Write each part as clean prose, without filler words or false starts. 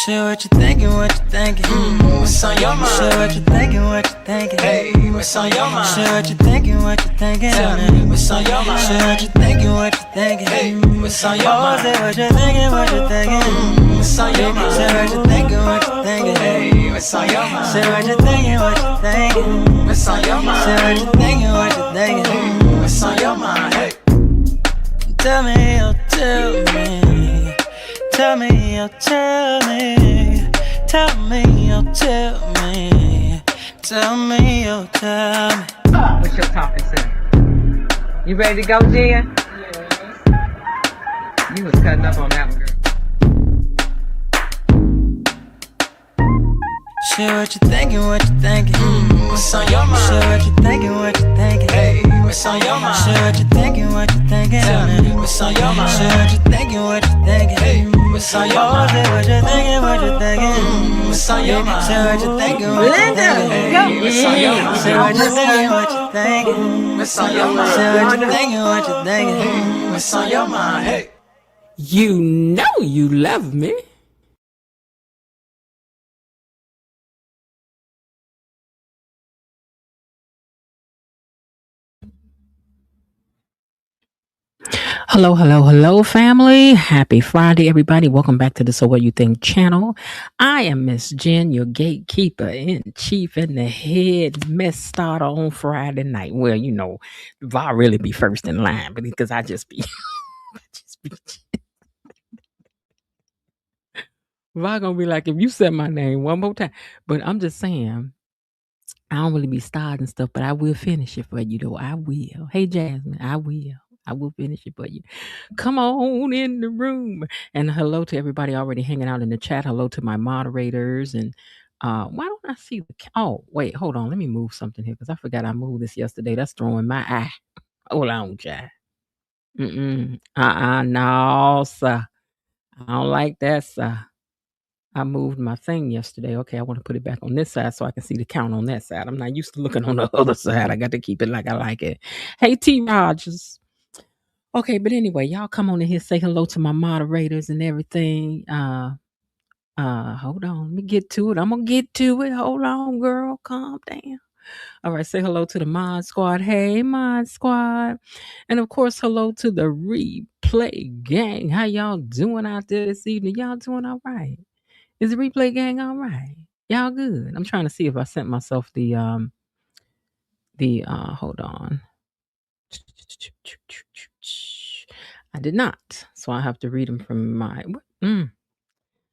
Share what you thinking, what you thinking. What's on your mind? Share what you thinking, what you thinking. Hey, what's on your mind? Share what you thinking, what you thinking. Tell me, what's on your mind? Share what you thinking, what you thinking. Hey, what's on your mind? Say what you thinking, what you thinking. What's on your mind? Say what you thinking, what you thinking. Hey, what's on your mind? Say what you thinking, what you thinking. What's on your mind? Say what you thinking, what you thinking. What's on your mind? Hey, tell me, oh tell me. Tell me, oh tell me. Tell me, oh tell me. Tell me, oh tell me. What's your talking to? You ready to go, Jen? You was cutting up on that one, girl. Share what you thinking, what you thinking. what's on your mind? Share what you thinking, what you thinking. Hey, what's on your mind? Share what you thinking, what you thinking. Tell me, what's on your mind? Share what you thinking, what you thinking. Hey, what's on your mind? Say what you thinking, what you thinking. What's on your mind? Say what you thinking, what you thinking. Hey, what's on your mind? Say what you thinking, what you thinking. What's on your mind? Say what you thinking, what you thinking. What's on your mind? Hey, You know you love me. Hello, hello, hello, family. Happy Friday, everybody. Welcome back to the So What You Think channel. I am Miss Jen, your gatekeeper in chief and the head mess starter on Friday night. Well, you know, I really be first in line, but because I just be, I gonna be like, if you said my name one more time, but I'm just saying, I don't really be starting stuff, but I will finish it for you, though. I will. Hey, Jasmine, I will. I will finish it for you. Come on in the room. And hello to everybody already hanging out in the chat. Hello to my moderators. And why don't I see the... Oh, wait, hold on. Let me move something here because I forgot I moved this yesterday. That's throwing my eye. Hold on, Jack. No, sir. I don't like that, sir. I moved my thing yesterday. Okay, I want to put it back on this side so I can see the count on that side. I'm not used to looking on the other side. I got to keep it like I like it. Hey, T. Rogers. Okay, but anyway, y'all come on in here, say hello to my moderators and everything. Hold on, let me get to it. I'm gonna get to it. Hold on, girl, calm down. All right, say hello to the Mod Squad. Hey, Mod Squad. And of course, hello to the Replay Gang. How y'all doing out there this evening? Y'all doing all right? Is the Replay Gang all right? Y'all good? I'm trying to see if I sent myself the hold on. I did not. So I have to read them from my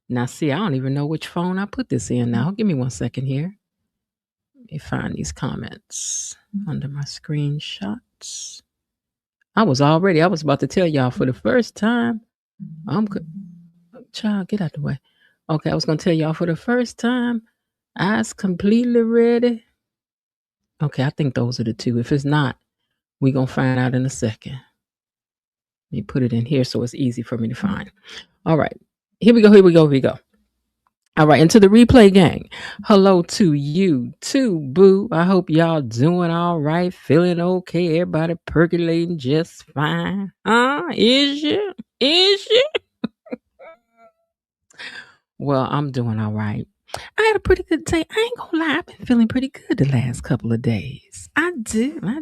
Now see, I don't even know which phone I put this in now. Give me 1 second here. Let me find these comments under my screenshots. I was about to tell y'all for the first time. Child, get out the way. Okay, I was gonna tell y'all for the first time. I was completely ready. Okay, I think those are the two. If it's not, we're gonna find out in a second. Let me put it in here so it's easy for me to find. All right. Here we go. All right, into the Replay Gang. Hello to you too, boo. I hope y'all doing all right, feeling okay, everybody percolating just fine. Is you? Well, I'm doing all right. I had a pretty good day. I ain't gonna lie, I've been feeling pretty good the last couple of days. I did. I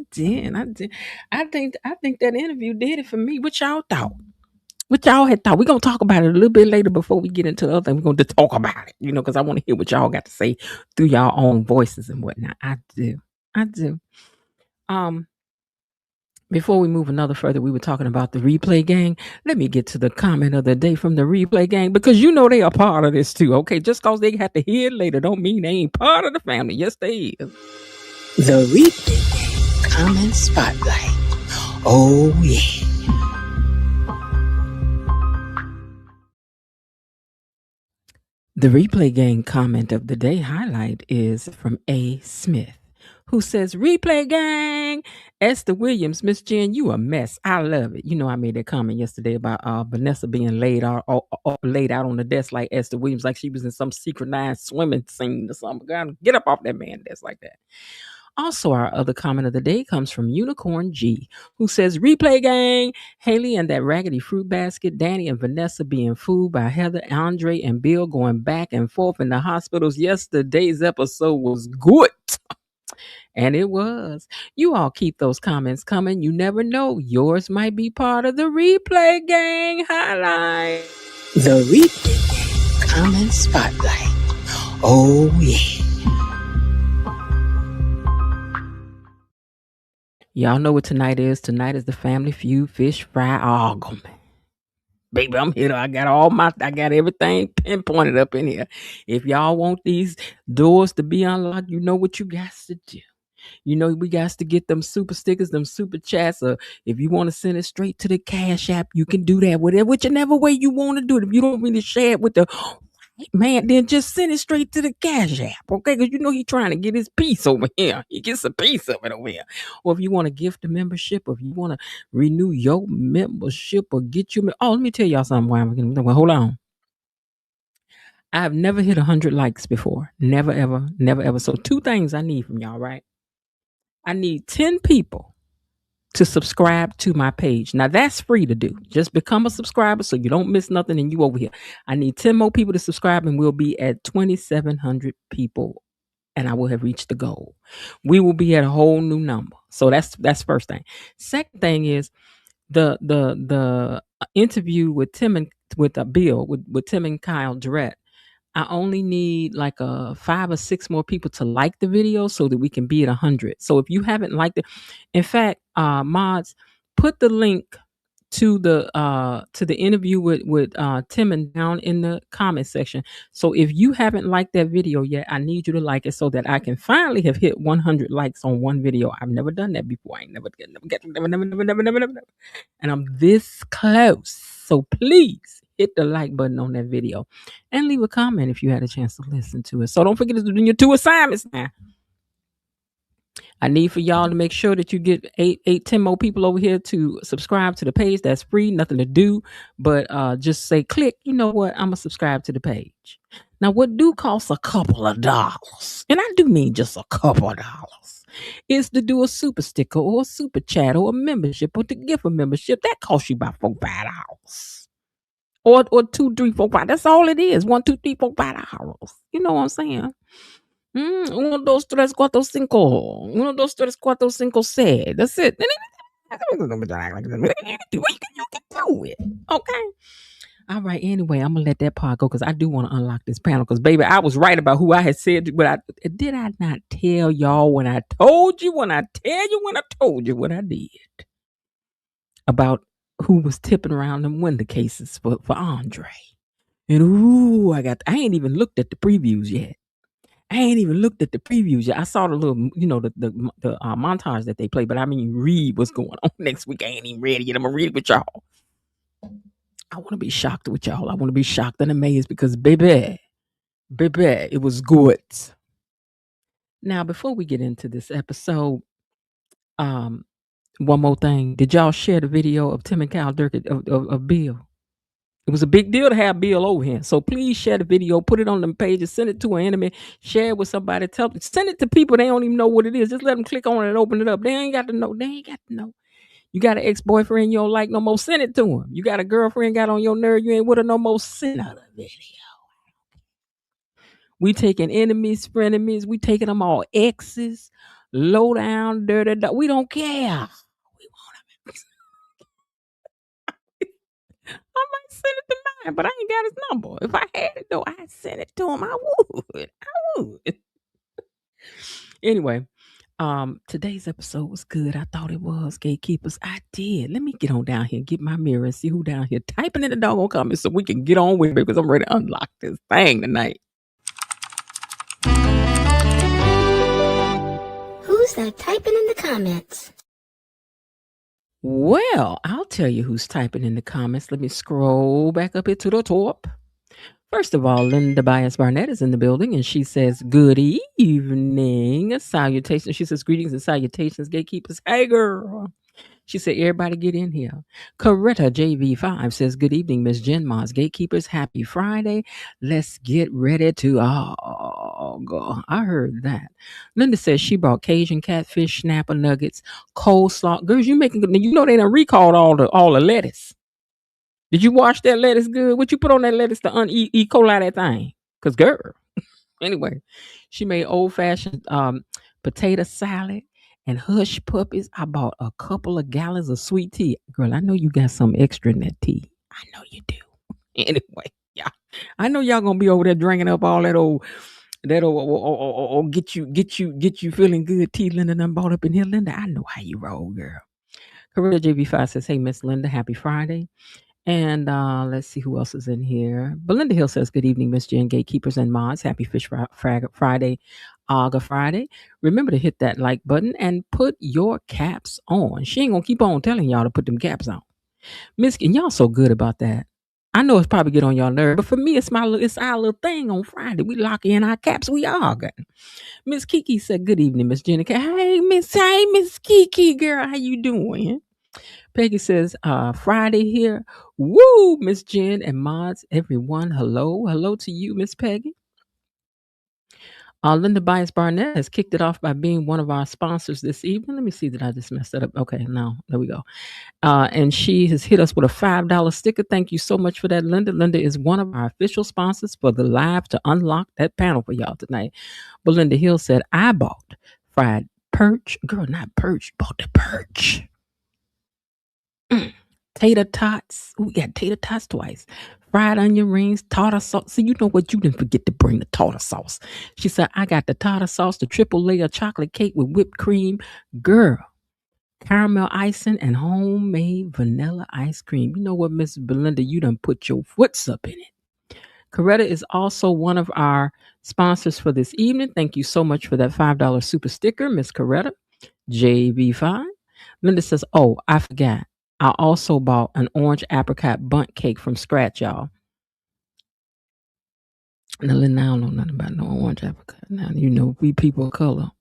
think that interview did it for me. What y'all thought? What y'all had thought? We're going to talk about it a little bit later before we get into the other thing. We're going to talk about it, because I want to hear what y'all got to say through y'all own voices and whatnot. I do. Before we move another further, we were talking about the Replay Gang. Let me get to the comment of the day from the Replay Gang because they are part of this too, okay? Just because they have to hear it later don't mean they ain't part of the family. Yes, they is. The Replay Gang Comment Spotlight. Oh, yeah. The Replay Gang comment of the day highlight is from A. Smith, who says, Replay Gang, Esther Williams, Miss Jen, you a mess. I love it. I made that comment yesterday about Vanessa being laid out on the desk like Esther Williams, like she was in some synchronized swimming scene or something. God, get up off that man desk like that. Also, our other comment of the day comes from Unicorn G, who says, Replay gang, Haley and that raggedy fruit basket, Danny and Vanessa being fooled by Heather, Andre, and Bill going back and forth in the hospitals. Yesterday's episode was good. And it was. You all keep those comments coming. You never know. Yours might be part of the Replay gang highlight. The Replay Gang Comment Spotlight. Oh, yeah. Y'all know what tonight is. Tonight is the Family Feud Fish Fry. Oh, man. Baby, I'm here. I got everything pinpointed up in here. If y'all want these doors to be unlocked, you know what you got to do. You know, we got to get them super stickers, them super chats. Or if you want to send it straight to the Cash App, you can do that. Whichever way you want to do it. If you don't really share it with the man, then just send it straight to the Cash App, okay? Because you know he's trying to get his piece over here. He gets a piece of it over here. Or if you want to gift the membership, or if you want to renew your membership, or get you. Oh, let me tell y'all something. Hold on. I have never hit 100 likes before. Never, ever, never, ever. So 2 things I need from y'all, right? I need 10 people to subscribe to my page. Now that's free to do. Just become a subscriber so you don't miss nothing and you over here. I need 10 more people to subscribe and we'll be at 2,700 people and I will have reached the goal. We will be at a whole new number. So that's first thing. Second thing is the interview with Timon with Timon Kyle Durrett. I only need like 5 or 6 more people to like the video so that we can be at 100. So if you haven't liked it, in fact, mods, put the link to the interview with Timon down in the comment section. So if you haven't liked that video yet, I need you to like it so that I can finally have hit 100 likes on one video. I've never done that before. I ain't never, and I'm this close. So please hit the like button on that video and leave a comment if you had a chance to listen to it. So don't forget to do your 2 assignments now. I need for y'all to make sure that you get 10 more people over here to subscribe to the page. That's free, nothing to do, but just say click. You know what? I'm gonna subscribe to the page. Now, what do cost a couple of dollars, and I do mean just a couple of dollars, is to do a super sticker or a super chat or a membership or to give a membership. That costs you about $4-5. Or 2, 3, 4, 5. That's all it is. 1, 2, 3, 4, $5. You know what I'm saying? 1, 2, 3, 4, 5. 1, 2, 3, 4, 5, 6. That's it. You can do it. Okay. All right. Anyway, I'm gonna let that part go because I do want to unlock this panel. Because baby, I was right about who I had said. But did I not tell y'all when I told you? When I told you what I did about who was tipping around them window cases for Andre? And I ain't even looked at the previews yet. I saw the little, the montage that they play, but I mean, read what's going on next week. I ain't even ready yet. I'm gonna read it with y'all. I want to be shocked with y'all. I want to be shocked and amazed because baby, it was good. Now, before we get into this episode, one more thing. Did y'all share the video of Timon Kyle Durrett of Bill? It was a big deal to have Bill over here. So please share the video, put it on them pages, send it to an enemy, share it with somebody, send it to people they don't even know what it is. Just let them click on it and open it up. They ain't got to know. You got an ex-boyfriend you don't like no more, send it to him. You got a girlfriend got on your nerve, you ain't with her no more, send her the video. We taking enemies, frenemies, we taking them all exes, low down, dirty, we don't care. I might send it to mine, but I ain't got his number. If I had it though, I'd send it to him. I would. Anyway, today's episode was good. I thought it was, Gatekeepers. I did. Let me get on down here and get my mirror and see who down here typing in the doggone comments so we can get on with it because I'm ready to unlock this thing tonight. Who's that typing in the comments? Well, I'll tell you who's typing in the comments. Let me scroll back up here to the top. First of all, Linda Bias Barnett is in the building, and she says, good evening. Salutations. She says, greetings and salutations, Gatekeepers. Hey, girl. She said, everybody get in here. Coretta JV5 says, good evening, Miss Jen Gatekeepers. Happy Friday. Let's get ready to go. I heard that. Linda says she brought Cajun catfish, snapper nuggets, coleslaw. Girls, you know they done recalled all the lettuce. Did you wash that lettuce good? What you put on that lettuce to E. coli that thing? Because girl. Anyway, she made old-fashioned potato salad and hush puppies. I bought a couple of gallons of sweet tea. Girl, I know you got some extra in that tea. I know you do. Anyway, yeah. I know y'all gonna be over there drinking up all that old get you feeling good tea Linda done bought up in here. Linda, I know how you roll, girl. Coretta JV5 says, hey, Miss Linda, happy Friday. And let's see who else is in here. Belinda Hill says, good evening, Miss Jen, Gatekeepers and Mods. Happy Fish Friday, Aga Friday. Remember to hit that like button and put your caps on. She ain't going to keep on telling y'all to put them caps on. Miss, and y'all so good about that. I know it's probably get on y'all nerve, but for me, it's our little thing on Friday. We lock in our caps. We all got. Miss Kiki said, good evening, Miss Jen. Hey, Miss Kiki, girl, how you doing? Peggy says, Friday here. Woo, Miss Jen and mods, everyone. Hello. Hello to you, Miss Peggy. Linda Bias Barnett has kicked it off by being one of our sponsors this evening. Let me see, did I just mess that up? Okay, now, there we go. And she has hit us with a $5 sticker. Thank you so much for that, Linda. Linda is one of our official sponsors for the live to unlock that panel for y'all tonight. Belinda Hill said, I bought fried perch. Girl, not perch, bought the perch. Tater tots. We got tater tots twice. Fried onion rings, tartar sauce. So you know what? You didn't forget to bring the tartar sauce. She said, I got the tartar sauce, the triple layer chocolate cake with whipped cream. Girl, caramel icing and homemade vanilla ice cream. You know what, Miss Belinda? You done put your foots up in it. Coretta is also one of our sponsors for this evening. Thank you so much for that $5 super sticker, Miss Coretta. JV5. Linda says, oh, I forgot. I also bought an orange apricot bundt cake from scratch, y'all. Now, Linda, I don't know nothing about no orange apricot. Now, you know, we people of color.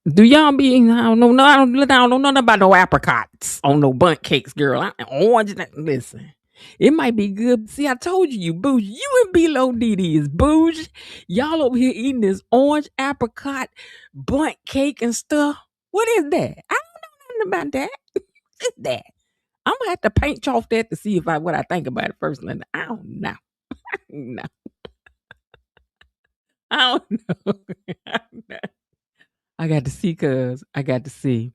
Do y'all be, I don't know nothing about no apricots on no bundt cakes, girl. Orange, listen. It might be good. See, I told you, bougie. You and B-Lo Didi is bougie. Y'all over here eating this orange apricot bundt cake and stuff. What is that? I don't know nothing about that. What's that? I'm gonna have to paint off that to see what I think about it first, Linda. I don't know. No. I don't know. I got to see, cuz. I got to see.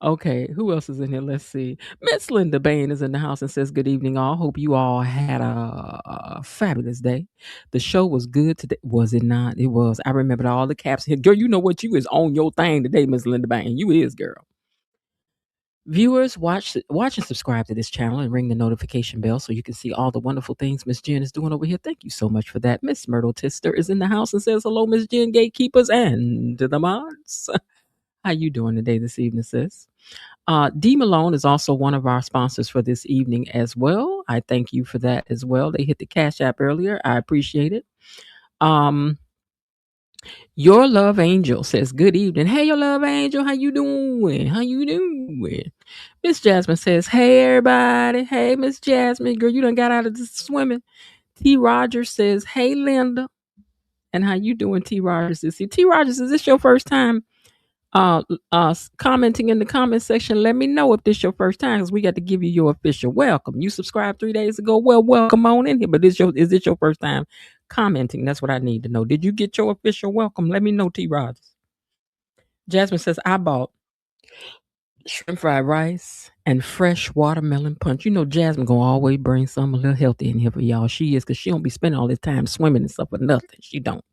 Okay, who else is in here? Let's see. Miss Linda Bain is in the house and says, good evening, all. Hope you all had a fabulous day. The show was good today. Was it not? It was. I remembered all the caps here. Girl, you know what? You is on your thing today, Miss Linda Bain. You is, girl. Viewers, watch and subscribe to this channel and ring the notification bell so you can see all the wonderful things Miss Jen is doing over here. Thank you so much for that. Miss Myrtle Tister is in the house and says, hello, Miss Jen Gatekeepers and the mods. How you doing today, this evening, sis? D Malone is also one of our sponsors for this evening as well. I thank you for that as well. They hit the Cash App earlier. I appreciate it. Your Love Angel says, good evening. Hey, Your Love Angel, how you doing? How you doing? Miss Jasmine says, hey, everybody. Hey, Miss Jasmine. Girl, you done got out of the swimming. T. Rogers says, hey, Linda. And how you doing, T. Rogers? T. Rogers, is this your first time commenting in the comment section? Let me know if this is your first time, because we got to give you your official welcome. You subscribed 3 days ago. Well, welcome on in here. But is this your first time commenting? That's what I need to know. Did you get your official welcome? Let me know, T. Rogers. Jasmine says, I bought shrimp fried rice and fresh watermelon punch. You know, Jasmine gonna always bring something a little healthy in here for y'all. She is, because she don't be spending all this time swimming and stuff for nothing. She don't.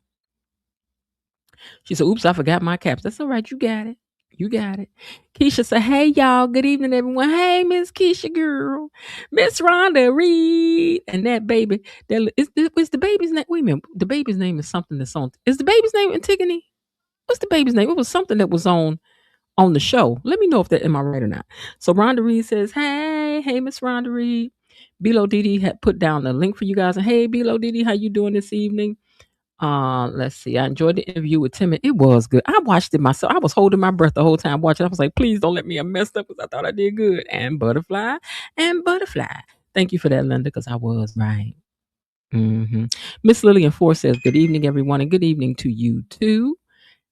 She said, oops, I forgot my caps. That's all right. You got it. You got it. Keisha said, hey, y'all. Good evening, everyone. Hey, Miss Keisha, girl. Miss Rhonda Reed. And that baby. Is the baby's name? Wait a minute. The baby's name is something that's on. Is the baby's name Antigone? What's the baby's name? It was something that was on the show. Let me know if that, am I right or not? So Rhonda Reed says, hey, Miss Rhonda Reed. B-Lo Didi had put down the link for you guys. And hey, B-Lo Didi, how you doing this evening? Let's see. I enjoyed the interview with Timon. It was good. I watched it myself. I was holding my breath the whole time watching. I was like, please don't let me have messed up because I thought I did good. And butterfly and butterfly. Thank you for that, Linda, because I was right. Miss Lillian Four says, good evening, everyone, and good evening to you too.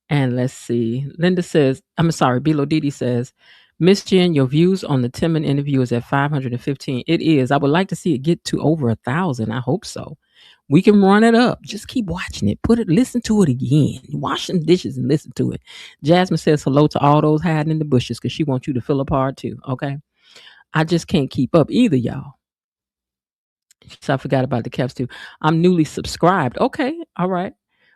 And let's see. Linda says, I'm sorry, Bilo Didi says, Miss Jen, your views on the Timon interview is at 515. It is. I would like to see it get to over 1,000. I hope so. We can run it up. Just keep watching it. Listen to it again. Wash some dishes and listen to it. Jasmine says hello to all those hiding in the bushes because she wants you to feel a part too. Okay. I just can't keep up either, y'all. So I forgot about the caps too. I'm newly subscribed. Okay. All right.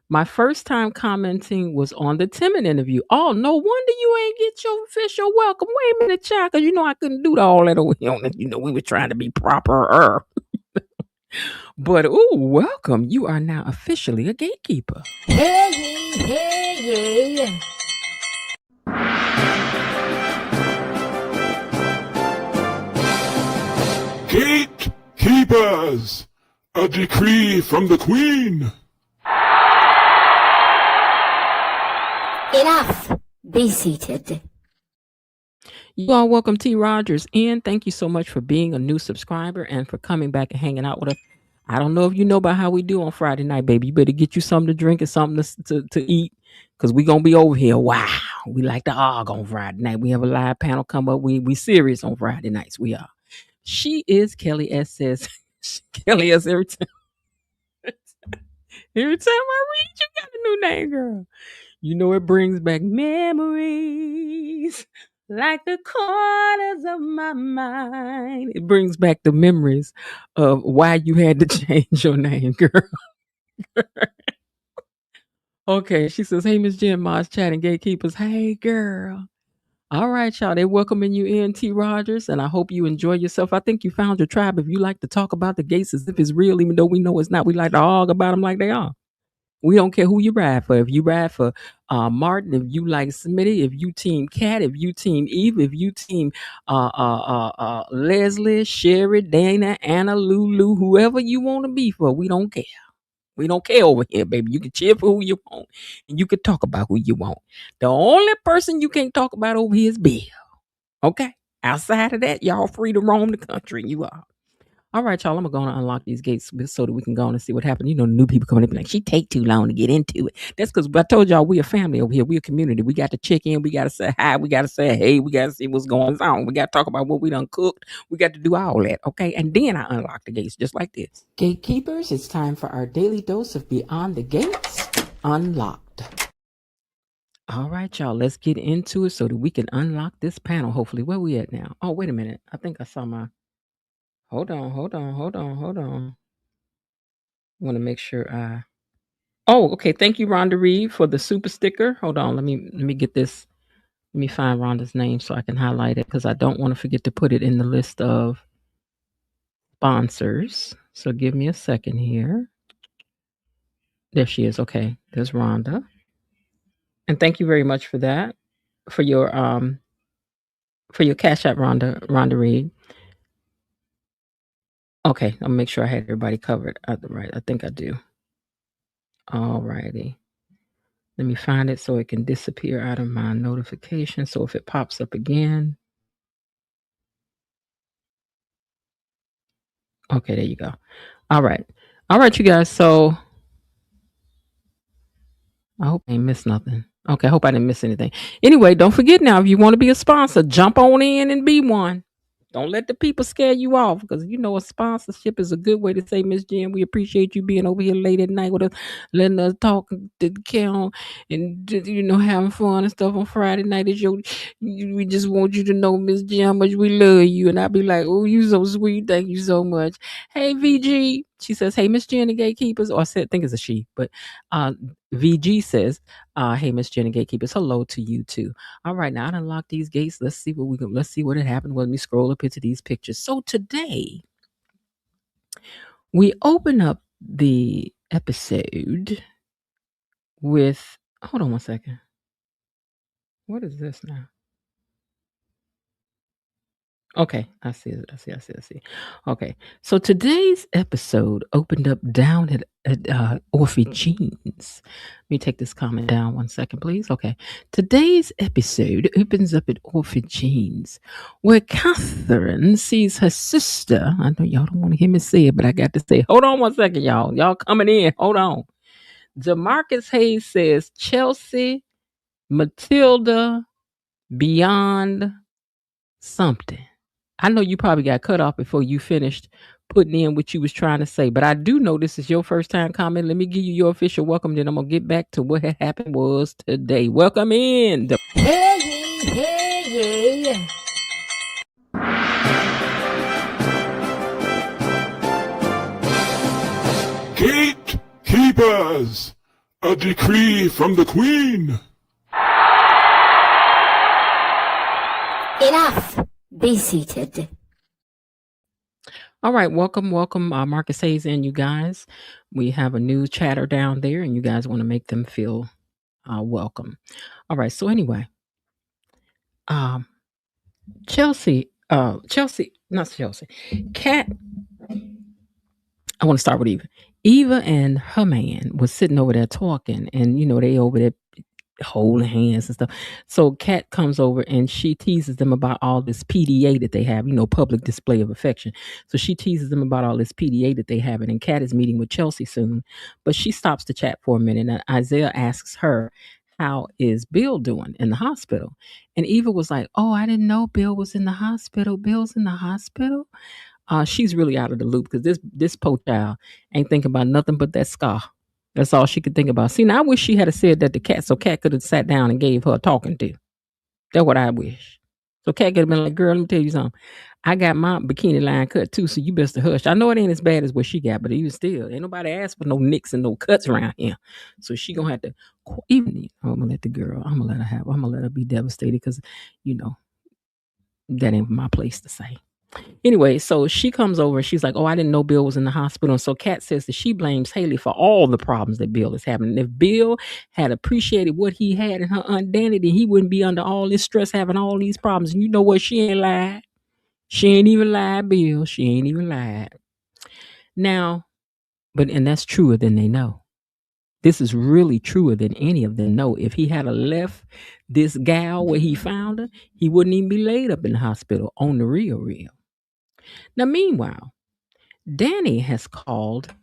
My first time commenting was on the Timon interview. Oh, no wonder you ain't get your official welcome. Wait a minute, child, because you know I couldn't do all that over here. You know, we were trying to be proper. But, ooh, welcome. You are now officially a gatekeeper. Hey. Gatekeepers! A decree from the Queen! Enough. Be seated. You all welcome T. Rogers in. Thank you so much for being a new subscriber and for coming back and hanging out with us. I don't know if you know about how we do on Friday night, baby. You better get you something to drink and something to eat because we're going to be over here. Wow. We like to argue on Friday night. We have a live panel come up. We serious on Friday nights. We are. She is Kelly S. says. Kelly S. Every time I read, you got a new name, girl. You know, it brings back memories like the corners of my mind. It brings back the memories of why you had to change your name, girl. Okay, she says, hey, Miss Jen, Moss chatting gatekeepers. Hey, girl. All right, y'all. They're welcoming you in, T. Rogers, and I hope you enjoy yourself. I think you found your tribe if you like to talk about the gates as if it's real, even though we know it's not. We like to argue about them like they are. We don't care who you ride for. If you ride for Martin, if you like Smitty, if you team Cat, if you team Eve, if you team Leslie, Sherry, Dana, Anna, Lulu, whoever you want to be for, we don't care. We don't care over here, baby. You can cheer for who you want, and you can talk about who you want. The only person you can't talk about over here is Bill. Okay? Outside of that, y'all free to roam the country. You are. All right, y'all. I'm going to unlock these gates so that we can go on and see what happened. You know, new people coming in like, she take too long to get into it. That's because I told y'all we a family over here. We a community. We got to check in. We got to say hi. We got to say hey. We got to see what's going on. We got to talk about what we done cooked. We got to do all that, okay? And then I unlock the gates just like this. Gatekeepers, it's time for our daily dose of Beyond the Gates Unlocked. All right, y'all. Let's get into it so that we can unlock this panel, hopefully. Where we at now? Oh, wait a minute. I think I saw my... Hold on. I want to make sure I... Oh, okay. Thank you, Rhonda Reed, for the super sticker. Hold on. Let me get this. Let me find Rhonda's name so I can highlight it because I don't want to forget to put it in the list of sponsors. So give me a second here. There she is. Okay. There's Rhonda. And thank you very much for that. For your Cash App, Rhonda Reed. Okay, I'll make sure I had everybody covered. Right, I think I do. All righty. Let me find it so it can disappear out of my notification. So if it pops up again. Okay, there you go. All right, you guys. So I hope I ain't missed nothing. Okay, I hope I didn't miss anything. Anyway, don't forget now, if you want to be a sponsor, jump on in and be one. Don't let the people scare you off because you know a sponsorship is a good way to say, Miss Jen, we appreciate you being over here late at night with us, letting us talk to the count and having fun and stuff on Friday night. We just want you to know, Miss Jen, how much we love you. And I'll be like, oh, you so sweet. Thank you so much. Hey, VG. She says, hey, Miss Jen the Gatekeepers. Or I think it's a she, but VG says, hey, Miss Jen the Gatekeepers, hello to you too. All right, now I unlock these gates. Let's see what had happened when we scroll up into these pictures. So today we open up the episode with, hold on one second. What is this now? Okay, I see it. I see. Okay, so today's episode opened up down at Orphy Jeans. Let me take this comment down 1 second, please. Okay, today's episode opens up at Orphy Jeans, where Catherine sees her sister. I know y'all don't want to hear me say it, but I got to say, hold on 1 second, y'all. Y'all coming in? Hold on. Jamarcus Hayes says Chelsea, Matilda, Beyond something. I know you probably got cut off before you finished putting in what you was trying to say, but I do know this is your first time comment. Let me give you your official welcome, then I'm gonna get back to what had happened was today. Welcome in. Hey. Gatekeepers! A decree from the Queen! Enough. Be seated. All right, welcome, Marcus Hayes and you guys. We have a new chatter down there, and you guys want to make them feel welcome. All right, so anyway, Chelsea, not Chelsea, Kat. I want to start with Eva. Eva and her man was sitting over there talking, and they over there holding hands and stuff. So Kat comes over and she teases them about all this PDA that they have, public display of affection. So she teases them about all this PDA that they have, and Kat is meeting with Chelsea soon, but she stops to chat for a minute. And Isaiah asks her, "How is Bill doing in the hospital?" And Eva was like, "Oh, I didn't know Bill was in the hospital. Bill's in the hospital." She's really out of the loop because this poor child ain't thinking about nothing but that scar. That's all she could think about. See, now I wish she had said that to Kat, so Kat could have sat down and gave her a talking to. That's what I wish. So Kat could have been like, "Girl, let me tell you something. I got my bikini line cut too, so you best to hush. I know it ain't as bad as what she got, but even still, ain't nobody asked for no nicks and no cuts around here. So she gonna have to even. I'm gonna let the girl. I'm gonna let her be devastated because, that ain't my place to say." Anyway, so she comes over and she's like, "Oh, I didn't know Bill was in the hospital." And so Kat says that she blames Haley for all the problems that Bill is having. And if Bill had appreciated what he had in her Aunt Danny, then he wouldn't be under all this stress having all these problems. And you know what? She ain't lied. She ain't even lied, Bill. She ain't even lied. Now, and that's truer than they know. This is really truer than any of them know. If he had left this gal where he found her, he wouldn't even be laid up in the hospital on the real. Now, meanwhile, Danny has called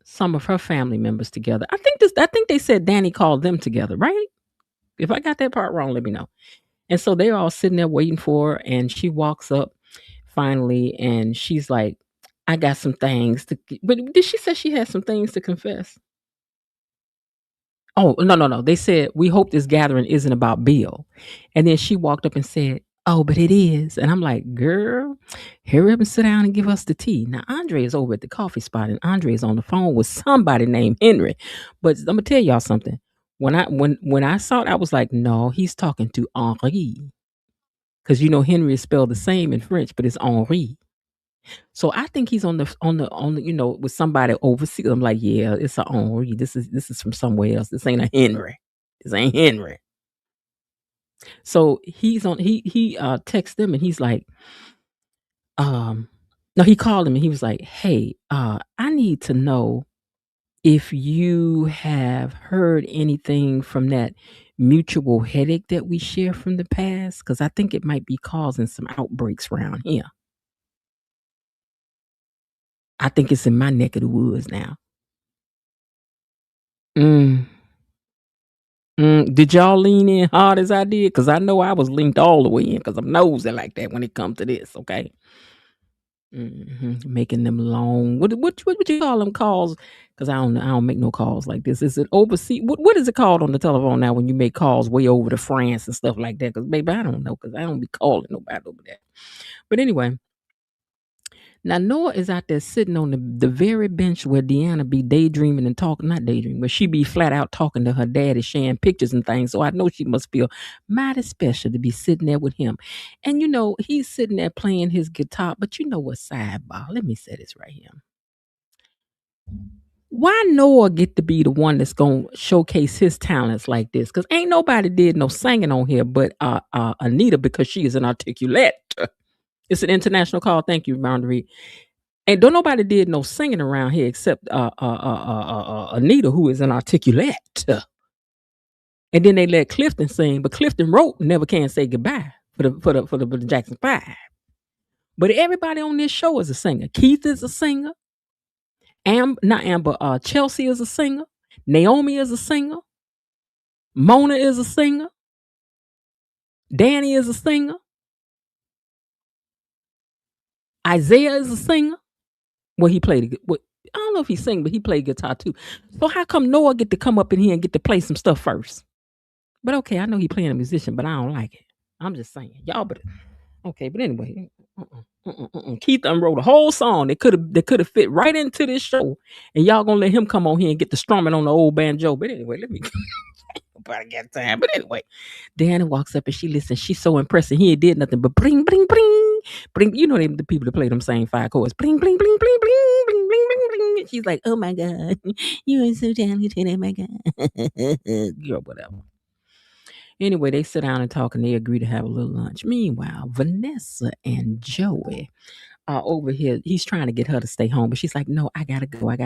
some of her family members together. I think they said Danny called them together, right? If I got that part wrong, let me know. And so they're all sitting there waiting for her, and she walks up finally, and she's like, "I got some things to." But did she say she had some things to confess? Oh, no. They said, "We hope this gathering isn't about Bill." And then she walked up and said, "Oh, but it is." And I'm like, "Girl, hurry up and sit down and give us the tea." Now, Andre is over at the coffee spot, and Andre is on the phone with somebody named Henry. But I'm gonna tell y'all something. When I saw it, I was like, "No, he's talking to Henri." Because Henry is spelled the same in French, but it's Henri. So I think he's on the with somebody overseas. I'm like, "Yeah, it's a Henri. This is from somewhere else. This ain't a Henry. This ain't Henry." So he's on. He texts them and he's like, no, he called him and he was like, "Hey, I need to know if you have heard anything from that mutual headache that we share from the past, because I think it might be causing some outbreaks around here. I think it's in my neck of the woods now." Did y'all lean in hard as I did? Because I know I was linked all the way in because I'm nosy like that when it comes to this, okay? Making them long. What would you call them calls? Because I don't make no calls like this. Is it overseas? What is it called on the telephone now when you make calls way over to France and stuff like that? Because baby, I don't know because I don't be calling nobody over there. But anyway, now Noah is out there sitting on the very bench where Deanna be daydreaming and talking, not daydreaming, but she be flat out talking to her daddy, sharing pictures and things. So I know she must feel mighty special to be sitting there with him. And he's sitting there playing his guitar. But you know what, sidebar? Let me say this right here. Why Noah get to be the one that's gonna showcase his talents like this? Because ain't nobody did no singing on here but Anita, because she is an articulate. It's an international call. Thank you, Boundary. And don't nobody did no singing around here except Anita, who is an articulate. And then they let Clifton sing, but Clifton wrote "Never Can Say Goodbye" for the Jackson 5. But everybody on this show is a singer. Keith is a singer. Chelsea is a singer. Naomi is a singer. Mona is a singer. Danny is a singer. Isaiah is a singer. Well, he played. I don't know if he sang, but he played guitar too. So how come Noah get to come up in here and get to play some stuff first? But okay, I know he playing a musician, but I don't like it. I'm just saying, y'all. But okay, but anyway, Keith wrote a whole song that could have fit right into this show, and y'all gonna let him come on here and get the strumming on the old banjo. But anyway, let me. Nobody got time. But anyway, Diana walks up and she listens. She's so impressed, and he ain't did nothing but bring, bring, bring, bring. You know the people that play them same 5 chords. Bling, bling, bling, bling, bling, bling, bling, bling, bling. She's like, oh my God, you are so talented. Oh my God, girl, whatever. Anyway, they sit down and talk, and they agree to have a little lunch. Meanwhile, Vanessa and Joey are over here. He's trying to get her to stay home, but she's like, no, I gotta go. I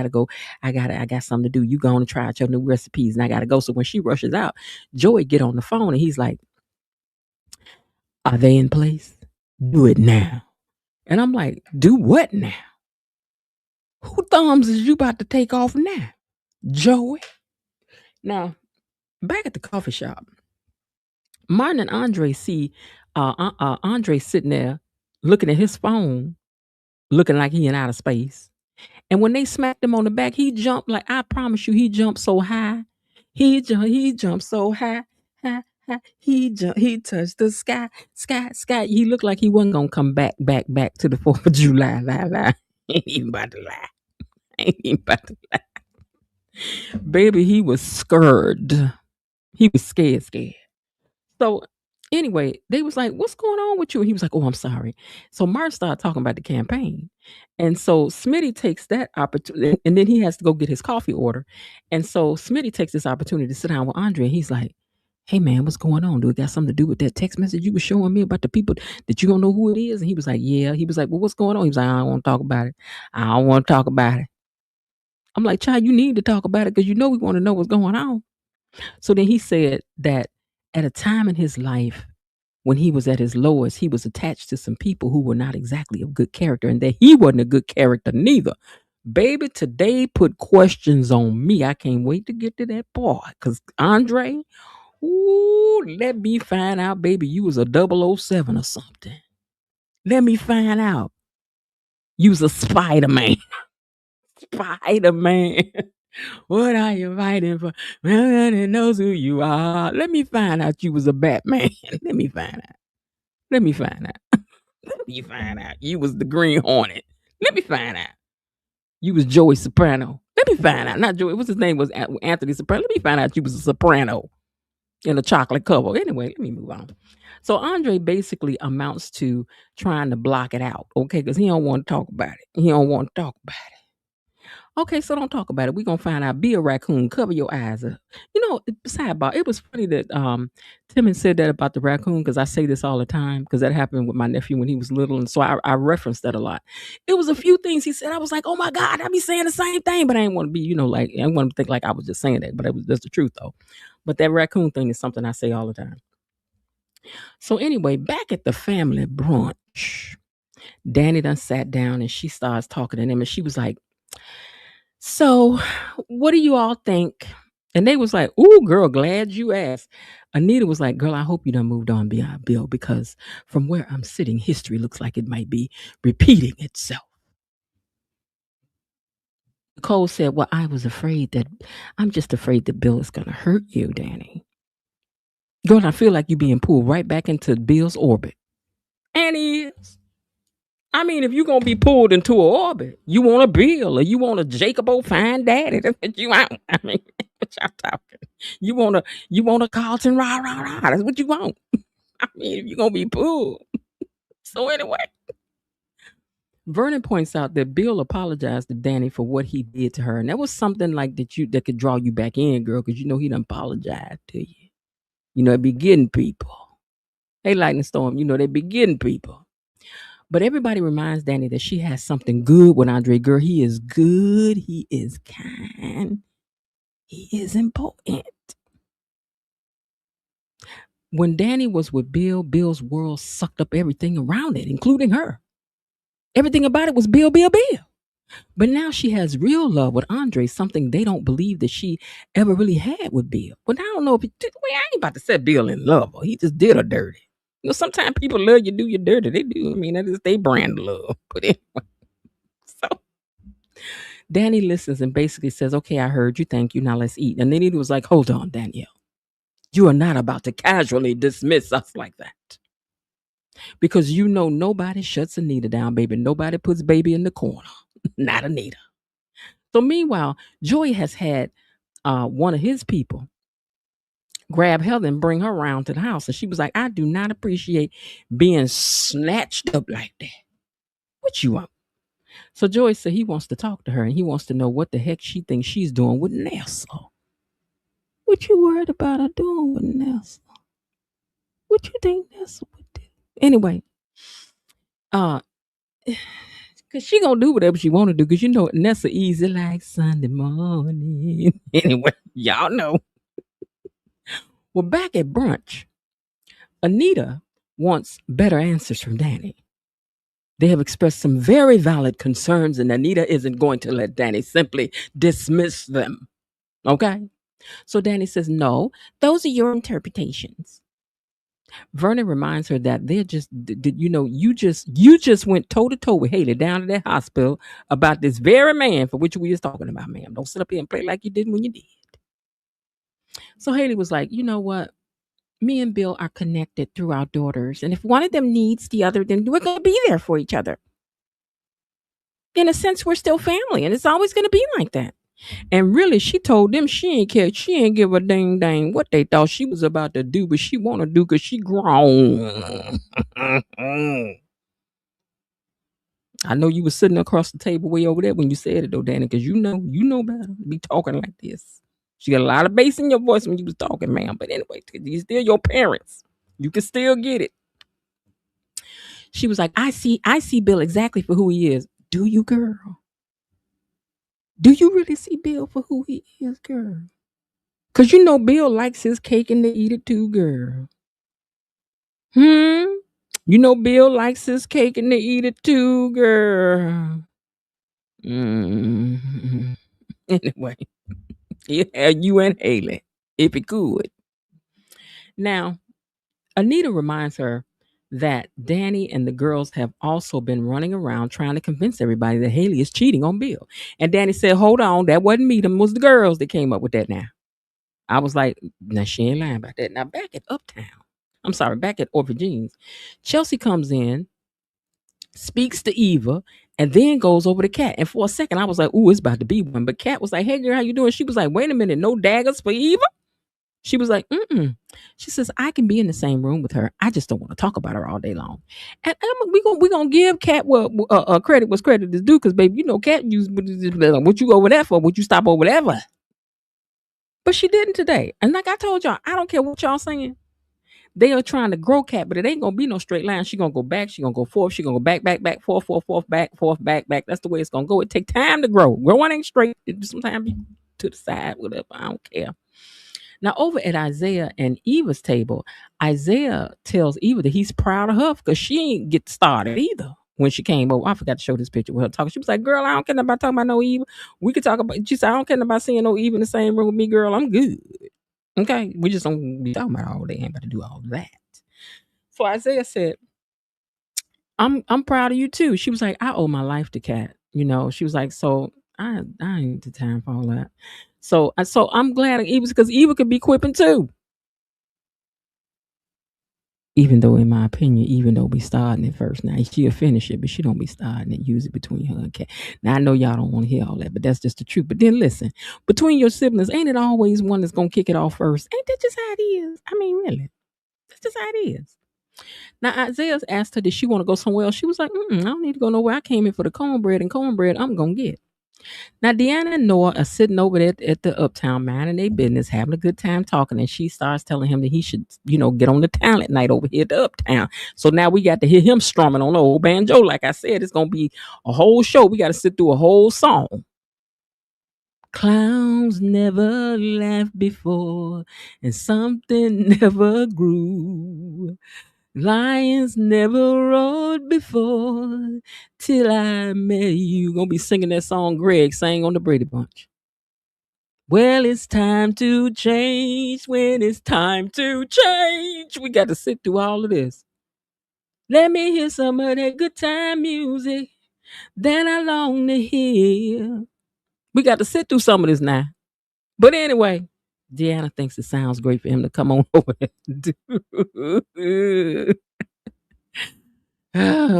got something to do. You go on and try out your new recipes, and I gotta go. So when she rushes out, Joey get on the phone, and he's like, are they in place? Do it now. And I'm like, do what now? Who thumbs is you about to take off now? Joey? Now, back at the coffee shop, Martin and Andre see Andre sitting there looking at his phone, looking like he in outer space. And when they smacked him on the back, he jumped like, I promise you, he jumped so high. He jumped so high. He touched the sky. He looked like he wasn't gonna come back to the 4th of July. Lie. Ain't even about to lie. Baby, he was scared. He was scared. So anyway, they was like, what's going on with you? And he was like, oh, I'm sorry. So Martin started talking about the campaign. And so Smitty takes that opportunity, and then he has to go get his coffee order. And so Smitty takes this opportunity to sit down with Andre, and he's like, hey man, what's going on? Do it got something to do with that text message you were showing me about the people that you don't know who it is? And he was like, yeah. He was like, well, what's going on? He was like, I don't want to talk about it. I'm like, child, you need to talk about it because you know we want to know what's going on. So then he said that at a time in his life when he was at his lowest, he was attached to some people who were not exactly of good character, and that he wasn't a good character neither. Baby, today put questions on me. I can't wait to get to that part. Because Andre, ooh, let me find out, baby, you was a 007 or something. Let me find out. You was a Spider-Man. Spider-Man. What are you fighting for? Nobody knows who you are. Let me find out you was a Batman. Let me find out. Let me find out. You was the Green Hornet. Let me find out. You was Joey Soprano. Let me find out. Not Joey. What's his name? Was Anthony Soprano. Let me find out you was a soprano in a chocolate cover. Anyway, let me move on. So Andre basically amounts to trying to block it out, okay? Because he don't want to talk about it. Okay, so don't talk about it. We're going to find out. Be a raccoon. Cover your eyes up. You know, sidebar, it was funny that Timon said that about the raccoon, because I say this all the time, because that happened with my nephew when he was little, and so I referenced that a lot. It was a few things he said. I was like, oh my God, I be saying the same thing, but I ain't want to be, I didn't want to think like I was just saying that, but that's the truth, though. But that raccoon thing is something I say all the time. So anyway, back at the family brunch, Danny done sat down, and she starts talking to them, and she was like, so, what do you all think? And they was like, ooh, girl, glad you asked. Anita was like, girl, I hope you done moved on beyond Bill, because from where I'm sitting, history looks like it might be repeating itself. Nicole said, well, I'm just afraid that Bill is going to hurt you, Danny. Girl, I feel like you're being pulled right back into Bill's orbit. And he is. I mean, if you're going to be pulled into an orbit, you want a Bill or you want a Jacob O'Fine Daddy. That's what you want. I mean, what y'all talking? You want a Carlton rah, rah, rah. That's what you want. I mean, if you're going to be pulled. So anyway, Vernon points out that Bill apologized to Danny for what he did to her. And that was something like that could draw you back in, girl, because he done apologized to you. It be getting people. Hey, Lightning Storm, they be getting people. But everybody reminds Danny that she has something good with Andre. Girl, he is good. He is kind. He is important. When Danny was with Bill, Bill's world sucked up everything around it, including her. Everything about it was Bill, Bill, Bill. But now she has real love with Andre, something they don't believe that she ever really had with Bill. But I don't know if I ain't about to set Bill in love. He just did her dirty. You know, sometimes people love you, do you dirty. They do. I mean, that is their brand of love. But anyway, so Danny listens and basically says, okay, I heard you. Thank you. Now let's eat. And then he was like, hold on, Danielle. You are not about to casually dismiss us like that. Because you know nobody shuts Anita down, baby. Nobody puts baby in the corner. Not Anita. So meanwhile, Joey has had one of his people grab Heather and bring her around to the house. And she was like, I do not appreciate being snatched up like that. What you want? So Joey said he wants to talk to her and he wants to know what the heck she thinks she's doing with Nessa. What you worried about her doing with Nessa? What you think Nessa would do? Anyway, cause she gonna do whatever she wanna do, cause you know Nessa easy like Sunday morning. Anyway, y'all know. Well, back at brunch, Anita wants better answers from Danny. They have expressed some very valid concerns, and Anita isn't going to let Danny simply dismiss them. Okay? So Danny says, no, those are your interpretations. Vernon reminds her that they're just, you just went toe to toe with Haley down to that hospital about this very man for which we was talking about, ma'am. Don't sit up here and play like you did when you did. So Haley was like, you know what? Me and Bill are connected through our daughters. And if one of them needs the other, then we're going to be there for each other. In a sense, we're still family. And it's always going to be like that. And really, she told them she ain't care. She ain't give a dang what they thought she was about to do. But she want to do because she grown. I know you was sitting across the table way over there when you said it, though, Danny, because you know better to be talking like this. She got a lot of bass in your voice when you was talking, ma'am. But anyway, you're still your parents. You can still get it. She was like, I see Bill exactly for who he is. Do you, girl? Do you really see Bill for who he is, girl? Because you know Bill likes his cake and they eat it too, girl. You know Bill likes his cake and they eat it too, girl. Anyway, yeah, you and Haley, if it could. Now, Anita reminds her that Danny and the girls have also been running around trying to convince everybody that Haley is cheating on Bill. And Danny said, hold on, that wasn't me. Them was the girls that came up with that now. I was like, now she ain't lying about that. Now back at back at Orphan Jeans, Chelsea comes in, speaks to Eva, and then goes over to Kat. And for a second, I was like, ooh, it's about to be one. But Kat was like, hey, girl, how you doing? She was like, wait a minute, no daggers for Eva? She was like, She says, I can be in the same room with her. I just don't want to talk about her all day long. And we gonna give Kat credit was credit is due, because, baby, you know, Kat used what you over there for, what you stop over there for. But she didn't today. And like I told y'all, I don't care what y'all saying. They are trying to grow Kat, but it ain't gonna be no straight line. She gonna go back, she gonna go forth, she gonna go back, forth, back, forth, back. That's the way it's gonna go. It take time to grow. Growing ain't straight. Sometimes to the side, whatever. I don't care. Now, over at Isaiah and Eva's table, Isaiah tells Eva that he's proud of her because she ain't get started either when she came over. I forgot to show this picture with her talking. She was like, girl, I don't care about talking about no Eva. We could talk about, she said, I don't care about seeing no Eva in the same room with me, girl. I'm good. Okay? We just don't be talking about all day. Ain't about to do all that. So Isaiah said, I'm proud of you too. She was like, I owe my life to Kat. You know, she was like, so I ain't the time for all that. So I'm glad because Eva could be quipping too. Even though, in my opinion, even though we starting it first, now she'll finish it, but she don't be starting it. Use it between her and Kat. Now I know y'all don't want to hear all that, but that's just the truth. But then listen, between your siblings, ain't it always one that's gonna kick it off first? Ain't that just how it is? I mean, really, that's just how it is. Now Isaiah asked her, did she want to go somewhere else? She was like, I don't need to go nowhere. I came in for the cornbread, and cornbread I'm gonna get. Now, Deanna and Noah are sitting over there at the Uptown, minding their business, having a good time talking, and she starts telling him that he should, get on the talent night over here at the Uptown. So now we got to hear him strumming on the old banjo. Like I said, it's gonna be a whole show. We got to sit through a whole song. Clowns never laughed before, and something never grew. Lions never roared before, till I met you. Gonna be singing that song Greg sang on the Brady Bunch. Well, it's time to change when it's time to change. We got to sit through all of this. Let me hear some of that good time music that I long to hear. We got to sit through some of this now. But anyway, Deanna thinks it sounds great for him to come on over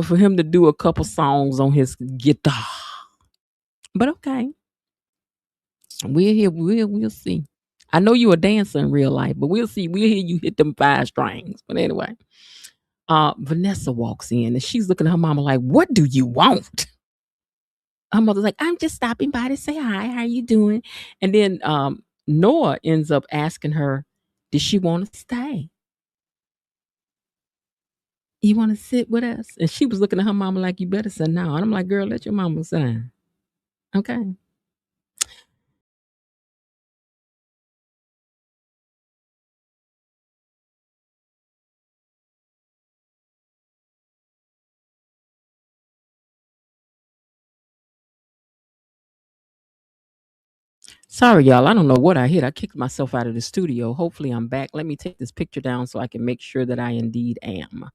for him to do a couple songs on his guitar. But okay. We'll see. I know you a dancer in real life, but we'll see. We'll hear you hit them 5 strings. But anyway, Vanessa walks in and she's looking at her mama like, what do you want? Her mother's like, I'm just stopping by to say hi. How you doing? And then Noah ends up asking her, did she want to stay? You want to sit with us? And she was looking at her mama like, you better say no. And I'm like, girl, let your mama sign. Okay. Sorry, y'all. I don't know what I hit. I kicked myself out of the studio. Hopefully, I'm back. Let me take this picture down so I can make sure that I indeed am.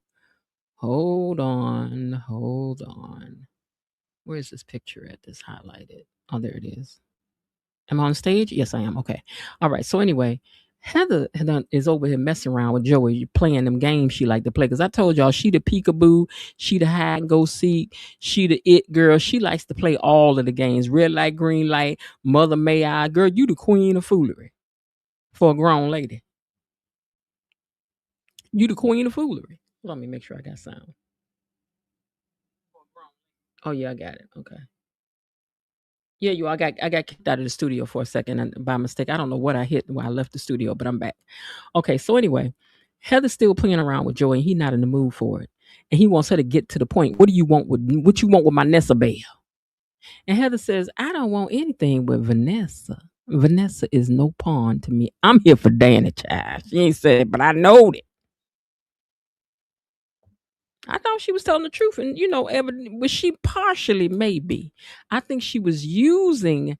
Hold on. Hold on. Where's this picture at? This highlighted. Oh, there it is. Am I on stage? Yes, I am. Okay. All right. So anyway, Heather is over here messing around with Joey, playing them games she like to play. Because I told y'all she the peekaboo, she the hide and go seek, she the it girl. She likes to play all of the games. Red light, green light, Mother May I. Girl, you the queen of foolery for a grown lady. You the queen of foolery. Let me make sure I got sound. Oh yeah, I got it. Okay. Yeah, I got kicked out of the studio for a second and by mistake. I don't know what I hit when I left the studio, but I'm back. Okay, so anyway, Heather's still playing around with Joey and he's not in the mood for it. And he wants her to get to the point. What you want with my Nessa Bell? And Heather says, I don't want anything with Vanessa. Vanessa is no pawn to me. I'm here for Danny, child. She ain't said, but I know it. I thought she was telling the truth, and was she partially maybe? I think she was using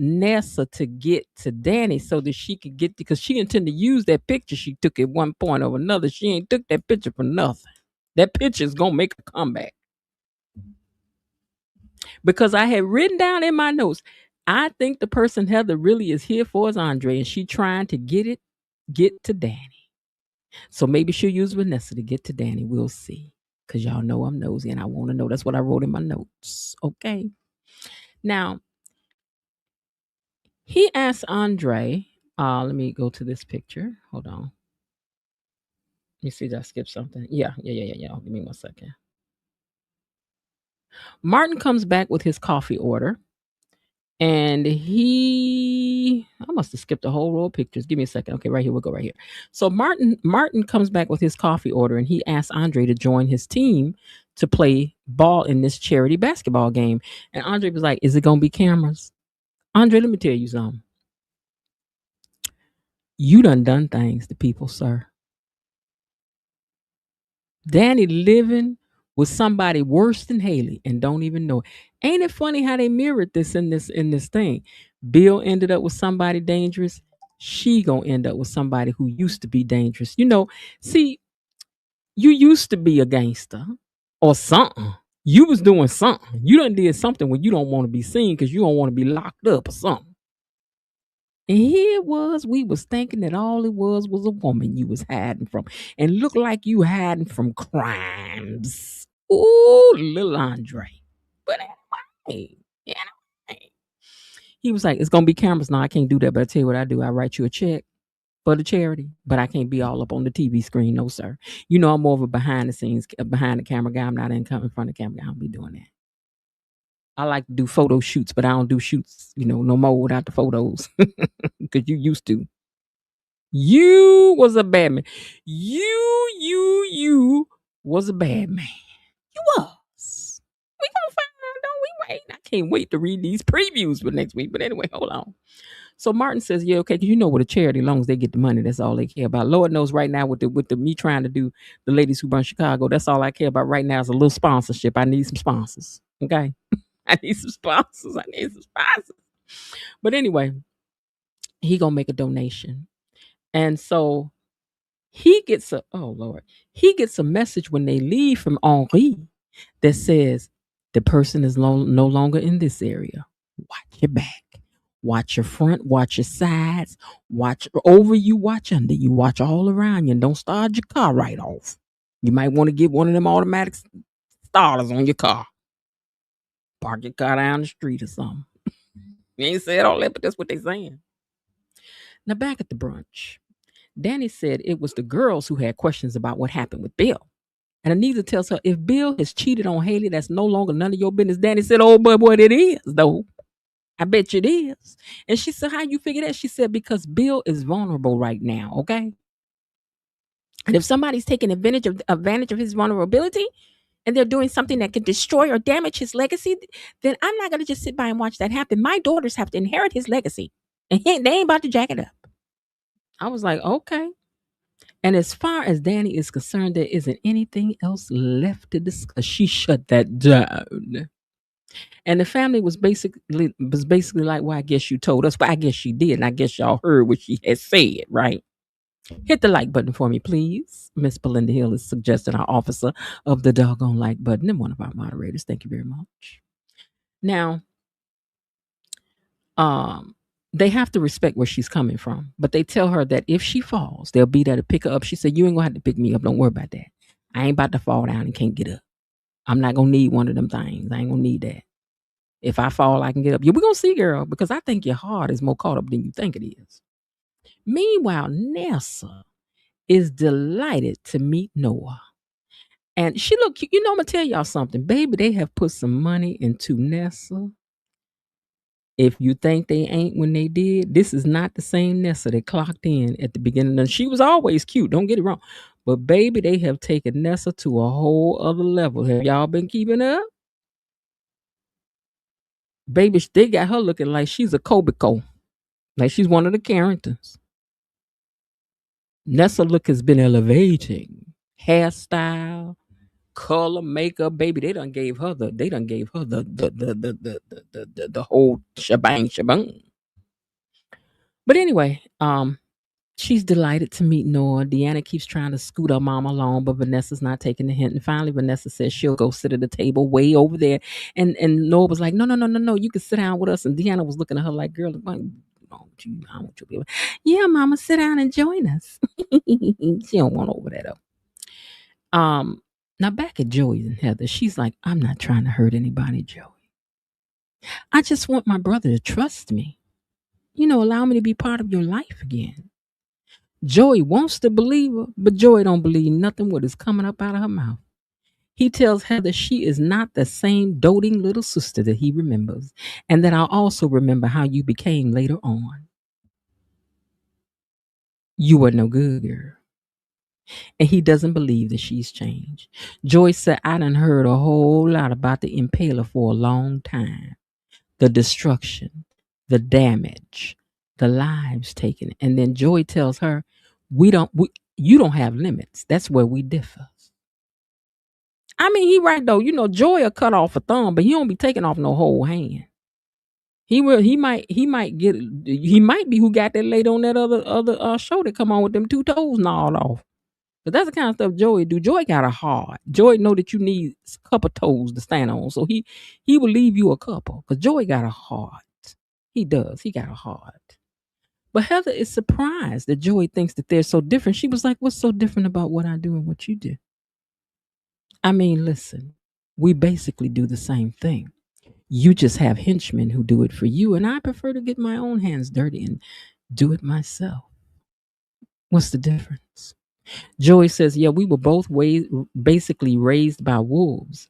Nessa to get to Danny so that she could get because she intended to use that picture she took at one point or another. She ain't took that picture for nothing. That picture is gonna make a comeback. Because I had written down in my notes, I think the person Heather really is here for is Andre, and she trying to get to Danny. So maybe she'll use Vanessa to get to Danny. We'll see. Because y'all know I'm nosy and I want to know. That's what I wrote in my notes. Okay. Now, he asked Andre, let me go to this picture. Hold on. Let me see, did I skip something? Yeah. Give me 1 second. Martin comes back with his coffee order. And I must have skipped a whole row of pictures. Give me a second. Okay, right here. We'll go right here. So Martin comes back with his coffee order and he asks Andre to join his team to play ball in this charity basketball game. And Andre was like, is it going to be cameras? Andre, let me tell you something. You done things to people, sir. Danny living with somebody worse than Haley and don't even know it. Ain't it funny how they mirrored this in this thing? Bill ended up with somebody dangerous. She gonna end up with somebody who used to be dangerous. See, you used to be a gangster or something. You was doing something. You done did something when you don't want to be seen because you don't want to be locked up or something. And here it was, we was thinking that all it was a woman you was hiding from. And looked like you hiding from crimes. Ooh, little Andre. But anyway, he was like, it's going to be cameras. No, I can't do that. But I tell you what I do. I write you a check for the charity. But I can't be all up on the TV screen. No, sir. I'm more of a behind the scenes, behind the camera guy. I'm not in front of the camera guy. I don't be doing that. I like to do photo shoots, but I don't do shoots, no more without the photos. Because you used to. You was a bad man. You was a bad man. You was. We gonna find out, don't we? Wait. I can't wait to read these previews for next week. But anyway, hold on. So Martin says, yeah, okay, because with a charity, as long as they get the money, that's all they care about. Lord knows right now with the me trying to do the Ladies Who Burn Chicago, that's all I care about right now is a little sponsorship. I need some sponsors. Okay. I need some sponsors. But anyway, he gonna make a donation. And so he gets he gets a message when they leave from Henri that says the person is no longer in this area. Watch your back. Watch your front, watch your sides, watch over you, watch under you, watch all around you, and don't start your car right off. You might want to get one of them automatic starters on your car. Park your car down the street or something. You ain't said all that, but that's what they saying. Now back at the brunch, Danny said it was the girls who had questions about what happened with Bill. And Anita tells her, if Bill has cheated on Haley, that's no longer none of your business. Danny said, oh, but what it is, though. I bet you it is. And she said, how you figure that? She said, because Bill is vulnerable right now, okay? And if somebody's taking advantage of his vulnerability and they're doing something that could destroy or damage his legacy, then I'm not going to just sit by and watch that happen. My daughters have to inherit his legacy. And they ain't about to jack it up. I was like, okay. And as far as Danny is concerned, there isn't anything else left to discuss. She shut that down. And the family was basically like, well, I guess you told us, but I guess she did. And I guess y'all heard what she had said, right? Hit the like button for me, please. Miss Belinda Hill is suggesting our officer of the doggone like button and one of our moderators. Thank you very much. Now, they have to respect where she's coming from, but they tell her that if she falls, they'll be there to pick her up. She said, you ain't gonna have to pick me up. Don't worry about that. I ain't about to fall down and can't get up. I'm not gonna need one of them things. I ain't gonna need that. If I fall, I can get up. Yeah, we're gonna see, girl, because I think your heart is more caught up than you think it is. Meanwhile, Nessa is delighted to meet Noah. And she look, I'm gonna tell y'all something. Baby, they have put some money into Nessa. If you think they ain't when they did, this is not the same Nessa that clocked in at the beginning. And she was always cute, don't get it wrong. But baby, they have taken Nessa to a whole other level. Have y'all been keeping up? Baby, they got her looking like she's a Kobiko. Like she's one of the characters. Nessa look has been elevating. Hairstyle, color, makeup, baby. They done gave her the whole shebang. But anyway, she's delighted to meet Noah. Deanna keeps trying to scoot her mom along, but Vanessa's not taking the hint. And finally, Vanessa says she'll go sit at the table way over there. And Noah was like, no, you can sit down with us. And Deanna was looking at her like, girl, I want you to be able. Yeah, mama, sit down and join us. She don't want over there though. Now back at Joey and Heather, she's like, I'm not trying to hurt anybody, Joey. I just want my brother to trust me. Allow me to be part of your life again. Joey wants to believe her, but Joey don't believe nothing what is coming up out of her mouth. He tells Heather she is not the same doting little sister that he remembers, and that I'll also remember how you became later on. You were no good, girl. And he doesn't believe that she's changed. Joy said, I done heard a whole lot about the impaler for a long time. The destruction, the damage, the lives taken. And then Joy tells her, you don't have limits. That's where we differ. I mean, he right though. Joy will cut off a thumb, but he don't be taking off no whole hand. He might be who got that lady on that other show that come on with them 2 toes gnawed off. But that's the kind of stuff Joey do. Joy got a heart. Joy know that you need a couple toes to stand on. So he will leave you a couple. Because Joy got a heart. He does. He got a heart. But Heather is surprised that Joy thinks that they're so different. She was like, what's so different about what I do and what you do? I mean, listen, we basically do the same thing. You just have henchmen who do it for you. And I prefer to get my own hands dirty and do it myself. What's the difference? Joey says, yeah, we were both basically raised by wolves.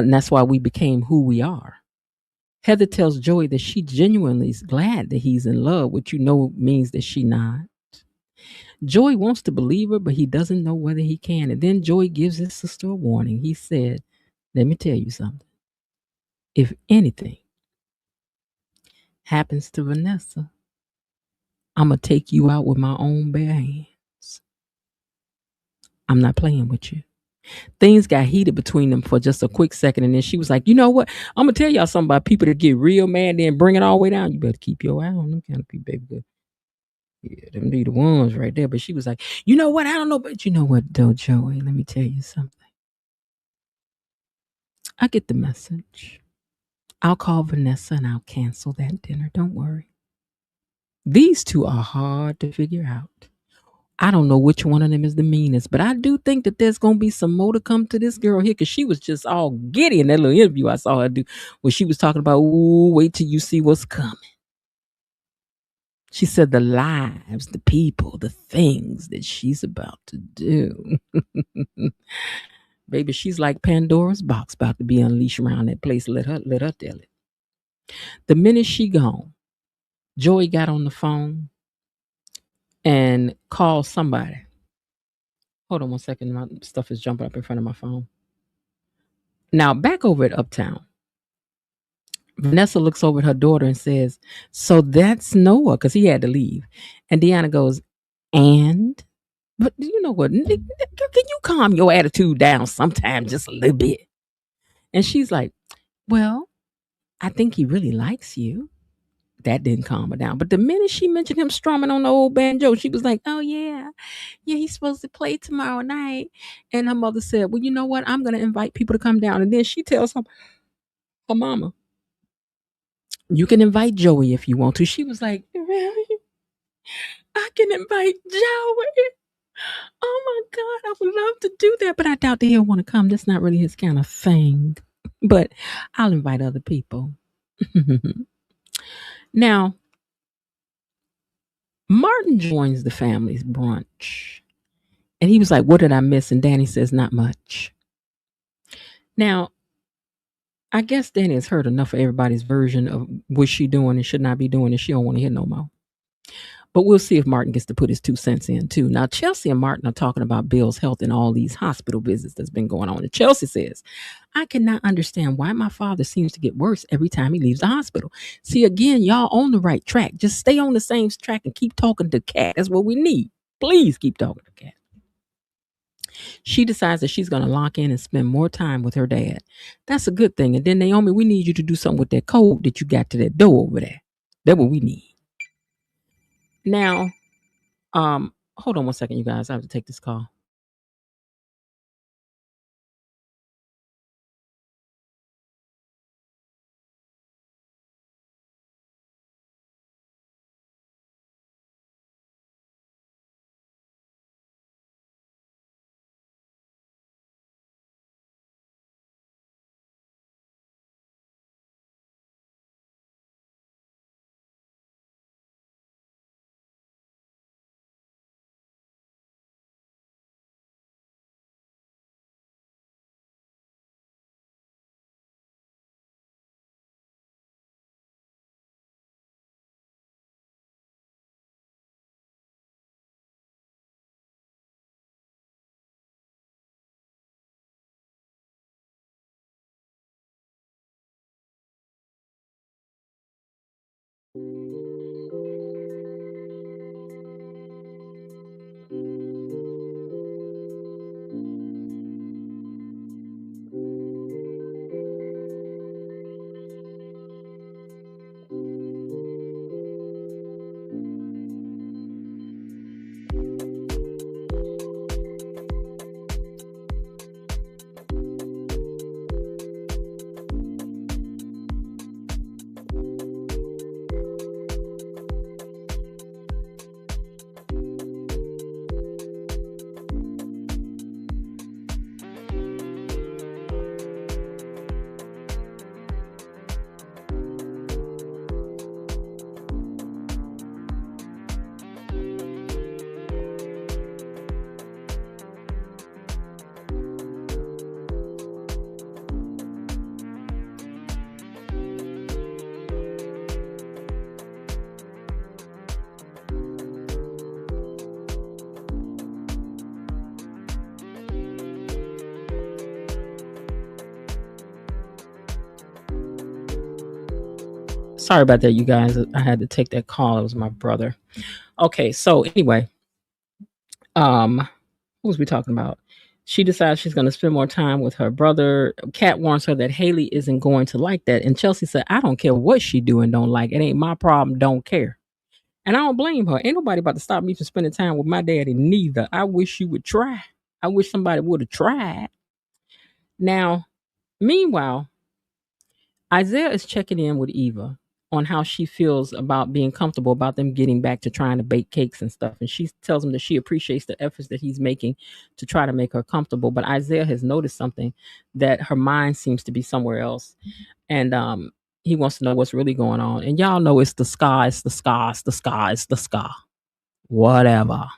And that's why we became who we are. Heather tells Joey that she genuinely is glad that he's in love, which means that she not. Joey wants to believe her, but he doesn't know whether he can. And then Joey gives his sister a warning. He said, let me tell you something. If anything happens to Vanessa, I'm going to take you out with my own bare hands. I'm not playing with you. Things got heated between them for just a quick second. And then she was like, you know what? I'm going to tell y'all something about people that get real mad, then bring it all the way down. You better keep your eye on them kind of people, baby. Yeah, them be the ones right there. But she was like, you know what? I don't know. But you know what, though, Joey? Let me tell you something. I get the message. I'll call Vanessa and I'll cancel that dinner. Don't worry. These two are hard to figure out. I don't know which one of them is the meanest, but I do think that there's going to be some more to come to this girl here because she was just all giddy in that little interview I saw her do where she was talking about, ooh, wait till you see what's coming. She said the lives, the people, the things that she's about to do. Baby, she's like Pandora's box about to be unleashed around that place. Let her tell it. The minute she gone, Joey got on the phone and called somebody. Hold on one second. My stuff is jumping up in front of my phone. Now, back over at Uptown, Vanessa looks over at her daughter and says, so that's Noah, because he had to leave. And Deanna goes, and? But you know what? Can you calm your attitude down sometime just a little bit? And she's like, well, I think he really likes you. That didn't calm her down. But the minute she mentioned him strumming on the old banjo, she was like, oh, yeah, he's supposed to play tomorrow night. And her mother said, well, you know what? I'm going to invite people to come down. And then she tells her mama, you can invite Joey if you want to. She was like, really? I can invite Joey? Oh, my God, I would love to do that. But I doubt that he'll want to come. That's not really his kind of thing. But I'll invite other people. Now, Martin joins the family's brunch. And he was like, what did I miss? And Danny says, not much. Now, I guess Danny has heard enough of everybody's version of what she doing and should not be doing, and she don't want to hear no more. But we'll see if Martin gets to put his 2 cents in too. Now, Chelsea and Martin are talking about Bill's health and all these hospital visits that's been going on. And Chelsea says, I cannot understand why my father seems to get worse every time he leaves the hospital. See, again, y'all on the right track. Just stay on the same track and keep talking to Kat. That's what we need. Please keep talking to Kat. She decides that she's going to lock in and spend more time with her dad. That's a good thing. And then, Naomi, we need you to do something with that code that you got to that door over there. That's what we need. Now, hold on one second, you guys. I have to take this call. Sorry about that, you guys. I had to take that call. It was my brother. Okay, so anyway, what was we talking about? She decides she's going to spend more time with her brother. Kat warns her that Haley isn't going to like that. And Chelsea said, I don't care what she do and don't like. It ain't my problem. Don't care. And I don't blame her. Ain't nobody about to stop me from spending time with my daddy neither. I wish you would try. I wish somebody would have tried. Now, meanwhile, Isaiah is checking in with Eva on how she feels about being comfortable about them getting back to trying to bake cakes and stuff. And she tells him that she appreciates the efforts that he's making to try to make her comfortable. But Isaiah has noticed something, that her mind seems to be somewhere else. And he wants to know what's really going on. And y'all know it's the sky, it's the sky, it's the sky, it's the sky. Whatever.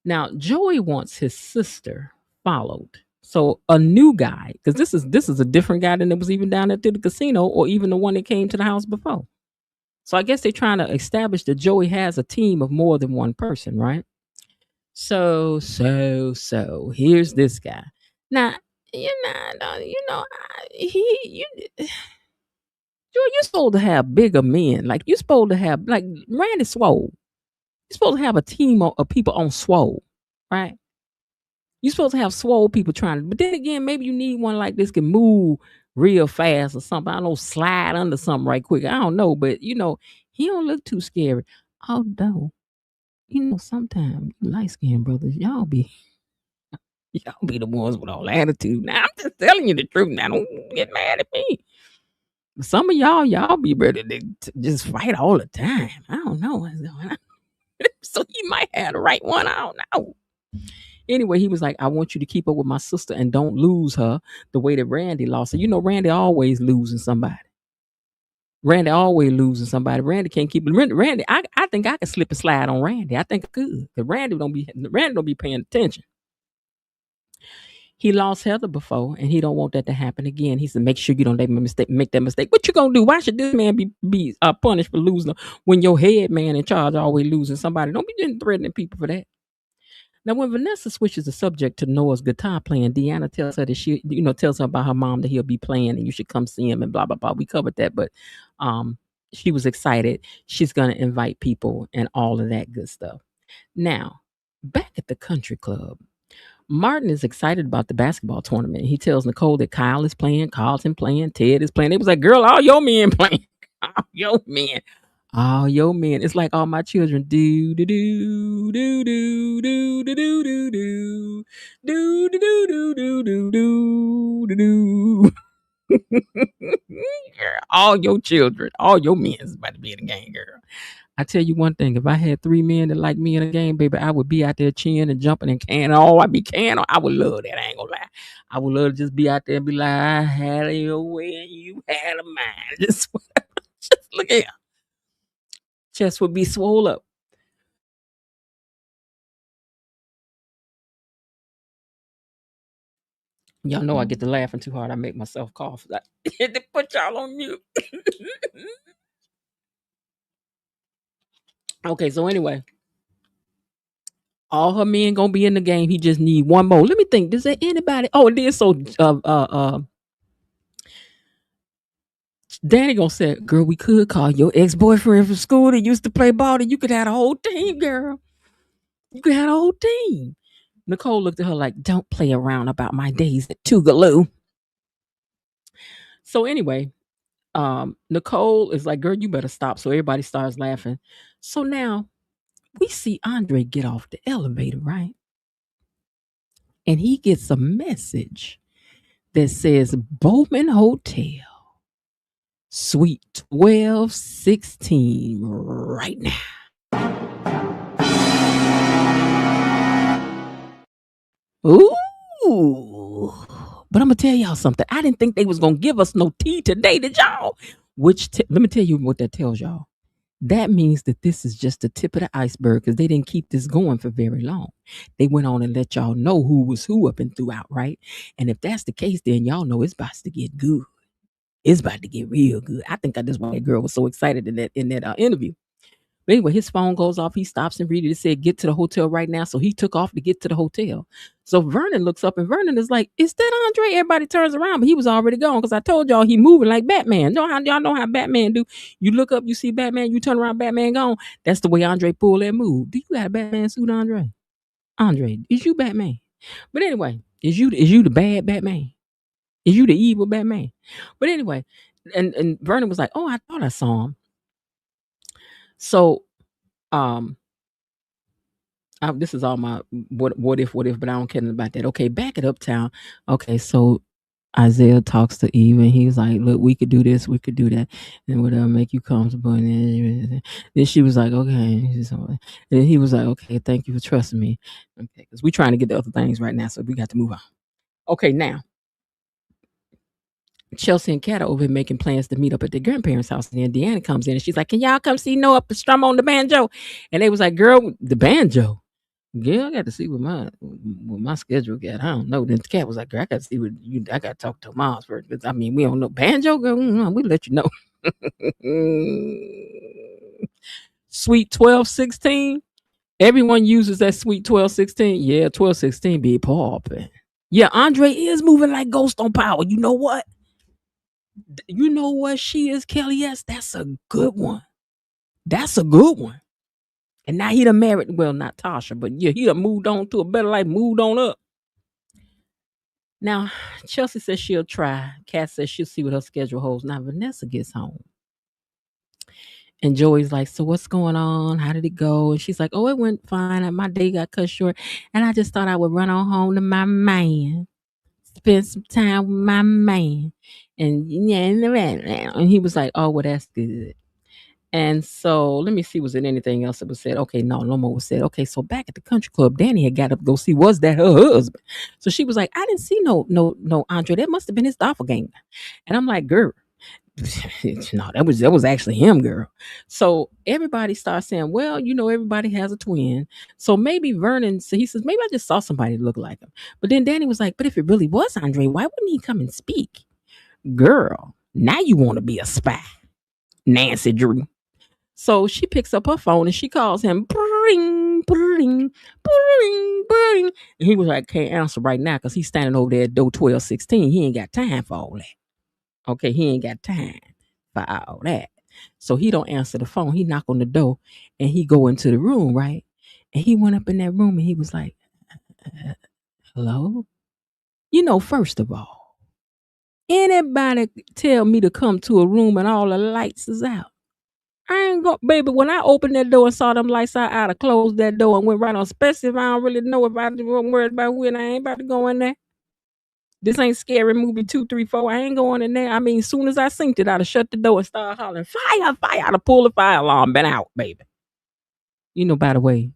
Now, Joey wants his sister followed. So a new guy, because this is a different guy than that was even down at the casino, or even the one that came to the house before. So I guess they're trying to establish that Joey has a team of more than one person, right? So here's this guy. Now, Joey, you're supposed to have bigger men. Like, you're supposed to have, like, Randy Swole. You're supposed to have a team of people on Swole, right? You're supposed to have swole people trying to, but then again, maybe you need one like this can move real fast or something. I don't know, slide under something right quick. I don't know, but he don't look too scary. Although, sometimes light skinned brothers, y'all be the ones with all attitude. Now I'm just telling you the truth. Now don't get mad at me. But some of y'all be ready to just fight all the time. I don't know what's going on. So you might have the right one. I don't know. Anyway, he was like, I want you to keep up with my sister and don't lose her the way that Randy lost her. Randy always losing somebody. Randy can't keep it. Randy, I think I could slip and slide on Randy. I think I could. Because Randy don't be paying attention. He lost Heather before, and he don't want that to happen again. He said, make sure you don't make that mistake. What you gonna do? Why should this man be punished for losing when your head man in charge always losing somebody? Don't be threatening people for that. Now, when Vanessa switches the subject to Noah's guitar playing, Deanna tells her that she, tells her about her mom that he'll be playing and you should come see him and blah, blah, blah. We covered that, but she was excited. She's going to invite people and all of that good stuff. Now, back at the country club, Martin is excited about the basketball tournament. He tells Nicole that Kyle is playing, Carlton playing, Ted is playing. It was like, girl, all your men playing. All your men. All your men. It's like all my children. Do do do do do do do do do do do do do do do do do. All your children, all your men is about to be in the game, girl. I tell you one thing, if I had 3 men that like me in a game, baby, I would be out there cheering and jumping and canning. Oh, I'd be canning. I would love that. I ain't gonna lie. I would love to just be out there and be like, I had it your way and you had a mine. Just look at him. Chest would be swole up. Y'all know I get to laughing too hard. I make myself cough. I had to put y'all on mute. Okay, so anyway, all her men gonna be in the game. He just need one more. Let me think. Does there anybody? Oh, it is. So Danny gonna say, girl, we could call your ex-boyfriend from school that used to play ball, and you could have a whole team, girl. You could have a whole team. Nicole looked at her like, don't play around about my days at Tougaloo. So anyway, Nicole is like, girl, you better stop. So everybody starts laughing. So now we see Andre get off the elevator, right? And he gets a message that says Bowman Hotel, Suite 1216 right now. Ooh. But I'm going to tell y'all something. I didn't think they was going to give us no tea today, did y'all? Let me tell you what that tells y'all. That means that this is just the tip of the iceberg because they didn't keep this going for very long. They went on and let y'all know who was who up and throughout, right? And if that's the case, then y'all know it's about to get good. It's about to get real good. I think that's why that girl was so excited in that interview. But anyway, his phone goes off. He stops and reads it. It said, "Get to the hotel right now." So he took off to get to the hotel. So Vernon looks up and Vernon is like, "Is that Andre?" Everybody turns around, but he was already gone because I told y'all he moving like Batman. Y'all know how Batman do. You look up, you see Batman, you turn around, Batman gone. That's the way Andre pulled that move. Do you got a Batman suit, Andre? Andre, is you Batman? But anyway, is you the bad Batman? Is you the evil Batman? But anyway, and Vernon was like, "Oh, I thought I saw him." So this is all my what if, but I don't care about that. Okay, back it uptown. Okay, so Isaiah talks to Eve and he's like, "Look, we could do this, we could do that, and whatever make you comfortable." And then she was like, "Okay," and then he was like, "Okay, thank you for trusting me." Okay, because we're trying to get the other things right now, so we got to move on. Okay, now Chelsea and Kat are over here making plans to meet up at their grandparents' house. And then Deanna comes in and she's like, "Can y'all come see Noah strum on the banjo?" And they was like, "Girl, the banjo." Yeah, I got to see what my schedule got. I don't know. Then the Cat was like, "Girl, I got to see what you. I got to talk to Miles first. Because I mean, we don't know banjo, girl. We'll let you know." Sweet 1216. Everyone uses that sweet 1216. Yeah, 1216 be popping. Yeah, Andre is moving like Ghost on Power. You know what? You know what she is, Kelly? Yes, that's a good one. That's a good one. And now he done married, well, not Tasha, but yeah, he done moved on to a better life, moved on up. Now, Chelsea says she'll try. Kat says she'll see what her schedule holds. Now, Vanessa gets home. And Joey's like, "So what's going on? How did it go?" And she's like, "Oh, it went fine. My day got cut short. And I just thought I would run on home to my man. Spend some time with my man." And he was like, "Oh, well, that's good." And so let me see, was it anything else that was said? Okay, no more was said. Okay, so back at the country club, Danny had got up to go see, was that her husband? So she was like, "I didn't see no Andre. That must have been his doppelganger." And I'm like, "Girl, no, that was actually him, girl." So everybody starts saying, "Well, everybody has a twin. So maybe Vernon," so he says, "Maybe I just saw somebody look like him." But then Danny was like, "But if it really was Andre, why wouldn't he come and speak?" Girl, now you want to be a spy, Nancy Drew. So she picks up her phone and she calls him. Bring, bring, bring, bring. And he was like, "Can't answer right now because he's standing over there at door 1216. He ain't got time for all that." Okay, he ain't got time for all that. So he don't answer the phone. He knock on the door and he go into the room, right? And he went up in that room and he was like, "Hello?" First of all, anybody tell me to come to a room and all the lights is out? I ain't go, baby. When I opened that door and saw them lights out, I'd have closed that door and went right on. Especially if I don't really know if I'm worried about when I ain't about to go in there. This ain't Scary Movie 2, 3, 4. I ain't going in there. I mean, as soon as I synced it, I'd have shut the door and started hollering, "Fire, fire!" I'd have pulled the fire alarm, been out, baby. By the way,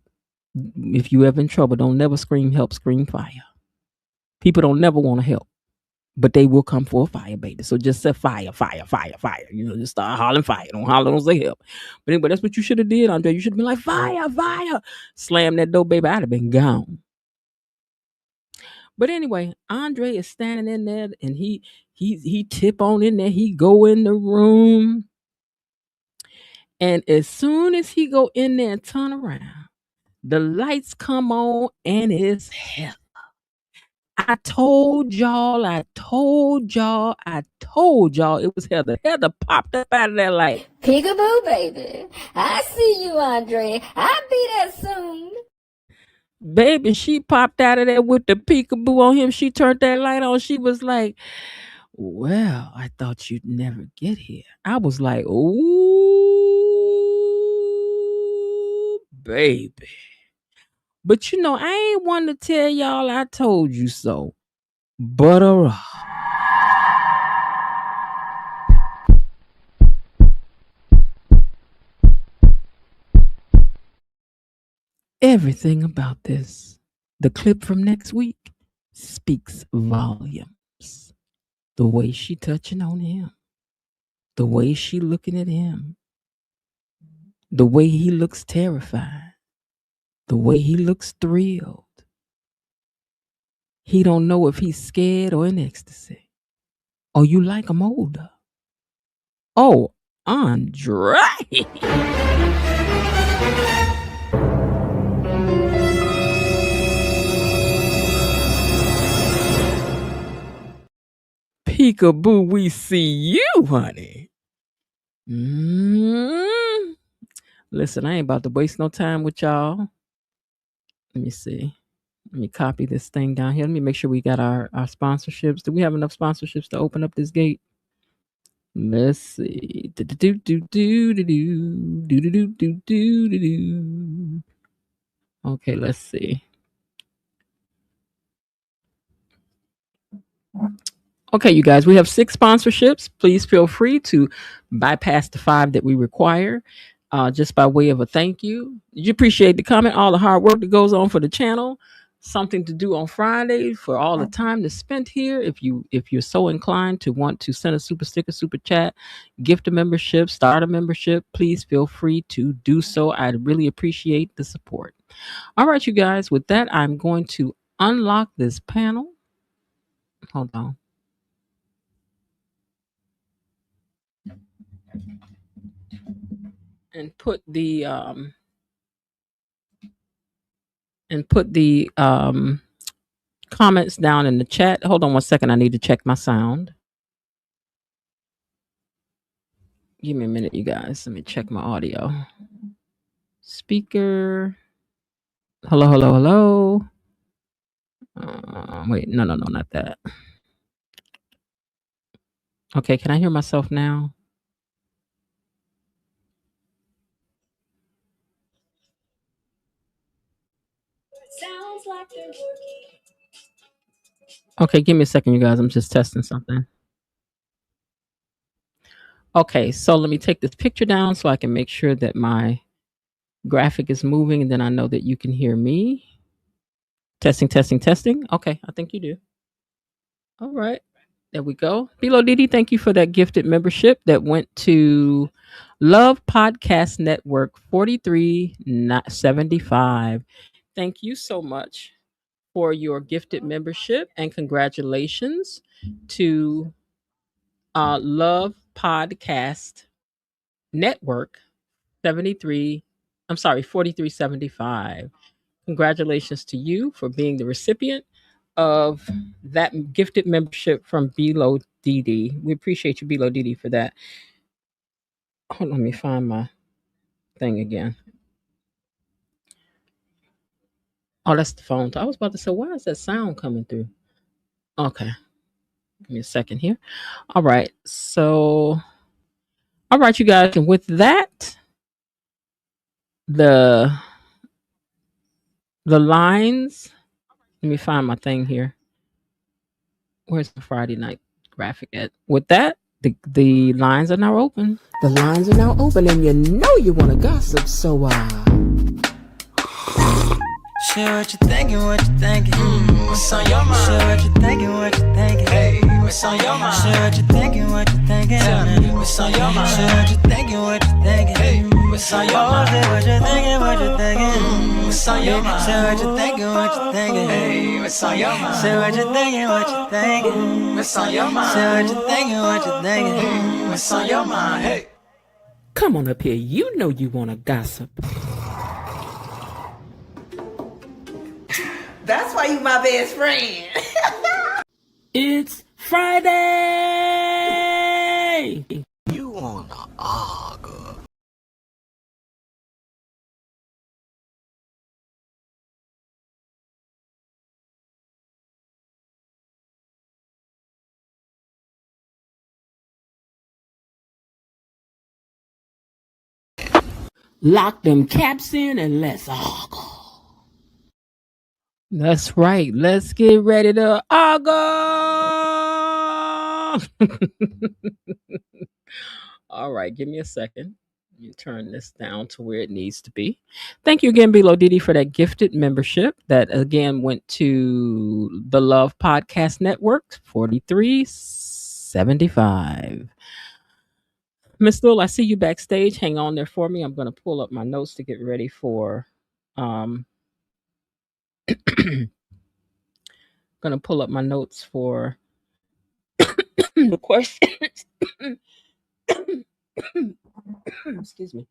if you ever in trouble, don't never scream help, scream fire. People don't never want to help, but they will come for a fire, baby. So just say fire, fire, fire, fire. Just start hollering fire. Don't holler, don't say help. But anyway, that's what you should have did, Andre. You should have been like, "Fire, fire." Slam that door, baby. I'd have been gone. But anyway, Andre is standing in there and he tip on in there. He go in the room. And as soon as he go in there and turn around, the lights come on and it's hell. I told y'all it was Heather. Heather popped up out of that light. Peekaboo, baby. I see you, Andre. I'll be there soon. Baby, she popped out of there with the peekaboo on him. She turned that light on. She was like, "Well, I thought you'd never get here." I was like, "Ooh, baby." But I ain't one to tell y'all I told you so. But everything about this, the clip from next week, speaks volumes. The way she touching on him, the way she looking at him, the way he looks terrified, the way he looks thrilled. He don't know if he's scared or in ecstasy. Or you like him older. Oh, Andre. Peekaboo, we see you, honey. Mm. Listen, I ain't about to waste no time with y'all. Let me see. Let me copy this thing down here. Let me make sure we got our sponsorships. Do we have enough sponsorships to open up this gate? Let's see. Okay, let's see. Okay, you guys, we have 6 sponsorships. Please feel free to bypass the 5 that we require, just by way of a thank you. You appreciate the comment, all the hard work that goes on for the channel. Something to do on Friday for all the time that's spent here. If you're so inclined to want to send a super sticker, super chat, gift a membership, start a membership, please feel free to do so. I'd really appreciate the support. All right, you guys. With that, I'm going to unlock this panel. Hold on. And put the comments down in the chat. Hold on one second. I need to check my sound. Give me a minute, you guys. Let me check my audio. Speaker. Hello, hello, hello. Wait, no, not that. Okay, can I hear myself now? Sounds like they're working. Okay, give me a second, you guys. I'm just testing something. Okay, so let me take this picture down so I can make sure that my graphic is moving, and then I know that you can hear me. Testing, testing, testing. Okay, I think you do. All right. There we go. Bilo Didi, thank you for that gifted membership that went to Love Podcast Network 4375. Thank you so much for your gifted membership, and congratulations to Love Podcast Network 4375. Congratulations to you for being the recipient of that gifted membership from Bilo Didi. We appreciate you, Bilo Didi, for that. Hold on, let me find my thing again. Oh, that's the phone. I was about to say, why is that sound coming through? Okay. Give me a second here. All right. So, all right, you guys. And with that, the lines, let me find my thing here. Where's the Friday night graphic at? With that, the lines are now open. The lines are now open, and you know you want to gossip, so Share what you thinking, what you thinking. What's on your mind? Share what you thinking, what you thinking. Hey, what's on your mind? Share what you thinking, what you thinking. Tell me, what's on your mind? Share what you thinking, what you thinking. Hey, what's on your mind? Share what you thinking, what you thinking. What's on your mind? Share what you thinking, what you thinking. Hey, what's on your mind? Share what you thinking, what you thinking. What's on your mind? Share what you thinking, what you thinking. What's on your mind? Hey, come on up here. You know you want to gossip. That's why you my best friend. It's Friday. You wanna argue? Lock them caps in and let's argue. That's right. Let's get ready to argue. All right, give me a second. You turn this down to where it needs to be. Thank you again, Bilo Didi, for that gifted membership that again went to the Love Podcast Network 4375. Miss Lil, I see you backstage. Hang on there for me. I'm going to pull up my notes to get ready for gonna pull up my notes for the questions. Excuse me.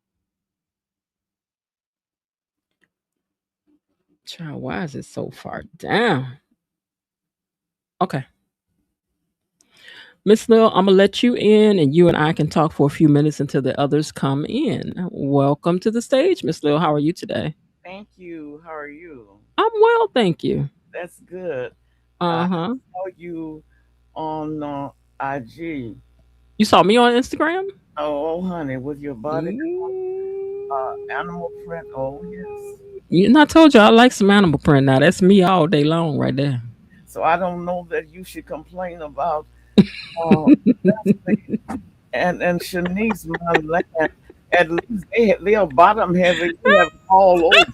Child, why is it so far down? Okay. Miss Lil, I'm gonna let you in and you and I can talk for a few minutes until the others come in. Welcome to the stage, Miss Lil. How are you today? Thank you. How are you? I'm well, thank you. That's good. I Uh-huh. saw you on IG. You saw me on Instagram? Oh, honey, with your body Mm. animal print. Oh, yes. I told you I like some animal print now. That's me all day long right there. So I don't know that you should complain about uh, Leslie and Shanice, my land. At least they're bottom heavy. You have it all over.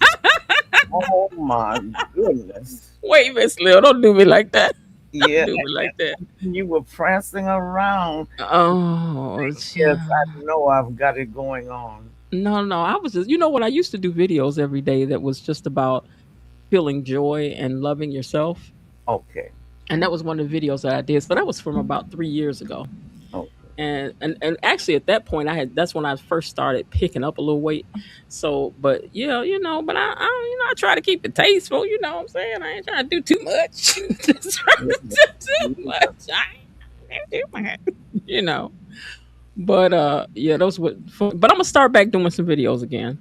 Oh my goodness. Wait, Miss Lil, don't do me like that. Don't Yeah, do me like that. and you were prancing around. Oh, Yes, I child. know I've got it going on. No. I was just, what, I used to do videos every day that was just about feeling joy and loving yourself. Okay. And that was one of the videos that I did. So that was from about 3 years ago. Okay. And actually at that point that's when I first started picking up a little weight. So, but yeah, but I try to keep it tasteful, you know what I'm saying? I ain't trying to do too much. Just trying to do too much. I ain't do too much, you know. But yeah, those were fun. But I'm gonna start back doing some videos again.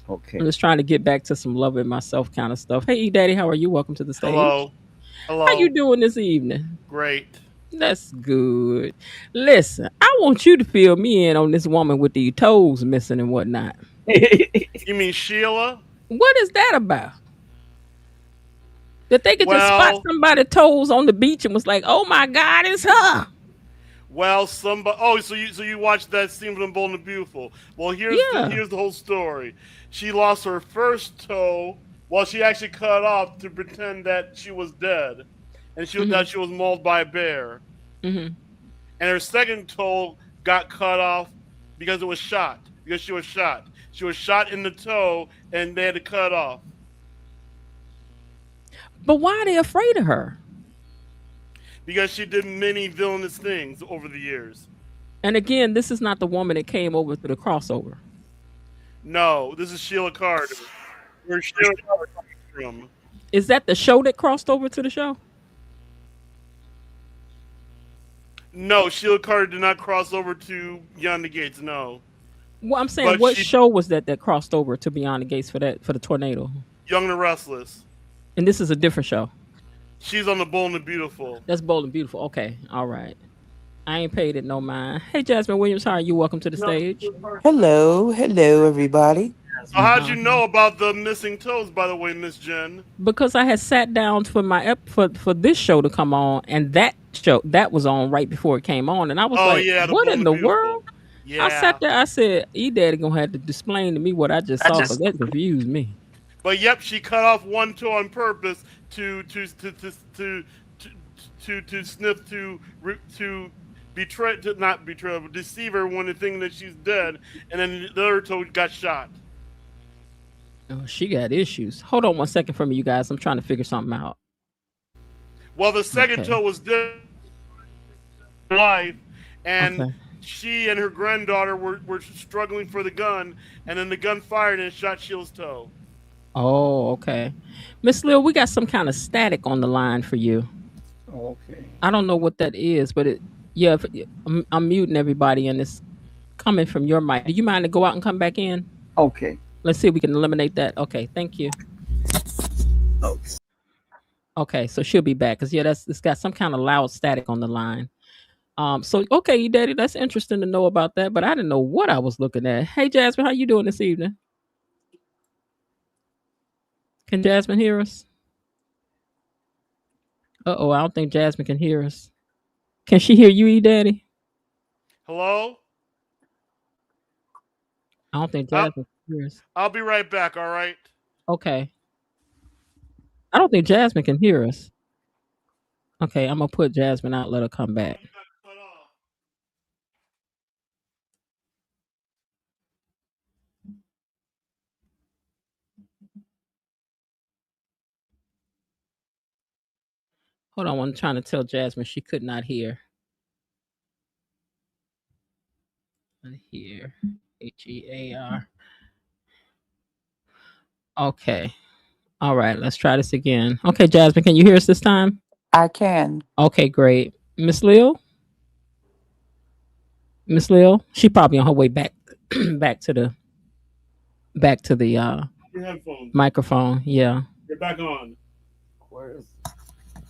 I'm Okay. just trying to get back to some loving myself kind of stuff. Hey E Daddy, how are you? Welcome to the stage. Hello. How you Hello. doing this evening? Great. That's good. Listen, I want you to fill me in on this woman with the toes missing and whatnot. You mean Sheila? What is that about? That they could just spot Well, somebody's toes on the beach and was like, "Oh my God, it's her." somebody. Oh, so you watched that scene from Bold and the Beautiful? Well, Yeah. here's the whole story. She lost her first toe. Well, she actually cut off to pretend that she was dead, and Hmm. that she was mauled by a bear. Hmm. And her second toe got cut off because it was shot. Because she was shot. She was shot in the toe, and they had to cut off. But why are they afraid of her? Because she did many villainous things over the years. And again, this is not the woman that came over to the crossover. No, this is Sheila Carter. Where Sheila Carter comes from. Is that the show that crossed over to the show? No, Sheila Carter did not cross over to Beyond the Gates. No, Well, I'm saying, but what she show was that crossed over to Beyond the Gates for the tornado? Young and the Restless. And this is a different show. She's on the Bold and the Beautiful. That's Bold and Beautiful. Okay, all right. I ain't paid it no mind. Hey, Jasmine Williams, how are you? Welcome to the stage. Hello, hello, everybody. So how'd you Uh-huh. know about the missing toes, by the way, Miss Jen? Because I had sat down for for this show to come on, and that show that was on right before it came on, and I was Oh like, yeah, the "What Bold in and the the world?" Beautiful. I sat Yeah, there. I said, "E Daddy gonna have to explain to me what I just saw, because that confused me." but yep, she cut off one toe on purpose to to sniff to betray to not betray but deceive everyone into thinking that she's dead, and then the other toe got shot. Oh, she got issues. Hold on 1 second for me, you guys. I'm trying to figure something out. Well, the second Okay. toe was dead in life, and Okay. she and her granddaughter were struggling for the gun, and then the gun fired and shot Sheila's toe. Oh, okay. Miss Lil, we got some kind of static on the line for you. Okay. I don't know what that is, but yeah, I'm muting everybody, and it's coming from your mic. Do you mind to go out and come back in? Okay. Let's see if we can eliminate that. Okay, thank you. Okay. Okay, so she'll be back because yeah, it's got some kind of loud static on the line. So okay, Daddy, that's interesting to know about that, but I didn't know what I was looking at. Hey, Jasmine, how you doing this evening? Can Jasmine hear us? Uh-oh, I don't think Jasmine can hear us. Can she hear you, E Daddy? Hello? I don't think I'll Jasmine can hear us. I'll be right back. All right. Okay. I don't think Jasmine can hear us. Okay, I'm gonna put Jasmine out, let her come back. You got cut off. Hold on, I'm trying to tell Jasmine she could not hear. Hear. Hear. Okay. All right, let's try this again. Okay, Jasmine, can you hear us this time? I can. Okay, great. Miss Lil, Miss Lil, she probably on her way back, back to the Your headphones. microphone. Yeah. You're back on. Where's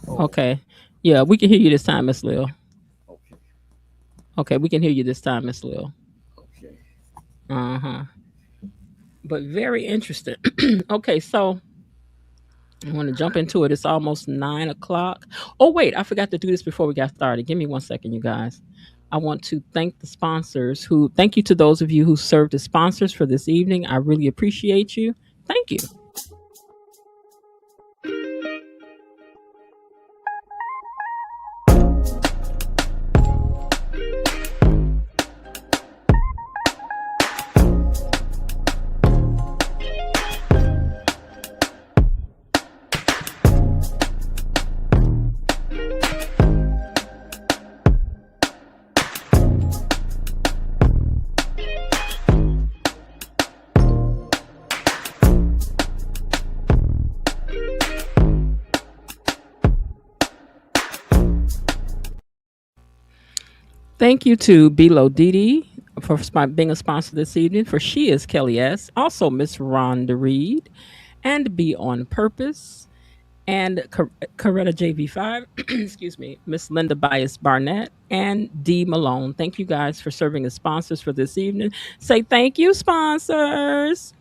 Okay. Yeah, we can hear you this time, Miss Lil. okay, Okay, we can hear you this time, Miss Lil. okay. Uh huh. But very interesting. Okay, so I want to jump into it. It's almost 9 o'clock. Oh, wait, I forgot to do this before we got started. Give me 1 second, you guys. I want to thank the sponsors thank you to those of you who served as sponsors for this evening. I really appreciate you. Thank you. Thank you to Bilo Didi for being a sponsor this evening. For She is Kelly S. Also, Miss Rhonda Reed and Be On Purpose and Coretta JV5. Excuse me, Miss Linda Bias Barnett and D Malone. Thank you guys for serving as sponsors for this evening. Say thank you, sponsors.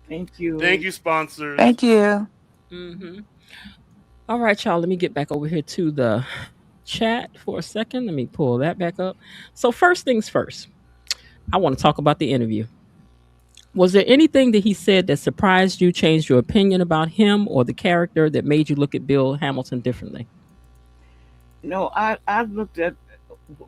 Thank you. Thank you, sponsors. Thank you. Mm-hmm. All right, y'all. Let me get back over here to the chat for a second. Let me pull that back up. So, first things first, I want to talk about the interview. Was there anything that he said that surprised you, changed your opinion about him or the character that made you look at Bill Hamilton differently? No, I looked at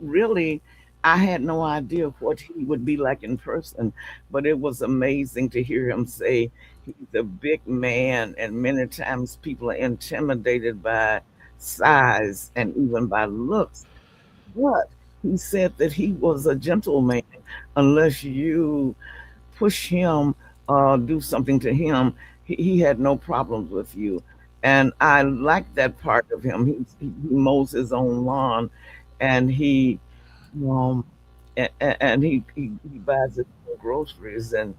really. I had no idea what he would be like in person, but it was amazing to hear him say he's a big man, and many times people are intimidated by size and even by looks. But he said that he was a gentleman unless you push him or do something to him. He had no problems with you. And I like that part of him. He mows his own lawn and um, he buys his own groceries. And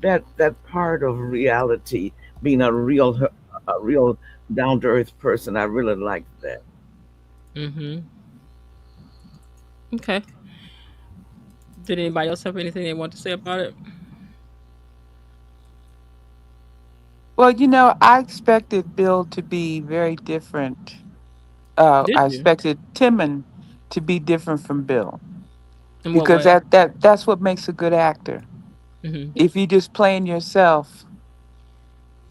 that part of reality, being a real down to earth person, I really like that. Mm-hmm. Okay. Did anybody else have anything they want to say about it? Well, I expected Bill to be very different. Did I you? expected Timon to be different from Bill In what because way? that's what makes a good actor. Mm-hmm. If you just playing yourself,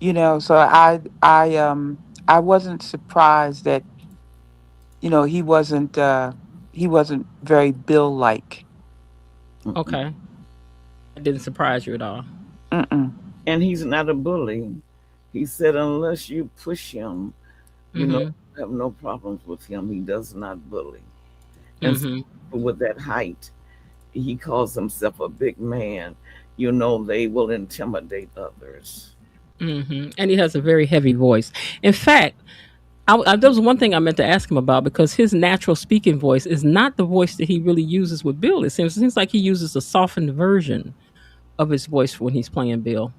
So I wasn't surprised that he wasn't very Bill like. Mm-mm. Okay. It didn't surprise you at all. Mm-mm. And he's not a bully. He said, unless you push him, Mm-hmm. I have no problems with him. He does not bully. And some Mm-hmm. people with that height, he calls himself a big man, they will intimidate others. Mm-hmm. And he has a very heavy voice. In fact, there was one thing I meant to ask him about because his natural speaking voice is not the voice that he really uses with Bill. It seems like he uses a softened version of his voice when he's playing Bill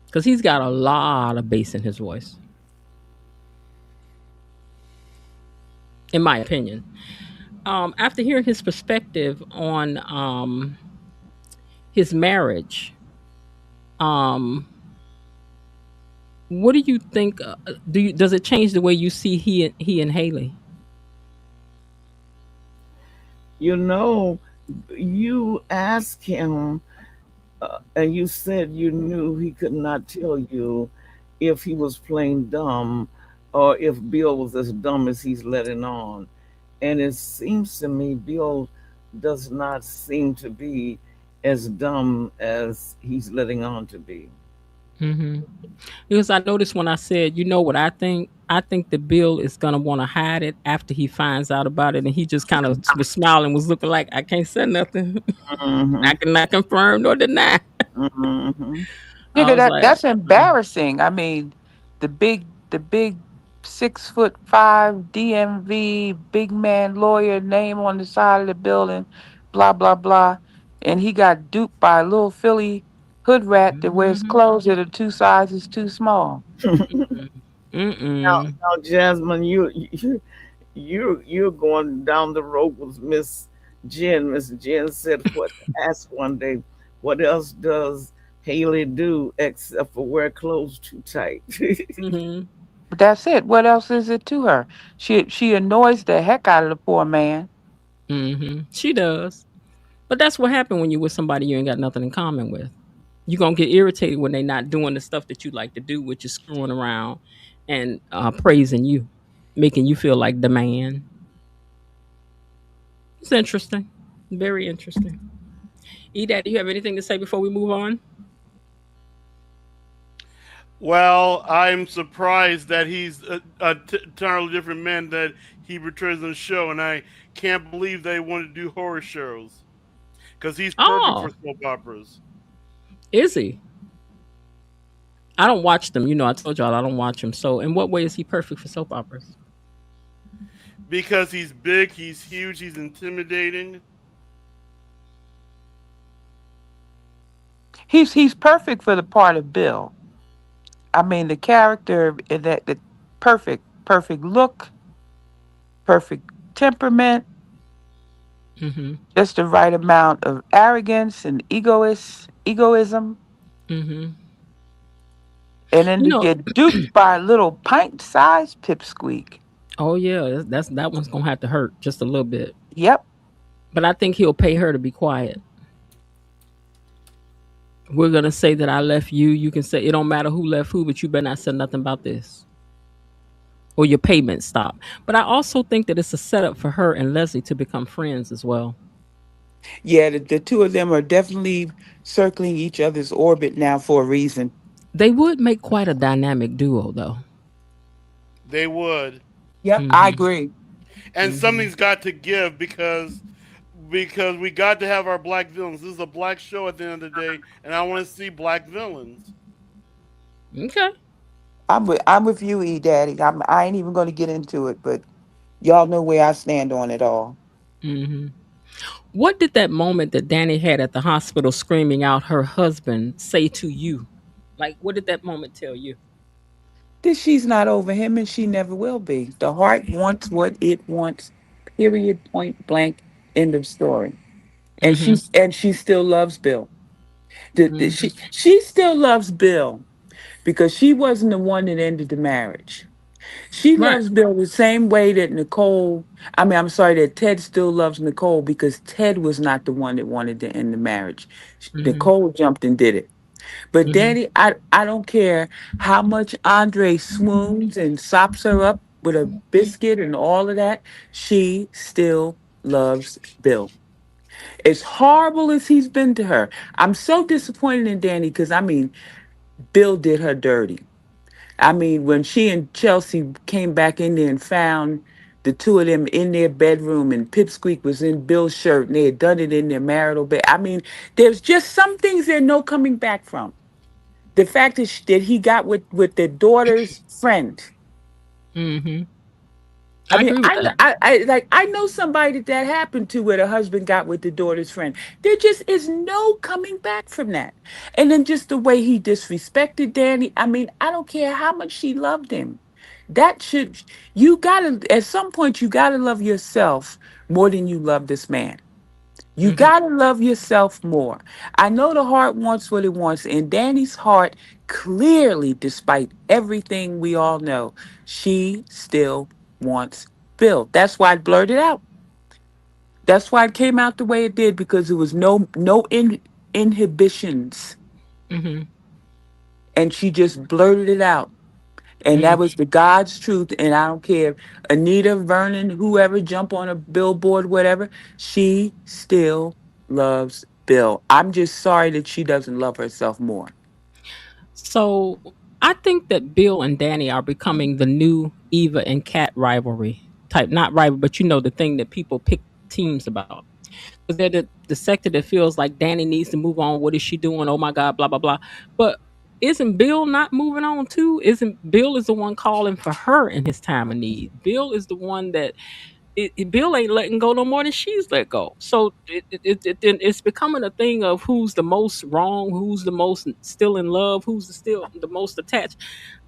because he's got a lot of bass in his voice, in my opinion. After hearing his perspective on his marriage, um, what do you think? Does it change the way you see he and Haley? You know, you asked him, and you said you knew he could not tell you if he was playing dumb or if Bill was as dumb as he's letting on. And it seems to me Bill does not seem to be as dumb as he's letting on to be. Mm-hmm. Because I noticed when I said, you know what I think? I think that Bill is gonna want to hide it after he finds out about it, and he just kind of was smiling, was looking like I can't say nothing. Hmm. I cannot confirm nor deny. Hmm. You I know was that like, that's embarrassing. I mean, the big 6'5" DMV big man lawyer name on the side of the building, blah blah blah, and he got duped by a little Philly hood rat that wears mm-hmm, clothes that are 2 sizes too small. mm-mm, Now, mm-mm. now, Jasmine, you're going down the road with Miss Jen. Miss Jen said, "What?" Asked one day, "What else does Haley do except for wear clothes too tight?" Mm-hmm. But that's it. What else is it to her? She annoys the heck out of the poor man. Mm-hmm. She does. But that's what happened when you with somebody you ain't got nothing in common with. You're gonna get irritated when they not doing the stuff that you like to do, which is screwing around and praising you, making you feel like the man. It's interesting. Very interesting. Edad, do you have anything to say before we move on? Well, I'm surprised that he's a entirely different man that he portrays on the show, and I can't believe they want to do horror shows because he's perfect for Oh, soap operas is he? I don't watch them. You know, I told y'all I don't watch them. So, in what way is he perfect for soap operas? because he's big, he's huge, he's intimidating. He's perfect for the part of Bill. I mean, the character in that the perfect look, perfect temperament, Mm-hmm. just the right amount of arrogance and egoism, Mm-hmm. and then You to know, get duped by a little pint-sized pipsqueak. oh yeah, that's that one's gonna have to hurt just a little bit. Yep, But I think he'll pay her to be quiet. We're gonna say that I left you. You can say it don't matter who left who, but you better not say nothing about this. Or your payment stop. But I also think that it's a setup for her and Leslie to become friends as well. yeah, the two of them are definitely circling each other's orbit now for a reason. They would make quite a dynamic duo though. They would, Yep, I Mm-hmm. agree. and Mm-hmm. something's got to give because we got to have our black villains. This is a black show at the end of the day, and I want to see black villains. Okay. I'm with you, E Daddy. I ain't even going to get into it, but y'all know where I stand on it all. Mm-hmm. What did that moment that Danny had at the hospital screaming out her husband say to you? Like, what did that moment tell you? That she's not over him and she never will be. The heart wants what it wants. Period. Point blank. End of story. And Mm-hmm. she still loves Bill. Mm-hmm. She still loves Bill because she wasn't the one that ended the marriage. She Right. loves Bill the same way that Nicole. I mean, I'm sorry that Ted still loves Nicole because Ted was not the one that wanted to end the marriage. Mm-hmm. Nicole jumped and did it. But Mm-hmm. Danny, I don't care how much Andre swoons and sops her up with a biscuit and all of that. She still loves Bill. As horrible as he's been to her, I'm so disappointed in Danny because I mean, Bill did her dirty. I mean, when she and Chelsea came back in there and found the two of them in their bedroom and Pipsqueak was in Bill's shirt and they had done it in their marital bed. I mean, there's just some things there's no coming back from. The fact is that he got with the daughter's friend. Mm-hmm. I I mean, agree with that. I know somebody that happened to where the husband got with the daughter's friend. There just is no coming back from that. And then just the way he disrespected Danny. I mean, I don't care how much she loved him. That should you gotta at some point you gotta love yourself more than you love this man. You Mm-hmm. got to love yourself more. I know the heart wants what it wants, and Danny's heart clearly, despite everything we all know, she still wants Bill. That's why I blurted out. That's why it came out the way it did because there was no inhibitions, Mm-hmm. and she just blurted it out. And that was the God's truth. And I don't care, Anita, Vernon, whoever jump on a billboard, whatever, she still loves Bill. I'm just sorry that she doesn't love herself more. So I think that Bill and Danny are becoming the new Eva and Kat rivalry type. Not rival, but you know the thing that people pick teams about. Because they're the sector that feels like Danny needs to move on. What is she doing? Oh my God, blah blah blah. But isn't Bill not moving on too? Isn't Bill is the one calling for her in his time of need? Bill is the one that Bill ain't letting go no more than she's let go. So then it's becoming a thing of who's the most wrong, who's the most still in love, who's still the most attached.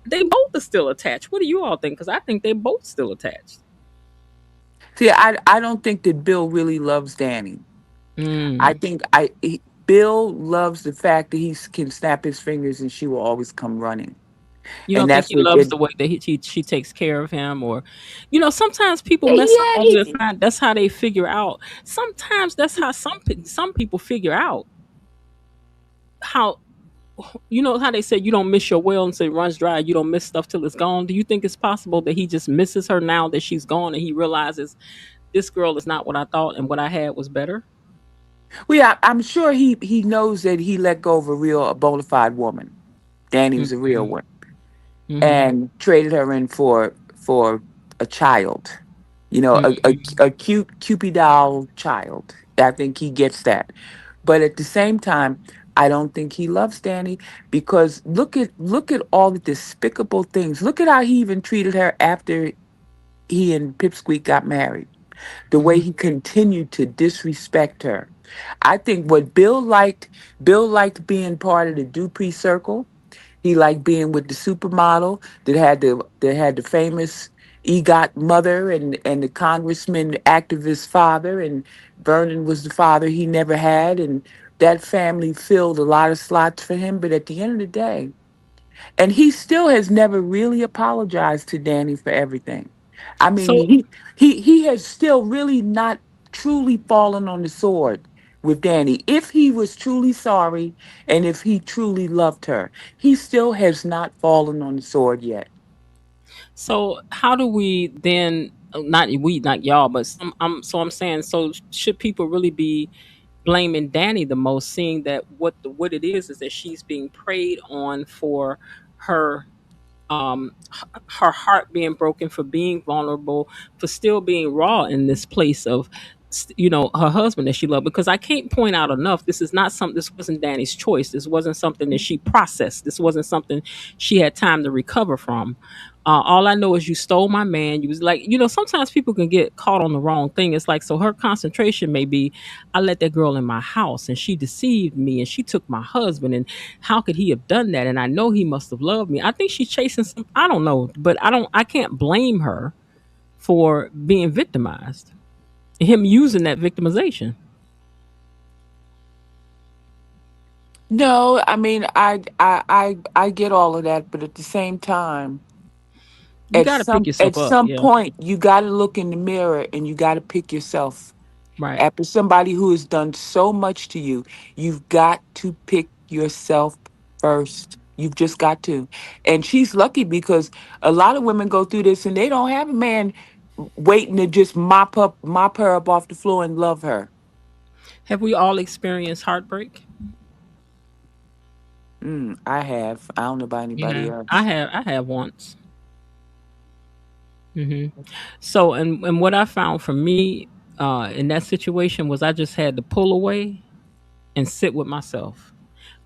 They both are still attached. What do you all think? Because I think they're both still attached. See, I don't think that Bill really loves Danny. I Mm. think Bill loves the fact that can snap his fingers and she will always come running, You and don't think that's he what loves it. the way that she takes care of him, or sometimes people mess up Yeah, on this. Not that's how they figure out. Sometimes that's how some people figure out how how they say you don't miss your well until it runs dry. You don't miss stuff till it's gone. Do you think it's possible that he just misses her now that she's gone and he realizes this girl is not what I thought and what I had was better? well, yeah, I'm sure he knows that he let go of a bona fide woman. Danny was a real Mm-hmm. one, Mm-hmm. and traded her in for a child. A cute Cupid doll child. I think he gets that. But at the same time, I don't think he loves Danny because look at all the despicable things. Look at how he even treated her after he and Pipsqueak got married. The way Mm-hmm. he continued to disrespect her. I think what Bill liked being part of the Dupree circle. He liked being with the supermodel that had the famous EGOT mother and the congressman activist father, and Vernon was the father he never had, and that family filled a lot of slots for him. But at the end of the day, and he still has never really apologized to Danny for everything. I mean, So he has still really not truly fallen on the sword with Danny. If he was truly sorry and if he truly loved her, he still has not fallen on the sword yet. how do we then not we not y'all but I'm saying so should people really be blaming Danny the most, seeing that what it is that she's being preyed on for her her heart being broken, for being vulnerable, for still being raw in this place of her husband that she loved. Because I can't point out enough, this wasn't Danny's choice. This wasn't something that she processed. This wasn't something she had time to recover from. All I know is you stole my man. You was like, sometimes people can get caught on the wrong thing. It's like, so her concentration may be, I let that girl in my house and she deceived me and she took my husband, and how could he have done that? And I know he must have loved me. I think she's chasing some, I don't know, but I can't blame her for being victimized. Him using that victimization. No, I mean, I get all of that, but at the same time, You got to pick at yourself up. some Yeah. point, you got to look in the mirror and you got to pick yourself. Right. After somebody who has done so much to you, you've got to pick yourself first. You've just got to. And she's lucky because a lot of women go through this and they don't have a man waiting to just mop her up off the floor and love her. Have we all experienced heartbreak? I have. I don't know about anybody Yeah. I else. have. I have once. hmm So, and what I found for me in that situation was I just had to pull away and sit with myself,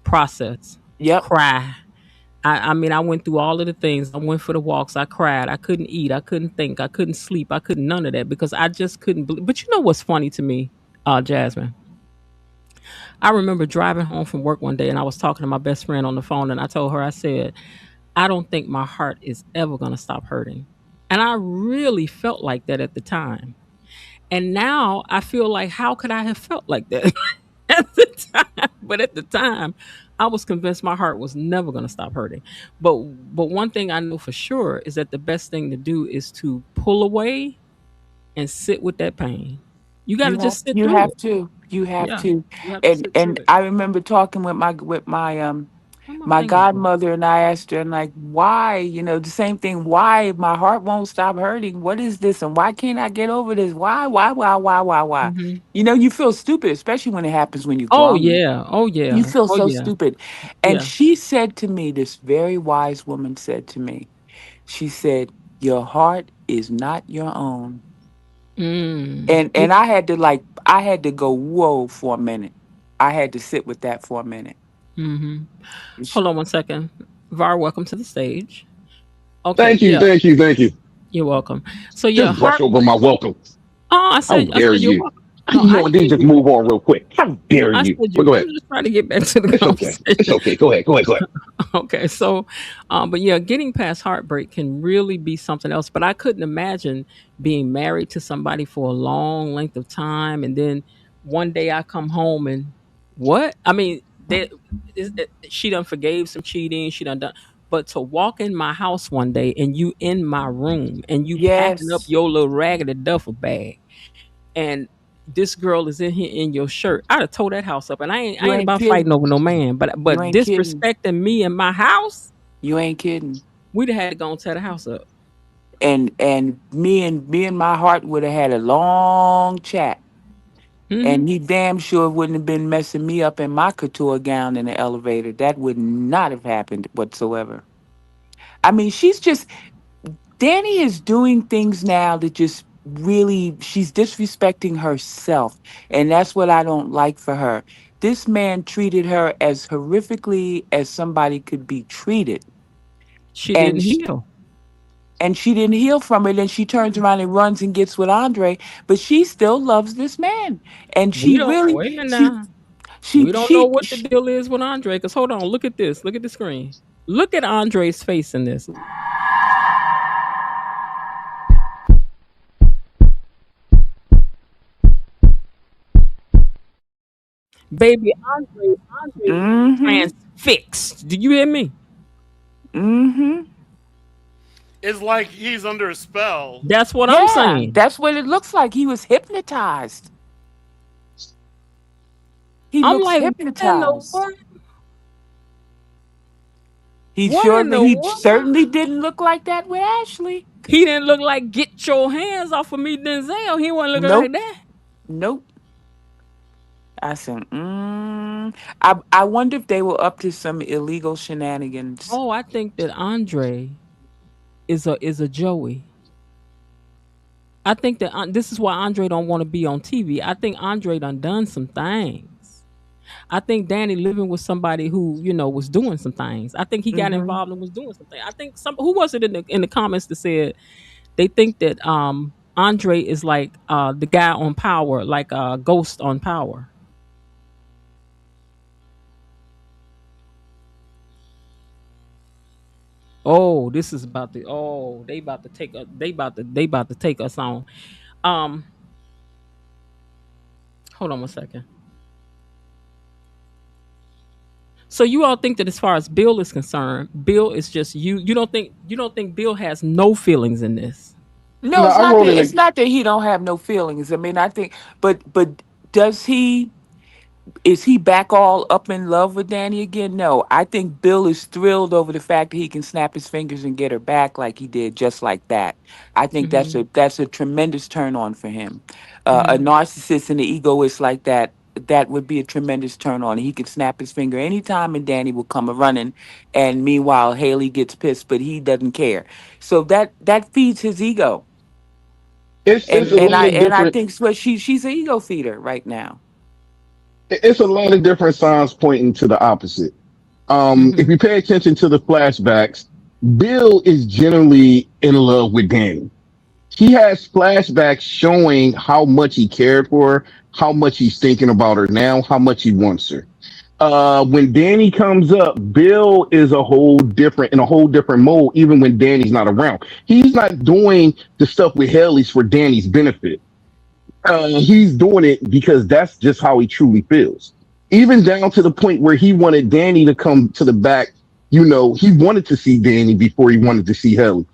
process, Yep. cry. I mean, I went through all of the things. I went for the walks. I cried. I couldn't eat. I couldn't think. I couldn't sleep. I couldn't none of that because I just couldn't believe. But you know what's funny to me, Jasmine? I remember driving home from work one day and I was talking to my best friend on the phone and I told her, I said, I don't think my heart is ever going to stop hurting. And I really felt like that at the time. And now I feel like, how could I have felt like that at the time? But at the time, I was convinced my heart was never going to stop hurting. But one thing I know for sure is that the best thing to do is to pull away and sit with that pain. You got to just sit You through have it. to. You have Yeah, to. you have to And sit through and it. I remember talking with my Where my my finger go? godmother, and I asked her, and like, why, the same thing, why my heart won't stop hurting? What is this? And why can't I get over this? Why? hmm You feel stupid, especially when it happens when you're Oh grown. yeah. Oh You yeah. feel Oh so yeah. stupid. And Yeah. she said to me, this very wise woman said to me, she said, your heart is not your own. And I had to go, whoa, for a minute. I had to sit with that for a minute. Mm-hmm. Hold on one second. Var, welcome to the stage. Okay, Thank you, yeah, thank you, thank you. you're welcome. So yeah, Just brush heart. over my welcome. Oh, How I dare said you're you? welcome. No, I And then hear just you. move on real quick. How No, dare I you? said But you. go I'm ahead. just trying to get back to the It's okay. It's conversation. okay. Go ahead. Go ahead. Go ahead. Okay, so, but yeah, getting past heartbreak can really be something else. But I couldn't imagine being married to somebody for a long length of time, and then one day I come home and what? I mean, she done forgave some cheating. She done. But to walk in my house one day and you in my room and you packing up Yes. your little raggedy duffel bag and this girl is in here in your shirt, I'd have tore that house up. And I You ain't ain't about fighting kidding. over no man, You but ain't kidding. disrespecting me in my house, You ain't kidding. we'd have had to go and tear the house up. And me and my heart would have had a long chat. Hmm. And he damn sure wouldn't have been messing me up in my couture gown in the elevator. That would not have happened whatsoever. I mean, Danny is doing things now that just really, she's disrespecting herself. And that's what I don't like for her. This man treated her as horrifically as somebody could be treated. She And didn't sh- heal. and she didn't heal from it. And she turns around and runs and gets with Andre, but she still loves this man. And We she don't really, wait a minute she, now. she, We don't know she, what the she deal is with Andre. Cause hold on, look at this. Look at the screen. Look at Andre's face in this. Baby, Andre is mm-hmm, transfixed. Do you hear me? mm-hmm. It's like he's under a spell. That's what I'm Yeah, saying. that's what it looks like. He was hypnotized. He I'm looks like, what in the hypnotized. world? What in the He world? certainly didn't look like that with Ashley. He didn't look like get your hands off of me, Denzel. He wasn't looking like Nope, that. nope. I said, I wonder if they were up to some illegal shenanigans. Oh, I think that Andre is a Joey. I think that this is why Andre don't want to be on TV. I think Andre done some things. I think Danny living with somebody who was doing some things. I think he got Hmm. involved and was doing something. I think some who was it in the comments that said they think that Andre is like the guy on Power, like Ghost on Power. Oh, this is about to. Oh, they about to take us. They about to take us on. Um, hold on one second. So you all think that as far as Bill is concerned, Bill is just you. You don't think Bill has no feelings in this. No, No, I wrote in it's the. not that he don't have no feelings. I mean, I think, but does he? Is he back all up in love with Danny again? No, I think Bill is thrilled over the fact that he can snap his fingers and get her back like he did, just like that. I think Hmm. that's a tremendous turn on for him. A Hmm. narcissist and an egoist like that, that would be a tremendous turn on. He could snap his finger anytime, and Danny will come a running. And meanwhile, Haley gets pissed, but he doesn't care. So that feeds his ego. It's a lot of And I different. think what she's an ego feeder right now. It's a lot of different signs pointing to the opposite. If Hmm. you pay attention to the flashbacks, Bill is generally in love with Danny. He has flashbacks showing how much he cared for her, how much he's thinking about her now, how much he wants her. When Danny comes up, Bill is in a whole different mode, even when Danny's not around. He's not doing the stuff with Haley's for Danny's benefit. He's doing it because that's just how he truly feels. Even down to the point where he wanted Danny to come to the back. He wanted to see Danny before he wanted to see Haley.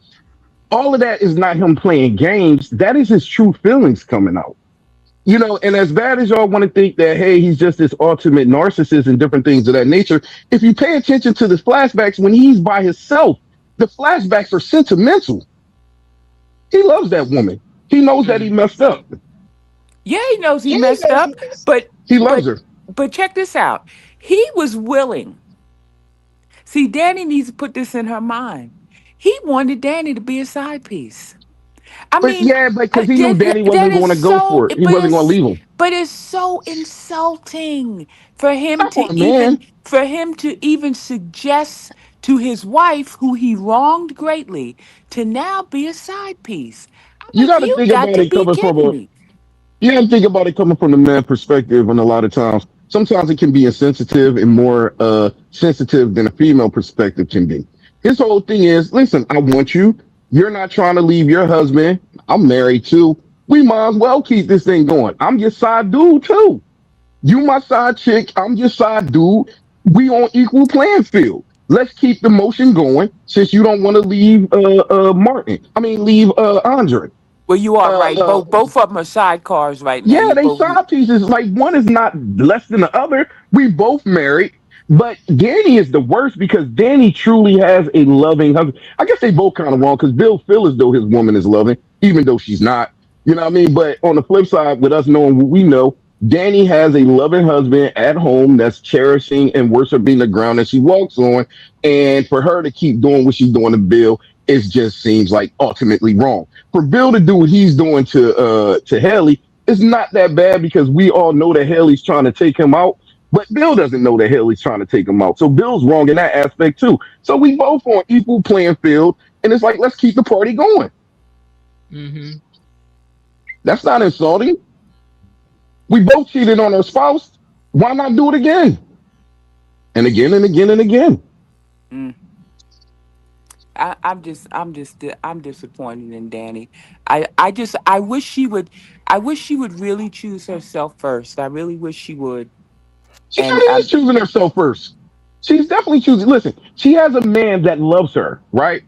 All of that is not him playing games. That is his true feelings coming out. And as bad as y'all want to think that, hey, he's just this ultimate narcissist and different things of that nature, if you pay attention to the flashbacks when he's by himself, the flashbacks are sentimental. He loves that woman. He knows that he Hmm. messed up. Yeah, he knows he messed up, but He loves but her. but check this out. He was willing. See, Danny needs to put this in her mind. He wanted Danny to be a side piece. I But mean, yeah, because he knew that Danny that wasn't is going to go so. for it. He wasn't going to leave him. But it's so insulting for It's him not for to a man. even suggest to his wife, who he wronged greatly, to now be a side piece. I'm You like, got to you think got about to it be coming from kidding a me. You got to think about it coming from the man perspective, and a lot of times, sometimes it can be insensitive and more sensitive than a female perspective can be. His whole thing is, listen, I want you. You're not trying to leave your husband. I'm married too. We might as well keep this thing going. I'm your side dude too. You my side chick. I'm your side dude. We on equal playing field. Let's keep the motion going since you don't want to leave Martin. I mean, leave Andre. Well, you are Uh, right. uh, Both of them are sidecars right now. yeah, You they both. side pieces. Like one is not less than the other. We both married, but Danny is the worst because Danny truly has a loving husband. I guess they both kind of wrong because Bill feel as though his woman is loving, even though she's not. You know what I mean? But on the flip side, with us knowing what we know, Danny has a loving husband at home that's cherishing and worshiping the ground that she walks on. And for her to keep doing what she's doing to Bill, it just seems like ultimately wrong. For Bill to do what he's doing to Haley, it's not that bad because we all know that Haley's trying to take him out, but Bill doesn't know that Haley's trying to take him out. So Bill's wrong in that aspect too. So we both on equal playing field, and it's like let's keep the party going. Mm-hmm. That's not insulting. We both cheated on our spouse. Why not do it again? And again and again and again. Mm. I'm disappointed in Danny. I wish she would really choose herself first. I really wish she would. She And kind of is choosing herself first. She's definitely choosing. Listen, she has a man that loves her, right?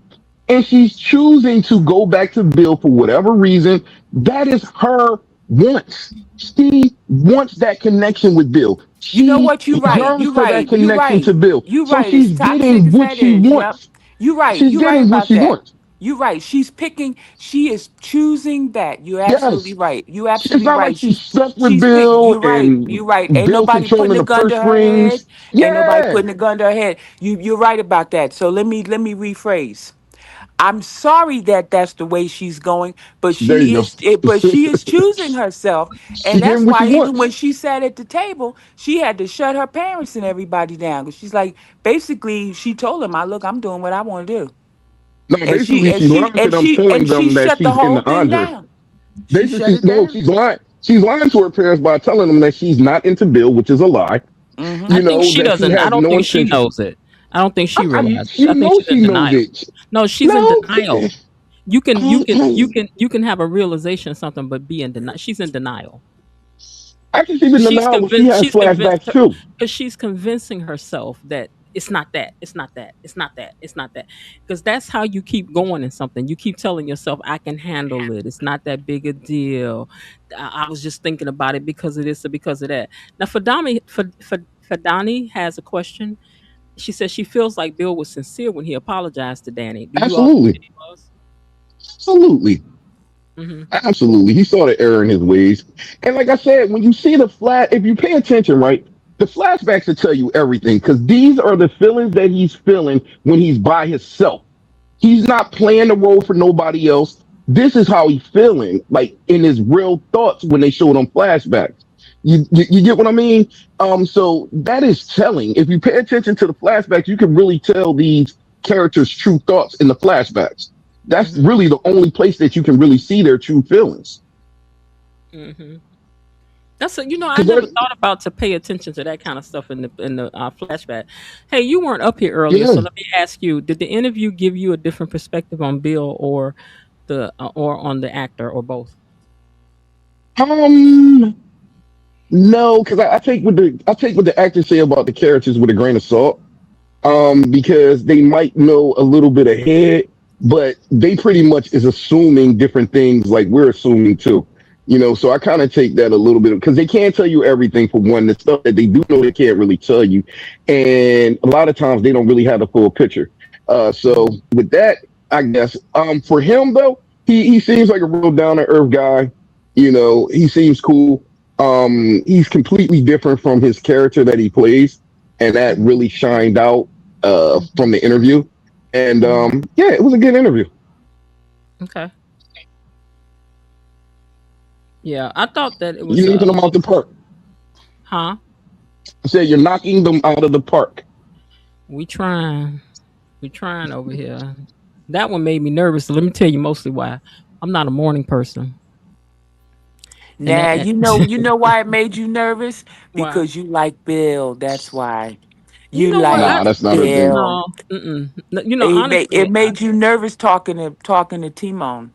And she's choosing to go back to Bill for whatever reason. That is her wants. She wants that connection with Bill. you know She what? You right. yearns You for that right. You connection right. to Bill. You So right. As she's toxic getting as what that she is. Yep. wants. You right. She's You right getting what about she that. wants. You right. She's picking. She is choosing that. You're absolutely Yes. right. You It's absolutely not like right. she's stuck with She's pick. Bill You're right. and You're right. Ain't Bill nobody putting controlling a the gun to purse her head. strings. Ain't nobody Yeah. putting a gun to her head. You're right about that. So let me rephrase. I'm sorry that that's the way she's going, but There you go. she is choosing herself, She and that's getting what she why even wants. when she sat at the table, she had to shut her parents and everybody down. 'Cause she's like, basically, she told him, "I look, I'm doing what I want to do," No, and she basically and she's she lying to and them, she telling and she them that shut the she's in whole the thing Andre. down. She Basically, shut she's it no, down. she's lying. She's lying to her parents by telling them that she's not into Bill, which is a lie. Mm-hmm. I You think know she that she doesn't. I has don't no think she intention. knows it. I don't think she realizes. You I think know she's she in knows denial. it. No, she's in No, denial. You can have a realization of something, but be in denial. She's in denial. I can see the She's denial, but she convinced. has She's convinced flashbacks too. because she's convincing herself that it's not that. It's not that. It's not that. It's not that. Because that's how you keep going in something. You keep telling yourself, "I can handle it. It's not that big a deal. I was just thinking about it because of this or because of that." Now, for Donnie has a question. She says she feels like Bill was sincere when he apologized to Danny. Do you all think that Absolutely, he was? absolutely. Mm-hmm. Absolutely. He saw the error in his ways. And like I said, when you see if you pay attention, right, the flashbacks will tell you everything because these are the feelings that he's feeling when he's by himself. He's not playing the role for nobody else. This is how he's feeling, like in his real thoughts when they showed him flashbacks. You get what I mean? So that is telling. If you pay attention to the flashbacks, you can really tell these characters' true thoughts in the flashbacks. That's Mm-hmm. really the only place that you can really see their true feelings. Mm-hmm. That's a, I Because never thought about to pay attention to that kind of stuff in the flashback. Hey, you weren't up here earlier, yeah, so let me ask you: did the interview give you a different perspective on Bill or on the actor or both? um, no, because I take what the actors say about the characters with a grain of salt. Because they might know a little bit ahead, but they pretty much is assuming different things like we're assuming too. So I kind of take that a little bit because they can't tell you everything for one. The stuff that they do know they can't really tell you, and a lot of times they don't really have the full picture. So Mm-hmm. with that, I guess for him though, he seems like a real down to earth guy. He seems cool. He's completely different from his character that he plays, and that really shined out from the interview. And Mm-hmm. yeah, it was a good interview. Okay. Yeah, I thought that it was You're knocking them out the park. huh? I said you're knocking them out of the park. We trying. We trying over here. That one made me nervous. So let me tell you mostly why. I'm not a morning person. And Now you know why it made you nervous? why? Because you like Bill. That's why. You You know what? like I Nah, that's not a thing. Bill. no. Mm-mm. No, you know, honestly, It made you nervous talking to Timon.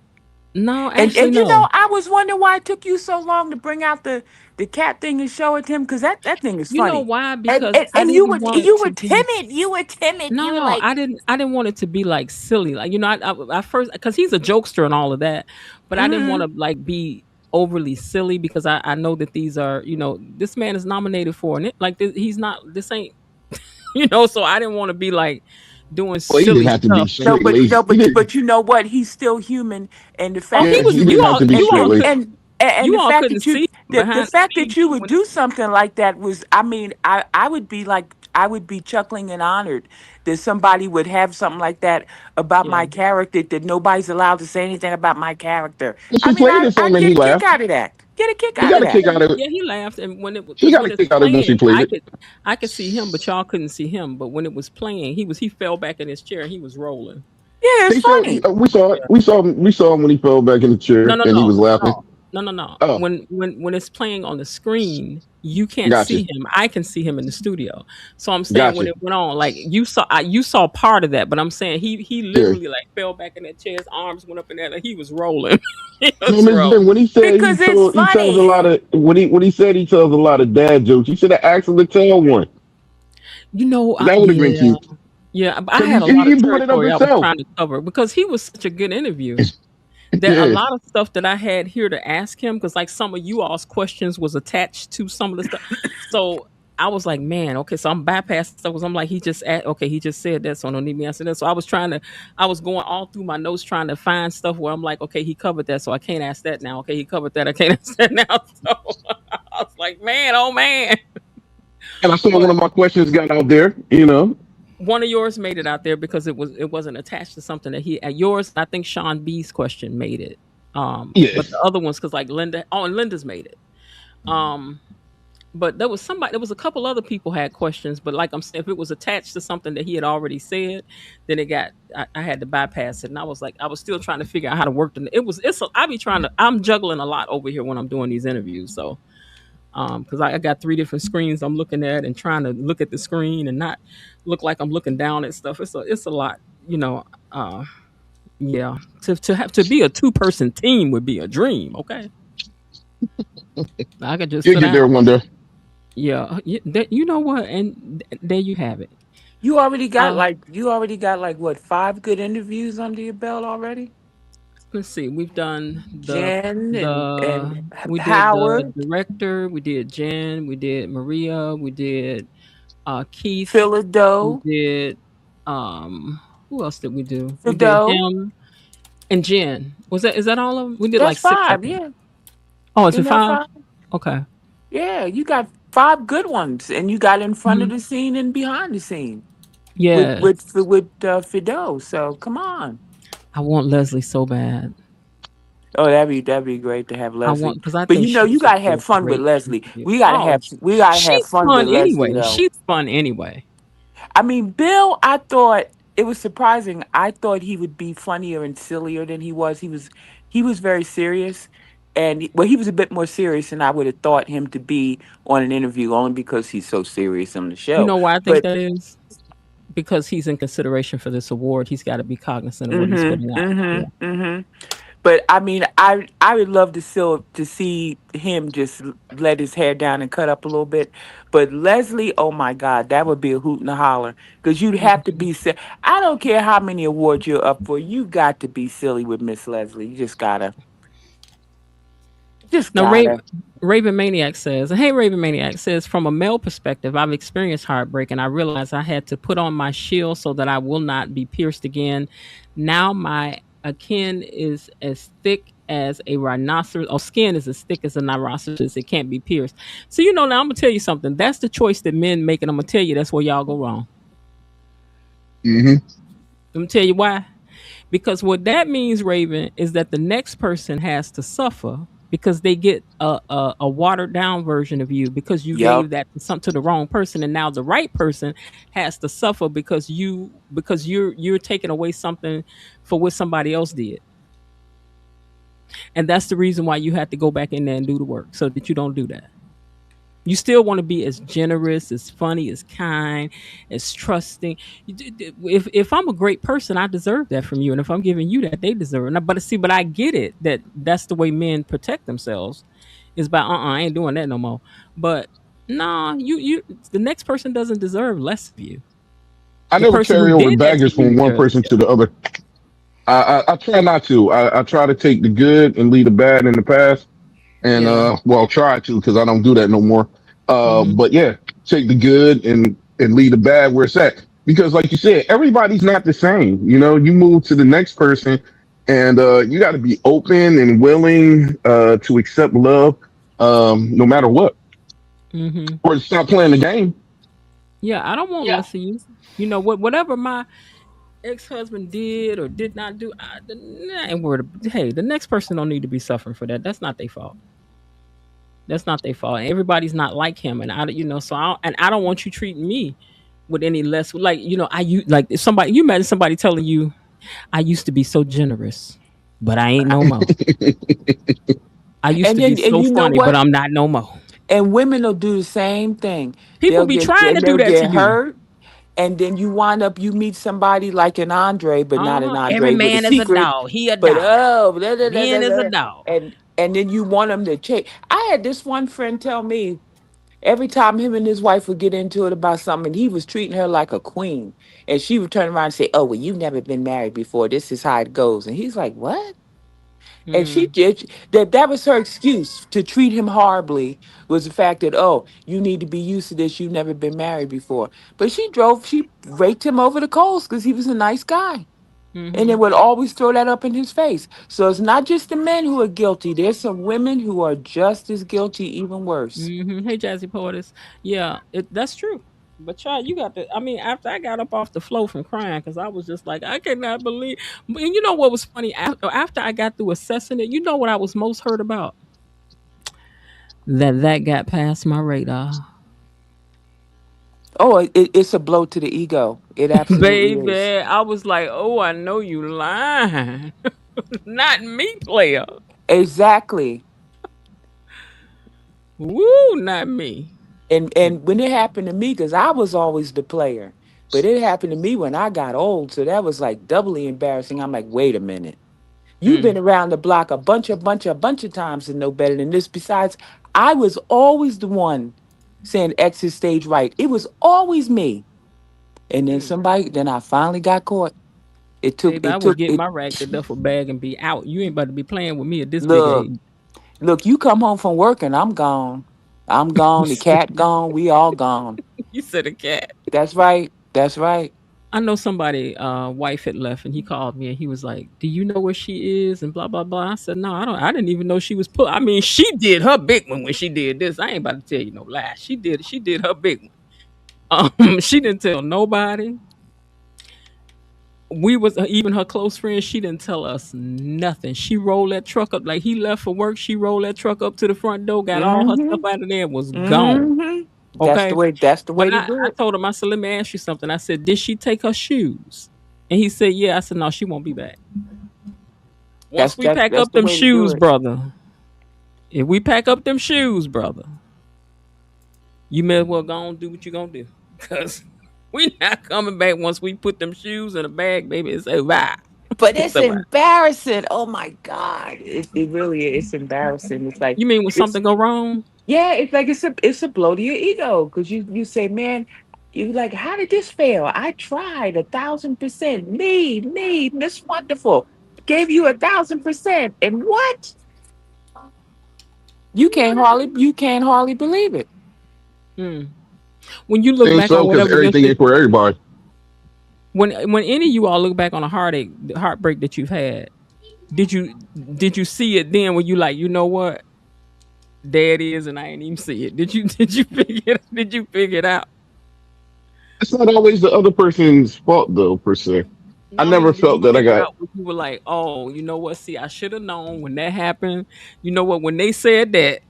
no. And Actually, you no. know, I was wondering why it took you so long to bring out the cat thing and show it to him, because that thing is You know funny. why? And, Because and I and you didn't were want it you were to be. timid. You were timid. You No, were no, like, I didn't want it to be like silly. Like, you know, I first, because he's a jokester and all of that, but I didn't want mm-hmm. to like be overly silly because I know that these are, you know, this man is nominated for and it like he's not, this ain't, you know, so I didn't want to be like doing Well, he didn't silly have to be stuff. And straight laced. He didn't. But you know what? He's still human, and the oh, fact he Yeah, that was, he you didn't would have to be straight laced. and you the all fact couldn't that you see the behind the fact that scenes you would when do something like that was, I mean, I would be like, I would be chuckling and honored that somebody would have something like that about yeah. my character, that nobody's allowed to say anything about my character. And I she mean, played it for I him, and get he a kick laughed. out of that. Get a kick He out of got a that. kick out of it. Yeah, he laughed, and when it He because got a when it's kick out of it when she playing, played it. I could see him, but y'all couldn't see him. But when it was playing, he fell back in his chair and he was rolling. Yeah, it's He felt. funny. We saw it. Yeah. We saw him when he fell back in the No, chair, no, and he no, was laughing. no. Oh, When it's playing on the screen, you can't gotcha, see him. I can see him in the studio. So I'm saying when gotcha. it went on, like you saw part of that, but I'm saying he Yeah. literally like fell back in that chair. His arms went up in there, and he was rolling. He No, was Miss Jen, rolling. when he said Because it's he tells a funny. lot of when he said he tells a lot of dad jokes. You should have asked him to tell one. You know, That would have been yeah. cute Yeah, but I because had a lot of he brought it up territory I was himself. trying to cover because he was such a good interview. That a Yeah, lot of stuff that I had here to ask him, because like some of you all's questions was attached to some of the stuff. So I was like, man, okay, so I'm bypassing stuff because I'm like, he just said that, so I don't need me answer that. So I was going all through my notes trying to find stuff where I'm like, okay, he covered that, so I can't ask that now. Okay, he covered that, I can't ask that now. So I was like, man, oh man. and I saw one But of my questions got out there. You know, one of yours made it out there because it wasn't attached to something that he at yours. I think Sean B's question made it. But the yes, other ones, because like Linda, oh, and Linda's made it. Um, but there was a couple other people had questions, but like I'm saying, if it was attached to something that he had already said, then I had to bypass it, and I was like, I was still trying to figure out how to work the. I'm juggling a lot over here when I'm doing these interviews, so because I got three different screens I'm looking at and trying to look at the screen and not look like I'm looking down at stuff. It's a lot, you know. Yeah, to have to be a 2-person team would be a dream. Okay, I could just you'll sit get down. there one day. Yeah, you know what, and there you have it. You already got like what, 5 good interviews under your belt already? Let's see. We've done Jen and we did the Howard, director. We did Jen. We did Maria. We did Keith. We Philadelphia, did who else did we do? We did Fido. him and Jen. Is that all of them? We did like That's 6, I five, think. yeah. Oh, is it Isn't that 5? five? Okay. Yeah, you got 5 good ones, and you got in front of Mhm. the scene and behind the scene Yes. with Fido. So come on. I want Leslie so bad. Oh, that'd be great to have I Leslie. want because I But think you know, she you would gotta be have a fun with great Leslie. interview. We gotta have She's fun with fun Leslie anyway. though. She's fun anyway. I mean, Bill, I thought it was surprising. I thought he would be funnier and sillier than he was. He was very serious, and well, he was a bit more serious than I would have thought him to be on an interview, only because he's so serious on the You show. know why I think But that is? Because he's in consideration for this award. He's got to be cognizant of what he's mm-hmm, putting out. Yeah. mm-hmm, mm-hmm. But I mean, I would love to see him just let his hair down and cut up a little bit. But Leslie, oh my God, that would be a hoot and a holler, because you'd have to Mhm. be. I don't care how many awards you're up for. You got to be silly with Miss Leslie. You just Now, gotta. Raven Maniac says, "Hey, Raven Maniac says, from a male perspective, I've experienced heartbreak, and I realized I had to put on my shield so that I will not be pierced again. Now my akin is as thick as a rhinoceros, or skin is as thick as a rhinoceros. It can't be pierced. So you know, now I'm gonna tell you something. That's the choice that men make, and I'm gonna tell you that's where y'all go wrong. Hmm. I'm gonna tell you why. Because what that means, Raven, is that the next person has to suffer because they get a watered down version of you because you Yep. gave that to some to the wrong person, and now the right person has to suffer because you're taking away something for what somebody else did. And that's the reason why you have to go back in there and do the work so that you don't do that. You still want to be as generous, as funny, as kind, as trusting. If I'm a great person, I deserve that from you, and if I'm giving you that, they deserve it. But see, but I get it that that's the way men protect themselves is by I ain't doing that no more. But no, you the next person doesn't deserve less of you. I The never person who carry over did that to baggage you from one does. person to the other. I try not to. I try to take the good and leave the bad in the past. And Yeah. well, try to because I don't do that no more. Hmm. But yeah, take the good and leave the bad where it's at. Because like you said, everybody's not the same. You know, you move to the next person, and you got to be open and willing to accept love, no matter what, Hmm. or to stop playing the game. Yeah, I don't want less of you. You know what? Whatever my ex-husband did or did not do, I ain't worried. Hey, the next person don't need to be suffering for that. That's not their fault. That's not their fault. Everybody's not like him, and so I don't want you treating me with any less. Like like if somebody you imagine somebody telling you, I used to be so generous, but I ain't no more. I used And to be then, and so you know funny, but what? I'm not no more. And women will do the same thing. People be trying to They'll do that to get you. hurt, and then you wind up you meet somebody like an Andre, but not an Every Andre with a man is a secret. dog. He a But dog. Men is a da. dog. And then you want them to change. I had this one friend tell me every time him and his wife would get into it about something, he was treating her like a queen, and she would turn around and say, "Oh, well, you've never been married before. This is how it goes." And he's like, "What?" And she Mm, did that was her excuse to treat him horribly, was the fact that, oh, you need to be used to this, you've never been married before. But she raked him over the coals because he was a nice guy, and then mm-hmm. would always throw that up in his face. So it's not just the men who are guilty, there's some women who are just as guilty, even worse. Hey, Jazzy Poetess. Yeah, that's true. But child, you got to. I mean, after I got up off the floor from crying, because I was just like, I cannot believe. And you know what was funny? After I got through assessing it, you know what I was most hurt about? That got past my radar. Oh, it's a blow to the ego, it absolutely Baby, is. I was like, oh, I know you lying. Not me, player. Exactly. Woo, not me. And when it happened to me, because I was always the player, but it happened to me when I got old, so that was like doubly embarrassing. I'm like, wait a minute, you've been Mm, around the block a bunch of times and know better than this. Besides, I was always the one saying exit stage right. It was always me. And then mm. then I finally got caught. Baby, I It would took get it. my rag the duffel bag and be out. You ain't about to be playing with me at this big Look, age. look, you come home from work and I'm gone. I'm you gone. The said cat gone. We all gone. you said a cat. That's right. That's right. I know somebody wife had left and he called me and he was like, "Do you know where she is?" and blah blah blah. I said, "No, I don't. I didn't even know she was put. I mean, she did her big one when she did this. I ain't about to tell you no lie. She did her big one. She didn't tell nobody. We was even her close friends. She didn't tell us nothing. She rolled that truck up like he left for work. She rolled that truck up to the front door, got all her stuff Mm-hmm. out of there, and was gone. Mm-hmm. Okay. That's the But way to do I it. told him, I said, let me ask you something. I said, did she take her shoes? And he said, yeah. I said, no, she won't be back. Once we pack That's up the them way to do shoes, it. brother. If we pack up them shoes, brother, you may as well go on and do what you gonna do. Cause we not coming back once we put them shoes in a bag, baby. It's over. But It's it's over. embarrassing. Oh my God. It really is. It's embarrassing. It's like You mean when it's something go wrong? yeah, it's like it's a blow to your ego. Because you say, man, you like, how did this fail? I tried 1,000%. Me, Miss Wonderful. Gave you 1,000%. And what? You can't hardly believe it. Mm. When you look Think back on so because whatever your everything ain't for everybody. when any of you all look back on a heartache, the heartbreak that you've had, did you did you see it then when you like, you know what? There it is, and I ain't even see it. Did you figure it out? It's not always the other person's fault though, per se. No, I I mean, never do you felt that I remember got. how you were like, oh, you know what? See, I should have known when that happened. You know what? When they said that,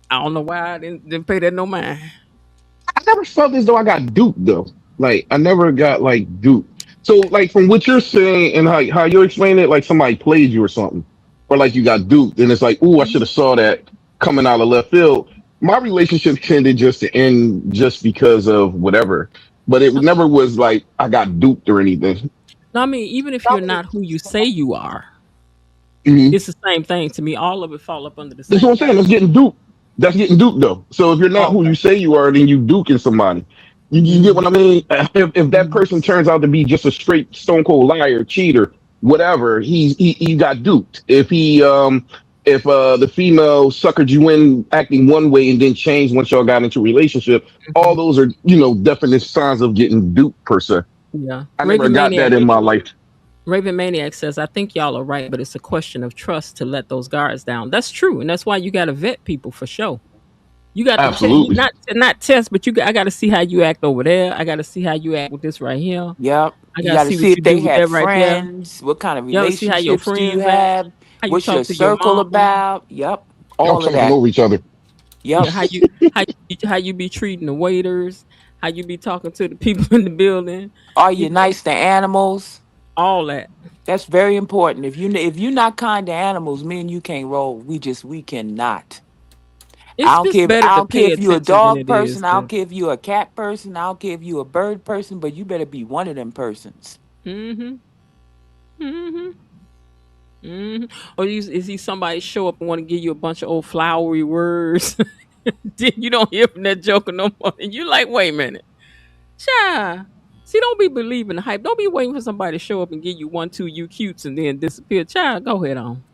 I don't know why I didn't pay that no mind. I never felt as though I got duped though. Like I never got like duped. So like from what you're saying and how you're explaining it, like somebody played you or something, or like you got duped, and it's like, ooh, I should have saw that coming out of left field. My relationship tended just to end just because of whatever, but it never was like I got duped or anything. No, I mean, even if you're not who you say you are, Mhm. it's the same thing to me. All of it fall up under the That's same what I'm saying. That's category. getting duped. That's getting duped though. So if you're not Oh, who okay. you say you are, then you duking somebody. You get Mm-hmm. what I mean? If that Mm-hmm. person turns out to be just a straight stone cold liar, cheater, whatever, he got duped. If the female suckered you in acting one way and then changed once y'all got into a relationship, all those are definite signs of getting duped per se. Yeah. I never got that in my life. Raven Maniac says, I think y'all are right, but it's a question of trust to let those guards down. That's true. And that's why you got to vet people for sure. You got to test, Absolutely. not test, but I got to see how you act over there. I got to see how you act with this right here. Yep. I You got to got to see see what you if do they with had that right there. friends. What kind of You got to see how your relationships do you friends act, have? how you What's your talk to your circle mama. about? Yep. Y'all All of talking that. over each other. Yep. Yeah, how you be treating the waiters, how you be talking to the people in the building. Are You you know, nice to animals? all that. That's very important. If you're not kind to animals, me and you can't roll. We cannot. It's just better I to don't care pay if you're a attention than dog it is person. I don't to. care if you're a cat person. I don't care if you're a bird person. But you better be one of them persons. Mm-hmm. Mm-hmm. Mm-hmm. Or is he somebody show up and want to give you a bunch of old flowery words? Then you don't hear from that joker no more. And you like, wait a minute. Child. See, don't be believing the hype. Don't be waiting for somebody to show up and give you one, two, you cutes and then disappear. Child, go ahead on.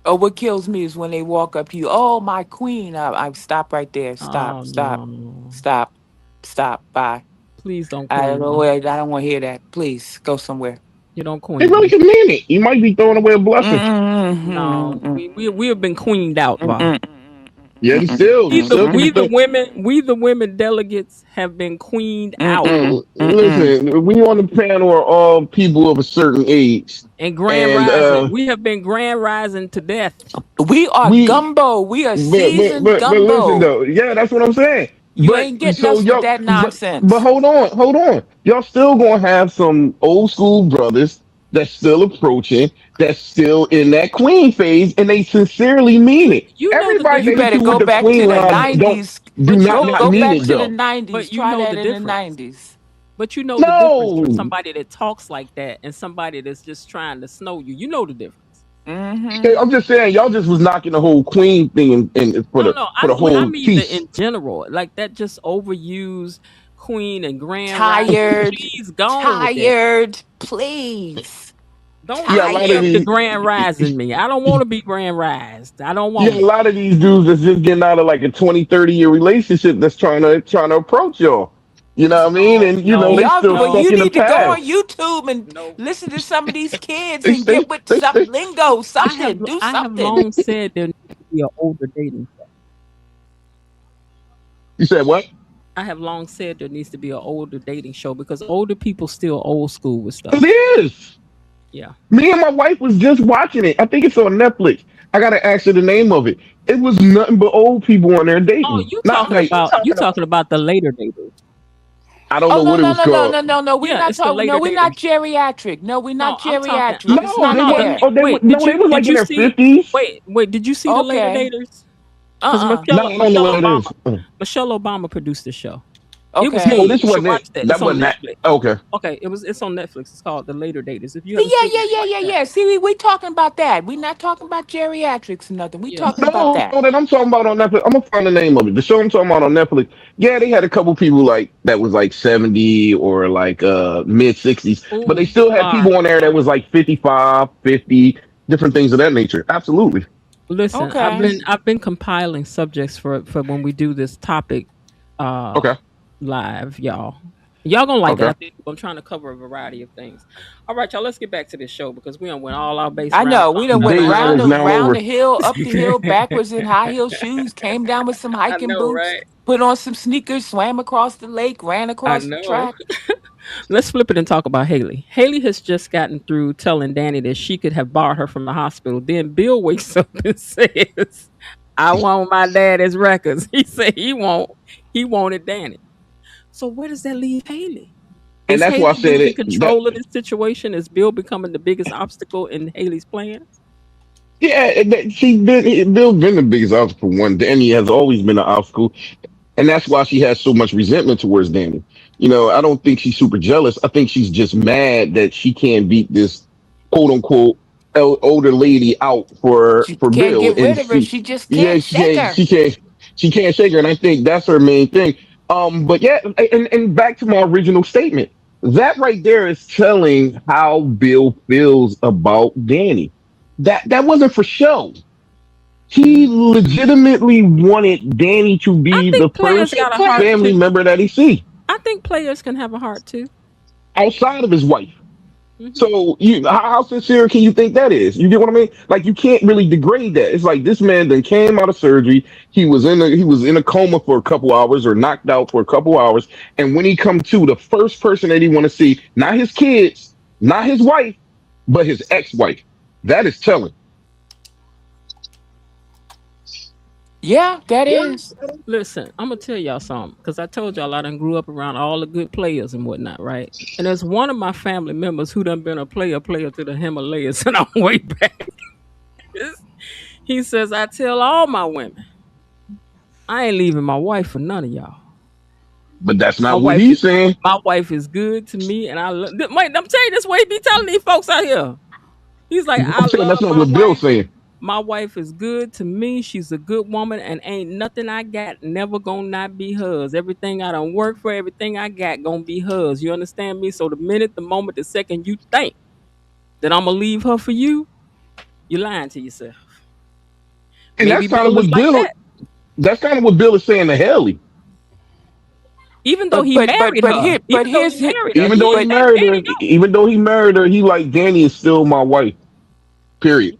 Or what kills me is when they walk up to you. Oh, my queen! I stop right there. Oh Stop. Stop. no. Stop. Stop. Bye. Please don't I don't queen know. me. I don't want to hear that. Please go somewhere. You don't They queen really me. can mean it. You might be throwing away a blessing. No. Mm-mm-mm-mm-mm. We have been queened out, Va. Yeah, you still can be throwing. We the women delegates have been queened out. Listen, we on the panel are all people of a certain age, And grand and rising. We have been grand rising to death. We are we gumbo. We are seasoned but listen gumbo. though, yeah, that's what I'm saying. You But ain't getting so us with y'all, that but nonsense. hold on, y'all still gonna have some old school brothers that's still approaching, that's still in that queen phase, and they sincerely mean it. You know the Everybody You that hit better you difference. with go the back to queen the line don't '90s. do But you not Go not know go mean back it to the though. '90s. but you Try know that the in the difference. '90s. But you know the difference from No, somebody that talks like that and somebody that's just trying to snow you. You know the difference. okay, Mm-hmm. I'm just saying y'all just was knocking the whole queen thing and No, no. for the I whole mean the piece. in general, like that just overused queen and grand rising. Tired. Please go on with that. Tired. Please. Yeah, a Don't lot of Tired. up the these. grand rising me. I don't want to be grand rised. I don't Yeah, want a it. lot of these dudes that's just getting out of like a 20, 30 year relationship that's trying to approach y'all. You know what I mean? No, And no, they still Well, stuck you no, in the need to go on past. YouTube and no. listen to some of these kids They and get stay with they some stay lingo, something. Do I have something. long said there needs to be an older dating show. You said what? I have long said there needs to be an older dating show because older people still old school with It stuff. is. Yeah. Me and my wife was just watching it. I think it's on Netflix. I gotta ask you the name of it. It was nothing but old people on there Oh, dating. Not like you talking about the later daters. I don't Oh know no what it no was no no called. no no no. We're Yeah, not it's the talking. No, later we're not daters. geriatric. No, we're not No, I'm talking. geriatric. It's No, not they wasn't. there. Oh, Wait, no, they was like did in you their see? 50s. Wait, did you see the later Okay. daters? Because Uh-uh. No, I don't know what it is. Michelle Obama produced the show. It was Okay. No, good. this You should wasn't it. watch that. That It's on wasn't that. Netflix. Okay. Okay, it's on Netflix. It's called The Later Daters. If you See, haven't seen it, watch that. yeah. See, we talking about that. We're not talking about geriatrics or nothing. We Yeah. talking about No, that. no, that I'm talking about on Netflix. I'm gonna find the name of it. The show I'm talking about on Netflix. Yeah, they had a couple people like that was like 70 or like mid 60s, but they Oh, still had God. people on there that was like 55, 50, different things of that nature. Absolutely. Listen, Okay. I've been compiling subjects for when we do this topic uh Okay. live, y'all. Y'all gonna like it. Okay. I think I'm trying to cover a variety of things. All right, y'all. Let's get back to this show because we done went all our base I round know. about We done went Day one nothing. is now round the over. hill, up the hill, backwards in high heel shoes, came down with some I hiking know, boots, right? put on some sneakers, swam across the lake, ran I across the know. track. Let's flip it and talk about Haley. Haley has just gotten through telling Danny that she could have barred her from the hospital. Then Bill wakes up and says, I want my daddy's records. He said he wanted Danny. So where does that leave Haley? And Is that's why I Haley said losing it. control of this situation? Is Bill becoming the biggest obstacle in Haley's plans? Yeah, Bill's been the biggest obstacle for one. Danny has always been an obstacle, and that's why she has so much resentment towards Danny. I don't think she's super jealous. I think she's just mad that she can't beat this quote unquote older lady out She for can't Bill, get and rid of her. She just yeah, can't shake her. she can't shake her, and I think that's her main thing. But yeah, and back to my original statement, that right there is telling how Bill feels about Danny. That wasn't for show. He Mhm. legitimately wanted Danny to I be the think players first got a heart family too. member that he see I think players can have a heart too. outside of his wife. Hmm. So how sincere can you think that is? You get what I mean? Like you can't really degrade that. It's like this man then came out of surgery. He was in a coma for a couple hours or knocked out for a couple hours. And when he come to, the first person that he want to see, not his kids, not his wife, but his ex-wife. That is telling. Yeah, that is. Listen, I'm gonna tell y'all something because I told y'all I done grew up around all the good players and whatnot, right? And there's one of my family members who done been a player to the Himalayas, and I'm way back. He says, I tell all my women, I ain't leaving my wife for none of y'all. But that's My not what wife is he's saying. my wife is good to me, and wait. I'm telling you this way he be telling these folks out here. He's like, I I'm saying love that's not my what Bill's wife. saying. My wife is good to me. She's a good woman, and ain't nothing I got never gonna not be hers. Everything I don't work for, everything I got gonna be hers. You understand me? So the minute, the moment, the second you think that I'm gonna leave her for you, you're lying to yourself. And Maybe Bill is like that. that's kind of what Bill is saying to Haley. Even though But he but but married but her, here but even though he here's it. married her, Even he though he ain't But let married her, Danny go. he like Danny is still my wife. Period.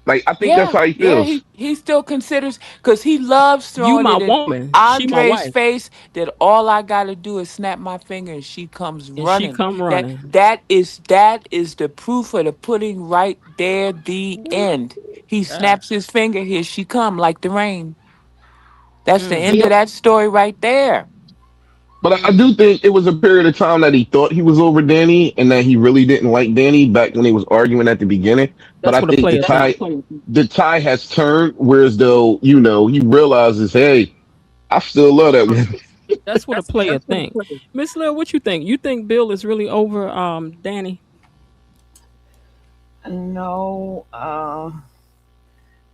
Like I think that's yeah, how he yeah, feels. he still considers because he loves You throwing my it in woman, she my Andre's wife, face that all I gotta do is snap my finger and she comes and she running. come That running. that is the proof of the pudding right there, the end. He Yeah. snaps his finger, here she come like the rain. That's the Mm. end of that story right there. But I Mm. do think it was a period of time that he thought he was over Danny and that he really didn't like Danny back when they was arguing at the beginning. But That's I what a think player think. the tie has turned, whereas though, he realizes, hey, I still love that man. That's what a player think. Miss Lil, what you think? You think Bill is really over Danny? No,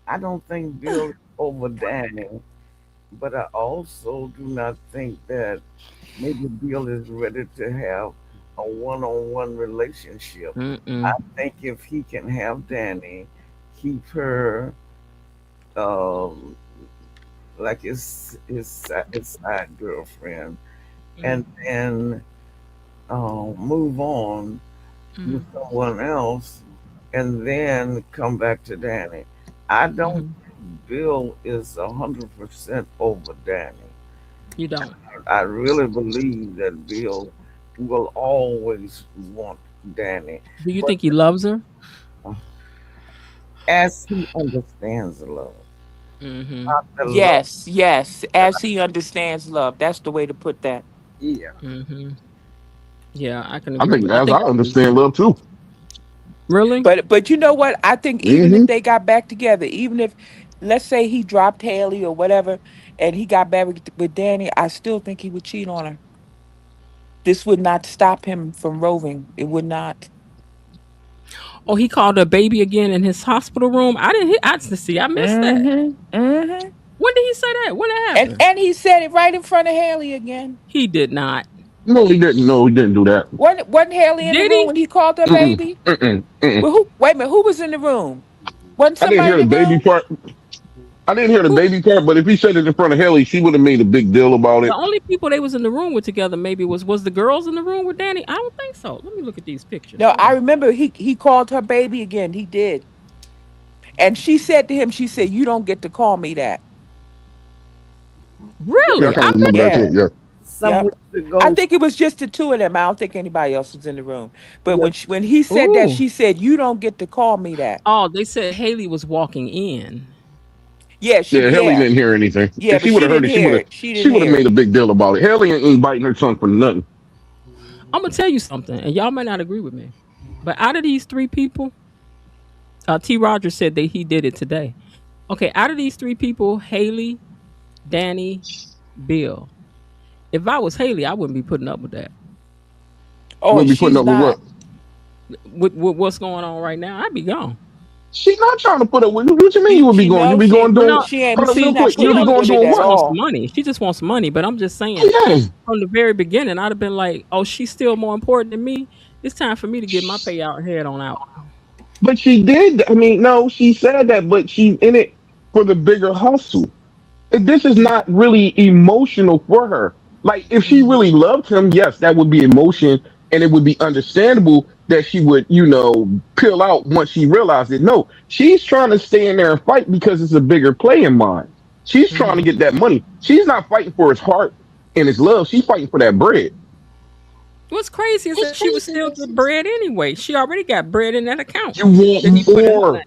I don't think Bill is over Danny, but I also do not think that maybe Bill is ready to have a one-on-one relationship. I Mm-mm. think if he can have Danny, keep her um, like his side girlfriend, and Mm. then move on with Mm. someone else, and then come back to Danny. I don't Mm-hmm. think Bill is 100% over Danny. You don't. I really believe that Bill will always want Danny, Do you but think he loves her? as he understands love, Mm-hmm. not the love. Yes, yes. As he understands love. That's the way to put that. Yeah, Mm-hmm. Yeah, I can I agree think with. I as I think understand love too. really. But you know what? I think even Hmm. if they got back together, even if let's say he dropped Haley or whatever and he got back with Danny, I still think he would cheat on her. This would not stop him from roving. It would not. Oh, he called her baby again in his hospital room. I didn't. I see. I missed that. Mm-hmm. Mm-hmm. When did he say that? When it And happened? and he said it right in front of Haley again. He did not. No, he didn't. No, he didn't do that. Wasn't Haley in the Did room he? when he called her Mm-mm, baby? mm-mm, mm-mm. Well, who? Wait a minute. Who was in the room? Wasn't I didn't somebody hear the in the baby room? part. I didn't hear the Who? baby part, but if he said it in front of Haley, she would have made a big deal about The it. only people they was in the room with together maybe was the girls in the room with Danny. I don't think so. Let me look at these pictures. No, Hold I on. remember he called her baby again. He did, and she said to him, she said, "You don't get to call me that." Yeah, I Really? kind I of bet remember that Yeah. too. Yeah. some Yep. weeks ago. I think it was just the two of them. I don't think anybody else was in the room. But Yeah, when he said that, Ooh. she said, "You don't get to call me that." Oh, they said Haley was walking in. Yeah, Yeah, Haley didn't hear anything. yeah, If but she would she have heard didn't it, hear it. She she didn't would have hear made it. a big deal about it. Haley ain't biting her tongue for nothing. I'm gonna tell you something, and y'all might not agree with me, but out of these three people, T. Rogers said that he did it today. Okay, out of these three people, Haley, Danny, Bill. If I was Haley, I wouldn't be putting up with that. Oh, We'll and be putting she's up with not. what? With what's going on right now, I'd be gone. She not trying to put up with. What you mean you would be She going? You knows be going Well, doing? no, she ain't. Hold up, She's real see, not quick. she putting You'll be up going with she it doing at just what? wants the all. money. She just wants money. But I'm just saying, Yeah. from the very beginning, I'd have been like, "Oh, she's still more important than me. It's time for me to get my payout and head on out." But she did. I mean, no, she said that, but she's in it for the bigger hustle. This is not really emotional for her. Like, if she Mhm. really loved him, yes, that would be emotion, and it would be understandable that she would, peel out once she realized it. No, she's trying to stay in there and fight because it's a bigger play in mind. She's trying to Mhm. get that money. She's not fighting for his heart and his love. She's fighting for that bread. What's crazy is that she would still get bread anyway. She already got bread in that account You that he want put in her name. more.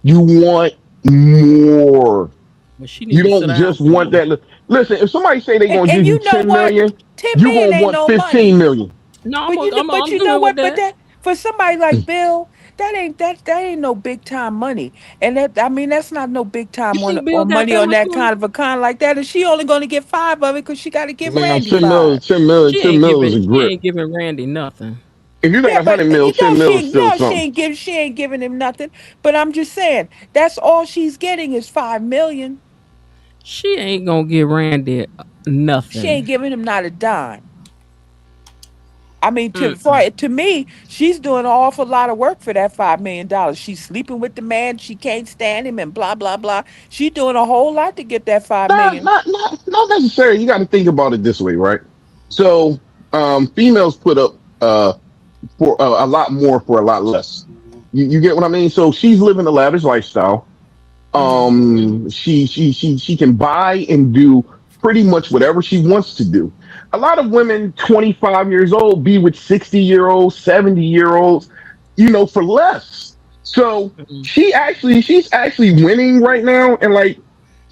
You want more. Well, she You need to sit don't down just want somewhere. that. Listen, if somebody say they're gonna And give you you know 10 what? million, 10 you million gonna ain't want no 15 money. million. No, But I'm you know good with what? But that. that for somebody like Bill, that ain't no big time money. And that, I mean, that's not no big You time think Bill on got money that on much that money? kind of a con like that. And she only going to get five of it because she got to give Man, Randy 10 million, five. 10 million, She 10 ain't million is giving. a She grip. ain't giving Randy nothing. If you got Yeah, but 100 mil, you 10 know mil is still something. she ain't giving him nothing. But I'm just saying that's all she's getting is 5 million. She ain't gonna give Randy She ain't nothing. giving him not a dime. I mean, Mm-mm. to me, she's doing an awful lot of work for that $5 million. She's sleeping with the man. She can't stand him, and blah blah blah. She's doing a whole lot to get that five Not, million. not, not, not necessarily. You got to think about it this way, right? So, females put up for a lot more for a lot less. You get what I mean? So she's living a lavish lifestyle. Mm-hmm. She can buy and do pretty much whatever she wants to do. A lot of women 25 years old be with 60-year-olds, 70-year-olds, for less. So Mm-mm. she's actually winning right now. And like,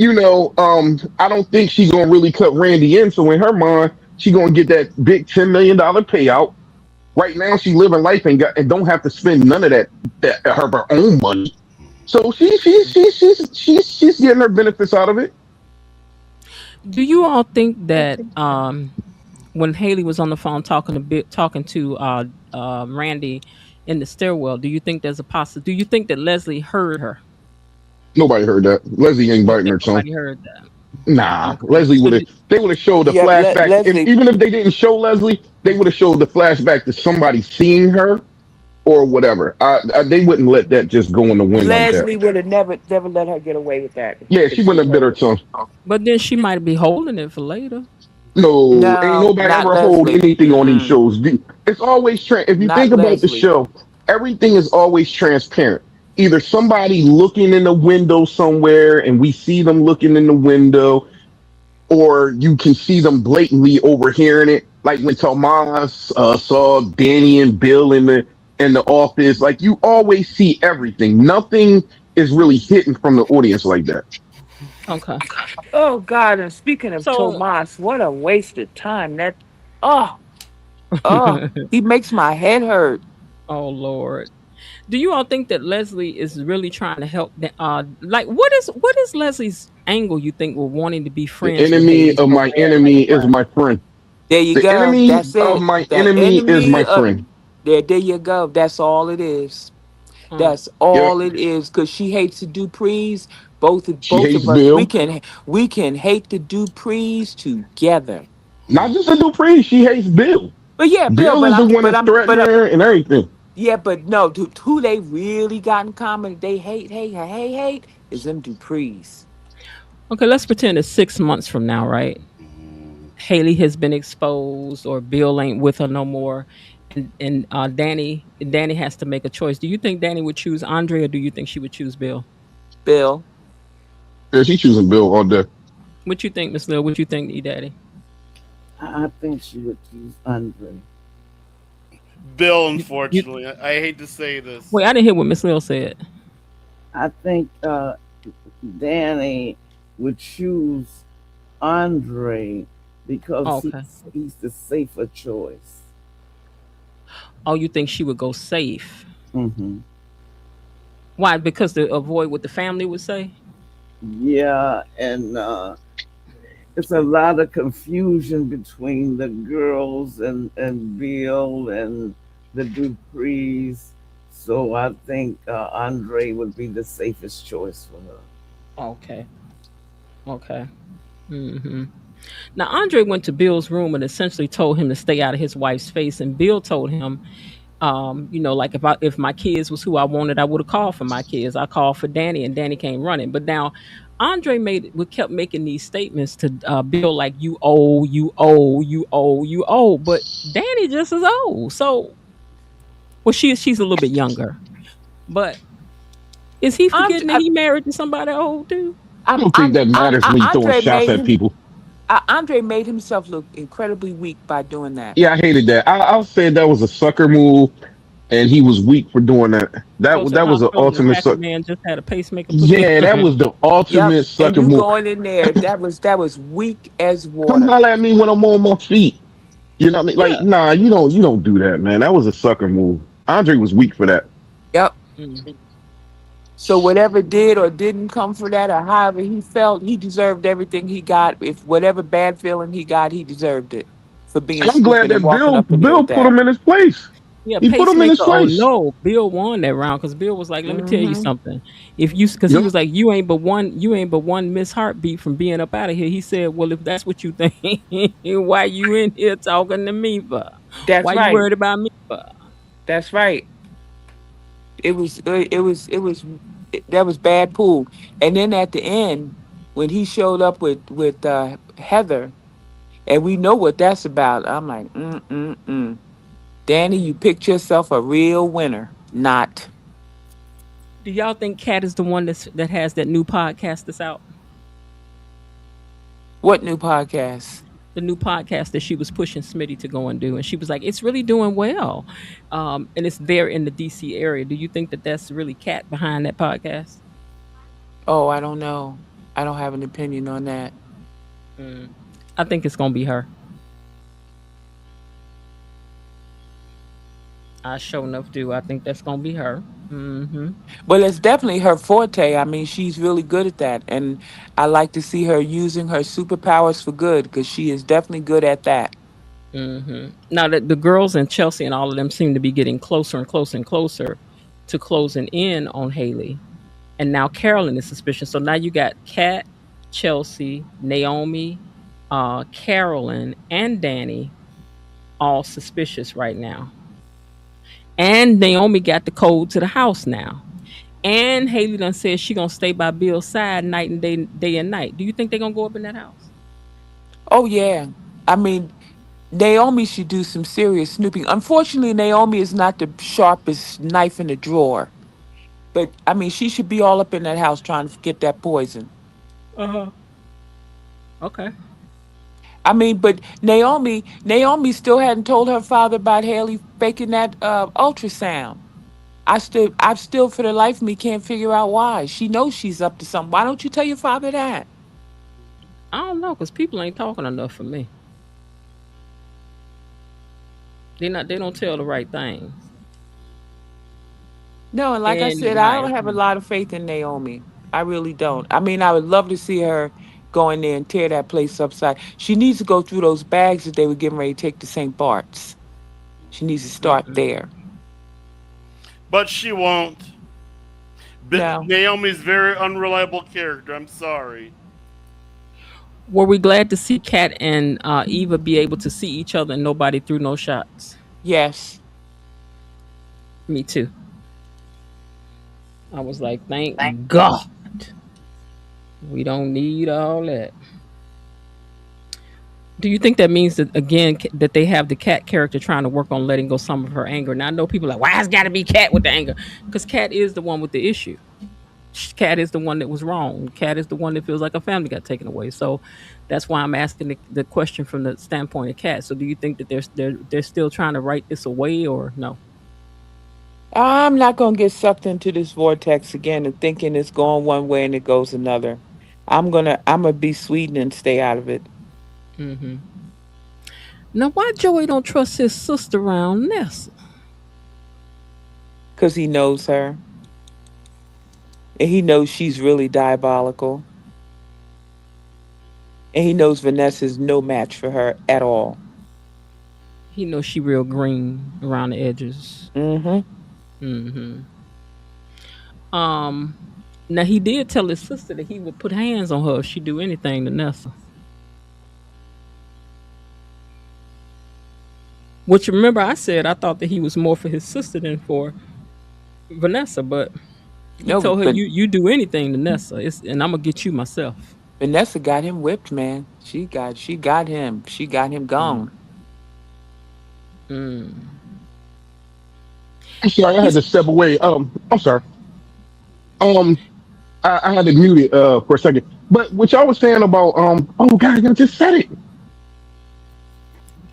I don't think she's gonna really cut Randy in. So in her mind, she's gonna get that big $10 million payout. Right now, she living life and don't have to spend none of that her own money. So she's getting her benefits out of it. Do you all think that when Haley was on the phone talking to Randy in the stairwell, do you think there's a possible? Do you think that Leslie heard her? Nobody heard that. Leslie ain't You don't biting think her tongue. nobody heard that? Nah, Okay. Leslie would have. They would have showed the Yep, flashback, and Leslie. even if they didn't show Leslie, they would have showed the flashback to somebody seeing her or whatever. They wouldn't let that just go in the wind like that. Leslie would have never let her get away with that Yeah, she if she wouldn't have bit heard her it. tongue. But then she might be holding it for later. No, ain't No, nobody not ever hold Leslie. anything on these Mm-mm, shows. It's always if you not think about the Leslie. show, everything is always transparent. Either somebody looking in the window somewhere and we see them looking in the window, or you can see them blatantly overhearing it. Like when Tomas saw Danny and Bill in the office. Like you always see everything. Nothing is really hidden from the audience like that. Okay. Oh God! And speaking of So, Tomas, what a waste of time. Oh he makes my head hurt. oh Lord. Do you all think that Leslie is really trying to help? Like, what is Leslie's angle? You think with wanting to be The friends with enemy Haley of so my bad right enemy is away? my friend. There you The go. enemy That's of it. my The enemy is enemy my of friend. there you go. That's all it is. Mm. That's Yep. all it is. Cause she hates the Duprees. She Both hates of us, Bill. we can hate the Duprees together. Not just a Dupree, she hates Bill. But yeah, Bill. Bill is the one that's threatening her and everything. Yeah, but no. Who they really got in common? They hate is them Duprees. Okay, let's pretend it's 6 months from now, right? Haley has been exposed, or Bill ain't with her no more, and Danny has to make a choice. Do you think Danny would choose Andre, or do you think she would choose Bill? Bill. Yeah, she's choosing Bill all day. What you think, Miss Lil? What you think, E Daddy? I think she would choose Andre. Bill, You, unfortunately. I hate to say this. wait, I didn't hear what Miss Lil said. I think Danny would choose Andre because Oh, okay. he's the safer choice. Oh, you think she would go safe? Hmm. Why? Because to avoid what the family would say? Yeah, and it's a lot of confusion between the girls and Bill and the Duprees. So I think Andre would be the safest choice for her. Okay. Okay. Hmm. Now Andre went to Bill's room and essentially told him to stay out of his wife's face. And Bill told him, like if my kids was who I wanted, I would have called for my kids. I called for Danny, and Danny came running. But now Andre we kept making these statements to Bill like you owe, you owe, you owe, you owe. But Danny just as old. So well, she's a little bit younger. But is he I'm, forgetting that I, he married to somebody old too? I don't think that matters when you're throwing shots at people. Andre made himself look incredibly weak by doing that. Yeah, I hated that. I'll say that was a sucker move, and he was weak for doing that. That Go to the that was an hospital and the ultimate cracker sucker. man just had a pacemaker put Yeah, that in. was the Yep. ultimate And sucker you move. going in there, that was weak as Come water. holler at me when I'm on my feet. You know what I mean? Like, Yeah. nah, you don't do that, man. That was a sucker move. Andre was weak for that. Yep. Mm. So whatever did or didn't come for that, or however he felt, he deserved everything he got. If whatever bad feeling he got, he deserved it for being And I'm glad stupid and that walking Bill up in there Bill with put that. him in his place. Yeah, He put him in his pacemaker. Oh place. no, Bill won that round because Bill was like, "Let me tell you Hmm. something. If you, because he Yep. was like, you ain't but one miss heartbeat from being up out of here." He said, "Well, if that's what you think, why you in here talking to me for? That's Why you right. worried about me for?" That's right. That was bad pool. And then at the end, when he showed up with Heather, and we know what that's about, I'm like, Danny, you picked yourself a real winner. Not Do y'all think Kat is the one that has that new podcast that's out? what new podcast? The new podcast that she was pushing Smitty to go and do, and she was like, "It's really doing well," and it's there in the DC area. Do you think that that's really Kat behind that podcast? Oh, I don't know. I don't have an opinion on that. Mm. I think it's gonna be her. I sure enough do. I think that's gonna be her. Hmm. Well, it's definitely her forte. I mean, she's really good at that, and I like to see her using her superpowers for good because she is definitely good at that. Now that the girls and Chelsea and all of them seem to be getting closer and closer and closer to closing in on Haley, and now Carolyn is suspicious. So now you got Kat, Chelsea, Naomi, Carolyn, and Danny all suspicious right now. And Naomi got the code to the house now. And Haley done said she gonna stay by Bill's side night and day and night. Do you think they're gonna go up in that house? Oh yeah, I mean, Naomi should do some serious snooping. Unfortunately, Naomi is not the sharpest knife in the drawer. But I mean, she should be all up in that house trying to get that poison. Uh-huh. Okay. I mean, but Naomi still hadn't told her father about Haley faking that ultrasound. I still, for the life of me, can't figure out why. She knows she's up to something. Why don't you tell your father that? I don't know, because people ain't talking enough for me. They don't tell the right things. No, and like I In said, I my don't have a opinion. lot of faith in Naomi. I really don't. I mean, I would love to see her go in there and tear that place upside. She needs to go through those bags that they were getting ready to take to St. Bart's. She needs to start Mm-mm. there. But she won't. No. Naomi's very unreliable character. I'm sorry. Were we glad to see Kat and Eva be able to see each other and nobody threw no shots? Yes. Me too. I was like, thank God. We don't need all that. Do you think that means that again that they have the Cat character trying to work on letting go some of her anger? Now I know people are like, why has got to be Cat with the anger? Because Cat is the one with the issue. Cat is the one that was wrong. Cat is the one that feels like a family got taken away. So that's why I'm asking the question from the standpoint of Cat. So do you think that they're still trying to write this away or no? I'm not gonna get sucked into this vortex again and thinking it's going one way and it goes another. I'm gonna be Sweden and stay out of it. Hmm. Now, why Joey don't trust his sister around Nessa? Because he knows her. And he knows she's really diabolical. And he knows Vanessa's no match for her at all. He knows she real green around the edges. Mm-hmm. Hmm. Um. Now he did tell his sister that he would put hands on her if she do anything to Nessa. Which remember I said I thought that he was more for his sister than for Vanessa, but he No, told her but you do anything to Nessa, and I'm gonna get you myself. Vanessa got him whipped, man. She got him. She got him Mm. gone. Mm. I'm sorry, I had He's to step away. I'm sorry. Um, I had to mute it for a second. But what y'all was saying about oh god, I just said it.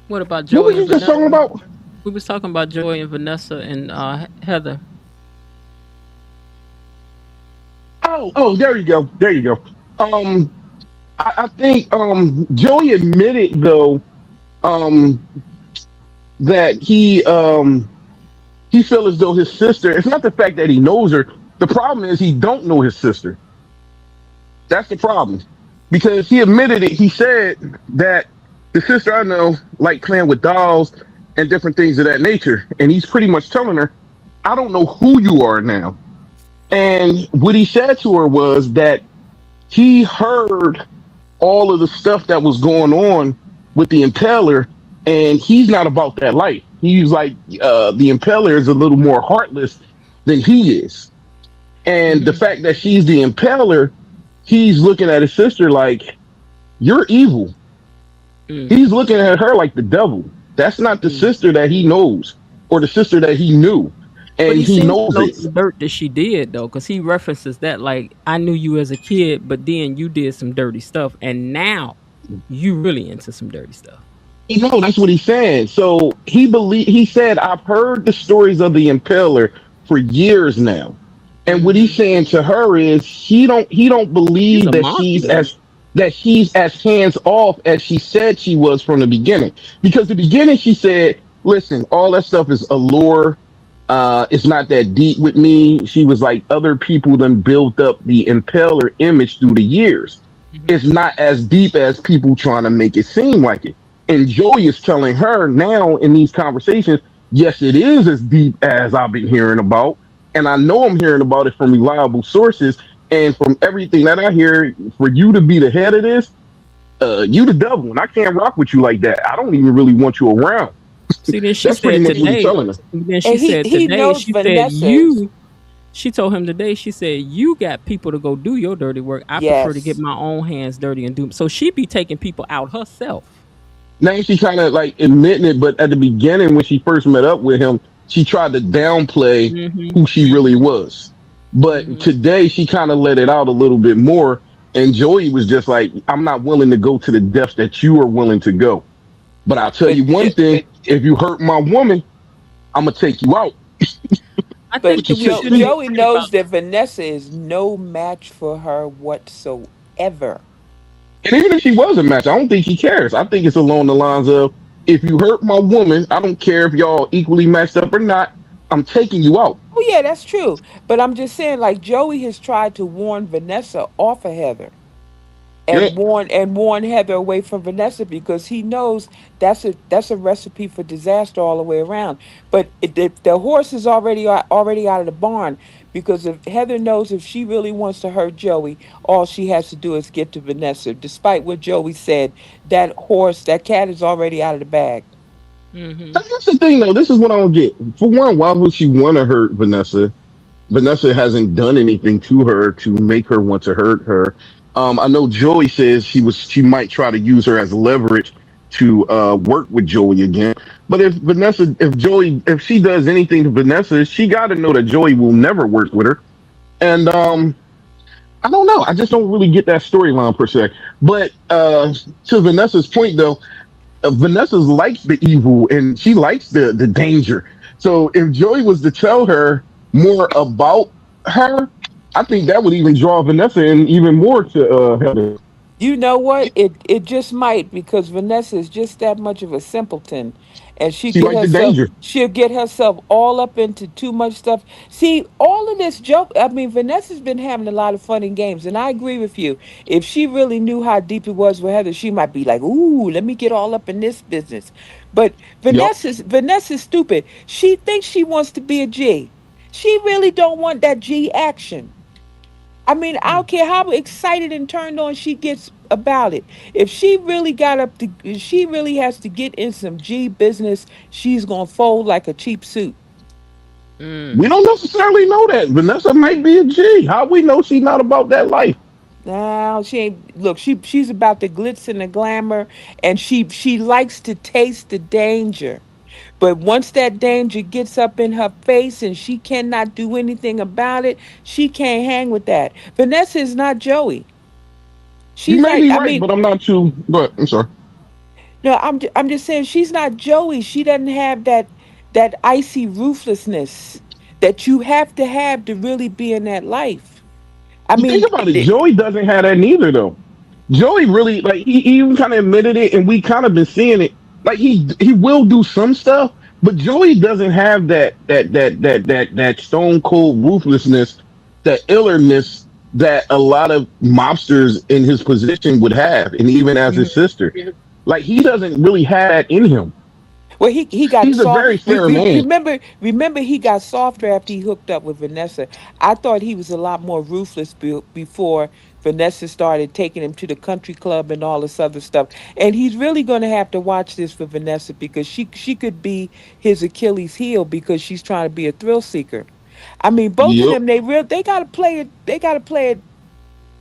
what about What was Joey and you just Vanessa? talking about? We was talking about Joey and Vanessa and Heather. Oh, there you go. There you go. Um, I think Joey admitted though um that he feel as though his sister. It's not the fact that he knows her. The problem is he don't know his sister. That's the problem. Because he admitted it. He said that the sister I know like playing with dolls and different things of that nature. And he's pretty much telling her, I don't know who you are now. And what he said to her was that he heard all of the stuff that was going on with the impaler, and he's not about that life. He's like, the impaler is a little more heartless than he is. And the Hmm. fact that she's the impaler, he's looking at his sister like, you're evil. Mm. He's looking at her like the devil. That's not the Mm. sister that he knows or the sister that he knew. But And he he seems to knows know it. some dirt that she did though, because he references that like I knew you as a kid, but then you did some dirty stuff, and now you really into some dirty stuff. You know, that's what he's saying. So he said, I've heard the stories of the impaler for years now. And what he's Hmm. saying to her is he don't He's believe a monster though. that she's as hands off as she said she was from the beginning. Because the beginning she said, listen, all that stuff is allure. It's not that deep with me. She was like, other people done built up the impaler image through the years. Hmm. It's not as deep as people trying to make it seem like it. And Joey is telling her now in these conversations, yes, it is as deep as I've been hearing about. And I know I'm hearing about it from reliable sources. And from everything that I hear, for you to be the head of this, you the devil. And I can't rock with you like that. I don't even really want you around. See, then she That's pretty said much what he's today. telling us. Then she And he said he today. knows She said Vanessa's. you. She told him today. She said you got people to go do your dirty work. I prefer to get Yes. my own hands dirty and do. So she be taking people out herself. Now she kind of like admitting it, but at the beginning when she first met up with him, she tried to downplay Hmm. who she really was. But Hmm. today she kind of let it out a little bit more. And Joey was just like, I'm not willing to go to the depths that you are willing to go. But I'll tell But you one thing, if you hurt my woman, I'm gonna take you out. I but think But you that we see, Joe, shouldn't be Joey worried about. knows that Vanessa is no match for her whatsoever. and even if she was a match, I don't think she cares. I think it's along the lines of, if you hurt my woman, I don't care if y'all equally matched up or not, I'm taking you out. Oh yeah, that's true. But I'm just saying, like Joey has tried to warn Vanessa off of Heather. Yeah. And warn Heather away from Vanessa because he knows that's a recipe for disaster all the way around. But the horse is already out of the barn because if Heather knows if she really wants to hurt Joey, all she has to do is get to Vanessa. Despite what Joey said, that cat is already out of the bag. Hmm. That's the thing, though. This is what I don't get. For one, why would she want to hurt Vanessa? Vanessa hasn't done anything to her to make her want to hurt her. I know Joey says she might try to use her as leverage to work with Joey again. But if she does anything to Vanessa, she got to know that Joey will never work with her. And I don't know. I just don't really get that storyline per se. But to Vanessa's point though, Vanessa likes the evil and she likes the danger. So if Joey was to tell her more about her, I think that would even draw Vanessa in even more to Heather. You know what? It just might, because Vanessa is just that much of a simpleton, and She likes the danger. she'll get herself all up into too much stuff. See, all of this joke. I mean, Vanessa's been having a lot of fun and games, and I agree with you. If she really knew how deep it was with Heather, she might be like, "Ooh, let me get all up in this business." But Yup. Vanessa's stupid. She thinks she wants to be a G. She really don't want that G action. I mean, I don't care how excited and turned on she gets about it. If she really if she really has to get in some G business, she's gonna fold like a cheap suit. We Mm. don't necessarily know that. Vanessa might be a G. How we know she's not about that life? Now she ain't. Look, she's about the glitz and the glamour, and she likes to taste the danger. But once that danger gets up in her face and she cannot do anything about it, she can't hang with that. Vanessa is not Joey. You She's may like, be I right, mean, but I'm not too. But I'm sorry. no, I'm just saying she's not Joey. She doesn't have that icy ruthlessness that you have to really be in that life. I You think mean, about it. Joey doesn't have that neither, though. Joey really like he even kind of admitted it, and we kind of been seeing it. Like he will do some stuff, but Joey doesn't have that stone cold ruthlessness, that illerness that a lot of mobsters in his position would have, and even as his sister. Like he doesn't really have that in him. well, he got He's a soft. very fair man. Remember he got softer after he hooked up with Vanessa. I thought he was a lot more ruthless before Vanessa started taking him to the country club and all this other stuff. And he's really going to have to watch this for Vanessa, because she could be his Achilles heel because she's trying to be a thrill seeker. I mean, both of Yep. them, they got to play it. They got to play it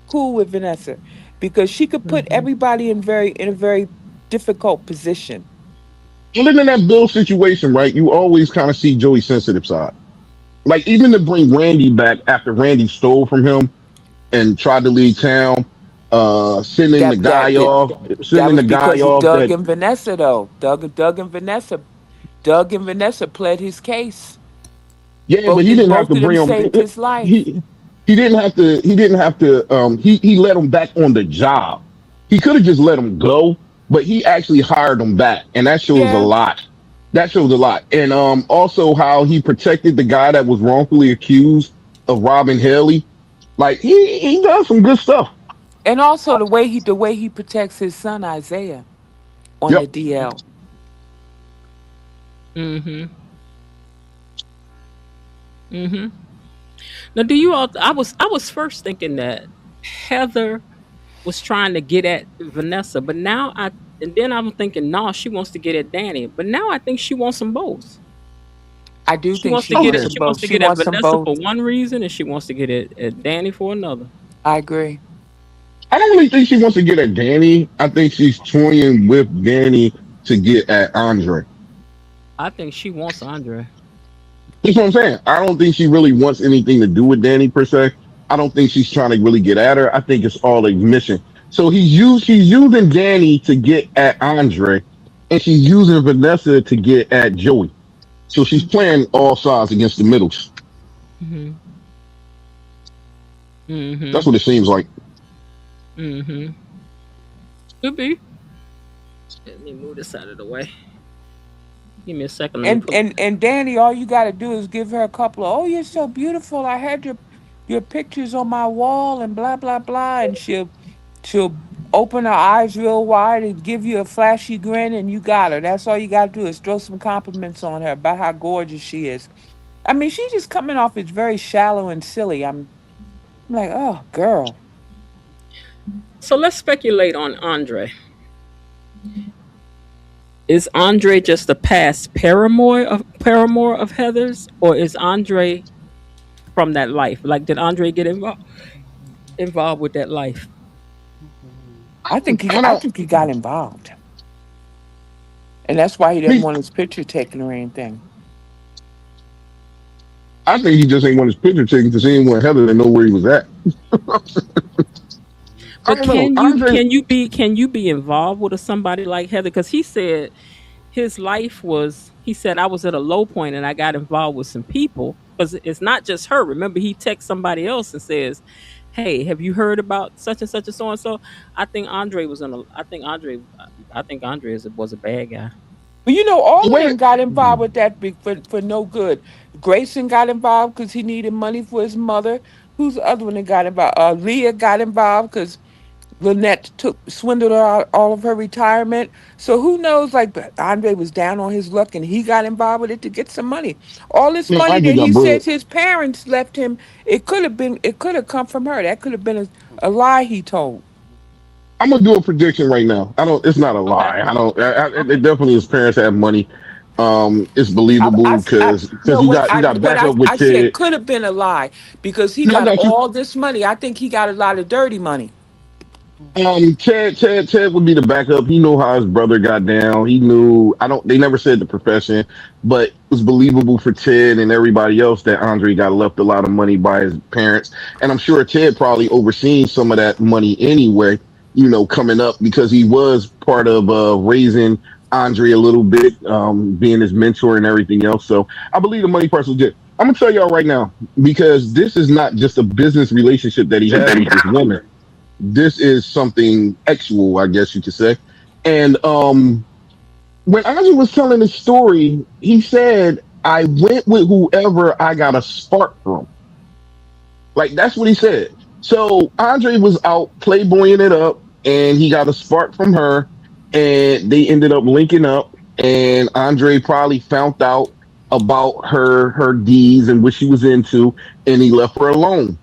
cool with Vanessa, because she could put everybody in a very difficult position. Even in that Bill situation, right? You always kind of see Joey's sensitive side. Like even to bring Randy back after Randy stole from him and tried to leave town, sending the That guy that that off, that sending the was guy because of off Doug that and Vanessa, though. Doug and Vanessa pled his case. yeah, but he didn't have Both to of them bring him. saved his life. He didn't have to. He didn't have to. He let him back on the job. He could have just let him go, but he actually hired him back, and that shows a Yeah. lot. That shows a lot, and also how he protected the guy that was wrongfully accused of robbing Haley. Like he does some good stuff. And also the way he protects his son Isaiah on the Yep. DL. Mm-hmm. Mm-hmm. Now, do you all? I was first thinking that Heather was trying to get at Vanessa, but now I and then I'm thinking, no, she wants to get at Danny. But now I think she wants them both. I do She think wants she to get wants it. them She wants both. to She get at wants them Vanessa both. for one reason, and she wants to get at Danny for another. I agree. I don't really think she wants to get at Danny. I think she's toying with Danny to get at Andre. I think she wants Andre. That's what I'm saying. I don't think she really wants anything to do with Danny per se. I don't think she's trying to really get at her. I think it's all a mission. So she's using Danny to get at Andre, and she's using Vanessa to get at Joey. So she's playing all sides against the middles. Mm-hmm. Mm-hmm. That's what it seems like. Mm-hmm. Could be. Let me move this out of the way. Give me a second. Let me And put. and and Danny, all you got to do is give her a couple of, "Oh, you're so beautiful. I had your pictures on my wall and blah blah blah," and she'll open her eyes real wide and give you a flashy grin, and you got her. That's all you got to do is throw some compliments on her about how gorgeous she is. I mean, she's just coming off as very shallow and silly. I'm like, oh, girl. So let's speculate on Andre. Is Andre just a past paramour of Heather's, or is Andre from that life? Like, did Andre get involved with that life? I I don't. think he got involved, and that's why he didn't He, want his picture taken or anything. I think he just ain't want his picture taken because he didn't want Heather to know where he was at. I But don't know. Andre, can you be involved with somebody like Heather? Because he said his life was. He said I was at a low point and I got involved with some people because it's not just her. Remember, he texts somebody else and says, "Hey, have you heard about such and so and so?" I think Andre was in a. I think Andre. I think Andre was a bad guy. But you know, all of wait. them got involved with that for no good. Grayson got involved because he needed money for his mother. Who's the other one that got involved? Leah got involved because Lynette took swindled her out all of her retirement. So who knows? Like Andre was down on his luck and he got involved with it to get some money. All this No, money Andre that got he bread. says his parents left him, it could have come from her. That could have been a lie he told. I'm gonna do a prediction right now. I don't. It's not a Okay. lie. I don't. Okay. It definitely his parents have money. It's I, believable I because no, you got what backup with I said Ted. could have been a lie because he No, I got got you. all this money. I think he got a lot of dirty money. Ted would be the backup. He knew how his brother got down. He knew. I don't. They never said the profession, but it was believable for Ted and everybody else that Andre got left a lot of money by his parents, and I'm sure Ted probably overseen some of that money anyway. Coming up because he was part of raising Andre a little bit, being his mentor and everything else. So I believe the money part's legit. I'm gonna tell y'all right now because this is not just a business relationship that he has with this woman. This is something actual, I guess you could say. And when Ozzy was telling the story, he said, I went with whoever I got a spark from. Like, that's what he said. So Andre was out playboying it up, and he got a spark from her, and they ended up linking up. And Andre probably found out about her deeds and what she was into, and he left her alone.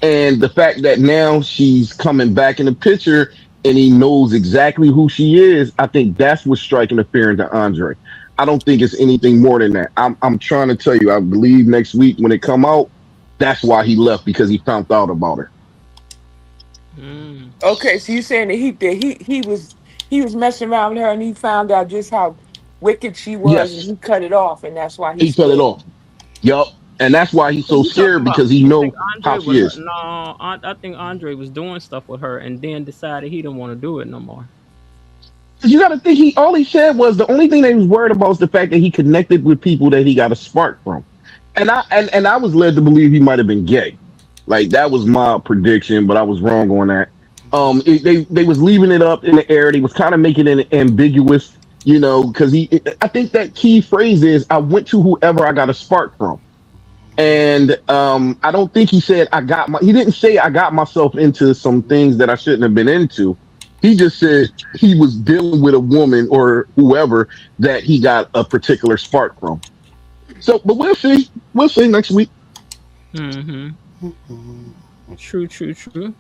And the fact that now she's coming back in the picture and he knows exactly who she is, I think that's what's striking the fear into Andre. I don't think it's anything more than that. I'm trying to tell you, I believe next week when it come out, that's why he left because he found out about her. Mm. Okay, so you're saying he was messing around with her and he found out just how wicked she was and Yes, he cut it off and that's why he's he cut it scared. off. Yup. And that's why he's So so you talking scared about? because he You think know Andre how she was is. no? I think Andre was doing stuff with her and then decided he didn't want to do it no more. You got to think he all he said was the only thing that he was worried about was the fact that he connected with people that he got a spark from, and I was led to believe he might have been gay. Like that was my prediction, but I was wrong on that. They was leaving it up in the air. They was kind of making it ambiguous, because I think that key phrase is I went to whoever I got a spark from. And I don't think he said he didn't say I got myself into some things that I shouldn't have been into. He just said he was dealing with a woman or whoever that he got a particular spark from. So, but we'll see. We'll see next week. Mm-hmm. True. True. True.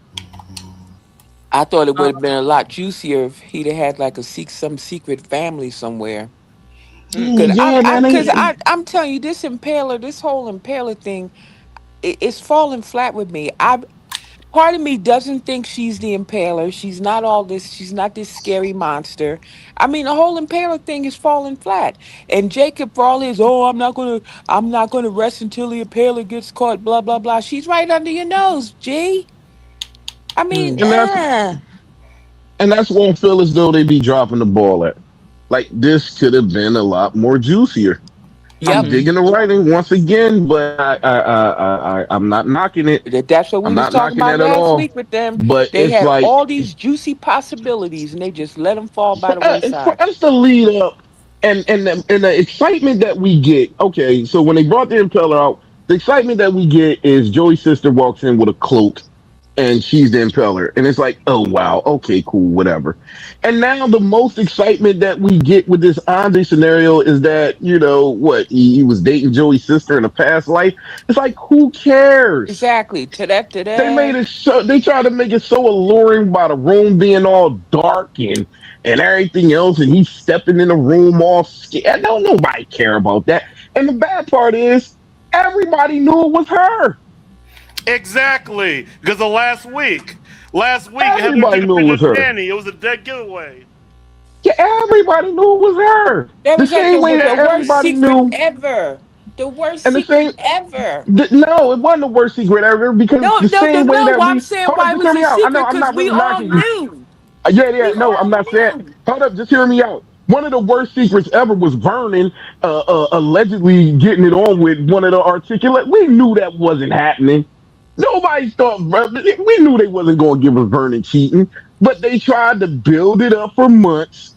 I thought it would Uh, have been a lot juicier if he'd have had like some secret family somewhere. Cause Yeah, man. I'm telling you, this whole impaler thing, it's falling flat with me. I Part of me doesn't think she's the impaler. She's not all this. She's not this scary monster. I mean, the whole impaler thing is falling flat. And Jacob, for all his, I'm not gonna rest until the impaler gets caught. Blah blah blah. She's right under your nose, G. I mean, hmm. And that's why I feel as though they be dropping the ball at. Like this could have been a lot more juicier. I'm yep. Hmm. digging the writing once again, but I'm not knocking it. That's what we I'm was not talking knocking about that at last all. week with them. But They it's had like all these juicy possibilities, and they just let them fall by the for wayside. us to lead up and the excitement that we get. Okay, so when they brought the impeller out, the excitement that we get is Joey's sister walks in with a cloak and she's the impeller, and it's like, oh wow, okay, cool, whatever. And now the most excitement that we get with this Andre scenario is that what he was dating Joey's sister in a past life. It's like who cares? Exactly. To that. To They made that. it so they tried to make it so alluring by the room being all dark and everything else, and he's stepping in the room all scared. No, nobody care about that. And the bad part is everybody knew it was her. Exactly, because of last week Heather Everybody took a knew it picture was of her. Danny. It was a dead giveaway. Yeah, everybody knew it was her. That The was like same way the that worst everybody secret knew. ever. The worst And the secret same, ever. no, it wasn't the worst secret ever because No, the no, no, same way no. that I'm we, saying hold up, why it just was hear me a out. I know secret I'm because not we really all knocking you. knew. Yeah, We no, I'm all not saying. knew. Hold up, just hear me out. One of the worst secrets ever was Vernon allegedly getting it on with one of the articulate. We knew that wasn't happening. Nobody thought we knew they wasn't going to give us Vernon cheating, but they tried to build it up for months,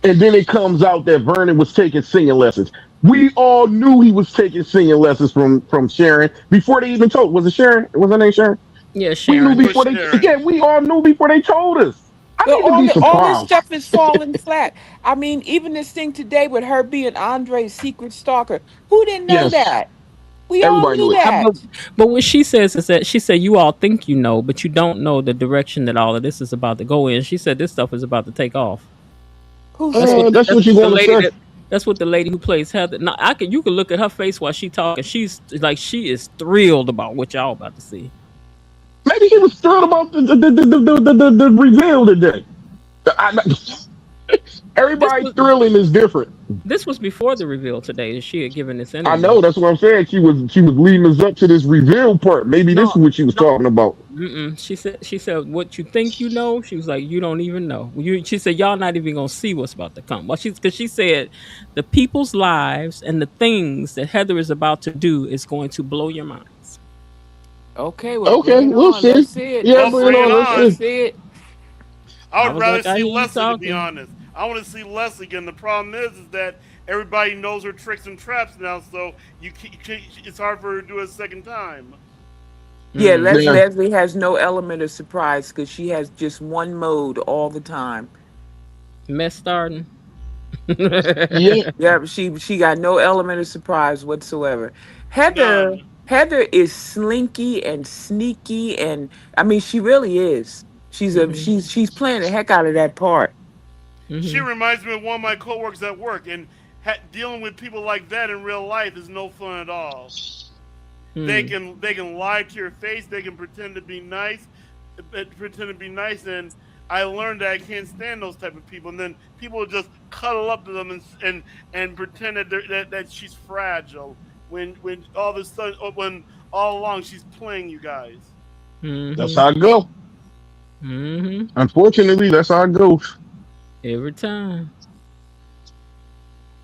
and then it comes out that Vernon was taking singing lessons. We all knew he was taking singing lessons from Sharon before they even told. Was it Sharon? Was her name Sharon? Yeah, We knew It Sharon. was before they. Sharon. Yeah, we all knew before they told us. I But need to be all this surprised. stuff is falling flat. I mean, even this thing today with her being Andre's secret stalker. Who didn't know Yes, that? We all everybody knew knew it. I, that. but what she says is that she said you all think you know, but you don't know the direction that all of this is about to go in. She said this stuff is about to take off. Who said? That's what you're The going to lady say. that that's what the lady who plays Heather. Now I can you can look at her face while she talking. She's like she is thrilled about what y'all about to see. Maybe he was thrilled about the reveal today. I, This everybody was thrilling is different. this was before the reveal today that she had given this I interview. know. That's what I'm saying. She was leading us up to this reveal part. Maybe this is No, what she was no. talking about. Mm-mm. She said what you think you know. She was like you don't even know. She said y'all not even gonna see what's about to come. Well, because she said the people's lives and the things that Heather is about to do is going to blow your minds. Okay, well, bring Okay, it we'll on. see. Let's see it. Yeah, Well, Let's bring it bring see it on. it. Let's Let's on. see. see it. I I would was rather like, I see hear you Leslie, to be talking. honest. I want to see Leslie again. The problem is that everybody knows her tricks and traps now, so it's hard for her to do it a second time. Yeah, Mm. Yeah, Leslie has no element of surprise because she has just one mode all the time. Mess starting. yeah. Yeah, she got no element of surprise whatsoever. Heather None. Heather is slinky and sneaky, and I mean she really is. Hmm. She's playing the heck out of that part. She Hmm. reminds me of one of my coworkers at work, and dealing with people like that in real life is no fun at all. Hmm. They can lie to your face. They can pretend to be nice, and I learned that I can't stand those type of people. And then people will just cuddle up to them and pretend that, that she's fragile when all of a sudden when all along she's playing you guys. That's Hmm. how it go. Hmm. Unfortunately, that's how it goes. Every time.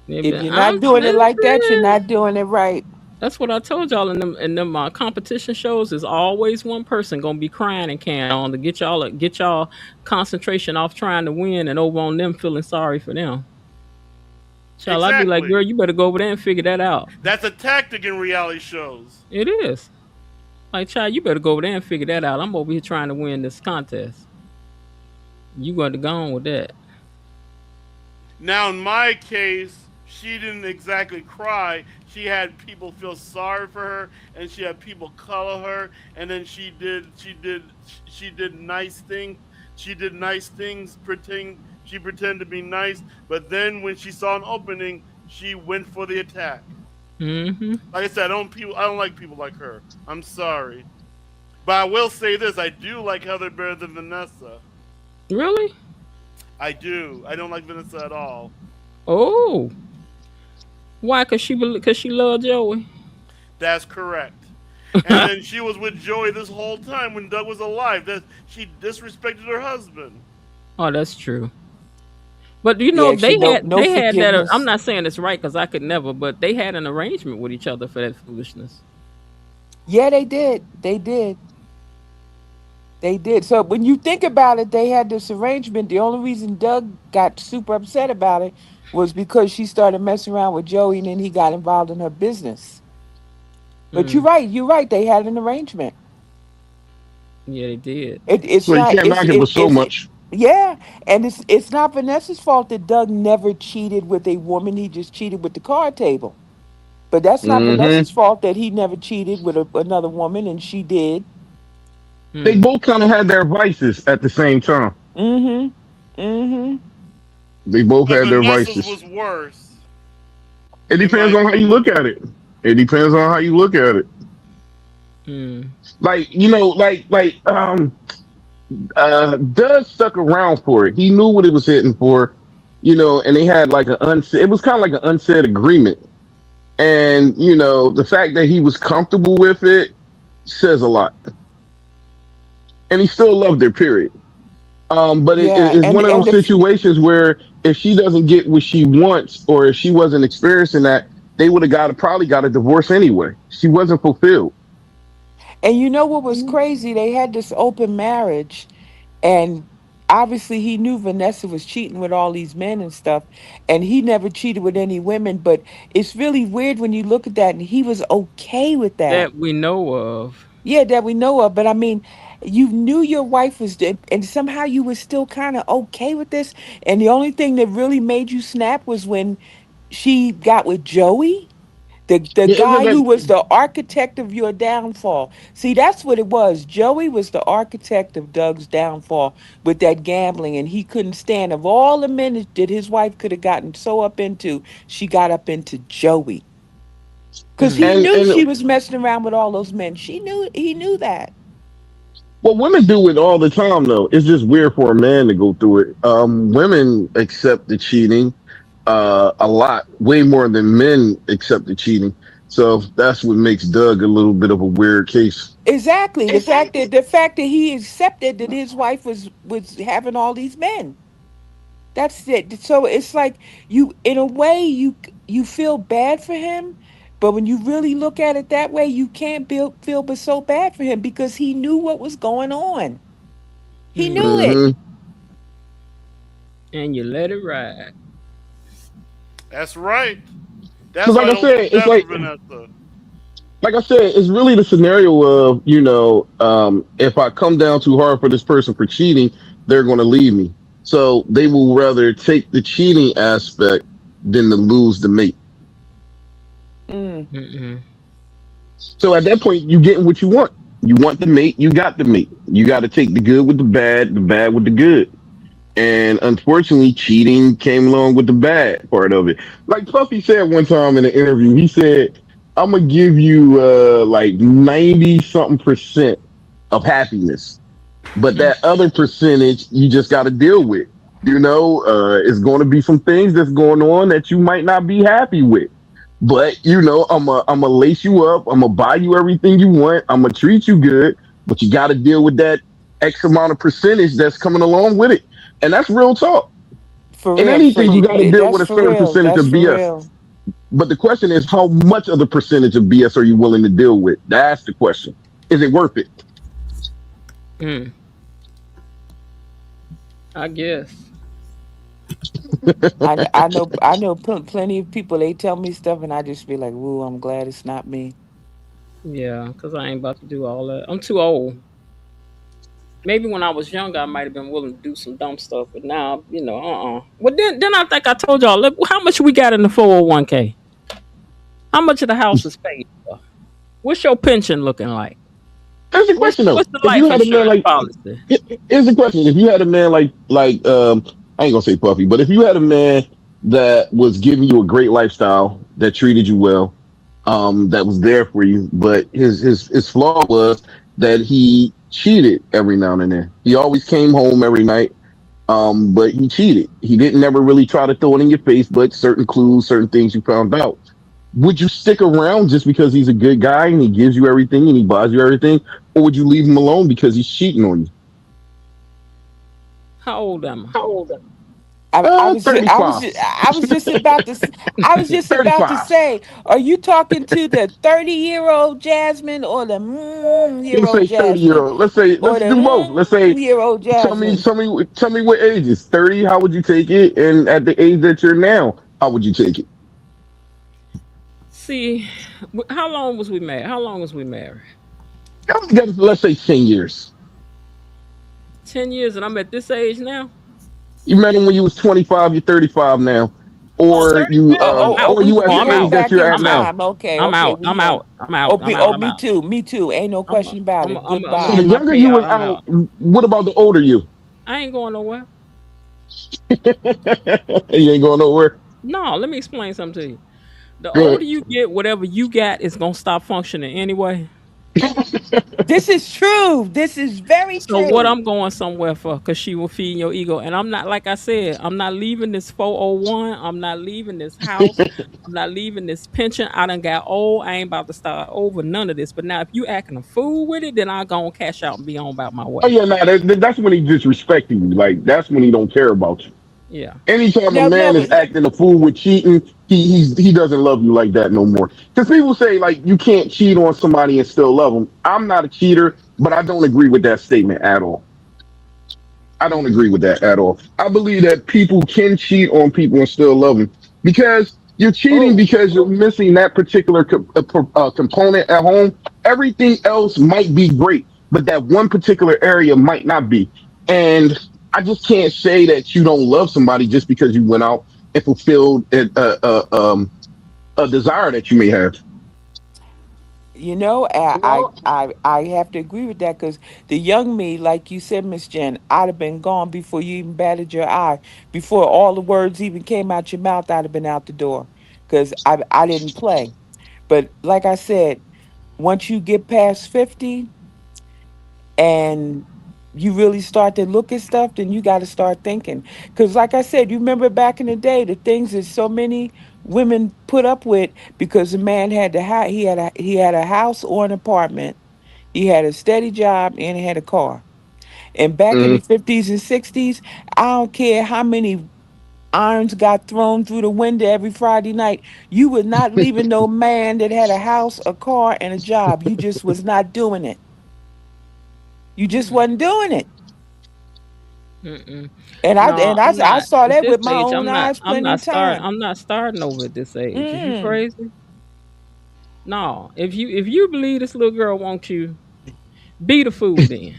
Yeah, If but you're not doing it like that, you're not doing it right. that's what I told y'all in them competition shows. Is always one person gonna be crying and can on to get y'all concentration off trying to win and over on them feeling sorry for them. Child, I'd be like, girl, Exactly. you better go over there and figure that out. That's a tactic in reality shows. It is. Like, child, you better go over there and figure that out. I'm over here trying to win this contest. You got to go on with that. Now, in my case, she didn't exactly cry. She had people feel sorry for her, and she had people color her. And then she did nice things. She did nice things, pretended to be nice. But then when she saw an opening, she went for the attack. Mm-hmm. Like I said, I don't like people like her. I'm sorry, but I will say this: I do like Heather better than Vanessa. Really? I do. I don't like Vanessa at all. Oh, why? Cause she loved Joey. That's correct. And then she was with Joey this whole time when Doug was alive. That she disrespected her husband. Oh, that's true. But Yeah, she they had no that. I'm forgiveness. not saying it's right because I could never, but they had an arrangement with each other for that foolishness. Yeah, they did. They did. They did. So when you think about it, they had this arrangement. The only reason Doug got super upset about it was because she started messing around with Joey and then he got involved in her business. But Mm, you're right. They had an arrangement. yeah, they did. It's So you not can't knock it with so much. yeah, and it's not Vanessa's fault that Doug never cheated with a woman. He just cheated with the card table. But that's not Hmm. Vanessa's fault that he never cheated with another woman and she did. They Mm, both kind of had their vices at the same time. Mm-hmm. Mm-hmm. They both But had their Vanessa's vices. was worse, It in my depends on how you opinion. look at it. It depends on how you look at it. mm, Like Doug stuck around for it. He knew what it was hitting for, and they had like it was kind of like an unsaid agreement. And, the fact that he was comfortable with it says a lot. And he still loved her, period. But Yeah, it's one of and those situations where if she doesn't get what she wants, or if she wasn't experiencing that, they would have probably got a divorce anyway. She wasn't fulfilled. and you know what was crazy? They had this open marriage, and obviously he knew Vanessa was cheating with all these men and stuff, and he never cheated with any women. But it's really weird when you look at that, and he was okay with that. That we know of. Yeah, that we know of. But I mean, you knew your wife was dead, and somehow you were still kind of okay with this. And the only thing that really made you snap was when she got with Joey, the Yeah, isn't guy who that was the architect of your downfall. See, that's what it was. Joey was the architect of Doug's downfall with that gambling, and he couldn't stand. Of all the men that his wife could have gotten so up into, she got up into Joey. Because he Mm. knew she and was messing around with all those men. He knew that. well, women do it all the time, though. It's just weird for a man to go through it. Women accept the cheating a lot, way more than men accept the cheating. So that's what makes Doug a little bit of a weird case. Exactly. The fact that he accepted that his wife was having all these men. That's it. So it's like you, in a way, you feel bad for him, but when you really look at it that way, you can't feel but so bad for him because he knew what was going on. He knew Mm. it. Hmm. And you let it ride. That's right. Because, That's why I don't feel bad for Vanessa. like I said, it's really the scenario of, if I come down too hard for this person for cheating, they're going to leave me. So they will rather take the cheating aspect than to lose the mate. Mm. Mm-mm. So at that point, you getting what you want. You want the mate, you got the mate. You got to take the good with the bad with the good. And unfortunately, cheating came along with the bad part of it. Like Puffy said one time in an interview, he said, "I'm gonna give you like 90 something percent of happiness, but that other percentage you just got to deal with. It's going to be some things that's going on that you might not be happy with. But I'm gonna lace you up. I'm gonna buy you everything you want. I'm gonna treat you good, but you got to deal with that X amount of percentage that's coming along with it." And that's real talk. For In real. anything, you got to deal That's with a for certain real. percentage That's of for BS. real. But the question is, how much of the percentage of BS are you willing to deal with? That's the question. Is it worth it? Mm. I guess. I know plenty of people. They tell me stuff, and I just be like, "Woo, I'm glad it's not me." Yeah, because I ain't about to do all that. I'm too old. Maybe when I was younger, I might have been willing to do some dumb stuff, but now, Well, then I think I told y'all, look, how much we got in the 401k? How much of the house is paid for? What's your pension looking like? Here's the What's question though. what's the If you life had a man insurance like, policy? here's the question. If you had a man I ain't gonna say Puffy, but if you had a man that was giving you a great lifestyle, that treated you well, that was there for you, but his flaw was that he cheated every now and then. He always came home every night, but he cheated. He didn't never really try to throw it in your face, but certain clues, certain things you found out. Would you stick around just because he's a good guy and he gives you everything and he buys you everything, or would you leave him alone because he's cheating on you? How old am I? $35. I was just about to I was just about to 35. say, are you talking to the 30-year-old Jasmine or the year Let's old say 30-year Jasmine old. Let's or the do both. Let's say year old tell me Jasmine? tell me tell me what age is 30, how would you take it? And at the age that you're now, how would you take it? See, how long was we married? How long was we married? I was together for, let's say, 10 years. 10 years, and I'm at this age now. You met him when you was 25, you're 35 now. Oh, Or 35. you Oh, I'm out. or you at Oh, the I'm We age out. that back you're in at I'm out. now. time. Okay, I'm okay, out. we I'm know. out. I'm out. I'm out. I'm Me out. too. Me too. Ain't no I'm question about it. I'm gonna So let the Goodbye. my younger pay you out. was I'm out, out. what about the older you? I ain't going nowhere. You ain't going nowhere. No, let me explain something to you. The Good. older you get, whatever you got is gonna stop functioning anyway. This is true. This is very So what true. I'm going somewhere for, because she will feed your ego. And I'm not, like I said, I'm not leaving this 401. I'm not leaving this house. I'm not leaving this pension. I done got old. I ain't about to start over none of this. But now if you acting a fool with it, then I'll go and cash out and be on about my Oh way. yeah, nah, that's when he disrespecting you. Like that's when he don't care about you. Yeah. Anytime a No, no, man is but acting a fool with cheating, he doesn't love you like that no more. Because people say like you can't cheat on somebody and still love them. I'm not a cheater, but I don't agree with that statement at all. I don't agree with that at all. I believe that people can cheat on people and still love them because you're cheating oh, because you're missing that particular component at home. Everything else might be great, but that one particular area might not be. And I just can't say that you don't love somebody just because you went out and fulfilled a desire that you may have. I have to agree with that because the young me, like you said, Miss Jen, I'd have been gone before you even batted your eye. Before all the words even came out your mouth, I'd have been out the door because I didn't play. But like I said, once you get past 50 and you really start to look at stuff, then you got to start thinking. Because, like I said, you remember back in the day, the things that so many women put up with because a man had he had a house or an apartment, he had a steady job, and he had a car. And back in the Mm. 50s and 60s, I don't care how many irons got thrown through the window every Friday night. You were not leaving no man that had a house, a car, and a job. You just was not doing it. You just Mm, wasn't doing it. mm-mm. And I No, and I I'm I not saw at that this with my age. own eyes I'm plenty not of time. I'm not starting over at this age. Is you Mm. crazy? No. If you believe this little girl wants you, be the fool then.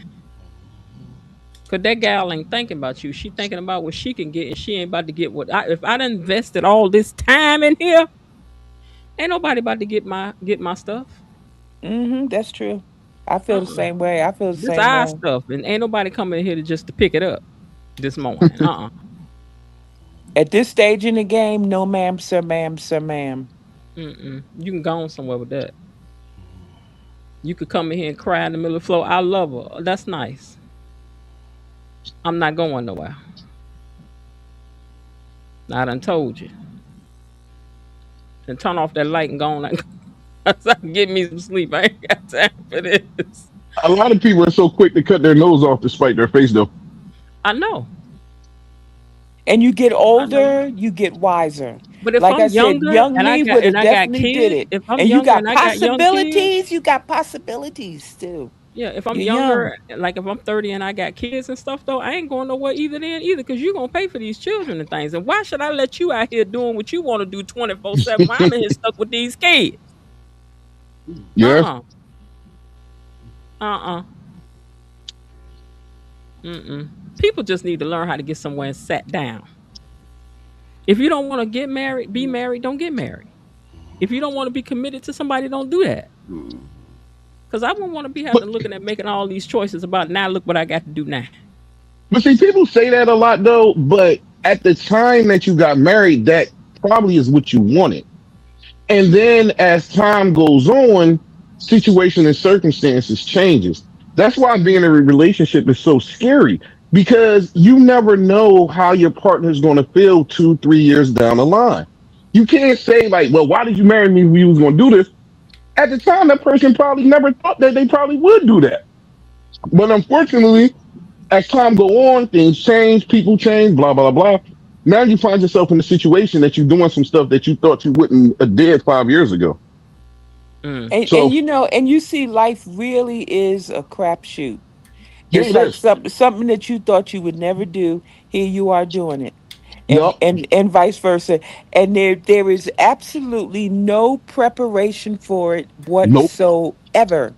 Cause that gal ain't thinking about you. She thinking about what she can get, and she ain't about to get what I. If I done invested all this time in here, ain't nobody about to get my stuff. Mm-hmm. That's true. I feel the Uh-uh. same way. I feel the This same our way. stuff, and ain't nobody coming in here to just to pick it up this morning. At this stage in the game, no ma'am, sir, ma'am, sir, ma'am. Mm-mm. You can go on somewhere with that. You could come in here and cry in the middle of the floor. I love her. That's nice. I'm not going nowhere. I done told you. And turn off that light and go on. Get me some sleep. I ain't got time for this. A lot of people are so quick to cut their nose off to spite their face, though. I know. And you get I know. older, you get wiser. But if Like I I'm said, younger young and I me got would and have I got definitely did kids, it. if I'm And you younger got and I got young kids, possibilities. You got possibilities too. yeah, if I'm You're young. younger, like if I'm 30 and I got kids and stuff though, I ain't going nowhere either because you're gonna pay for these children and things. And why should I let you out here doing what you want to do 24/7 while I'm in here stuck with these kids? Yes. Uh-uh. Uh-uh. Mm-mm. People just need to learn how to get somewhere and sat down. If you don't want to get married, be married, don't get married. If you don't want to be committed to somebody, don't do that. Because I wouldn't want to be But having looking at making all these choices about now look what I got to do now. but see, people say that a lot though. But at the time that you got married, that probably is what you wanted. And then as time goes on, situation and circumstances changes. That's why being in a relationship is so scary because you never know how your partner is going to feel 2, 3 years down the line. You can't say like, well, why did you marry me? We was going to do this. At the time, that person probably never thought that they probably would do that. But unfortunately, as time go on, things change, people change, blah blah blah. Now you find yourself in a situation that you're doing some stuff that you thought you wouldn't have did 5 years ago. Mm. And So and you see life really is a crapshoot. yeah, It's it like is. something that you thought you would never do. Here you are doing it, Yup. and vice versa. And there is absolutely no preparation for it Nope. whatsoever.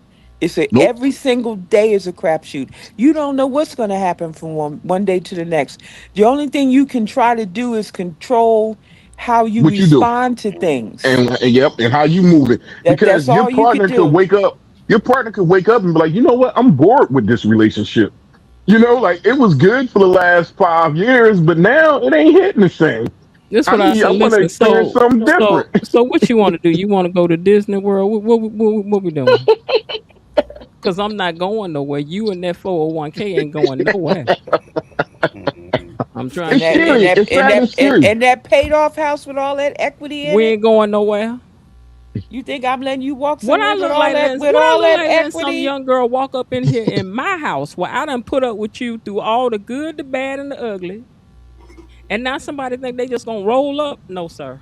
Nope. Every single day is a crapshoot. You don't know what's going to happen from one day to the next. The only thing you can try to do is control how you What you do, respond to things. and yep, and how you move it, That's because your all you could partner could do. wake up. Your partner could wake up and be like, you know what? I'm bored with this relationship. Like it was good for the last 5 years, but now it ain't hitting the same. That's I what I need. I said. want to Listen, experience something different. so what you want to do? You want to go to Disney World? What we doing? because I'm not going nowhere. You and that 401k ain't going nowhere. I'm trying And to It's that tell and you, serious. that It's and sad. that It's and, serious. and that paid off house with all that equity in we it. ain't going nowhere. You think I'm letting you walk What I somewhere look like letting with what I all look that like letting some equity? young girl walk up in here in my house where I done put up with you through all the good, the bad, and the ugly, and now somebody think they just gonna roll up? No, sir,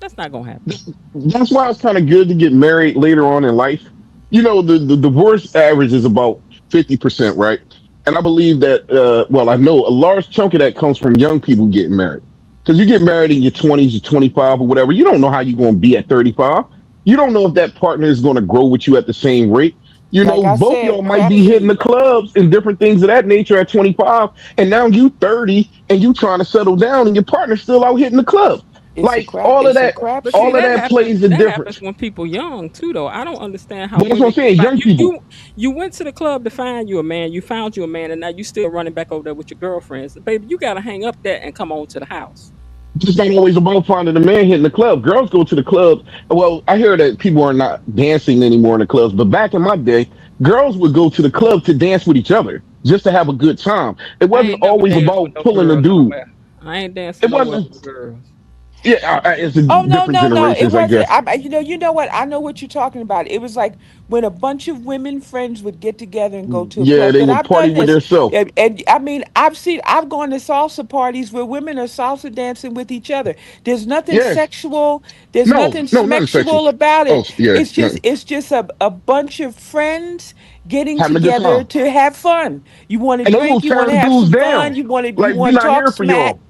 that's not gonna happen. That's why it's kind of good to get married later on in life. The divorce average is about 50%, right? And I believe that, well, I know a large chunk of that comes from young people getting married. Because you get married in your 20s, your 25 or whatever, you don't know how you're going to be at 35. You don't know if that partner is going to grow with you at the same rate. Like I Both y'all said, might be hitting crapshoot. the clubs and different things of that nature at 25, and now you 30 and you trying to settle down, and your partner's still out hitting the club. Like It's a But see, all of crapshoot. that plays a that happens difference. when people young too, though. I don't understand how But that's what I'm women saying. Young people you went to the club to find you a man, you found you a man, and now you still running back over there with your girlfriends. Baby, you gotta hang up that and come on to the house. just not always about finding a man hitting the club. Girls go to the clubs. Well, I hear that people are not dancing anymore in the clubs, but back in my day, girls would go to the club to dance with each other, just to have a good time. It I wasn't ain't never always danced with about no pulling a girls dude. nowhere. I ain't dancing It nowhere wasn't. with girls. Yeah, it's a Oh no, different no, no! It generations, I wasn't. guess. You know what? I know what you're talking about. It was like when a bunch of women friends would get together and go to a Yeah, club. they Cause would I've party done with this, themselves. and I mean, I've gone to salsa parties where women are salsa dancing with each other. There's nothing Yeah. sexual. There's No, nothing no, nothing sexual. sexual about Oh, it. yeah, nothing. It's just a bunch of friends getting Having a good together time. to have fun. You want to And them will drink. You want to turn have dudes some fun. down. You Like, we want to not talk here for smack. y'all.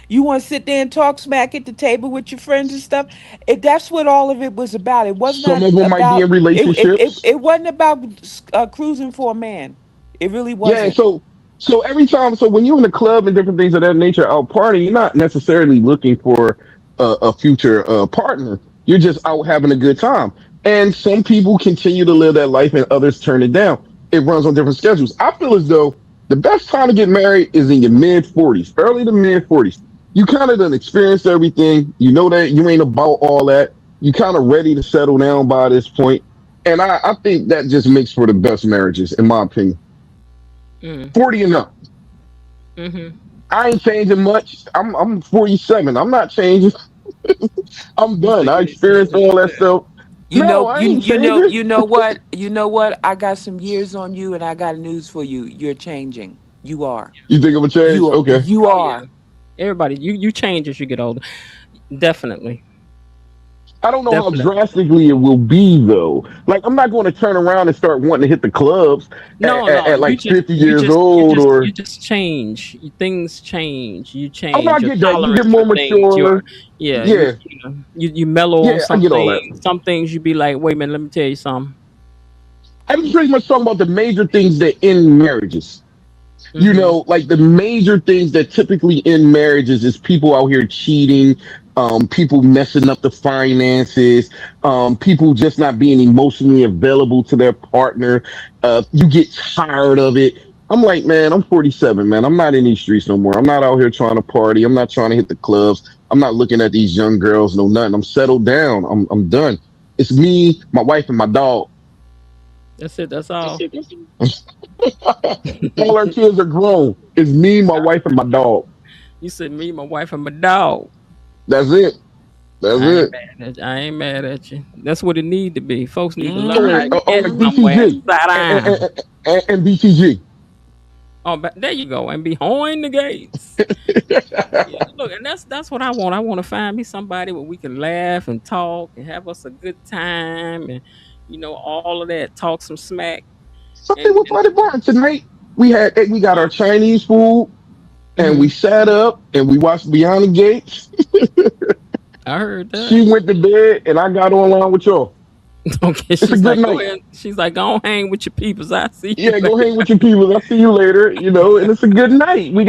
You want to sit there and talk smack at the table with your friends and stuff. That's what all of it was about. It was Some not of them might be in about relationships. it wasn't about cruising for a man. It really Yeah, wasn't. so every time, so when you're in the club and different things of that nature out partying, you're not necessarily looking for a future partner. You're just out having a good time. And some people continue to live that life, and others turn it down. It runs on different schedules. I feel as though the best time to get married is in your mid 40s, early to mid 40s. You kind of done experienced everything. You know that you ain't about all that. You kind of ready to settle down by this point. And I think that just makes for the best marriages, in my opinion. Mm. 40 and up. Mm-hmm. I ain't changing much. I'm 47. I'm not changing. I'm You say done. I you ain't experienced changing all that yourself. stuff. No, I ain't changing. You know what? You know what? I got some years on you, and I got news for you. You're changing. You are. You think I'm gonna change? Okay. You Oh yeah. are. Everybody, you change as you get older. Definitely. I don't know how Definitely. drastically it will be though. Like I'm not going to turn around and start wanting to hit the clubs No, no, at like 50 years old, you or just change. Things change. You oh no, change I your get that. You get tolerance for more things. mature. Yeah, Yeah, you mellow on yeah, I some get all things. that. Some things you be like, wait a minute, let me tell you something. I'm pretty much talking about the major things that end marriages. Mm-hmm. Like the major things that typically end marriages is people out here cheating, people messing up the finances, people just not being emotionally available to their partner. You get tired of it. I'm like, man, I'm 47, man. I'm not in these streets no more. I'm not out here trying to party. I'm not trying to hit the clubs. I'm not looking at these young girls, no nothing. I'm settled down. I'm done. It's me, my wife, and my dog. That's it. That's all. All our kids are grown. It's me, my wife, and my dog. You said me, my wife, and my dog. That's it. That's I ain't it. mad at you. I ain't mad at you. That's what it need to be. Folks need to learn how Mm-hmm. to Oh, get and Mm-hmm. somewhere and BTG sit and, down. and, and BTG. Oh, but there you go, and behind the gates. Yeah, look, and that's what I want. I want to find me somebody where we can laugh and talk and have us a good time, and all of that. Talk some smack, Something and, with Buddy Bar tonight. We got our uh, Chinese food, and we mhm. sat up and we watched Beyond the Gates. I heard that. She went to bed, and I got online with y'all. Okay, It's a she's good like, go night. ahead. She's like, go hang with your peoples. I see you Yeah, go later. hang with your people. I'll see you later. And it's a good night. We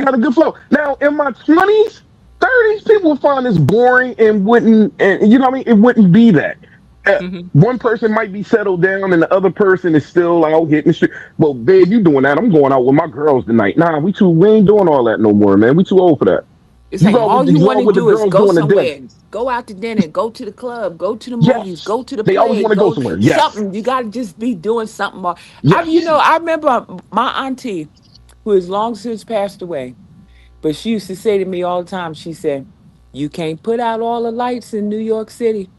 got a good flow. Now, in my 20s, 30s, people would find this boring and wouldn't, and you know what I mean? It wouldn't be that. Hmm. One person might be settled down and the other person is still out hitting the street. Well, babe, you doing that? I'm going out with my girls tonight. Nah, we ain't doing all that no more, man. We too old for that. It's like all you You want go to with the do is girls go during the day. somewhere, go out to dinner, go to the club, go to the movies, Yes. go to the They always play, want to go go somewhere. Yes. something. You got to just be doing something more. Yes. I remember my auntie, who has long since passed away, but she used to say to me all the time, she said, "You can't put out all the lights in New York City."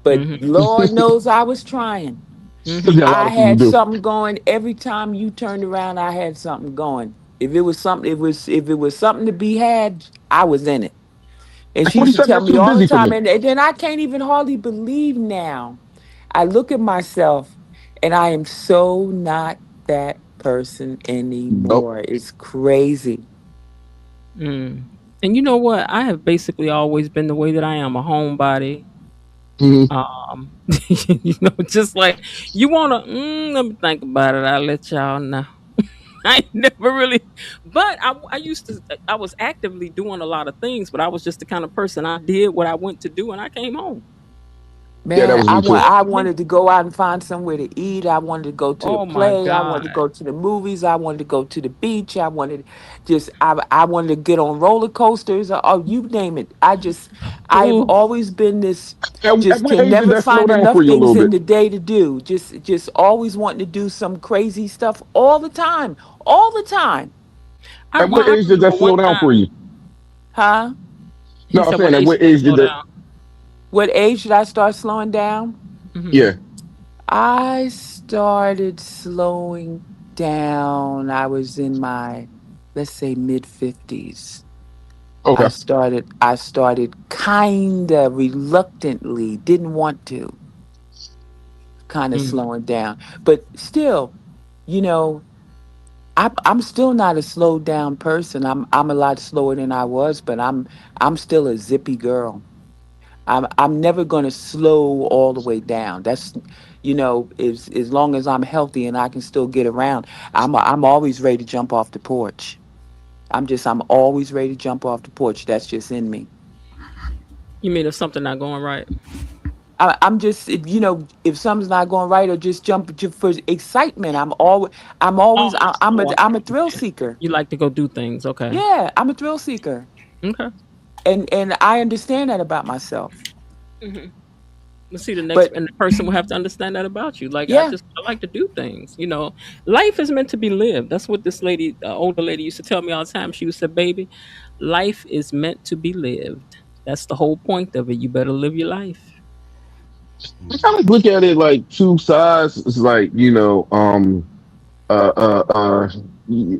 But Mm-hmm. Lord knows I was trying. Mm-hmm. Yeah, a lot I of people had do. something going every time you turned around. I had something going. If it was something to be had, I was in it. And At she used to 47, tell that's me too all the busy for time, me. and then I can't even hardly believe now. I look at myself, and I am so not that person Nope. anymore. It's crazy. Mm. And you know what? I have basically always been the way that I am, a homebody. Hmm. Just like you wanna. Let me think about it. I'll let y'all know. I never really, but I used to. I was actively doing a lot of things, but I was just the kind of person. I did what I went to do, and I came home. Yeah, that Man, was me too. I wanted to go out and find somewhere to eat. I wanted to go to a Oh my play. I god! wanted to go to the movies. I wanted to go to the beach. I wanted I wanted to get on roller coasters. Oh, you name it. I've Ooh, always been this At just what can age did never that slow find down for enough you a things little in bit? the day to do. Just always wanting to do some crazy stuff all the time. All the time. At what I age did remember that slow one down time for you? Huh? he No, I'm said, saying "What at age what did that age did slow that? down?" What age did I start slowing down? Hmm. Yeah. I started slowing down. I was in my, let's say, mid 50s. Okay. I started kind of reluctantly, didn't want to, kind of Mm. slowing down. But still, you know, I'm still not a slowed down person. I'm a lot slower than I was, but I'm still a zippy girl. I'm never going to slow all the way down. That's as long as I'm healthy and I can still get around, I'm always ready to jump off the porch. I'm always ready to jump off the porch. That's just in me. You mean if something not going right? I'm just if something's not going right or just jump for excitement. Oh, I'm a thrill seeker. you like to go do things? Okay, Yeah, I'm a thrill seeker, okay. and I understand that about myself. Hmm. Let's see, the next But and the person will have to understand that about you. Like yeah, I like to do things. Life is meant to be lived. That's what this lady, the older lady, used to tell me all the time. She would say, "Baby, life is meant to be lived. That's the whole point of it. You better live your life." I kind of look at it like two sides. It's like, uh, uh, uh,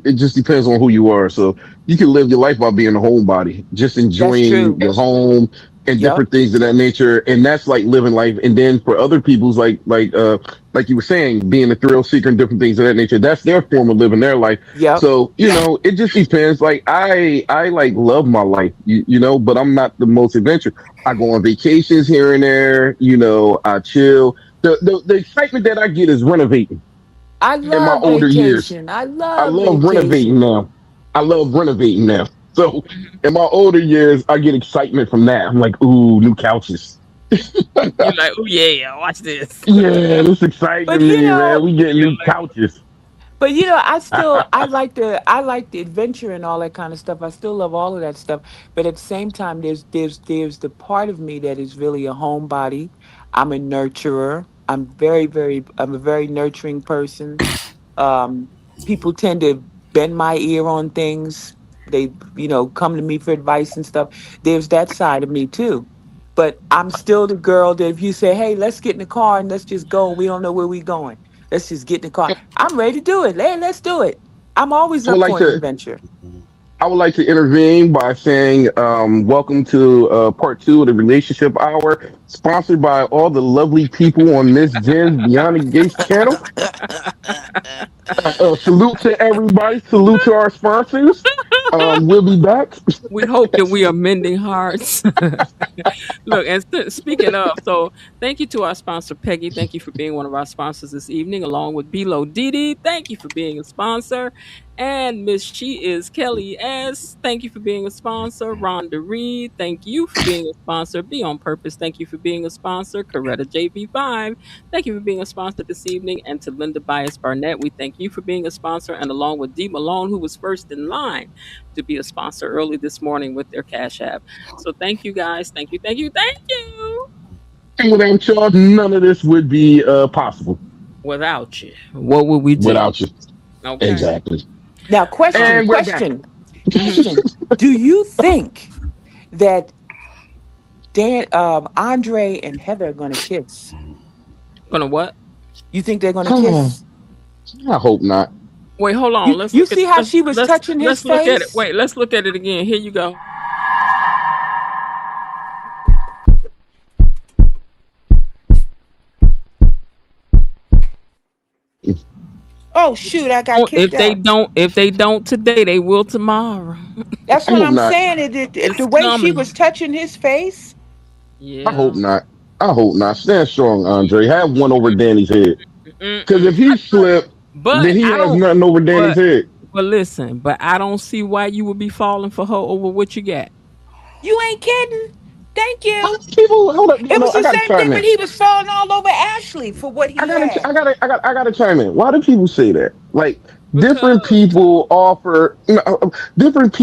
it just depends on who you are. So you can live your life by being a homebody, just that's enjoying true. your home and Yep. different things of that nature. And that's like living life. And then for other people's like you were saying, being a thrill seeker and different things of that nature, that's their form of living their life. Yep. So, it just depends. Like I like love my life, but I'm not the most adventurous. I go on vacations here and there, I chill. The excitement that I get is renovating I in my love older years. vacation. I I love love renovating vacation. now. I love renovating now. So Mhm. in my older years, I get excitement from that. I'm like, ooh, new couches. You're like, "Oh yeah, watch this." Yeah, this exciting But to me, man. We getting new couches. I like the adventure and all that kind of stuff. I still love all of that stuff. But at the same time, there's the part of me that is really a homebody. I'm a nurturer. I'm a very nurturing person. um, People tend to bend my ear on things. They, come to me for advice and stuff. There's that side of me too. But I'm still the girl that if you say, hey, let's get in the car and let's just go, and we don't know where we're going. Let's just get in the car. I'm ready to do it. Hey, let's do it. I'm always I would up like for an to adventure. I would like to intervene by saying, welcome to part two of the Relationship Hour, sponsored by all the lovely people on Miss Jen's Beyond the Gates channel. Salute to everybody. Salute to our sponsors. We'll be back. We hope that we are mending hearts. Look, and speaking of, so thank you to our sponsor, Peggy. Thank you for being one of our sponsors this evening, along with Bilo Didi. Thank you for being a sponsor. And Miss She Is Kelly S. Thank you for being a sponsor. Rhonda Reed, thank you for being a sponsor. Be on Purpose, thank you for being a sponsor. Coretta JB5, thank you for being a sponsor this evening. And to Linda Bias Barnett, we thank you for being a sponsor. And along with Dee Malone, who was first in line to be a sponsor early this morning with their Cash App. So thank you guys. Thank you, thank you, thank you. And without y'all, none of this would be possible. Without you, what would we do? Without you. Okay. Exactly. Now, question, And we're back. question. Do you think that Andre and Heather are going to kiss? Gonna what? You think they're going to kiss? I hope not. Wait, hold on. You see how she was touching his face? Let's look at it. Wait, let's look at it again. Here you go. Oh shoot! I got kicked out. If they don't today, they will tomorrow. That's what I'm saying. The way she was touching his face. Yeah. I hope not. I hope not. Stand strong, Andre. Have one over Danny's head. Because if he slipped, then he has nothing over Danny's head. But listen, but I don't see why you would be falling for her over what you got. You ain't kidding. Thank you. People, hold up. It was the same thing when he was falling all over Ashley for what he had. I gotta chime in. Why do people say that? Like different people offer different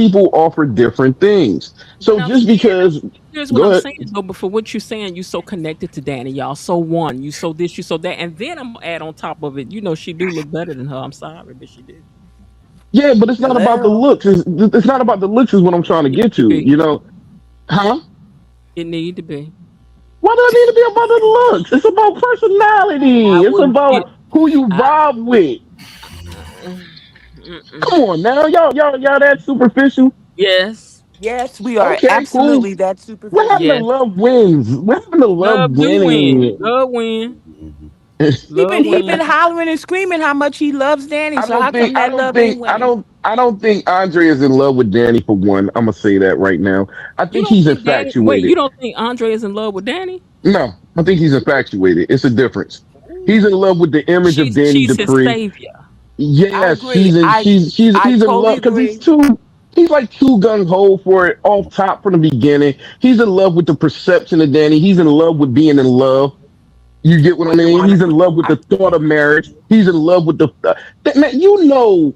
things. So just because here's what I'm saying though, but for what you're saying, you so connected to Danny, y'all so one, you so this, you so that, and then I'm gonna add on top of it, she do look better than her. I'm sorry, but she did. Yeah, but it's not about the looks. It's not about the looks is what I'm trying to get to. Huh? It need to be. Why does it need to be about the looks? It's about personality. It's about who you vibe with. Come on now, y'all that superficial? Yes, we are absolutely that superficial. What happened to love wins? What happened to love winning? Love win. He been hollering and screaming how much he loves Danny. So how come that love ain't winning? I don't think Andre is in love with Danny for one. I'm gonna say that right now. I think he's infatuated. Wait, you don't think Andre is in love with Danny? No, I think he's infatuated. It's a difference. He's in love with the image of Danny Dupree. His savior. Yes, he's in love because he's like too gung ho for it off top from the beginning. He's in love with the perception of Danny. He's in love with being in love. You get what I mean? He's in love with the thought of marriage. He's in love with the man. You know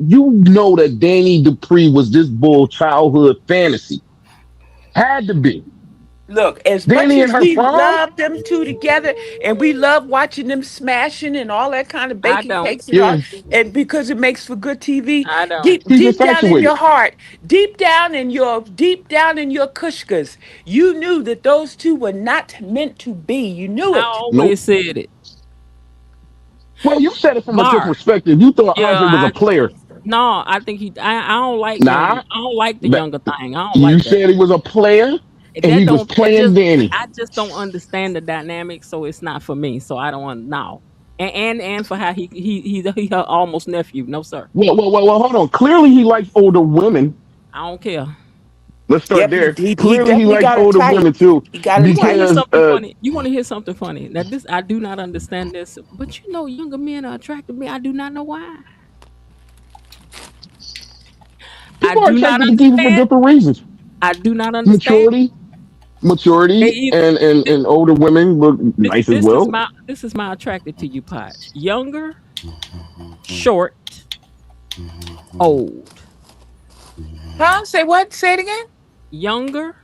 that Danny Dupree was this bull childhood fantasy. Had to be. Look, as Danny much as we love them two together, and we love watching them smashing and all that kind of baking cakes, and because it makes for good TV. I don't. Deep down in your heart, deep down in your kushkas, you knew that those two were not meant to be. You knew it. I always said it. Well, you said it from a different perspective. You thought Andre was a player. No, I think I don't like. I don't like the younger thing. I don't you like. You said he was a player. And he was playing Danny. I just don't understand the dynamic, so it's not for me. So I don't want now. And for how he her almost nephew. No sir. Well, hold on. Clearly he likes older women. I don't care. Let's start there. Clearly he likes older women too. You want to hear something funny? Now this I do not understand this, but younger men are attracted to me. I do not know why. People are attracted to people for different reasons. I do not understand. Maturity and older women look nice as well. This is my attracted to you, Potch. Younger, short, old. Huh? Say what? Say it again. Younger,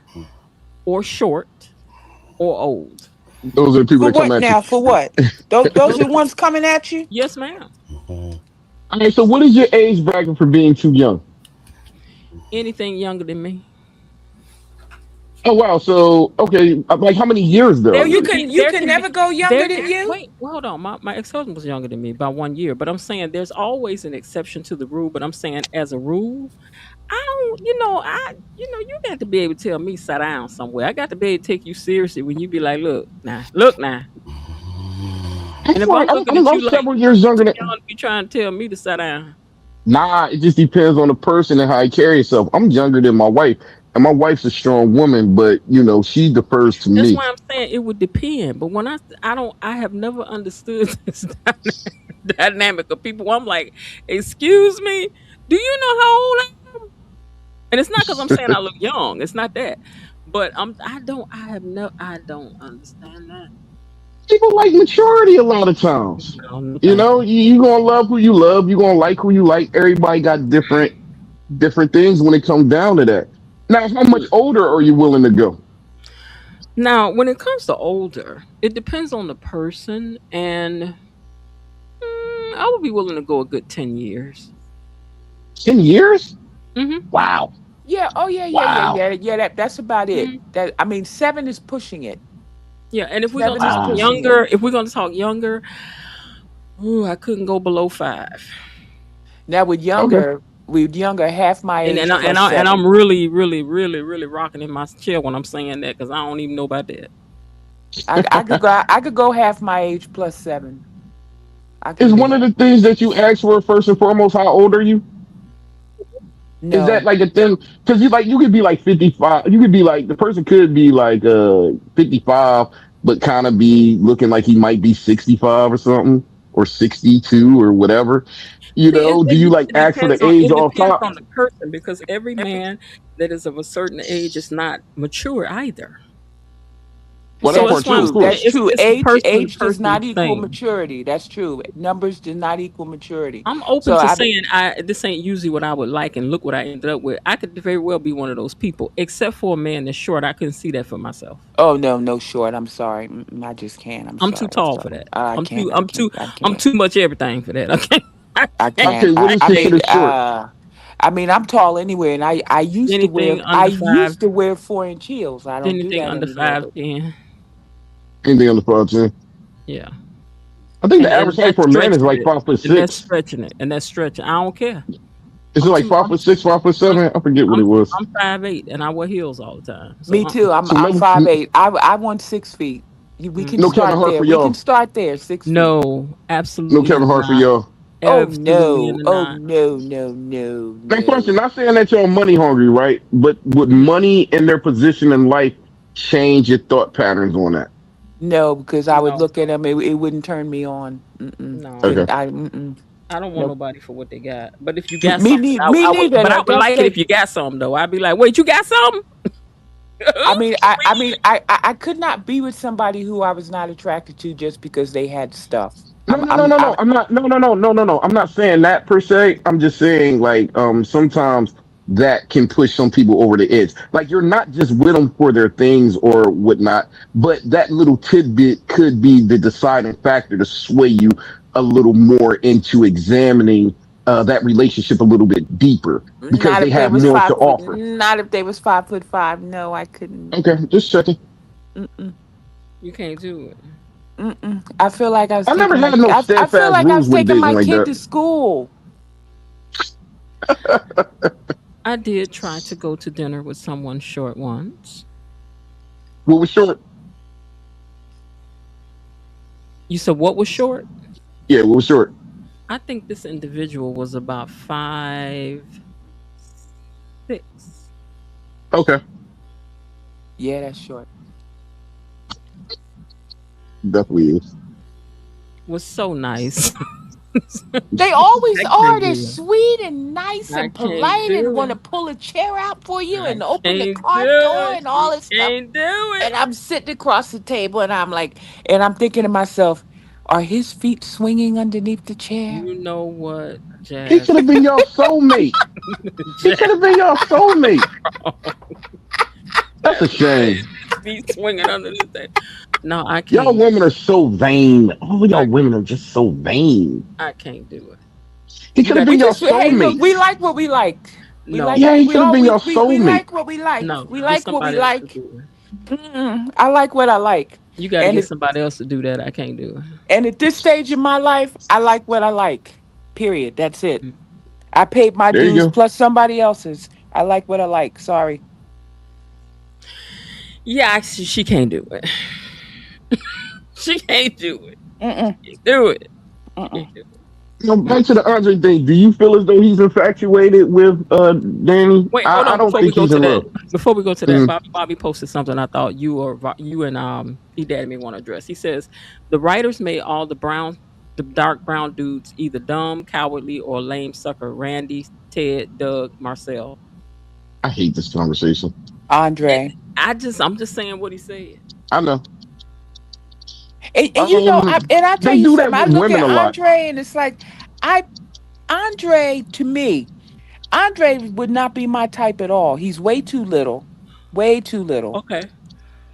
or short, or old. Those are the people that come at you. Now, for what? Those are the ones coming at you? Yes, ma'am. Okay, so what is your age bracket for being too young? Anything younger than me. Oh wow! So okay, like how many years though? You can never go younger than you. Wait, hold on. My ex-husband was younger than me by 1 year, but I'm saying there's always an exception to the rule. But I'm saying as a rule, I don't. You got to be able to tell me sit down somewhere. I got to be able to take you seriously when you be like, look now. And if I'm looking at you several years younger than you, trying to tell me to sit down. Nah, it just depends on the person and how he carry himself. I'm younger than my wife. And my wife's a strong woman, but she defers to me. That's why I'm saying it would depend. But when I have never understood this dynamic of people. I'm like, excuse me, Do you know how old I am? And it's not because I'm saying I look young. It's not that. But I don't understand that. People like maturity a lot of times. No, no, You thank know, you. you gonna love who you love. You gonna like who you like. Everybody got different things when it comes down to that. Now, how much older are you willing to go? Now, when it comes to older, it depends on the person, and I would be willing to go a good 10 years. 10 years? Hmm. Wow, Yeah. Oh yeah. Yeah. Yeah. wow, Yeah. Yeah. That's about it. Hmm. That I mean, 7 is pushing it. Yeah, and if we're gonna 7 is talk wow. pushing it. younger, if we're gonna talk younger, ooh, I couldn't go below 5. Now Okay. with younger, half my And age and I, and plus I and I'm 7. really, really, really, really rocking in my chair when I'm saying that because I don't even know about that. I could go half my age plus 7. I can Is do one of that. the things that you ask for first and foremost how old are you? Is that No. like a thing? Because you could be like 55. You could be like the person could be like 55, but kind of be looking like he might be 65 or something, or 62 or whatever. You See, know, do you like it ask for depends the on age off top? the person because every man that is of a certain age is not mature either. Well, So that That's that's part why too, I'm of true. saying That's course. true. it's a person to Age does person not equal thing. maturity. That's true. Numbers do not equal maturity. I'm open So to I saying this ain't usually what I would like, and look what I ended up with. I could very well be one of those people, except for a man that's short. I couldn't see that for myself. oh no, no short. I'm sorry. I just can't. I'm I'm too sorry. I'm tall for sorry. that. I can't. I can't. I I'm can't. tue much everything for that. Okay, I I can't. can't. Okay, what is I mean, considered short? I'm tall anyway, and Anything I under five, used to wear 4-inch heels. I don't do anything that under anymore five though. ten. Anything on the front end? Yeah, I think the and average height that's for a man is stretching like it, 5 foot and that's six. stretching it, and that's stretching. I don't care. Is it I'm like too. 5 foot 6, 5 foot 7? I forget what I'm it was. I'm 5'8", and I wear heels all the time. So Me too. So I'm maybe 5'8". I want 6 feet. We can no mm-mm. Kevin start Hart there. for We can y'all. start there. 6 feet. No, No absolutely Kevin Hart for not. y'all. Oh Absolutely no. Oh not. no. No. No. Next question. No. Not saying that y'all money hungry, right? But would money and their position in life change your thought patterns on that? No, because I would No, look at them. It wouldn't turn me on. Mm-mm. no. Okay. Couldn't. Mm-mm. I don't want Nope. nobody for what they got. But if you got Me, something, me neither. but I would That's like it the. if you got something though. I'd be like, wait, you got something? I could not be with somebody who I was not attracted to just because they had stuff. No, no, no, no, no. I'm not. No, no, no, no, no, no. I'm not saying that per se. I'm just saying like sometimes that can push some people over the edge. Like you're not just with them for their things or whatnot, but that little tidbit could be the deciding factor to sway you a little more into examining that relationship a little bit deeper because Not they if they have was more to 5 foot. offer. Not if they was 5'5". No, I couldn't. Okay, just checking. Mm-mm, You can't do it. mm-mm. I feel like I was I never taking my. had no I feel steadfast like I rules was with taking dating my like kid that. to school. I did try to go to dinner with someone short once. What was short? You said what was short? Yeah, what was short? I think this individual was about 5'6". Okay, Yeah, that's short. definitely is. Was so nice. They always I are. can't They're do it. sweet and nice I and can't polite and do want it. to pull a chair out for you I and open the can't car do door it. and all You this stuff. can't do it. And I'm sitting across the table and I'm like, and I'm thinking to myself, are his feet swinging underneath the chair? You know what, He Jazz? could have been your soulmate. He Jazz, could have been your soulmate. That's a shame. feet swinging underneath that. No, I Y'all can't. women are so vain. All y'all I women are just so vain. I can't do it. He You could have got been We to your just, hey, look, soulmate. we like what we like. We like no, Yeah, what he we could have all been your we soulmate. like what we like. no. We Get like what we somebody else to like. do it. I like what I like. You got to And get it, somebody else to do that. I can't do and at this stage in my life, I like what I like. Period. That's it. it. I paid my There dues you go. plus somebody else's. I like what I like. Sorry. Yeah, she can't do it. She can't do it. Mm-mm, Can't do it. mm-mm. Can't do it. Back to the Andre thing. Do you feel as though he's infatuated with Danny? Wait, hold I on. don't Before we think go he's to in that, love. Mhm. Bobby posted something. I thought you and E Daddy may want to address. He says the writers made all the brown the dark brown dudes either dumb, cowardly, or lame sucker. Randy, Ted, Doug, Marcel. I hate this conversation. And Andre. I'm just saying what he said. I know. And you know, and I tell They you do that something. I with look women at a lot. Andre, and it's like, I Andre to me, Andre would not be my type at all. He's way too little, way too little. Okay.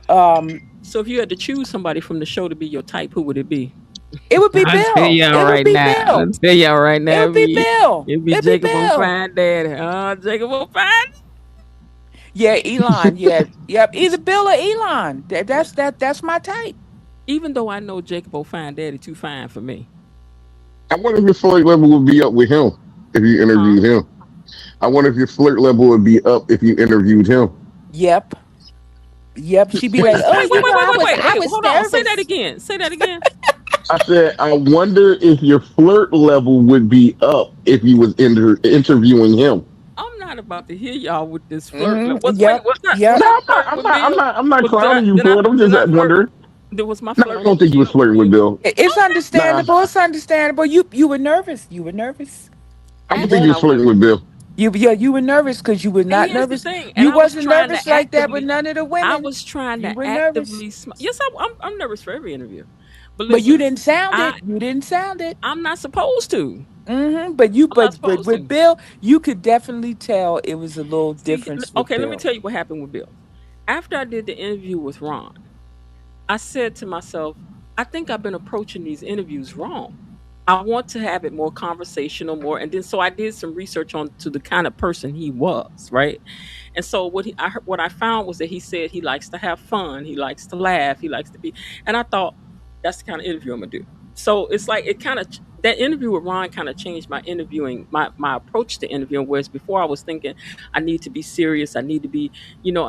Um, So if you had to choose somebody from the show to be your type, who would it be? it would be I'll tell Bill. y'all It would right be now. I'll Bill. tell y'all right now. It would be Bill. It'd be It'd be Jacob on Bill. Fine Daddy. Jacob on Fine. Yeah, Elon. Yeah, yep. Either Bill or Elon. That's my type. Even though I know Jacob on Fine Daddy too fine for me. I wonder if your flirt level would be up with him if you Huh? interviewed him. I wonder if your flirt level would be up if you interviewed him. Yep. Yep. She'd be Wait, like, oh, wait, wait, wait, wait, wait, wait, I wait. was Hold on. Say that nervous. again. Say that again. I said, I wonder if your flirt level would be up if you was interviewing him. I'm not about to hear y'all with this flirt. Wait, Yep. was Yep. No, I flirting with Bill? I'm not clowning you Did I for it. I'm just did I flirt? wondering. There was my No, I flirt don't with think you was Bill. flirting with Bill. It's Nah, understandable. It's understandable. You were nervous. You were nervous. I don't think Actually, you I was flirting wasn't. with Bill. You were nervous because you were And not here's the nervous. thing. And You I was wasn't trying nervous to like that with actively. none of the I women. was trying You to were nervous, actively smile. Yes, I'm nervous for every interview. But but you listen, didn't sound I it. You didn't sound it. I'm not supposed to. But I'm not supposed with to. Bill, you could definitely tell it was a little See, difference with okay, let me Bill. tell you what happened with Bill. After I did the interview with Ron, I said to myself, I think I've been approaching these interviews wrong. I want to have it more conversational, more, and then so I did some research on to the kind of person he was, right? And so what I found was that he said he likes to have fun, he likes to laugh, he likes to be, and I thought that's the kind of interview I'm gonna do. So it's like it kind of that interview with Ron kind of changed my interviewing, my approach to interviewing. Whereas before I was thinking I need to be serious, I need to be,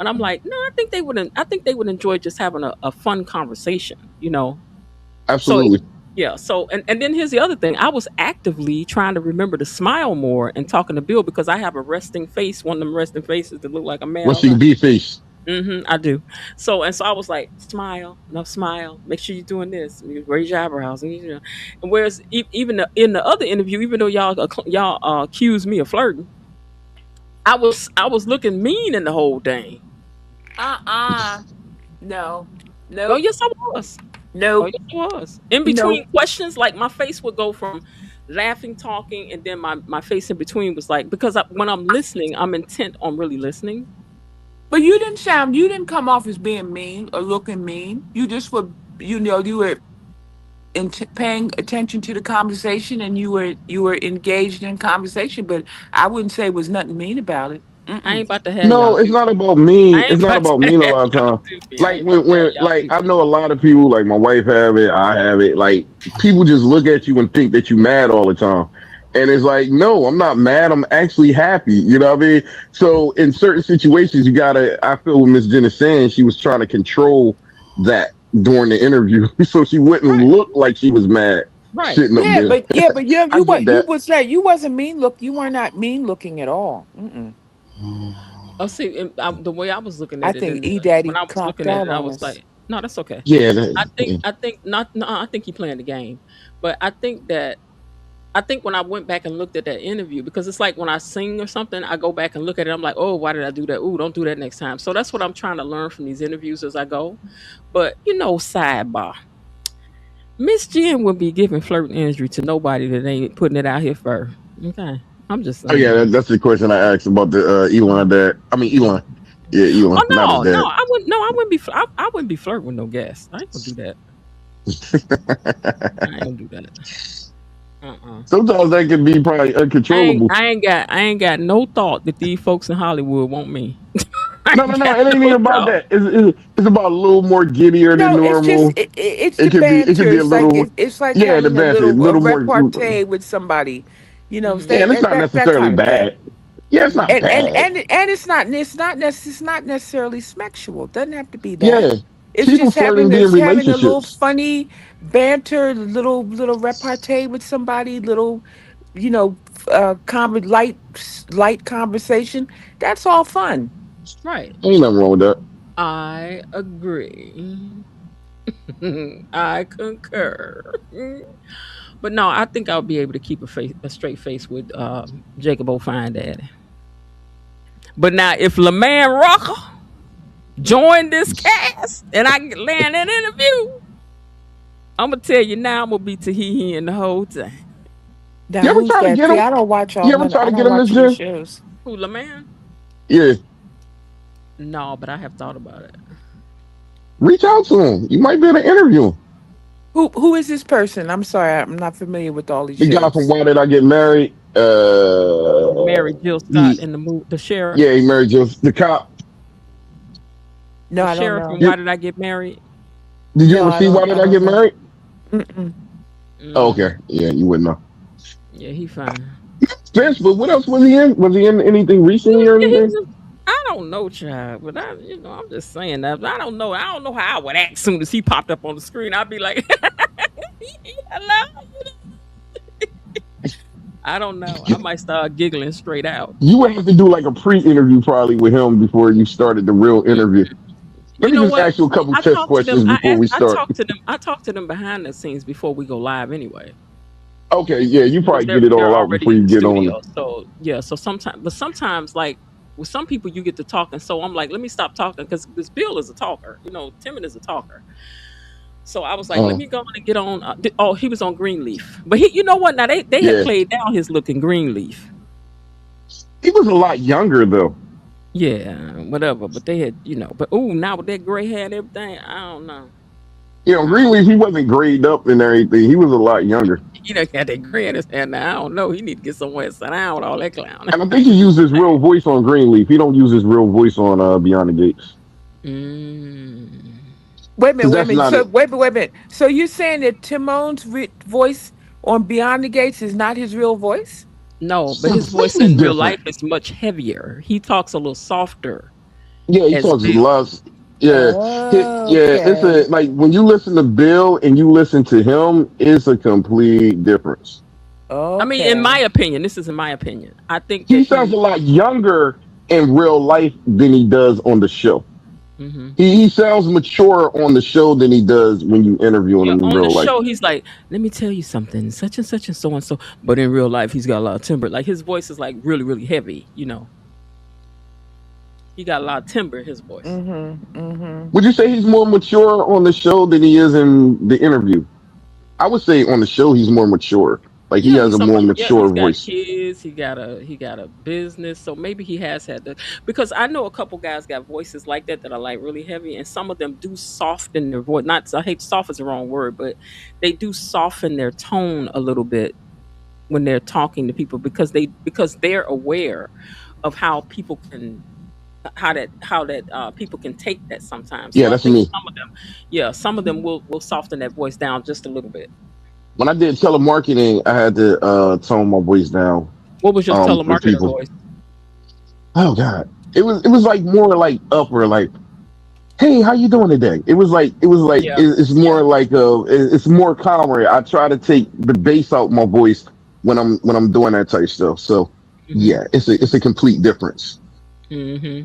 and I'm like, no, I think they would enjoy just having a fun conversation. So Absolutely. yeah, so and then here's the other thing. I was actively trying to remember to smile more and talking to Bill because I have a resting face, one of them resting faces that look like a man What's all the your time. B face? I do. So I was like, smile, no smile. Make sure you're doing this. You raise your eyebrows, And whereas even in the other interview, even though y'all accused me of flirting, I was looking mean in the whole thing. No. Oh Nope. yes, I was. Oh Nope. yes, I was. In between Nope. questions, like my face would go from laughing, talking, and then my face in between was like because when I'm listening, I'm intent on really listening. But you didn't come off as being mean or looking mean. You just were, you were paying attention to the conversation and you were engaged in conversation. But I wouldn't say it was nothing mean about it. I Mm-mm. ain't about to have No, y'all it's do not me. about me. I It's ain't not about to about me a have lot of y'all time. do me. I Like ain't about to have y'all like do I me. know a lot of people, like my wife have it, I have it. Like people just look at you and think that you mad all the time. And it's like, no, I'm not mad. I'm actually happy. You know what I mean? So in certain situations, you gotta. I feel what Miss Jen is saying. She was trying to control that during the interview, so she wouldn't Right, look like she was mad right. sitting up there. But I get you that. was like you wasn't mean look. You were not mean looking at all. Mm-mm. Oh, see, the way I was looking I at it think is E when Daddy I was clocked looking at out it, I on was us. like, no, that's okay. Yeah, I yeah. think not. No, I think he playing the game, but I think when I went back and looked at that interview, because it's like when I sing or something, I go back and look at it. I'm like, oh, why did I do that? Ooh, don't do that next time. So that's what I'm trying to learn from these interviews as I go. But sidebar, Miss Jen will be giving flirting energy to nobody that ain't putting it out here first. Okay, I'm just Oh yeah, saying. that's the question I asked about the Elon dad. I mean Elon. Yeah, Elon, Oh not his no, no, dad. I wouldn't. No, I wouldn't be. I wouldn't be flirting with no guests. I ain't gonna do that. I ain't gonna do that. Sometimes that can be probably uncontrollable. I ain't got no thought that these folks in Hollywood want me. I No, ain't no, no. got It ain't even no about thought. that. It's about a little more giddier than No, normal. it's the It could banter. be a little, It's like yeah, the having best, a a little more. repartee with somebody. Yeah, and it's not That necessarily kind of thing. bad. Yeah, it's not bad. And it's not necessarily sexual. It doesn't have to be that. Yeah, It's people just flirting be in having a little relationships. funny banter, little repartee with somebody, little you know light conversation. That's all fun. Right. Ain't nothing wrong with that. I agree. I concur. But no, I think I'll be able to keep a straight face with Jacob O'Fine Daddy. But now, if LeMan Rucker joined this cast and I land an interview, I'm gonna tell you now, I'm gonna be Tahihi in the whole time. Now You ever who's try to that? get See, him? I don't watch all You ever none. try I to don't get him, Miss watch any Jen? shows. Who, LeMan? Yeah. No, but I have thought about it. Reach out to him. You might be able to interview him. Who is this person? I'm sorry, I'm not familiar with all these The guy from shows. Why Did I Get Married? Who married Jill Scott He, in the sheriff? yeah, he married just the cop. No, The I don't sheriff from know. Why Did, Did I Get Married? did you No, ever see Why I Did I don't Get know. Married? Mm-mm. Oh, Mm, okay. Yeah, you wouldn't know. yeah, he fine. Spence, but what else was he in? Was he in anything recently or He anything? was I don't know, child, but I'm just saying that. I don't know. I don't know how I would act soon as he popped up on the screen. I'd be like, "Hello." I don't know. I might start giggling straight out. You would have to do like a pre-interview probably with him before you started the real interview. Let You me know just what? ask you a couple I test talked to them. questions before we I start. talked to them. I talked to them behind the scenes before we go live anyway. Okay, yeah, you Because probably get it they're all out already before in you the get on. studio. So yeah, so sometimes like with some people you get to talking. So I'm like, let me stop talking because this Bill is a talker. Timon is a talker. So I was like, let Uh, me go on and get on. Oh, he was on Greenleaf, but you know what? Now they had yeah, played down his look in Greenleaf. he was a lot younger though. Yeah, whatever. But they had, But now with that gray hair and everything, I don't know. Greenleaf, he wasn't grayed up and everything. He was a lot younger. Got that gray in his hair now. I don't know. He need to get somewhere and sit down with all that clown. And I think he used his real voice on Greenleaf. He don't use his real voice on Beyond the Gates. Mm. Wait a minute, Because wait a that's minute. not So it. wait a minute. So you're saying that Timon's voice on Beyond the Gates is not his real voice? No, It's but his voice completely in real life different. is much heavier. He talks a little softer Yeah, he as talks Bill. less. Yeah, yeah. It's Okay. a like when you listen to Bill and you listen to him, it's a complete difference. I mean, in Okay. my opinion, this is in my opinion. I think He that sounds a he. lot younger in real life than he does on the show. Hmm. He sounds mature on the show than he does when you interview Yeah, him in on the real life. show, he's like, "Let me tell you something, such and so and so." But in real life, he's got a lot of timber. Like his voice is like really, really heavy. He got a lot of timber in his voice. Would you say he's more mature on the show than he is in the interview? I would say on the show he's more mature. Like he Yeah, has a more mature he's got voice. kids. He got a business. So maybe he has had the because I know a couple guys got voices like that are like really heavy, and some of them do soften their voice. Not I hate soft is the wrong word, but they do soften their tone a little bit when they're talking to people because they're aware of how people can people can take that sometimes. Yeah, So I that's think me. some of them will soften that voice down just a little bit. When I did telemarketing, I had to tone my voice down What was your for telemarketer people. voice? Oh God, it was like more like upper like, hey, how you doing today? Yeah, It's yeah. more like it's more calmer. I try to take the bass out my voice when I'm doing that type stuff. So Hmm. yeah, it's a complete difference Hmm.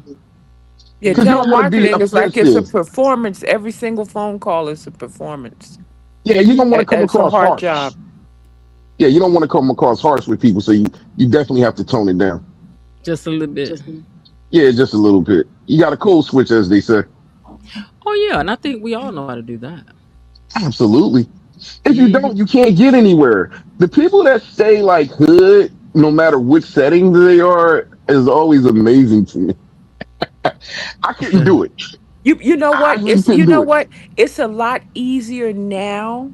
Yeah, because you don't want to be telemarketing is like it's a offensive. performance. Every single phone call is a performance. Yeah, you don't want to come That's a across hard harsh. job. Yeah, you don't want to come across harsh with people, so you definitely have to tone it down. Just a little bit. Yeah, just a little bit. You got a cold switch, as they say. Oh yeah, and I think we all know how to do that. Absolutely. If you Hmm. don't, you can't get anywhere. The people that stay like hood, no matter which setting they are, is always amazing to me. I couldn't do it. You know I what? really It's couldn't you know do it. what? It's a lot easier now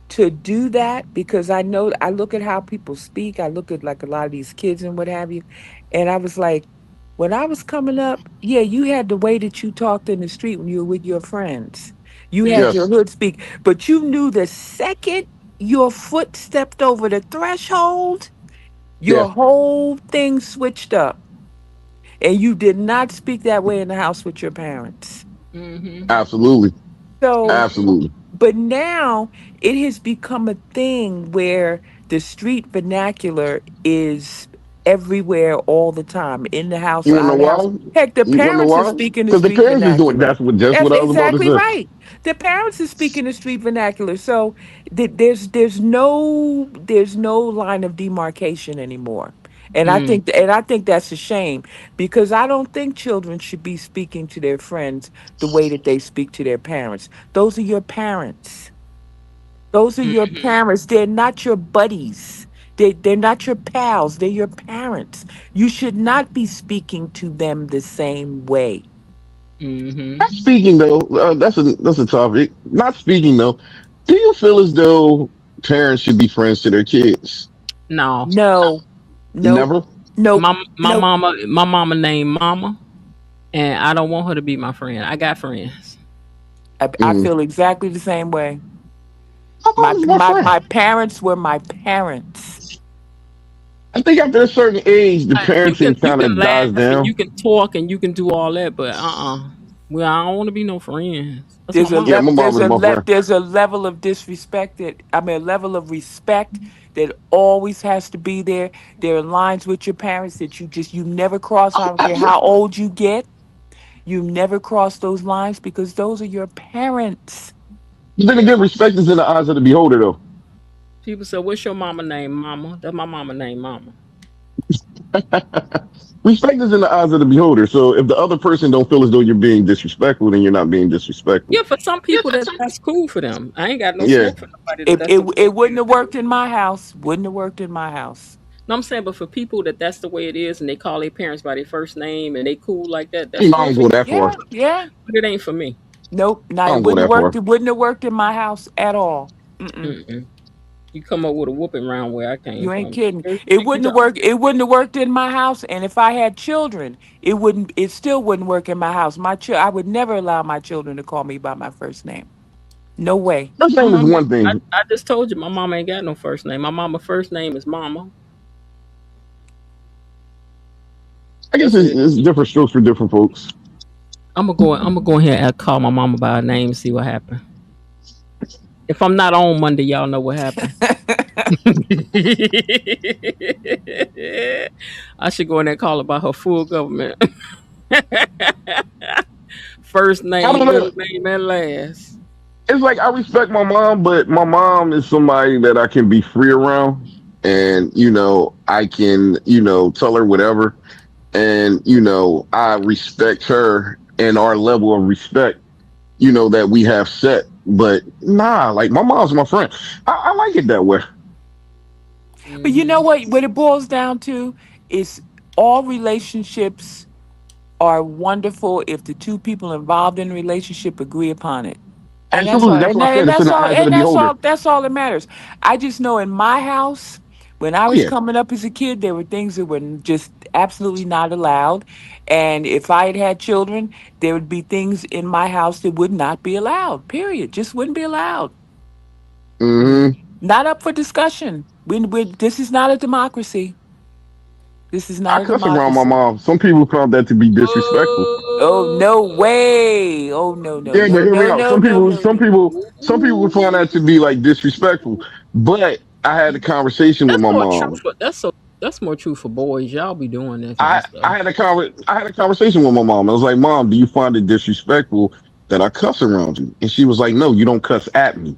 to do that because I know I look at how people speak. I look at like a lot of these kids and what have you. And I was like, when I was coming up, yeah, you had the way that you talked in the street when you were with your friends. You had your Yes. hood speak, but you knew the second your foot stepped over the threshold, Yeah. your whole thing switched up. And you did not speak that way in the house with your parents. Hmm. Absolutely. So Absolutely. but now it has become a thing where the street vernacular is everywhere all the time, in the house You or wanna out know of the house. why? Heck, the You wanna know parents are why? speaking the Because the street parents is doing. vernacular. That's what. Just That's what I was about to exactly say. right. The parents are speaking the street vernacular. So there's no line of demarcation anymore. Mm, And I think that's a shame, because I don't think children should be speaking to their friends the way that they speak to their parents. Those are your parents. Those are your mhm, parents. They're not your buddies. They're not your pals. They're your parents. You should not be speaking to them the same way. mhm. Not speaking though. That's a topic. Not speaking though. Do you feel as though parents should be friends to their kids? No, No, nope, Never. nope, nope. my mama named Mama, and I don't want her to be my friend. I got friends. I Mm. feel exactly the same way. My mom My was my my friend. my parents were my parents. I think after a certain age, the parenting You kind can of laugh dies and you down. can talk and you can do all that, but well, I don't want to be no friends. That's my There's a Yeah, mama. my mom is my friend. there's a level of disrespect that I mean a level of respect that always has to be there. There are lines with your parents that you never cross. I don't care how old you get. You never cross those lines because those are your parents. But then again, respect is in the eyes of the beholder, though. People say, "What's your mama name, Mama?" That's my mama name, Mama. Respect is in the eyes of the beholder. So if the other person don't feel as though you're being disrespectful, then you're not being disrespectful. Yeah, for some people that's cool for them. I ain't got no Yeah. smoke for nobody that It, that's it the way it it wouldn't is. have worked in my house. Wouldn't have worked in my house. No, I'm saying, but for people that's the way it is, and they call their parents by their first name, and they cool like that, that's I cool don't for go you. that far. Yeah, yeah. But it ain't for me. Nope. I No, it don't go wouldn't have that worked. far. It wouldn't have worked in my house at all. Mm-mm. Mm-mm. You come up with a whooping round where I came You ain't from. kidding. Hey, It take your wouldn't have job. worked. It wouldn't have worked in my house. And if I had children, it wouldn't. It still wouldn't work in my house. I would never allow my children to call me by my first name. No way. First My name is mama, one thing. I just told you, my mama ain't got no first name. My mama first name is Mama. I guess That's it. it's different strokes for different folks. I'm gonna go ahead and call my mama by her name and see what happened. If I'm not on Monday, y'all know what happened. I should go in there and call her by her full government. First I name, don't middle know. name, and last. It's like I respect my mom, but my mom is somebody that I can be free around, and I can tell her whatever, and I respect her and our level of respect, that we have set. But nah, like my mom's my friend. I like it that way. But you know Hmm. what? What it boils down to is all relationships are wonderful if the two people involved in the relationship agree upon it. And that's Absolutely, all. that's And, what I that, said. and It's in that's the all. eyes of And the that's beholder. all. That's all that matters. I just know in my house, when I Oh was yeah. coming up as a kid, there were things that were just absolutely not allowed. And if I had had children, there would be things in my house that would not be allowed. Period. Just wouldn't be allowed. Hmm. Not up for discussion. This is not a democracy. This is I not a cuss around my democracy. mom. Some people found that to be disrespectful. Oh Oh. no way! Oh no no Yeah, but no hear me no out. no Some no people, no some no. people, some people would find that to be like disrespectful. But I had a conversation with That's my more true mom. for that's more true for boys. Y'all be doing that kind of I stuff. I had I had a conversation with my mom. I was like, Mom, do you find it disrespectful that I cuss around you? And she was like, No, you don't cuss at me.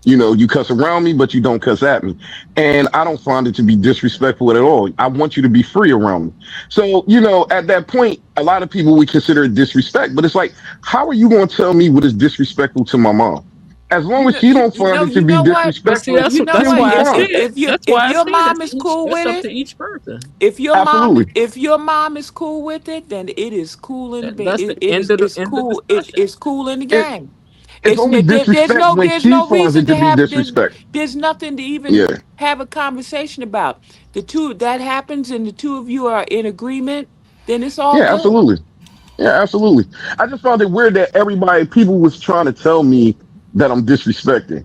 You cuss around me, but you don't cuss at me. And I don't find it to be disrespectful at all. I want you to be free around me. So, at that point, a lot of people would consider it disrespect, but it's like, how are you going to tell me what is disrespectful to my mom? As long You as know, she don't find it to you be know what? But see, disrespectful, You know that's then what? we why I If fine. you said if you that's if why I your said mom is cool that's with up it, to each person. Absolutely. if your mom is cool with it, then it is cool in the That's the it is it's end of cool discussion. it's cool in the It, game. it's only disrespect when There's she no finds reason it to to be have disrespect. there's nothing to even Yeah. have a conversation about. The two that happens and the two of you are in agreement, then it's all Yeah, good. absolutely. Yeah, absolutely. I just found it weird that people was trying to tell me that I'm disrespecting.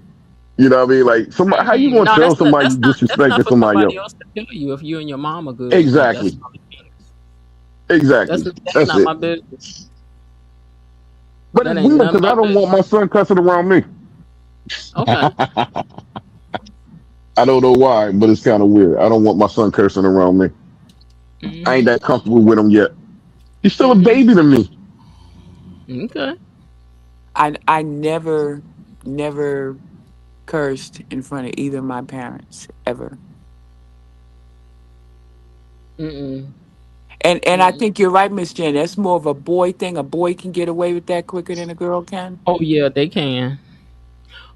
You know what I mean? Like, somebody, how you Mm-mm. gonna No, tell somebody you that's not disrespecting for somebody somebody else? else to tell you. If you and your mom are good, then that's Exactly. not the case. Exactly. That's That's not it. my business. But That it's ain't weird none of because my I don't want business. my son cussing around me. Okay. I don't know why, but it's kind of weird. I don't want my son cursing around me. I ain't that comfortable with him yet. He's still a Mm-hmm. baby to me. Okay. I never cursed in front of either of my parents ever. Mm-mm. And I Mm-mm. think you're right, Miss Jen. That's more of a boy thing. A boy can get away with that quicker than a girl can. Oh yeah, they can.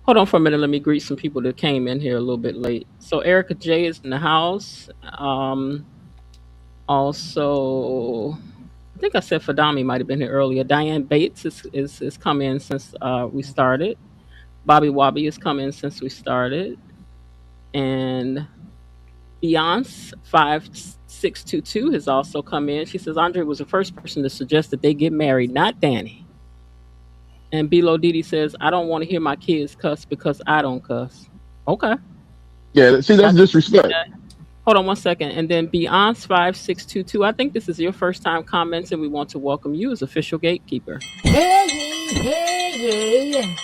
Hold on for a minute. Let me greet some people that came in here a little bit late. So Erica J is in the house. Also, I think I said Fadami might have been here earlier. Diane Bates is come in since we started. Bobby Wobby has come in since we started. And Beyonce 5622 has also come in. She says Andre was the first person to suggest that they get married, not Danny. And Bilo Didi says, I don't want to hear my kids cuss because I don't cuss. Okay. Yeah, see, I that's can see disrespect. that. Hold on one second. And then Beyonce 5622. I think this is your first time commenting. We want to welcome you as official gatekeeper. Hey, ye, hey, ye.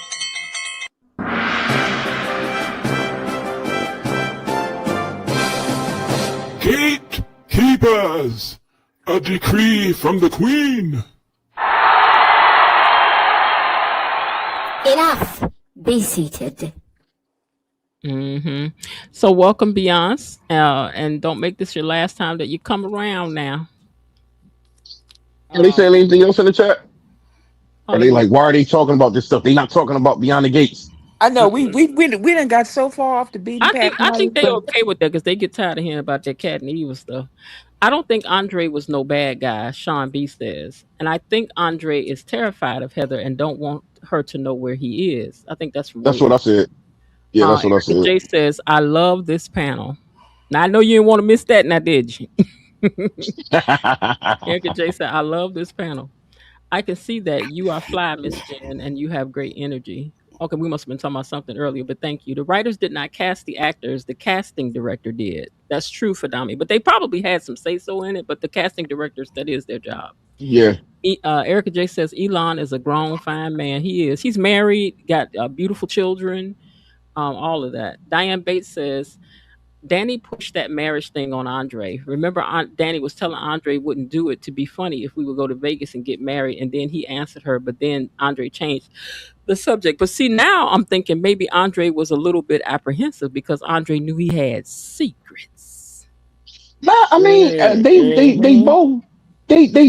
Gatekeepers! A decree from the Queen! Enough. Be seated. So welcome, Beyonce. And don't make this your last time that you come around now. Are they saying anything else in the chat? Are they like, why are they talking about this stuff? They not talking about Beyond the Gates. I know we done got so far off the beaten path. I think they okay with that because they get tired of hearing about that cat and evil stuff. I don't think Andre was no bad guy, Sean B says. And I think Andre is terrified of Heather and don't want her to know where he is. I think that's from That's way what I up. said. Yeah, that's what I Erica said. J says, I love this panel. Now I know you didn't want to miss that, now did you? Erica J said, I love this panel. I can see that you are fly, Miss Jen, and you have great energy. Okay, we must have been talking about something earlier, but thank you. The writers did not cast the actors, the casting director did. That's true for Dami, but they probably had some say so in it, but the casting directors, that is their job. Yeah. Erica J says Elon is a grown, fine man. He is. He's married, got beautiful children, all of that. Diane Bates says, Danny pushed that marriage thing on Andre. Remember, Danny was telling Andre wouldn't do it to be funny if we would go to Vegas and get married. And then he answered her, but then Andre changed the subject. But see, now I'm thinking maybe Andre was a little bit apprehensive because Andre knew he had secrets. Nah, I mean, they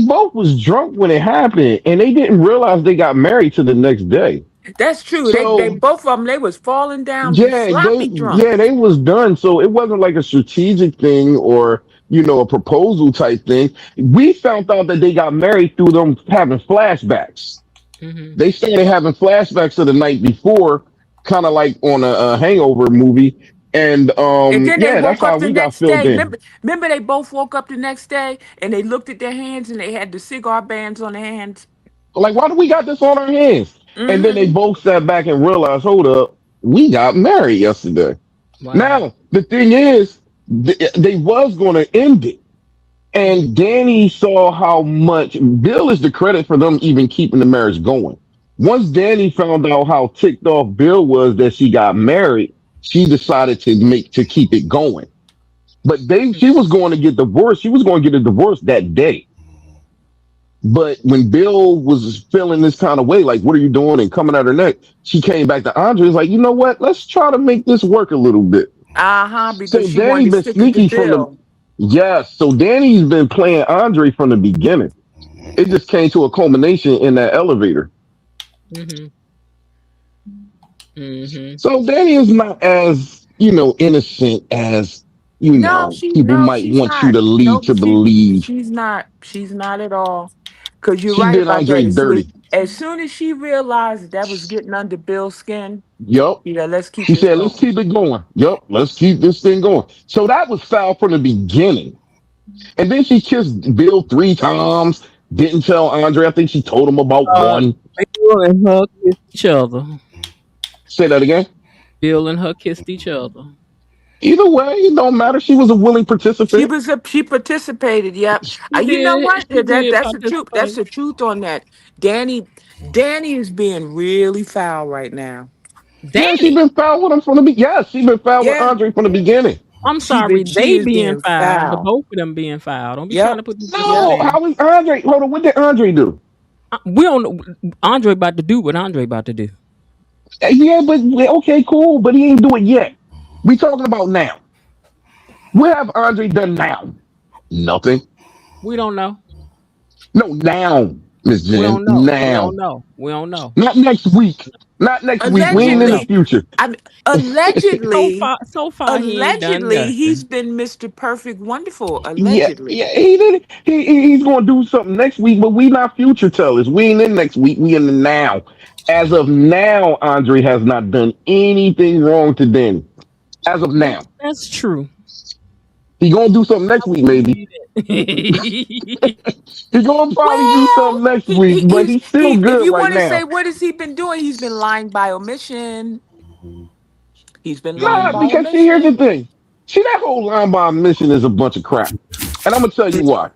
both was drunk when it happened, and they didn't realize they got married to the next day. That's true. They So both of them they was falling down yeah, sloppy drunk. they was done. So it wasn't like a strategic thing or a proposal type thing. We found out that they got married through them having flashbacks. They started having flashbacks of the night before, kind of like on a Hangover movie, and And then they yeah, that's woke how up the we got next filled day. in. Remember they both woke up the next day and they looked at their hands and they had the cigar bands on their hands. Like, why do we got this on our hands? And then they Mm-hmm. both sat back and realized, hold up, we got married yesterday. Wow. Now the thing is, they was going to end it. And Danny saw how much Bill is the credit for them even keeping the marriage going. Once Danny found out how ticked off Bill was that she got married, she decided to keep it going. But she was going to get divorced. She was going to get a divorce that day. But when Bill was feeling this kind of way, like, what are you doing? And coming at her neck, she came back to Andre. Was like, you know what? Let's try to make this work a little bit. Because So she wanted Danny to been stick it to sneaky from the. Bill. Yes. So Danny's been playing Andre from the beginning. It just came to a culmination in that elevator. So Danny is not as, innocent as, people might she's want you not. to lead Nope, to believe. she's not. She's not at all. Because you're She right did about Andre that. dirty. As soon as she realized that was getting under Bill's skin, Yup. let's keep She this said, let's going. keep it going. Yup. Let's keep this thing going. So that was foul from the beginning. And then she kissed Bill 3 times. Didn't tell Andre. I think she told him about one. Bill and her kissed each other. Say that again. Bill and her kissed each other. Either way, it don't matter. She was a willing participant. She participated. Yep. She You know did. what? She did That's the truth. That's participate. the truth on that. Danny is being really foul right now. Yeah, she Danny. been foul with him from the beginning. Yes, she been foul with Yeah. Andre from the beginning. I'm sorry, She they is being being foul. The foul. both of them being foul. Don't be trying Yep. to put these people in Yep. No, there. how is Andre? Hold on, what did Andre do? We don't know. Andre about to do what Andre about to do. Yeah, but okay, cool, but he ain't do it yet. We talking about now. What have Andre done now? Nothing. We don't know. No, now, Miss We Jen. don't know. We don't Now. know. We don't know. Not next week. Not next week. We We ain't don't in the know. Allegedly, future. I mean, So allegedly, far, he ain't done he's nothing. been Mr. Perfect Wonderful. Yeah, Allegedly. yeah, he did. He's gonna do something next week, but we not future tellers. We ain't in next week. We in the now. As of now, Andre has not done anything wrong to Danny. As of now, That's true. he gonna do something I next week, will maybe. believe it. He gonna probably do Well, something next week, but he's still if good you right want to say now. what has he been doing, he's been lying by omission. He's been lying Nah, by because see, here's the omission. thing. See, that whole line by mission is a bunch of crap, and I'm gonna tell you why.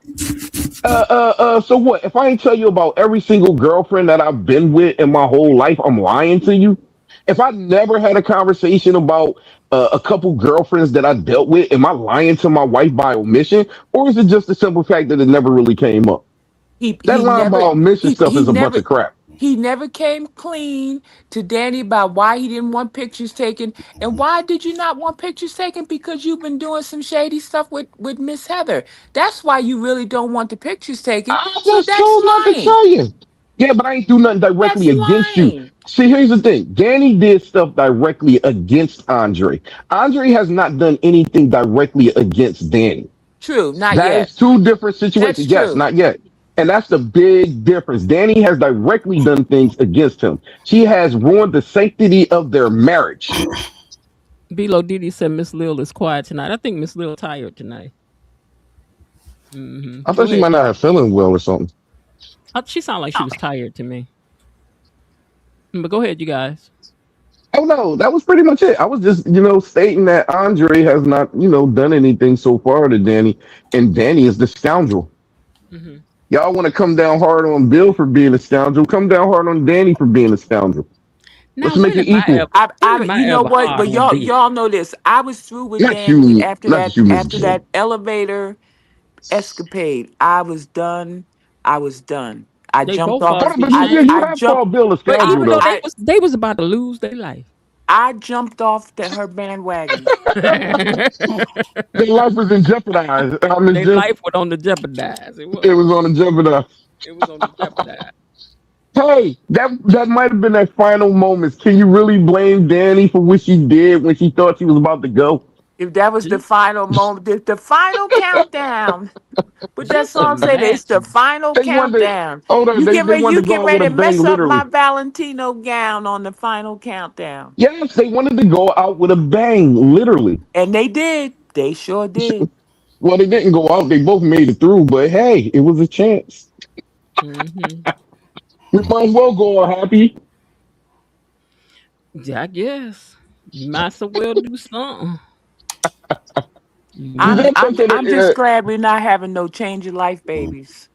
So what? If I ain't tell you about every single girlfriend that I've been with in my whole life, I'm lying to you. If I never had a conversation about a couple girlfriends that I dealt with, am I lying to my wife by omission, or is it just the simple fact that it never really came up? He That he line by never omission stuff he is a bunch never of crap. he never came clean to Danny about why he didn't want pictures taken. And why did you not want pictures taken? Because you've been doing some shady stuff with Miss Heather. That's why you really don't want the pictures taken. I So just that's chose not to lying. tell you. Yeah, but I ain't do nothing That's directly against you. lying. See, here's the thing. Danny did stuff directly against Andre. Andre has not done anything directly against Danny. True, not That yet. is two different That's situations. Yes, true. not yet. And that's the big difference. Danny has directly done things against him. She has ruined the sanctity of their marriage. Bilo Didi said Miss Lil is quiet tonight. I think Miss Lil tired tonight. I Go thought she ahead, might not y'all. have feeling well or something. She sounded like she was tired to me. But go ahead, you guys. Oh no, that was pretty much it. I was just, stating that Andre has not, done anything so far to Danny, and Danny is the scoundrel. Hmm. Y'all want to come down hard on Bill for being a scoundrel? Come down hard on Danny for being a scoundrel. Let's Now, make it equal. when am I You know ever what? hard But on Bill? y'all know this. I was through with Not Danny you, not just you, Miss after J. that elevator escapade. I was done. I was done. I They jumped both off. Hold ought to on, be but Miss J, shamed. you have called Bill a But scoundrel even though though. they was about to lose their life. I jumped off her bandwagon. Their life was in jeopardy. Miss Their J, life was on the jeopardize. It it was. was on the jeopardy. It was on the jeopardize. Hey, that might have been that final moments. Can you really blame Danny for what she did when she thought she was about to go? If that was the final moment, the final countdown. But that Just song said it's the imagine. final They wanted countdown. hold on, they wanted You to go get out with ready a to mess bang, up my literally. Valentino gown on the final countdown. Yes, they wanted to go out with a bang, literally. And they did. They sure did. Well, they didn't go out. They both made it through, but hey, it was a chance. Hmm. We might as well go out happy. Yeah, I guess. You might as well do something. You Is I'm might. that something I'm that just glad we're not having no change of life babies.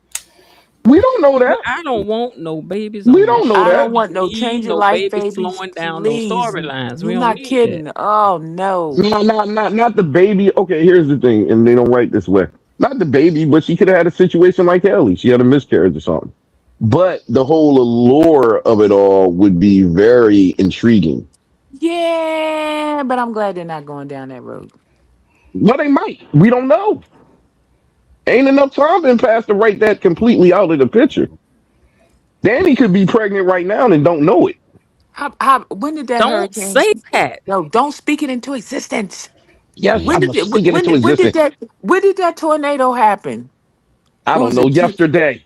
we don't know But that? I don't want no babies We on don't this know I show. don't that. We want don't no need change of no life babies babies, slowing down no please. storylines. We You're don't not need that. kidding. Oh no. No, not the baby. Okay, here's the thing, and they don't write this way. Not the baby, but she could have had a situation like Ellie. She had a miscarriage or something. But the whole allure of it all would be very intriguing. Yeah, but I'm glad they're not going down that road. But they might. We don't know. Ain't enough time been passed to write that completely out of the picture. Danny could be pregnant right now and don't know it. How when did that Don't hurricane? say that. No, don't speak it into existence. Yes, When I'm did gonna it, speak it into existence. when did that tornado happen? I What don't was know. it? Yesterday.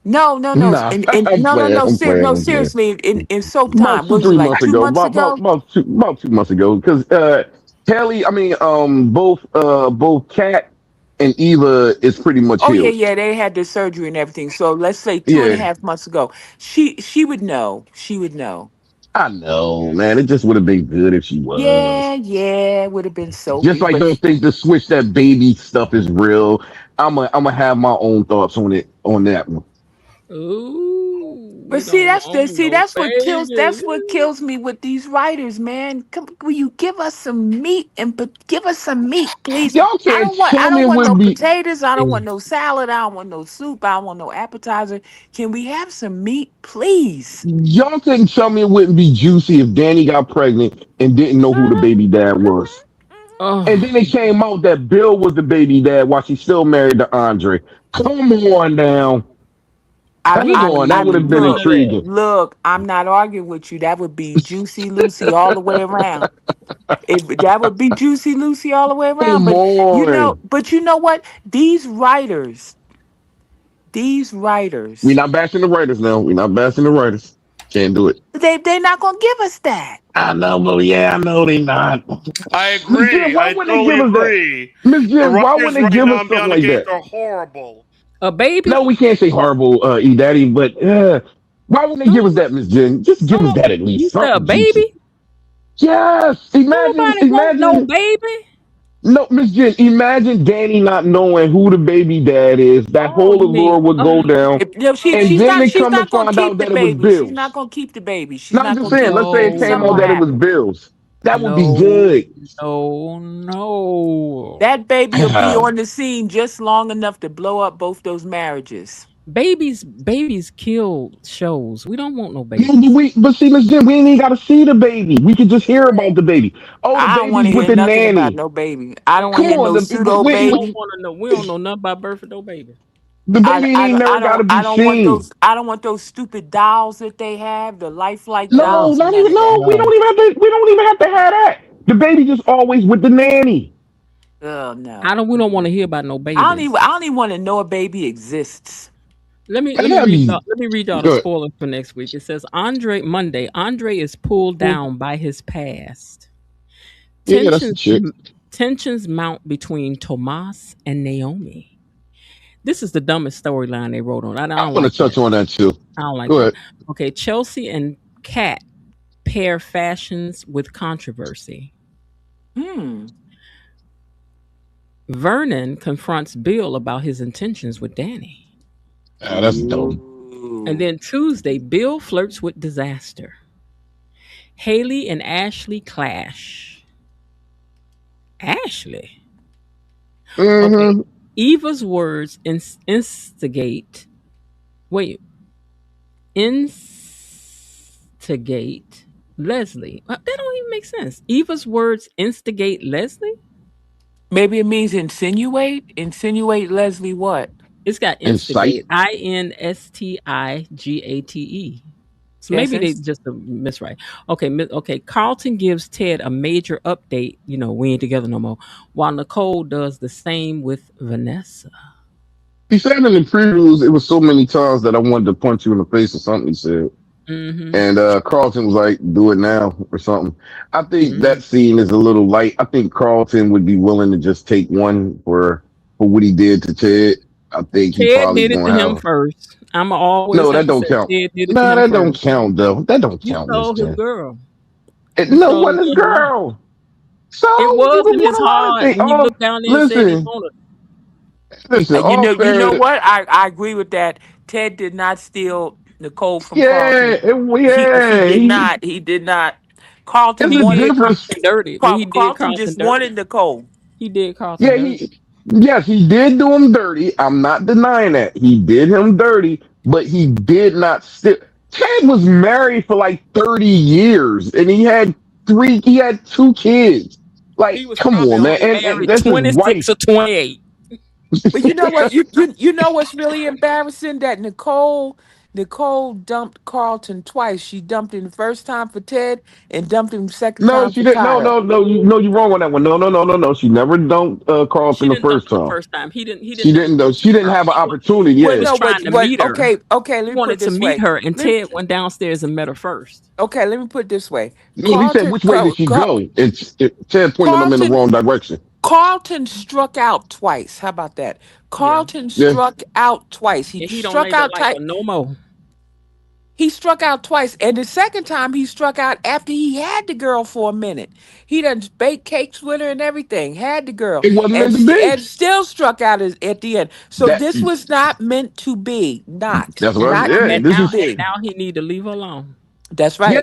No, no, no. Nah, And I'm playing. I'm playing. no, I'm playing. seriously, in soap About time. two, What was it three like months two ago. months ago? About 2 months ago. Because Kelly, I mean, both Kat and Eva is pretty much Oh yeah, healed. yeah, they had their surgery and everything. So let's say two and a Yeah, half months ago. She would know. She would know. I know, man. It just would have been good if she was. Yeah, yeah, would have been Just soapy, like but don't think the switch that baby stuff is real. I'm gonna have my own thoughts on it on that one. Ooh. But We see, don't that's the want see, no that's babies. what kills me with these writers, man. Will you give us some meat and give us some meat, please? Y'all can't I tell me don't it want no wouldn't be. potatoes. I don't want no salad. I don't want no soup. I don't want no appetizer. Can we have some meat, please? Y'all couldn't tell me it wouldn't be juicy if Danny got pregnant and didn't know who the baby dad was. And then it Oh, came out that Bill was the baby dad while she's still married to Andre. Come on now. we Come don't on. That need would have been none of that. intriguing. Look. I'm not arguing with you. That would be Juicy Lucy all the way around. That would be Juicy Lucy all the way around. Come on. But you know what? These We're writers, not bashing the writers now. We're not bashing the writers. Can't do it. they're not gonna give us that. I know, but yeah, I know they not. I Miss Jen, agree. why I wouldn't they totally give us that? agree. Miss The Jen, why writers wouldn't they right give now us on stuff Beyond the like Gates that? are horrible. A baby? No, we can't say horrible, Daddy, but why wouldn't they give us that, Miss Jen? Just give us Oh, that at you least. said a Something juicy. baby? Yes. Nobody want no baby. No, Miss Jen, imagine Danny not knowing who the baby dad is. That Oh, whole you mean? allure would go down. And then they She's come to not gonna find out keep the that it was baby. She's not Bill's. gonna keep the baby. She's No, I'm not just gonna saying, keep the let's say baby. it came Something out will that it was happen. Bill's. That would be No, good. no. That baby will be on the scene just long enough to blow up both those marriages. Babies kill shows. We don't want no No, babies. but see, Miss Jen, we ain't even got to see the baby. We could just hear about the baby. Oh, the I don't want baby's to with hear the nothing about nanny. no baby. I don't want Come to hear on, no pseudo We don't baby. want to know. We don't know nothing about birth of no baby. the baby ain't never got to be seen. I don't want those stupid dolls that they have, the lifelike No, dolls, not none even. of that. No, we No. don't even have to. We don't even have to have that. The baby just always with the nanny. Oh no. We don't want to hear about no babies. I don't even want to know a baby exists. Let me That'd read be y'all. Let me read y'all the good. spoiler for next week. It says Andre is pulled down by his past. Yeah, that's the Tensions chick. tensions mount between Tomas and Naomi. This is the dumbest storyline they wrote on. I I don't want like to that. touch on that too. I don't like Go that. ahead. Okay, Chelsea and Kat pair fashions with controversy. Hmm. Vernon confronts Bill about his intentions with Danny. Ah, that's dumb. And Ooh. then Tuesday, Bill flirts with disaster. Haley and Ashley clash. Ashley. Okay. Hmm. Eva's words instigate. Wait. Instigate Leslie. That don't even make sense. Eva's words instigate Leslie? Maybe it means insinuate. Insinuate Leslie what? It's got Incite. instigate. Instigate. So Yes, maybe they just miswrite. Okay, okay. Carlton gives Ted a major update. We ain't together no more. While Nicole does the same with Vanessa. He said in the previews, it was so many times that I wanted to punch you in the face or something. He said, Mm-hmm. and Carlton was like, "Do it now" or something. I think Mm-hmm. that scene is a little light. I think Carlton would be willing to just take one for what he did to Ted. I think he Ted probably did it to gonna him have. first. I'ma always No, have that to don't say count. Ted did it to Nah, him that don't first. count though. That don't You count, Miss stole his Jen. girl. You No stole one his is young lady. girl. So It you was can in want his a lot of heart things. when he Oh, looked down there and said he listen, wanted. listen. All you know fair. what? I agree with that. Ted did not steal Nicole from Yeah, Carlton. He yeah. did not. He did not. Carlton It's He a did wanted difference. Carlton dirty. Well, he did Carlton Carlton just wanted dirty. Nicole. He did Carlton Yeah, dirty. yes, he did do him dirty. I'm not denying that. He did him dirty, but he did not still. Ted was married for like 30 years and he had two kids. He Like, was come probably on, man. only And married that's his 26 wife. or 28. But you know what? You know what's really embarrassing that Nicole dumped Carlton twice. She dumped him the first time for Ted and dumped him the second No, time she for didn't. No, Tyler. no, no. No, you're wrong on that one. No, no, no, no, no. She never dunked She Carlton the didn't dump first him the time. first time. He didn't She dump him didn't the though. first She didn't time. have an opportunity. He Well, Yeah. was no, trying to but meet her. okay. Let He me put wanted it to this meet way. her, and Ted went downstairs and met her first. Okay, let me put it this way. No, he said, which way did she go? Ted pointed them in the Carlton wrong direction. Carlton struck out twice. How about that? Yeah. Carlton Yeah. struck out twice. He And he don't struck even out like tight. her no more. He struck out twice, and the second time he struck out after he had the girl for a minute. He done baked cakes with her and everything, had the girl, It wasn't and meant to be. and still struck out at the end. So That this was not meant to be. Not that's what I not yeah. And meant This to now is be. he need to leave her alone. That's right.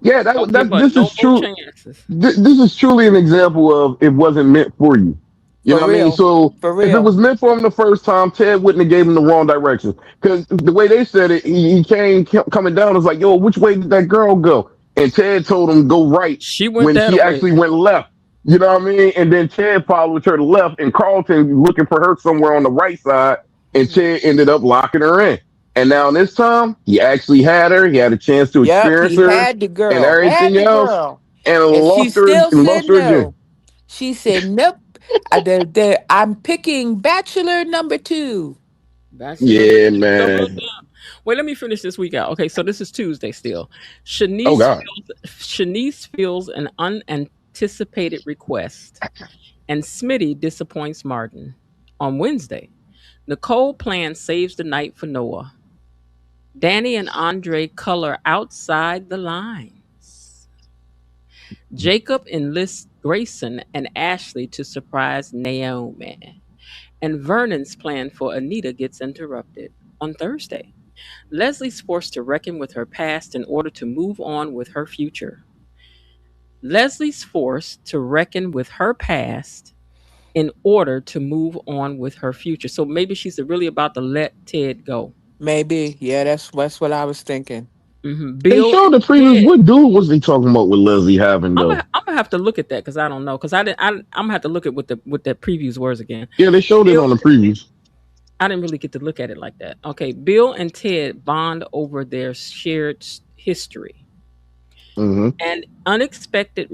yeah, Don't give that her this no is more true. chances. This is truly an example of it wasn't meant for you. You For know what I mean? real. So For if it real. was meant for him the first time, Ted wouldn't have gave him the wrong direction. Because the way they said it, he kept coming down. It was like, yo, which way did that girl go? And Ted told him go right She went when that she way. actually went left. You know what I mean? And then Ted followed her to left, and Carlton looking for her somewhere on the right side, and Ted ended up locking her in. And now this time, he actually had her. He had a chance to Yep, experience he her had the and girl. Had everything the else, girl. and And she lost her still and said lost her again. no. She said, nope. I'm picking bachelor number 2. Bachelor Yeah, number man. two. Wait, let me finish this week out. Okay, so this is Tuesday still. Oh God. Shanice feels an unanticipated request, and Smitty disappoints Martin. On Wednesday, Nicole plans saves the night for Noah. Danny and Andre color outside the lines. Jacob enlists Grayson and Ashley to surprise Naomi. And Vernon's plan for Anita gets interrupted. On Thursday, Leslie's forced to reckon with her past in order to move on with her future. Leslie's forced to reckon with her past in order to move on with her future. So maybe she's really about to let Ted go. Maybe. Yeah, that's what I was thinking. They Bill showed the and previous. Ted. What dude was they talking about with Leslie having though? I'm gonna have to look at that because I don't know because I didn't. I'm gonna have to look at what the previews was again. Yeah, they showed it Bill, on the previews. I didn't really get to look at it like that. Okay, Bill and Ted bond over their shared history. Hmm. An unexpected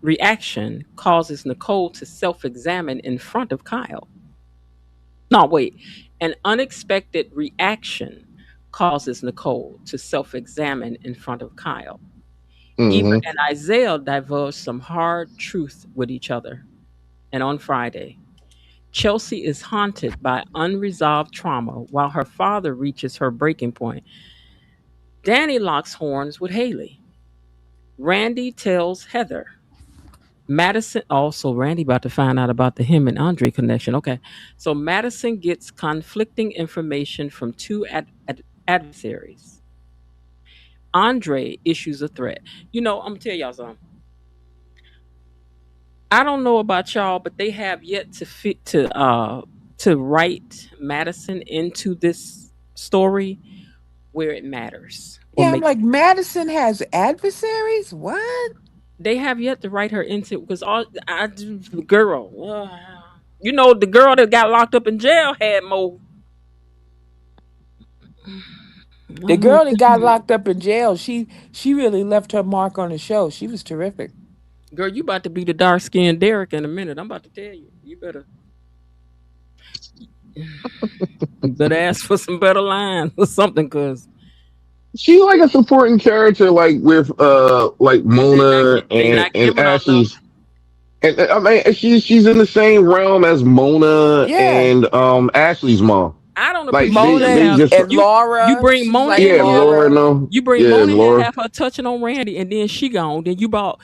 reaction causes Nicole to self examine in front of Kyle. No, wait. An unexpected reaction causes Nicole to self examine in front of Kyle. Eva Hmm. and Isaiah divulge some hard truth with each other. And on Friday, Chelsea is haunted by unresolved trauma while her father reaches her breaking point. Danny locks horns with Haley. Randy tells Heather. Madison also Randy about to find out about the him and Andre connection. Okay. So Madison gets conflicting information from two adversaries. Andre issues a threat. I'm gonna tell y'all something. I don't know about y'all, but they have yet to write Madison into this story where it matters or Yeah, I'm makes like, Madison has adversaries? What? they have yet to write her into because girl, the girl that got locked up in jail had more. The I'm gonna girl that tell got you, locked up in jail, she really left her mark on the show. She was terrific. girl, you about to be the dark skinned Derek in a minute. I'm about to tell you. You better ask for some better lines or something, cause She like a supporting character, like with like Mona they not and giving her enough. Ashley's. And I mean, she's in the same realm as Mona Yeah. and Ashley's mom. I don't Like appreciate Mona you they and, have just and you Laura. bring She's Mona like in yeah, here. Laura Laura. no You bring yeah Mona and in here, Laura. have her touching on Randy, and then she gone. Then you brought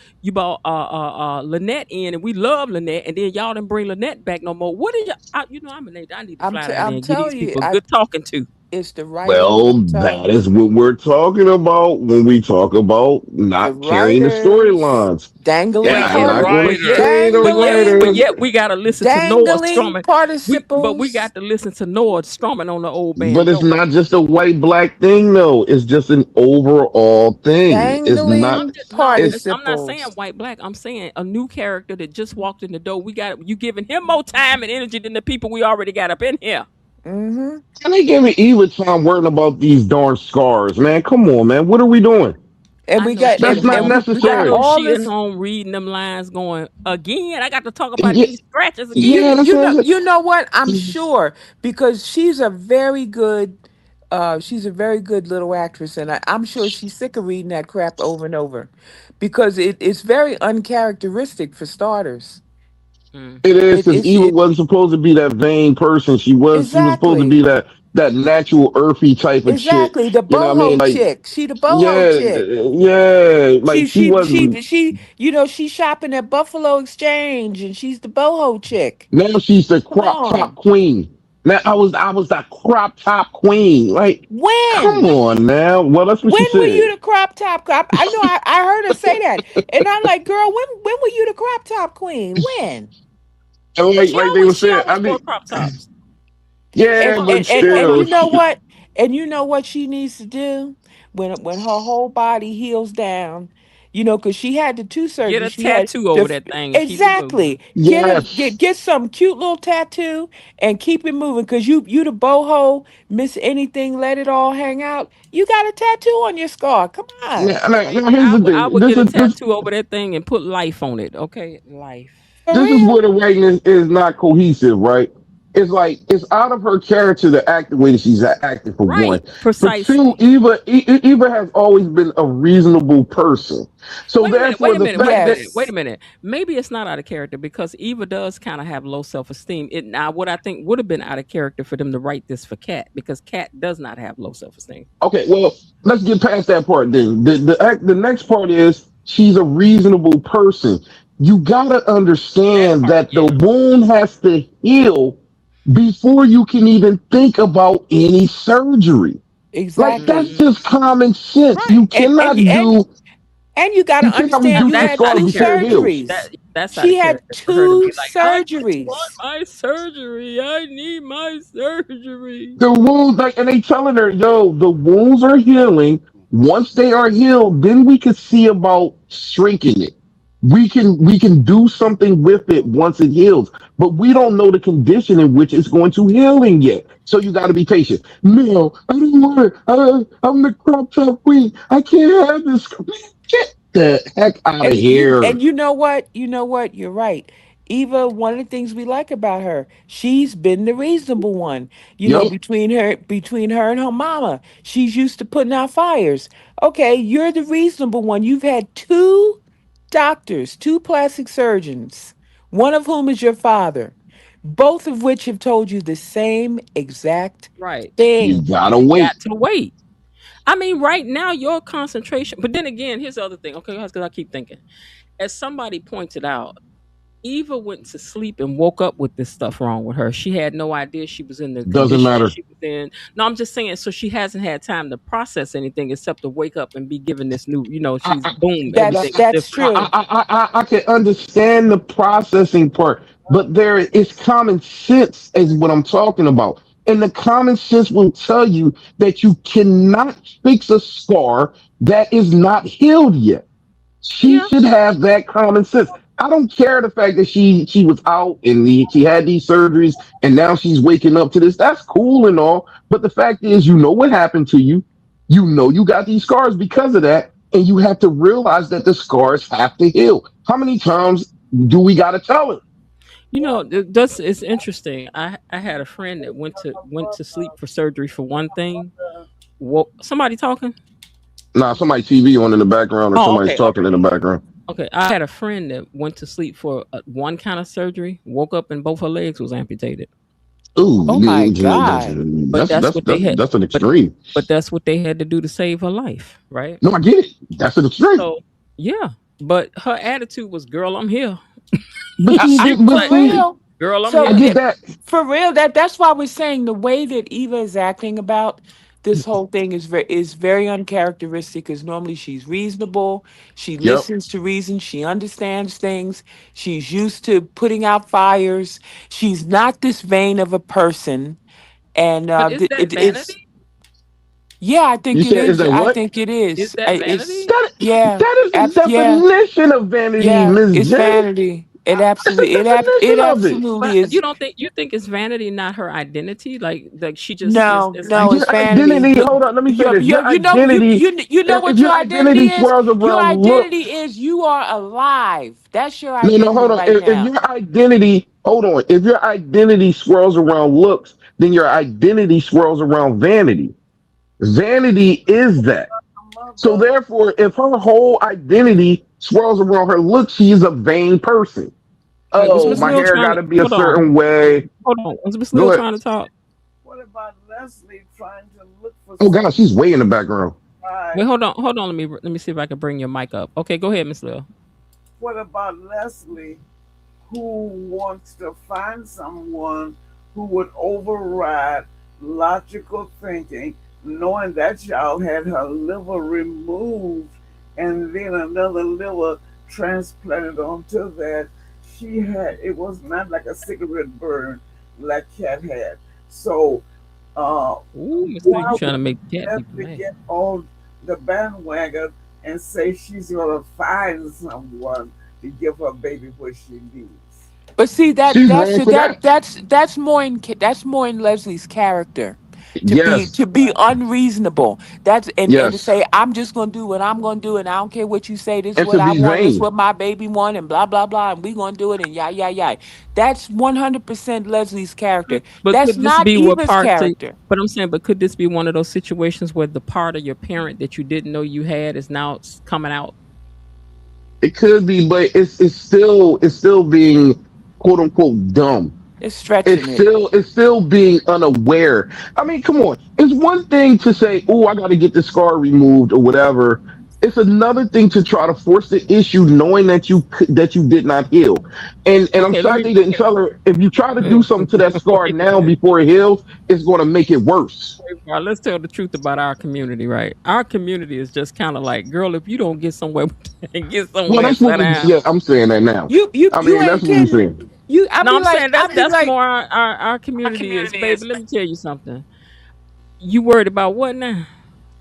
Lynette in, and we love Lynette, and then y'all didn't bring Lynette back no more. What is y'all? I need to fly down there I'm and get these telling you, people good talking to. it's the writers. Well, I'm telling that is you. what we're talking about when we talk about The not carrying the writers storylines. dangling It's Yeah, the not going to carry the But dangling writers. yet we gotta listen to Noah dangling strumming. We participles. got to listen to Noah strumming on the old But it's banjo. not just a white black thing, though. It's just an overall thing. It's not. Dangling No, It's I'm not saying participles. white black. I'm saying a new character that just walked in the door. We got you giving him more time and energy than the people we already got up in here. Mm-hmm. and they gave me Eva time worrying about these darn scars, man. Come on, man. What are we doing? And I we know got she That's at not home. I got necessary. know all she at this. home reading them lines, going again. I got to talk about Yeah, these scratches yeah, again. that's what I'm You know what? I'm saying. sure because she's a very good little actress, and I'm sure she's sick of reading that crap over and over because it's very uncharacteristic for starters. Mm. It is It because is Eva it wasn't supposed to be that vain person. She was supposed to be exactly. that. that natural earthy type of chick. Exactly, the You know what I mean? boho Like, chick. She the boho yeah, chick. yeah. Like She she she wasn't. she she you know, she's shopping at Buffalo Exchange and she's the boho chick. Now she's the Come crop top on. queen. Now I was the crop top queen. Like, come When? on now. Well, that's what she When were said. you the crop top crop? I know I heard her say that. And I'm like, girl, when were you the crop top queen? When? And But she like they were always she saying, I always wore mean, crop tops. yeah, And Well, but and, she and, wore and still, you crop know tops. what? And you know what she needs to do when her whole body heals down, because she had the two Get a surgeries. She had tattoo over the that thing and keep it moving. exactly yes. get some cute little tattoo and keep it moving. Cause you the boho, miss anything, let it all hang out. You got a tattoo on your scar. Come on. Now, Baby, here's the I thing. would get a tattoo over that thing and put life on it. Okay, life. For This is real. where the writing is not cohesive, right? It's like it's out of her character to act the way that she's acting for one. Right, For two, precisely. Eva has always been a reasonable person. So Wait a minute, therefore, wait a the minute, wait a fact that minute, wait Yes. a minute. Maybe it's not out of character because Eva does kind of have low self esteem. It now what I think would have been out of character for them to write this for Kat because Kat does not have low self esteem. okay, well, let's get past that part then. The next part is she's a reasonable person. You gotta That understand part, that the yeah. wound has to heal before you can even think about any surgery. Like that's Exactly. Hmm. just common sense. Right. And and and and you got to You cannot understand Now redo you that that's had scar out of two before it character. heals. surgeries. That's out She of had character for her to two be like, I just want surgeries. my surgery. I need my surgery. The wounds, like, and they telling her, yo, the wounds are healing. Once they are healed, then we can see about shrinking it. We can do something with it once it heals, but we don't know the condition in which it's going to healing yet. So you got to be patient. No, I don't want it. I'm the crop top queen. I can't have this. Get the heck out of here. And you know what? You know what? You're right. Eva, one of the things we like about her, she's been the reasonable one. Yep. Between her and her mama. She's used to putting out fires. Okay, you're the reasonable one. You've had two doctors, two plastic surgeons, one of whom is your father, both of which have told you the same exact Right. You thing. gotta You got wait. to wait. I mean, right now your concentration. But then again, here's the other thing. Okay, because I keep thinking, as somebody pointed out, Eva went to sleep and woke up with this stuff wrong with her. She had no idea she was in the Doesn't condition that matter. she was in. No, I'm just saying. So she hasn't had time to process anything except to wake up and be given this new. She's I, boom. That's Everything is that's different. true. I can understand the processing part, but there is common sense is what I'm talking about. And the common sense will tell you that you cannot fix a scar that is not healed yet. She Yeah. should have that common sense. I don't care the fact that she was out and she had these surgeries and now she's waking up to this. That's cool and all, but the fact is, you know what happened to you. You know you got these scars because of that, and you have to realize that the scars have to heal. How many times do we got to tell it? That's it's interesting. I had a friend that went to sleep for surgery for one thing. Somebody talking? Nah, somebody TV on in the background or Oh, somebody's okay, talking in the background. okay. I had a friend that went to sleep for one kind of surgery. Woke up and both her legs was amputated. Ooh, Oh my God. But that's what they had. that's an But extreme. but that's what they had to do to save her life, right? No, I get it. That's an extreme. So yeah. But her attitude was, "Girl, I'm here." But see, She was but For like, see, real. "Girl, I'm I So here." get that. for real, that's why we're saying the way that Eva is acting about this whole thing is very uncharacteristic because normally she's reasonable, she Yep. listens to reason, she understands things, she's used to putting out fires, she's not this vain of a person, and But is that it's vanity? yeah, I You think it said, is is. that I what? think it Is is. that It's vanity? That yeah, that is the yeah. definition of vanity, Yeah, Miss it's Jen. vanity. That's the It definition of it. absolutely But is. you think it's vanity, not her identity? Like she just No, is like no, it's Your vanity. identity. Hold on, let me say this. Your You know identity. you know If what your your identity identity is. swirls Your around identity looks, is you are alive. That's your no, no, identity hold on. right If now. your identity, hold on. If your identity swirls around looks, then your identity swirls around vanity. Vanity is that. So therefore, if her whole identity swirls around her looks, she is a vain person. wait, was Oh, Miss my Neal hair trying got to to be a hold on? certain way. Hold on. Was Miss Neal Go ahead. trying to talk? about Leslie trying to look for Oh God, she's way in the background. Wait, hold on. Let me see if I can bring your mic up. Okay, go ahead, Miss Lil. What about Leslie, who wants to find someone who would override logical thinking, knowing that child had her liver removed and then another liver transplanted onto that? She had, it was not like a cigarette burn like Cat had. So, Ooh, Miss Lil, why you trying to would make cat people Leslie mad. get on the bandwagon and say she's going to find someone to give her baby what she needs? But see that She's that's wrong for that. that's more in Leslie's character Yes, to be unreasonable. That's and to yes, say I'm just gonna do what I'm gonna do and I don't care what you say. This is and what to I be want. This is vain. what my baby want and blah blah blah and we gonna do it and yeah yeah yeah. That's 100% Leslie's character. But That's could this not be what Eva's parts of? character. But I'm saying, but could this be one of those situations where the part of your parent that you didn't know you had is now coming out? It could be, but it's still being quote unquote dumb. It's stretching it. It's still being unaware. I mean, come on. It's one thing to say, "Oh, I got to get the scar removed" or whatever. It's another thing to try to force the issue, knowing that that you did not heal. And I'm Okay, let sorry me. they didn't tell her if you try to do something to that scar Wait a now minute. before it heals, it's going to make it worse. Let's tell the truth about our community, right? Our community is just kind of like, girl, if you don't get somewhere, get Well, somewhere and that's what sit we. down. Yeah, I'm saying that now. I You mean, that's ain't what we're kidding. saying. You I No, be I'm like saying I be that's like more our community is, baby. Let me tell you something. You worried about what now?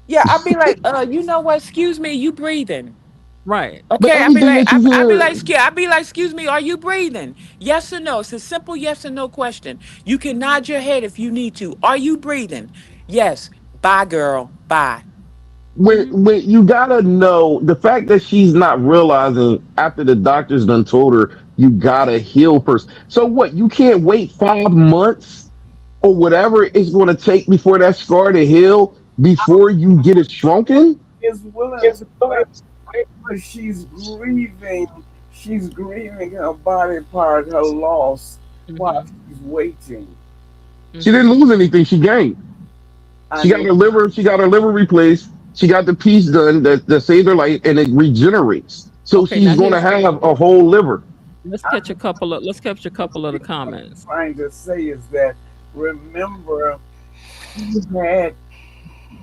yeah, I be like, you know what? Excuse me, you breathing. Right. But Okay, everything that you hear, I be like, excuse me, are you breathing? Yes or no? It's a simple yes or no question. You can nod your head if you need to. Are you breathing? Yes. Bye, girl. Bye. when you gotta know the fact that she's not realizing after the doctor's done told her you gotta heal first. So what? You can't wait 5 months or whatever it's going to take before that scar to heal before you get it shrunken. Is willing to wait, but she's grieving her body part, her loss, while Mm-hmm. she's waiting. She Mm-hmm. didn't lose anything. She gained. I She got know. her liver. She got her liver replaced. She got the piece done that saved her life, and it regenerates. So Okay, now she's going to here's have a whole liver. let's catch a couple of the comments. Trying to say is that, remember, she had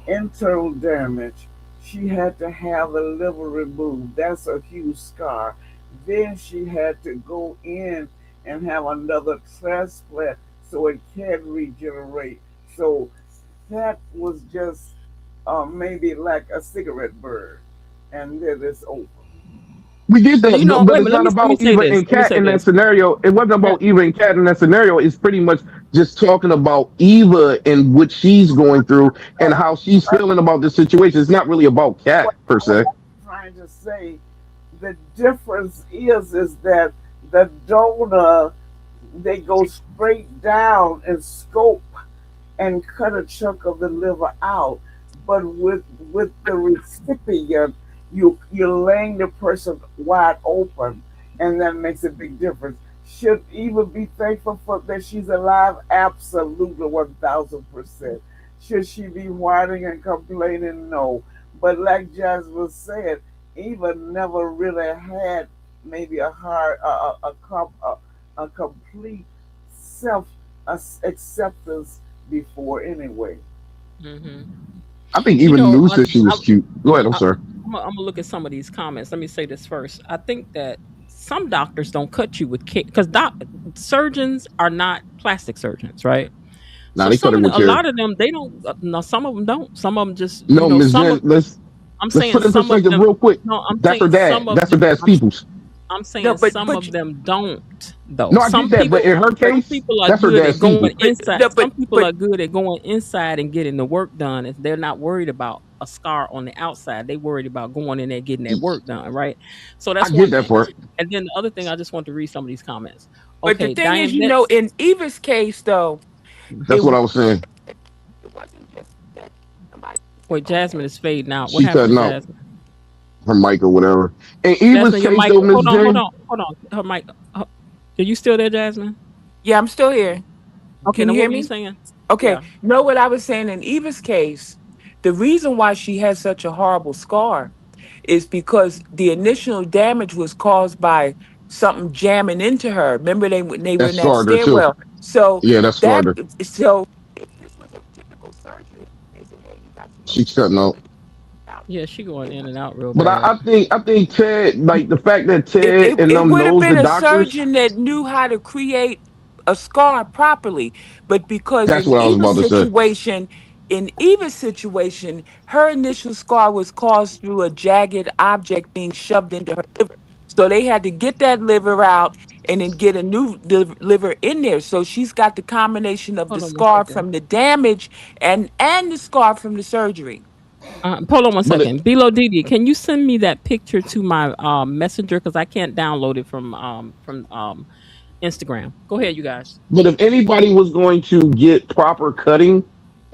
internal damage. She had to have the liver removed. That's a huge scar. Then she had to go in and have another transplant so it can regenerate. So that was just maybe like a cigarette burn, and then it's over. We get Well, that, you know, but wait a it's minute. not Let me about say Eva this. and Let me Kat say in that this. scenario. It wasn't Yeah. about Eva and Kat in that scenario. It's pretty much just talking about Eva and what she's going through and how she's feeling about the situation. It's not really about What, Kat per what se. I'm trying to say, the difference is that the donor, they go straight down and scope and cut a chunk of the liver out. But with the recipient, you're laying the person wide open, and that makes a big difference. Should Eva be thankful for that she's alive? Absolutely, 1,000%. Should she be whining and complaining? No. But like Jasmine said, Eva never really had maybe a hard, a complete self acceptance before anyway. Mm-hmm. I think You even know, knew that she was cute. Go ahead. I'm sorry. I'm gonna look at some of these comments. Let me say this first. I think that some doctors don't cut you with care because surgeons are not plastic surgeons, right? Now So they cut her with a care. lot of them they don't. No, some of them don't. Some of them just No, Miss some of. Jen. I'm Let's saying put it in some of perspective them. real quick. No, I'm That's her saying dad. some of That's her them. dad's people's. I'm No, saying but some but of them don't though. No, I get that, but in her Some case, people are that's her good dad's at going people. inside. no, Some people are good at going inside and getting the work done. If they're not worried about a scar on the outside, they worried about going in there getting that work done, right? So I that's get one that thing. part. And then the other thing, I just want to read some of these comments. but the Okay, thing is, Diane you know, Betts. in Eva's case though, That's it what I was saying. wasn't just that somebody Wait, Jasmine is fading out. What She happened to cutting out Jasmine? her mic or whatever. In Eva's Jasmine, your case, mic. though, Miss Hold Jen, on, hold on. Her mic. Are you still there, Jasmine? Yeah, I'm still here. Okay, Can now you what hear were you me? saying? Okay, Yeah. know what I was saying in Eva's case, the reason why she has such a horrible scar is because the initial damage was caused by something jamming into her. Remember they were That in that scarred her too. stairwell. So Yeah, that scarred that her. so She's cutting out. Yeah, she going in and out real But bad. I think Ted, like the fact that it, Ted it, and it them would have knows the been a doctors, surgeon that knew how to create a scar properly. But because that's what I was about to say. In Eva's situation, her initial scar was caused through a jagged object being shoved into her liver. So they had to get that liver out and then get a new liver in there. So she's got the combination of the Hold on one scar second. from the damage and the scar from the surgery. Hold on one But second. Bilo Didi, can you send me that picture to my messenger because I can't download it from Instagram. Go ahead, you guys. but if anybody was going to get proper cutting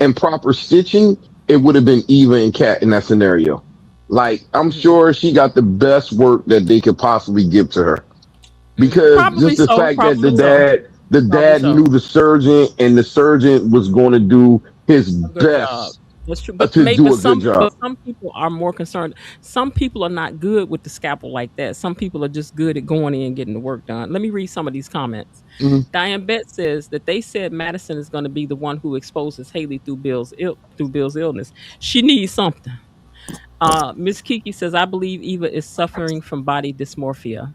and proper stitching, it would have been Eva and Kat in that scenario. Like I'm Mhm. sure she got the best work that they could possibly give to her because Probably just the so. fact that Probably so. the Probably dad so. knew the surgeon and the surgeon was going to do his A good job. best That's true. But to maybe do a good job. some people are more concerned. Some people are not good with the scalpel like that. Some people are just good at going in and getting the work done. Let me read some of these comments. Mhm. Diane Betts says that they said Madison is going to be the one who exposes Haley through Bill's illness. She needs something. Miss Kiki says, I believe Eva is suffering from body dysmorphia.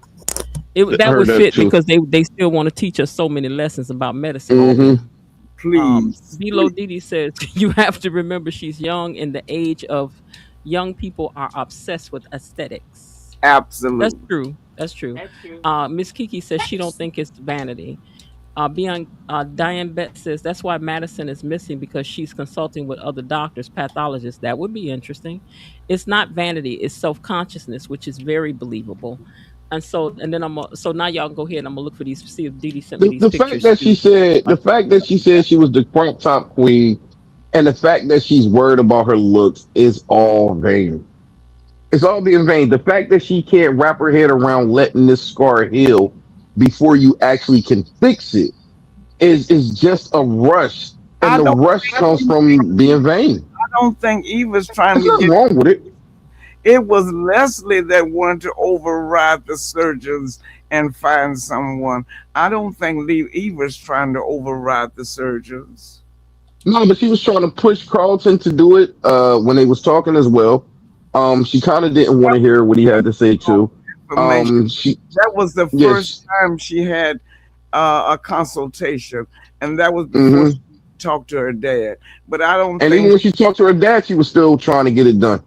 I That would heard that fit too. because they still want to teach us so many lessons about medicine over Hmm. there. Please, Bilo please. Didi says you have to remember she's young and the age of young people are obsessed with aesthetics. That's Absolutely. true. That's true. Miss Kiki says she don't think it's vanity. Diane Betts says that's why Madison is missing because she's consulting with other doctors, pathologists. That would be interesting. It's not vanity; it's self consciousness, which is very believable. And then so now y'all go ahead and I'm gonna look for these. See if Didi sent me these The fact pictures that too. the fact that she said she was the crop top queen, and the fact that she's worried about her looks is all vain. It's all being vain. The fact that she can't wrap her head around letting this scar heal before you actually can fix it is just a rush, and I the don't rush comes think from being vain. I don't think Eva's trying There's to nothing get. wrong with it. It was Leslie that wanted to override the surgeons and find someone. I don't think Eva's trying to override the surgeons. No, but she was trying to push Carlton to do it when they was talking as well. She kind of didn't want to hear what he had to say too. Information. She That was the first yes. time she had a consultation, and that was before Hmm. she talked to her dad. But I don't And even think. when she talked to her dad, she was still trying to get it done.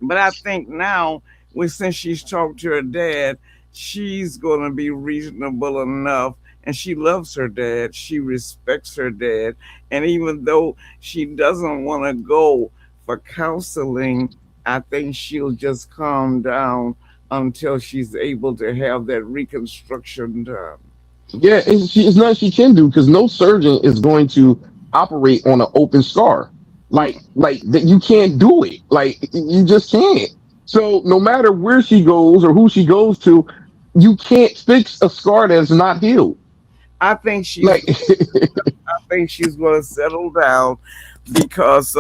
But I think now, since she's talked to her dad, she's going to be reasonable enough. And she loves her dad. She respects her dad. And even though she doesn't want to go for counseling, I think she'll just calm down until she's able to have that reconstruction done. Yeah, it's nothing she can do because no surgeon is going to operate on an open scar. Like that, you can't do it. Like you just can't. So no matter where she goes or who she goes to, you can't fix a scar that's not healed. I think she's Like I think she's going to settle down because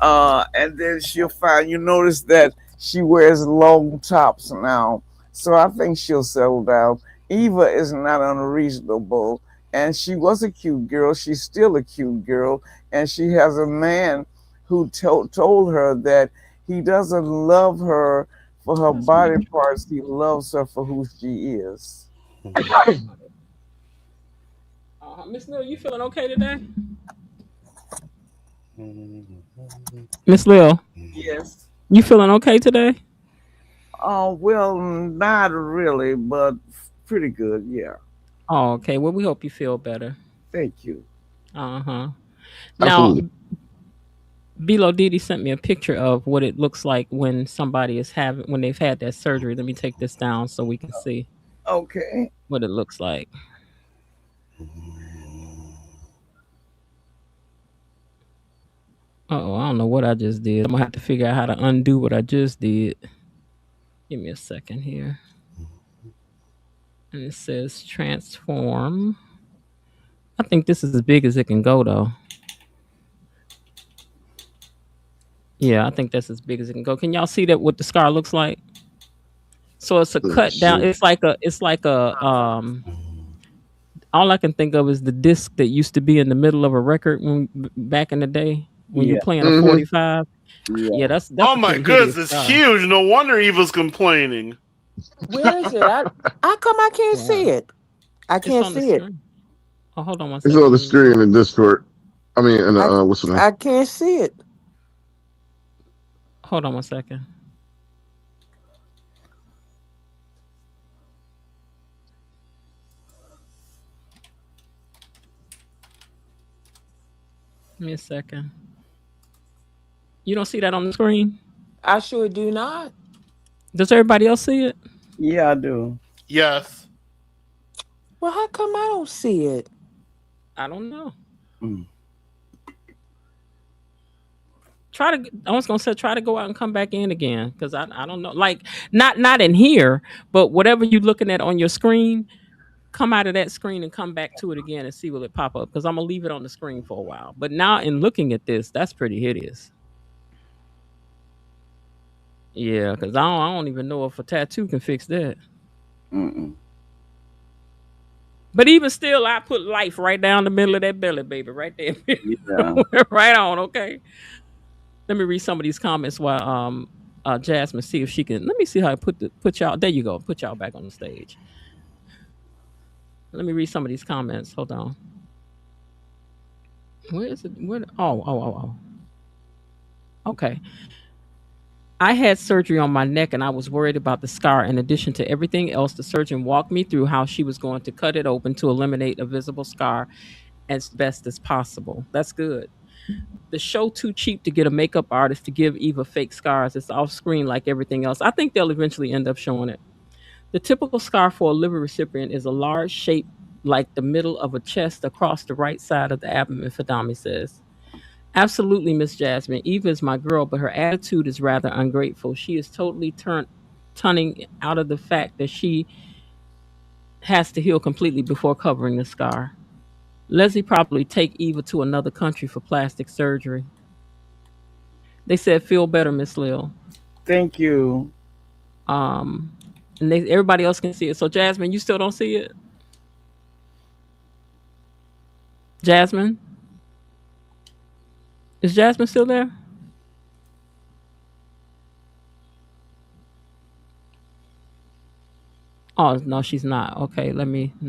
and then she'll find. You notice that she wears long tops now, so I think she'll settle down. Eva is not unreasonable, and she was a cute girl. She's still a cute girl, and she has a man who told her that he doesn't love her for her body parts. He loves her for who she is. Miss Lil, you feeling okay today? Miss Lil, Yes. you feeling okay today? Oh, well, not really, but pretty good. Yeah. Oh, okay. Well, we hope you feel better. Thank you. Uh-huh. Now, absolutely. Bilo Didi sent me a picture of what it looks like when somebody is having when they've had that surgery. Let me take this down so we can see Okay. what it looks like. Oh, I don't know what I just did. I'm gonna have to figure out how to undo what I just did. Give me a second here. And it says transform. I think this is as big as it can go, though. Yeah, I think that's as big as it can go. Can y'all see that what the scar looks like? So it's a Let's cut down. see. It's like a all I can think of is the disc that used to be in the middle of a record back in the day when you Yeah, playing a Mm-hmm. 45. Yeah, yeah. that's Oh a my pretty hideous goodness, it's scar. huge. No wonder Eva's complaining. Where is it? How come I can't see Wow. it? I It's can't on the see it. screen. Oh, hold on one It's second. on the Let me screen in Discord. I mean, in I what's the name? I can't see it. hold on one second. Give me a second. You don't see that on the screen? I sure do not. Does everybody else see it? Yeah, I do. Yes. Well, how come I don't see it? I don't know. Mm. I was gonna say try to go out and come back in again because I don't know. Like not in here, but whatever you're looking at on your screen, come out of that screen and come back to it again and see will it pop up because I'm gonna leave it on the screen for a while. But now in looking at this, that's pretty hideous. Yeah, because I don't even know if a tattoo can fix that. Mm-mm. But even still, I put life right down the middle of that belly, baby, right there, Yeah. right on. Okay. Let me read some of these comments while Jasmine see if she can. Let me see how I put y'all. There you go. Put y'all back on the stage. Let me read some of these comments. Hold on. Where is it? Where? Oh. Okay. I had surgery on my neck and I was worried about the scar. In addition to everything else, the surgeon walked me through how she was going to cut it open to eliminate a visible scar as best as possible. That's good. The show too cheap to get a makeup artist to give Eva fake scars. It's off screen like everything else. I think they'll eventually end up showing it. The typical scar for a liver recipient is a large shape like the middle of a chest across the right side of the abdomen, Fadami says. Absolutely, Miss Jasmine. Eva is my girl, but her attitude is rather ungrateful. She is totally turning out of the fact that she has to heal completely before covering the scar. Leslie probably take Eva to another country for plastic surgery. They said feel better, Miss Lil. Thank you. Um, and everybody else can see it. So Jasmine, you still don't see it? Jasmine, is Jasmine still there? Oh no, she's not. Okay, let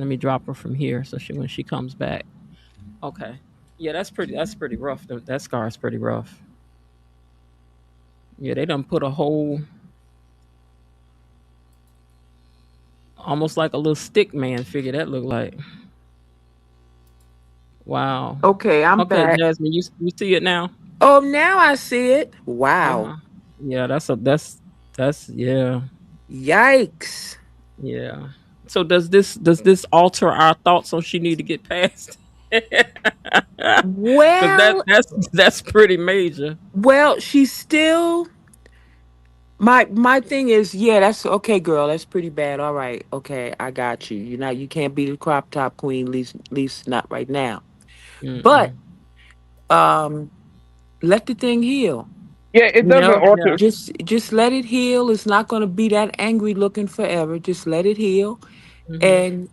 me drop her from here so when she comes back. Okay, yeah, that's pretty rough. That scar is pretty rough. Yeah, they done put a whole almost like a little stick man figure that look like. Wow. Okay, I'm Okay, back. Jasmine, you see it now? Oh, now I see it. Uh Wow. huh. Yeah, that's yeah. Yikes. Yeah. So does this alter our thoughts on she need to get past? Because Well, that's pretty major. she's still my thing is, yeah, that's okay, girl. That's pretty bad. All right. Okay, I got you. You can't be the crop top queen, at least not right now. But Mm-mm. um let the thing heal. Yeah, it doesn't Yeah, alter. yeah. Just let it heal. It's not going to be that angry looking forever. Just let it heal. Mm-hmm. And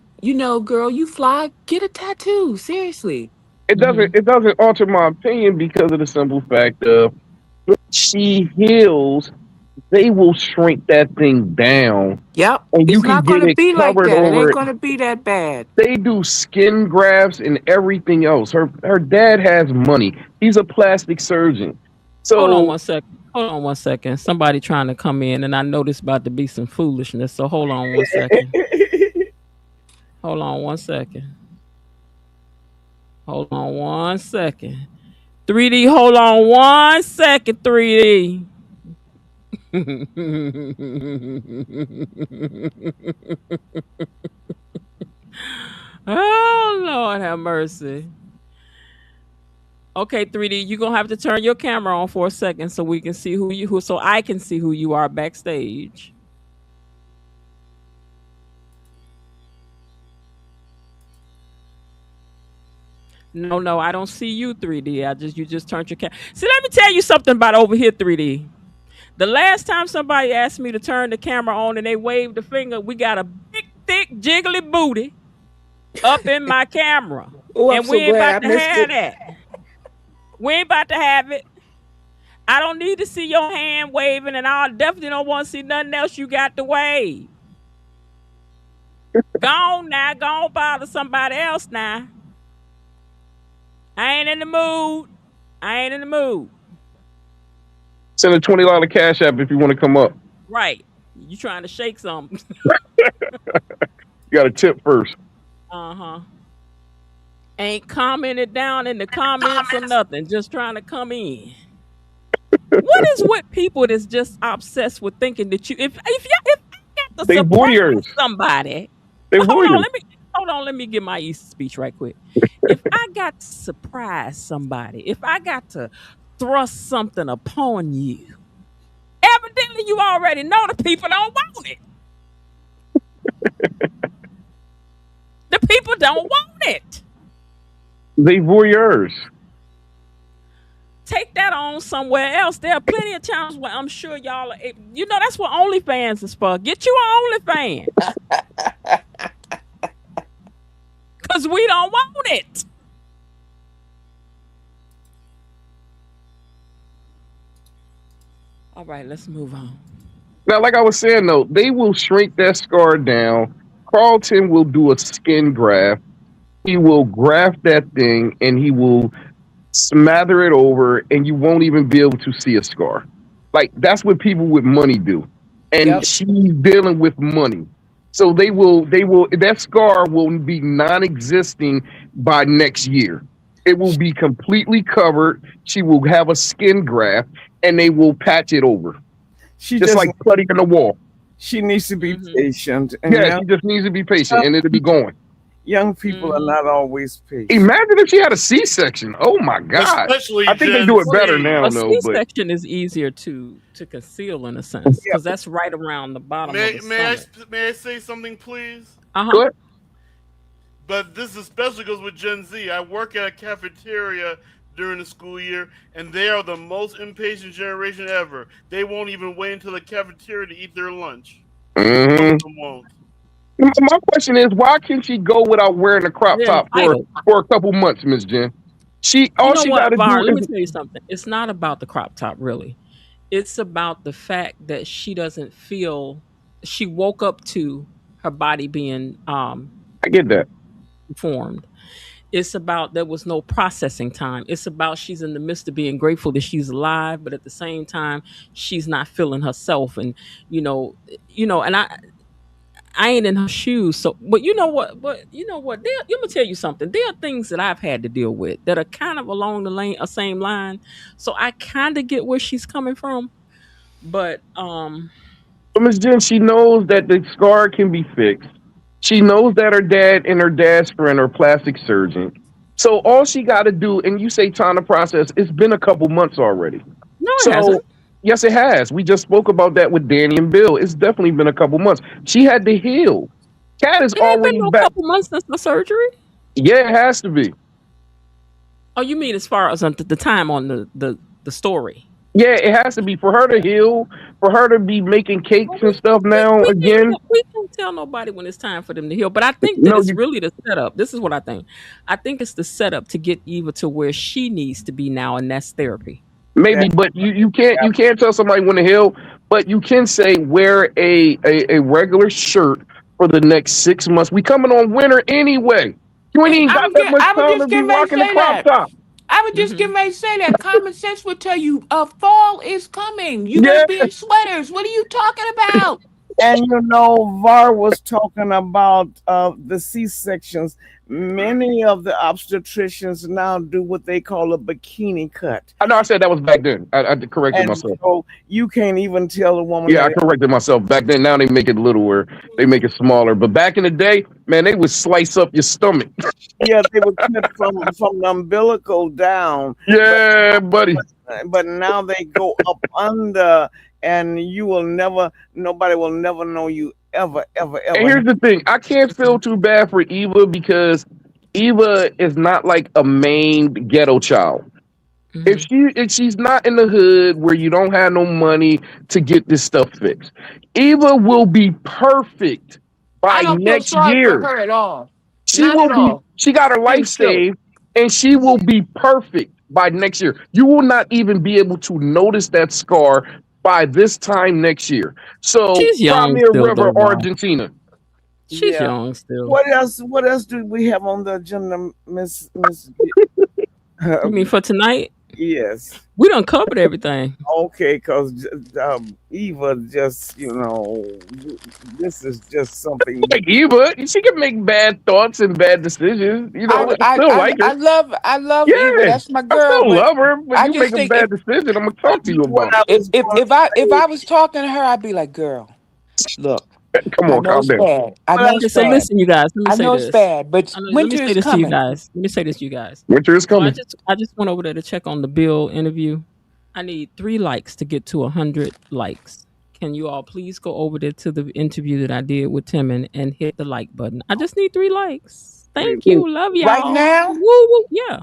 girl, you fly, get a tattoo. Seriously. It doesn't. Mm-hmm. It doesn't alter my opinion because of the simple fact of if she heals, they will shrink that thing down, Yep. and you It's can not going get to it be like covered that. It over ain't it. going to be that bad. They do skin grafts and everything else. Her dad has money. He's a plastic surgeon. Hold on So one second. Hold on one second. Somebody trying to come in, and I know this about to be some foolishness. So hold on one second. Hold on one second. Hold on one second. 3D, hold on one second, 3D. Oh, Lord have mercy. Okay, 3D, you're gonna have to turn your camera on for a second so we can see so I can see who you are backstage. No, I don't see you 3D. You just turned your camera. See, let me tell you something about over here 3D. The last time somebody asked me to turn the camera on and they waved the finger, we got a big, thick, jiggly booty up in my camera. Oh, I'm And we so ain't glad about I to missed have it. that. We ain't about to have it. I don't need to see your hand waving, and I definitely don't want to see nothing else you got to wave. Go on now. Go on bother somebody else now. I ain't in the mood. Send a $20 cash app if you want to come up. Right. You trying to shake something. You got to tip first. Uh-huh. Ain't commented down in the comments or nothing. Just trying to come in. What is with people that's just obsessed with thinking that if I got to They surprise voyeurs. somebody. They Hold voyeurs. on, let me get my Easter speech right quick. If I got to surprise somebody, if I got to thrust something upon you, evidently you already know the people don't want it. The people don't want it. They voyeurs. Take that on somewhere else. There are plenty of times where I'm sure y'all are, that's what OnlyFans is for. Get you on OnlyFans. Because we don't want it. All right, let's move on. Now, like I was saying, though, they will shrink that scar down. Carlton will do a skin graft. He will graft that thing and he will smother it over, and you won't even be able to see a scar. Like, that's what people with money do. And she's dealing with money. So that scar will be non-existing by next year. It will be completely covered. She will have a skin graft and they will patch it over. She just like putting in the wall. She needs to be patient. And she just needs to be patient and it'll be going. Young people are not always patient. Imagine if she had a C-section. Oh my God. Especially I think they do it better now, a though. C-section is easier to conceal in a sense because that's right around the bottom of the stomach. May I say something, please? Uh-huh. But this especially goes with Gen Z. I work at a cafeteria during the school year, and they are the most impatient generation ever. They won't even wait until the cafeteria to eat their lunch. Mm-hmm. My question is, why can't she go without wearing a crop top for a couple months, Miss Jen? All she got to do Let me is. tell you something. It's not about the crop top, really. It's about the fact that she doesn't feel. She woke up to her body being. I get that. Formed. It's about there was no processing time. It's about she's in the midst of being grateful that she's alive, but at the same time, she's not feeling herself. And and I ain't in her shoes. So, but you know what? Let me tell you something. There are things that I've had to deal with that are kind of along the same line. So I kind of get where she's coming from. But Miss Jen, she knows that the scar can be fixed. She knows that her dad and her dad's friend are plastic surgeon. So all she got to do, and you say time to process, it's been a couple months already. No, it hasn't. Yes, it has. We just spoke about that with Danny and Bill. It's definitely been a couple months. She had to heal. Cat is already been back. Couple months since the surgery. Yeah, it has to be. Oh, you mean as far as the time on the story? Yeah, it has to be for her to heal, for her to be making cakes and stuff now again. We can't tell nobody when it's time for them to heal, but I think that it's really the setup. This is what I think. I think it's the setup to get Eva to where she needs to be now, and that's therapy. Maybe, but you can't tell somebody when to heal, but you can say wear a regular shirt for the next 6 months. We coming on winter anyway. You ain't even got that much time to be rocking the crop top. I would just get ready to say that. Common sense would tell you fall is coming. You're going to be in sweaters. What are you talking about? And VAR was talking about the C-sections. Many of the obstetricians now do what they call a bikini cut. I know I said that was back then. I corrected myself. So you can't even tell a woman. Yeah, I corrected myself. Back then, now they make it littler. They make it smaller. But back in the day, man, they would slice up your stomach. Yeah, they would cut from the umbilical down. Yeah, buddy. But now they go up under, and nobody will never know you ever. And here's the thing. I can't feel too bad for Eva because Eva is not like a maimed ghetto child. Mhm. If she's not in the hood where you don't have no money to get this stuff fixed, Eva will be perfect I by don't feel next sorry for year. her at all. She Not will at be. all. She got her life She's silly. saved, and she will be perfect by next year. You will not even be able to notice that scar by this time next year. So, She's young Crimea still, River, though, y'all. Argentina. She's Yeah. young still. What else? What else do we have on the agenda, Miss? You mean for tonight? Yes. We done covered everything. Okay, because Eva just, this is just something that Like Eva, she can make bad thoughts and bad decisions. I, I I, still I, like her. I love I love Eva. Yeah, That's my I girl. still But love her. But I you make just a think bad decision, I'm gonna talk to you what about I it. if was if going if to I if say. I was talking to her, I'd be like, girl, look, Come I on, know calm it's down. bad. I What I know Okay, it's was so bad. listen, you guys. Let me I say know it's this. bad, but Let me winter say is this to you coming. guys. Let me say this to you guys. Winter is So coming. I just went over there to check on the Bill interview. I need 3 likes to get to 100 likes. Can you all please go over there to the interview that I did with Timon and hit the like button? I just need 3 likes. Thank you. Love Right y'all. now, Woo woo. Yeah.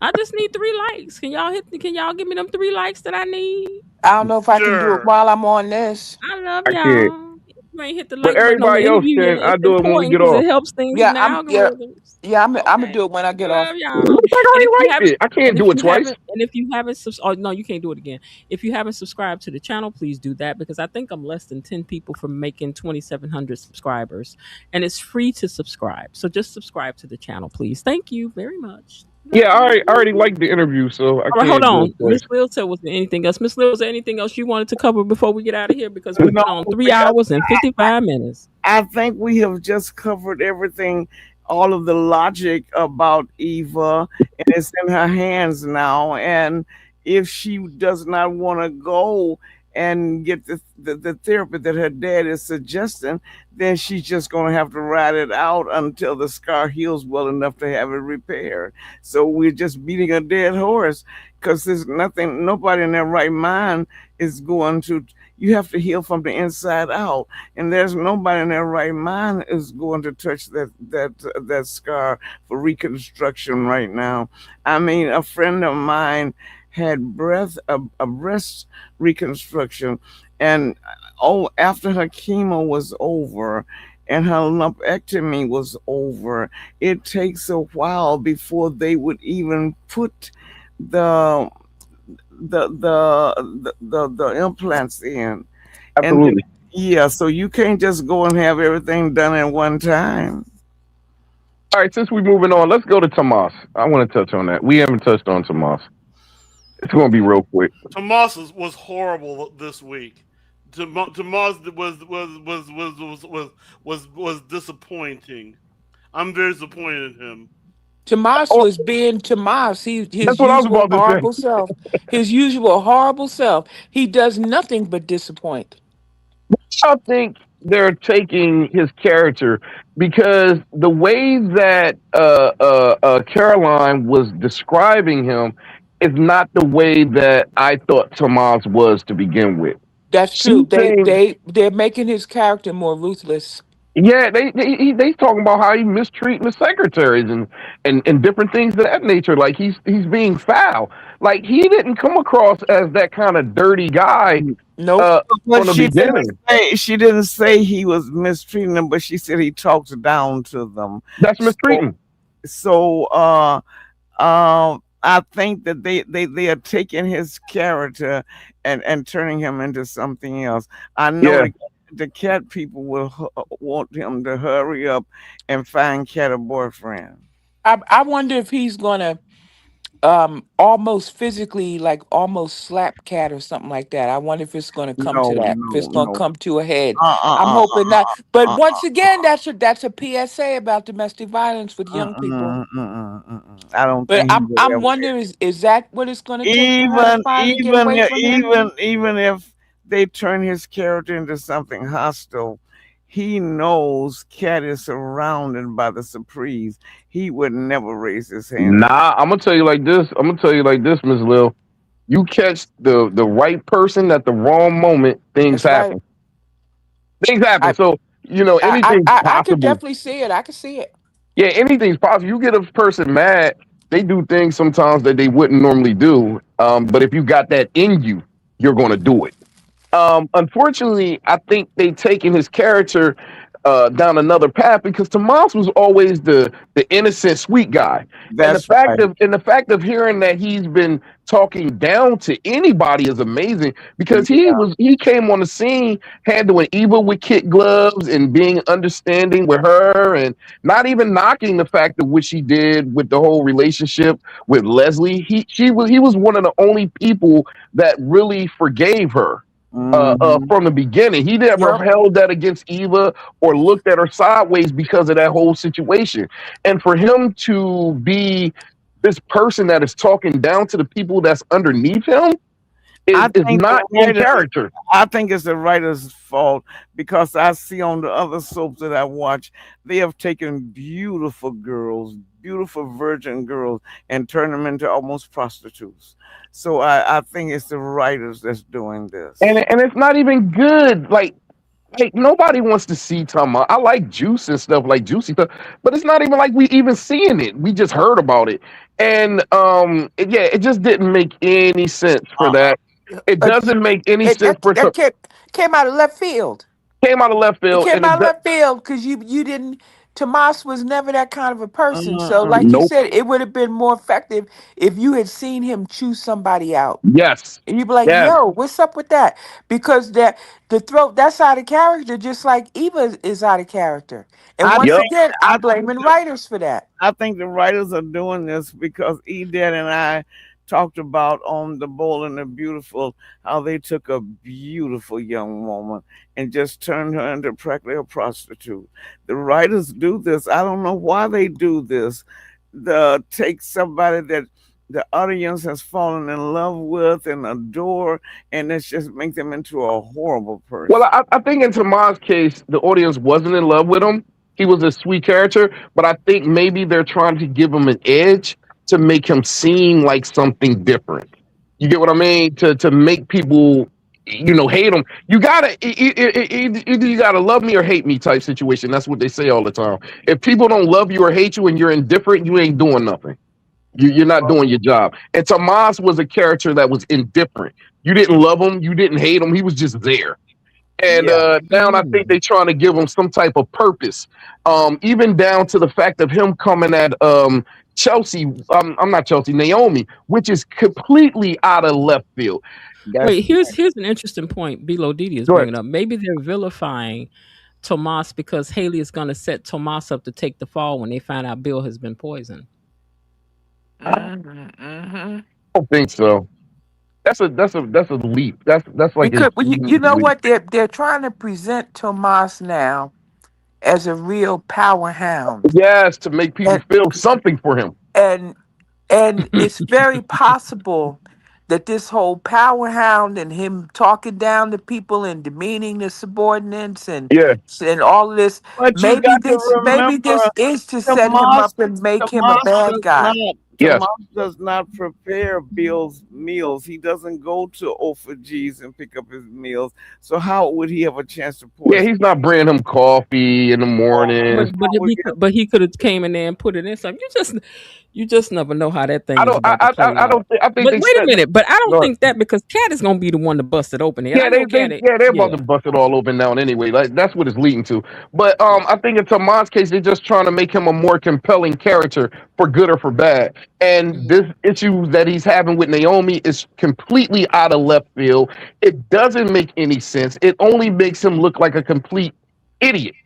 I just need 3 likes. Can y'all give me them 3 likes that I need? I don't know if I can do it Sure. while I'm on this. I love I can't. y'all. If you ain't hit the But like button on the everybody else interview yet, can. I it's do it when we important get because it off. helps things Yeah, in the I'm yeah, algorithms. yeah, I'm gonna Okay. do it when I get Love off. I y'all. And if you already liked haven't it. I can't and if do it you twice. haven't and if you haven't oh no, you can't do it again. If you haven't subscribed to the channel, please do that because I think I'm less than 10 people from making 2,700 subscribers. And it's free to subscribe. So just subscribe to the channel, please. Thank you very much. Love Yeah, you. I already Woo. liked the interview, so I All right, hold can't do on. it Miss twice. Lil said, was there anything else? Miss Lil, was there anything else you wanted to cover before we get out of here? Because we've No, been on three because hours and 55 minutes. I think we have just covered everything, all of the logic about Eva, and it's in her hands now. And if she does not want to go and get the therapy that her dad is suggesting, then she's just going to have to ride it out until the scar heals well enough to have it repaired. So we're just beating a dead horse because there's nothing, nobody in their right mind is going to. You have to heal from the inside out, and there's nobody in their right mind is going to touch that scar for reconstruction right now. I mean, a friend of mine had a breast reconstruction, and after her chemo was over and her lumpectomy was over, it takes a while before they would even put the the implants in. And then, Absolutely. yeah, so you can't just go and have everything done at one time. All right, since we're moving on, let's go to Tomas. I want to touch on that. We haven't touched on Tomas. It's going to be real quick. Tomas was horrible this week. Tomas was disappointing. I'm very disappointed in him. Tomas Oh, was being Tomas. His that's what I was usual about to say. horrible self. His usual horrible self. He does nothing but disappoint. I think they're taking his character because the way that Caroline was describing him is not the way that I thought Tomas was to begin with. That's She's true. They saying, they they're making his character more ruthless. yeah, they talking about how he mistreating the secretaries and different things of that nature. Like he's being foul. Like he didn't come across as that kind of dirty guy Nope. uh, But from the beginning. she didn't say he was mistreating them, but she said he talks down to them. That's So mistreating. I think that they are taking his character and turning him into something else. I know Yeah. the cat people will want him to hurry up and find Cat a boyfriend. I wonder if he's gonna almost physically like almost slap Cat or something like that. I wonder if it's gonna come to No, that. If it's no, gonna no. come to a head. Uh uh I'm uh hoping not. But uh once again, that's a PSA about domestic violence with young people. I don't But think he would I'm ever. wondering is that what it's gonna take for her to finally get away from him? Even if they turn his character into something hostile, he knows Cat is surrounded by the Surprise. He would never raise his hand. Nah, I'm gonna tell you like this. I'm gonna tell you like this, Miss Lil. You catch the right person at the wrong moment, things That's right. happen. Things happen. I So I anything's I could possible. definitely see it. I could see it. Yeah, anything's possible. You get a person mad, they do things sometimes that they wouldn't normally do. But if you got that in you, you're going to do it. Unfortunately, I think they taken his character down another path because Tomas was always the innocent, sweet guy, and the That's fact right. of hearing that he's been talking down to anybody is amazing because Yeah. he came on the scene handling Eva with kid gloves and being understanding with her and not even knocking the fact of what she did with the whole relationship with Leslie. He was one of the only people that really forgave her Hmm. from the beginning. He never Yep. held that against Eva or looked at her sideways because of that whole situation. And for him to be this person that is talking down to the people that's underneath him I is think the not in writers. character. I think it's the writers' fault because I see on the other soaps that I watch, they have taken beautiful girls, beautiful virgin girls, and turned them into almost prostitutes. So I think it's the writers that's doing this. And it's not even good. Like nobody wants to see Tama. I like juice and stuff like juicy stuff, but it's not even like we even seeing it. We just heard about it, and yeah, it just didn't make any sense for that. It Uh, doesn't make any it, sense that for that came out of left field. came out of left It field, came and out of left field because you didn't. Tomas was never that kind of a person. So, Uh-uh. like you nope. said, it would have been more effective if you had seen him choose somebody out. Yes, And you'd be like, yes. "Yo, what's up with that?" Because the throat that's out of character, just like Eva is out of character. And I once Yep. think again, I I'm think blaming writers for that. I think the writers are doing this because Edith and I talked about on The Bold and the Beautiful how they took a beautiful young woman and just turned her into practically a prostitute. The writers do this. I don't know why they do this. The take somebody that the audience has fallen in love with and adore, and it's just make them into a horrible Well, person. I think in Tomas' case, the audience wasn't in love with him. He was a sweet character, but I think maybe they're trying to give him an edge to make him seem like something different. You get what I mean? To make people, hate him. You gotta either you gotta love me or hate me type situation. That's what they say all the time. If people don't love you or hate you and you're indifferent, you ain't doing nothing. You're not doing your job. And Tomas was a character that was indifferent. You didn't love him, you didn't hate him. He was just there. And Yeah. now I think they're trying to give him some type of purpose. Even down to the fact of him coming at Chelsea, I'm not Chelsea, Naomi, which is completely out of left field. That's Wait, here's an interesting point. Bilo Didi is Go ahead. bringing up. Maybe they're vilifying Tomas because Haley is going to set Tomas up to take the fall when they find out Bill has been poisoned. Mm-hmm. I don't think so. That's a leap. That's like a Because well, you huge know leap. what they're trying to present Tomas now as a real power hound, Yes, to make people and feel something for him. and and it's very possible that this whole power hound and him talking down to people and demeaning the subordinates Yeah, and all of this, But you got to maybe remember, this is to set him Tomas, up and make him a Tomas bad does guy. not, yes. Tomas does not prepare Bill's meals. He doesn't go to Ofa G's and pick up his meals. So how would he have a chance to Yeah, poison? he's not bringing him coffee in the Oh, morning. But how if would he he have, could, but he could have came in there and put it in something. You just never know how that I thing is don't. about to play I out. don't. I think But they wait a said. minute. But I don't Go think that because Cat is gonna be the one to bust it open. And I Yeah, know Cat. they're about Yeah. to bust it all open now anyway. Like that's what it's leading to. But I think in Tomas' case, they're just trying to make him a more compelling character for good or for bad. And this issue that he's having with Naomi is completely out of left field. It doesn't make any sense. It only makes him look like a complete idiot.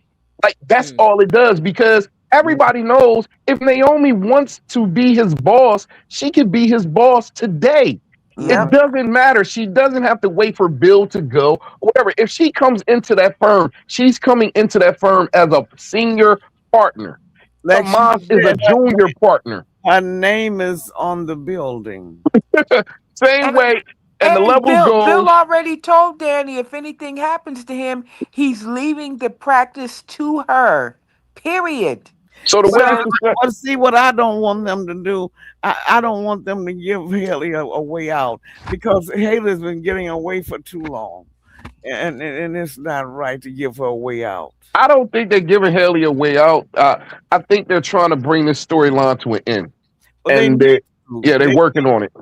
Like that's Mm. all it does because everybody knows if Naomi wants to be his boss, she could be his boss today. It Yep. Mhm. doesn't matter. She doesn't have to wait for Bill to go or whatever. If she comes into that firm, she's coming into that firm as a senior partner. like she Tomas is a said, junior partner. her name is on the building. Same And way, and the and level Bill goes. already told Danny if anything happens to him, he's leaving the practice to her. Period. So the way Well, this So is set, see what I don't want them to do. I don't want them to give Haley a way out because Haley's been getting away for too long. and it's not right to give her a way out. I don't think they're giving Haley a way out. I think they're trying to bring this storyline to an end, But they and need to. they're They working on it.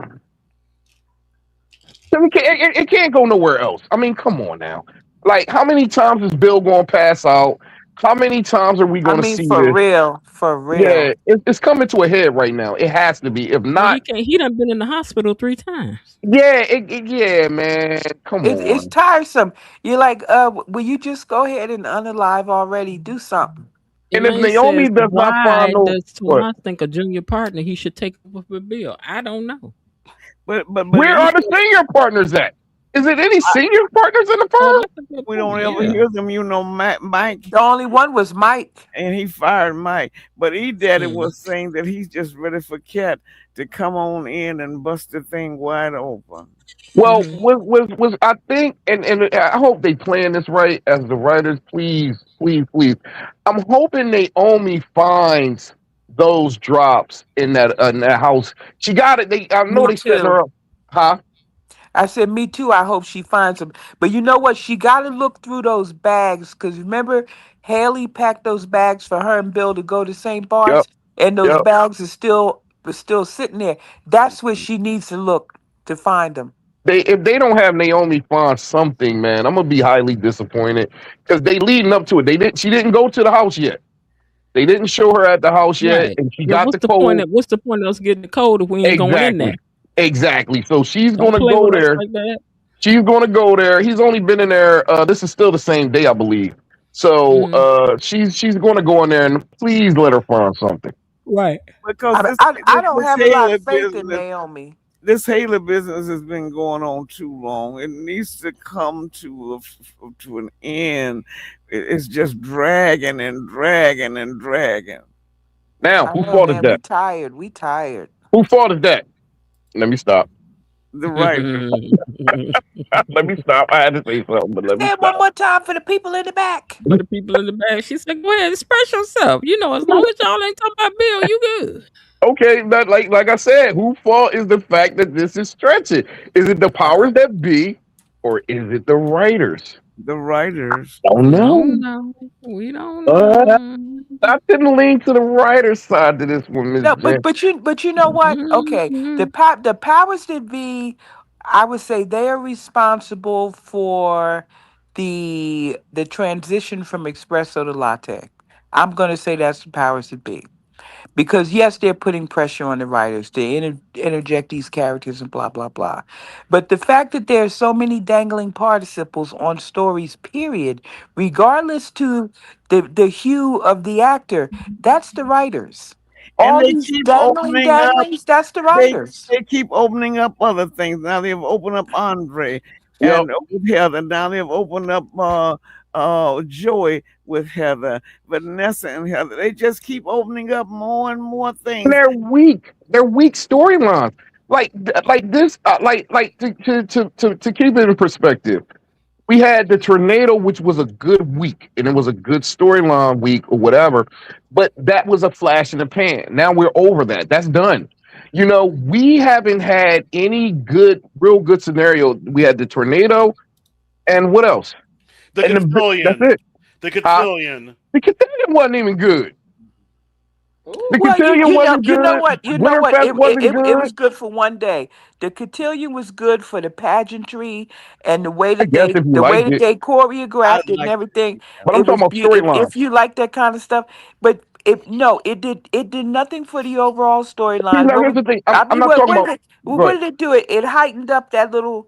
It can't go nowhere else. I mean, come on now. Like, how many times is Bill going to pass out? How many times are we I going to mean, see for this? real, for Yeah, real. it's coming to a head right now. It has to be. If Well, he not, can't. He done been in the hospital 3 times. yeah, yeah, man. Come It's on. tiresome. You're like, will you just go ahead and unalive already? Do something. And if Elaine Naomi says, does not "Why find no does what, Tomas think a junior partner he should take over for Bill?" I don't know. but where are the senior partners at? Is it any senior partners in the Oh, firm? that's a good we don't point. ever Yeah. hear them. Mike, The only one was Mike. and he fired Mike. But E Daddy Mm. was saying that he's just ready for Cat to come on in and bust the thing wide open. Well, Mhm. was I think, and I hope they plan this right as the writers. Please, please, please. I'm hoping Naomi finds those drops in that house. She got it. I know Me they setting too. her up, huh? I said, me too. I hope she finds them. But you know what? She got to look through those bags because remember, Haley packed those bags for her and Bill to go to St. Yep, Bart's, and those yep. bags are still sitting there. That's where she needs to look to find them. If they don't have Naomi find something, man, I'm gonna be highly disappointed because they leading up to it. They didn't. She didn't go to the house yet. They didn't show her at the house yet, Right. and she Well, got the code. what's the point of us getting the code if we ain't going in there? Exactly. Exactly. So she's Don't gonna play go with us there. like that. She's gonna go there. He's only been in there. This is still the same day, I believe. So Mhm. she's gonna go in there and please let her find something. Right. Because I don't this have a lot Haley of faith in business, Naomi. this Haley business has been going on too long. It needs to come to an end. It's just dragging and dragging and dragging. Now, I who know, fault is man. We that? tired. We tired. Who fault is that? Let me stop. The writer. Let me stop. I had to say something, but let me Say it one stop. more time for the people in the back. For the people in the back, she said, "Go ahead, express yourself. You know, as long as y'all ain't talking about Bill, you good." Okay, that like I said, who fault is the fact that this is stretching? Is it the powers that be, or is it the writers? The writers. Don't We know. don't know. We don't Uh, know. I didn't lean to the writer's side to this one, Miss No, Jen. but you know what? Okay, Mhm. the powers that be, I would say they are responsible for the transition from espresso to latte. I'm going to say that's the powers that be. Because yes, they're putting pressure on the writers to interject these characters and blah blah blah. But the fact that there are so many dangling participles on stories, period, regardless to the hue of the actor, that's the writers. And All they these keep dangling opening up. danglings, that's the They writers. they keep opening up other things. Now they've opened up Andre Yep. and with Heather. Now they've opened up Joey with Heather, Vanessa and Heather. They just keep opening up more and more And things. they're weak. They're weak storylines. Like this. Like to keep it in perspective. We had the tornado, which was a good week, and it was a good storyline week or whatever. But that was a flash in the pan. Now we're over that. That's done. You know, we haven't had any real good scenario. We had the tornado, and what else? The And that's Cotillion. it. The Huh? Cotillion. The Cotillion wasn't even good. The Well, Cotillion wasn't you know good. what, Winterfest wasn't it was good. good for one day. The cotillion was good for the pageantry and I guess if you the way liked that it, they I choreographed it and like everything. but I'm It talking was about storyline. if you like that kind of stuff. But it did nothing for the overall See, storyline. now here's the thing. I I'm mean, not talking about. what Right. did it do? It heightened up that little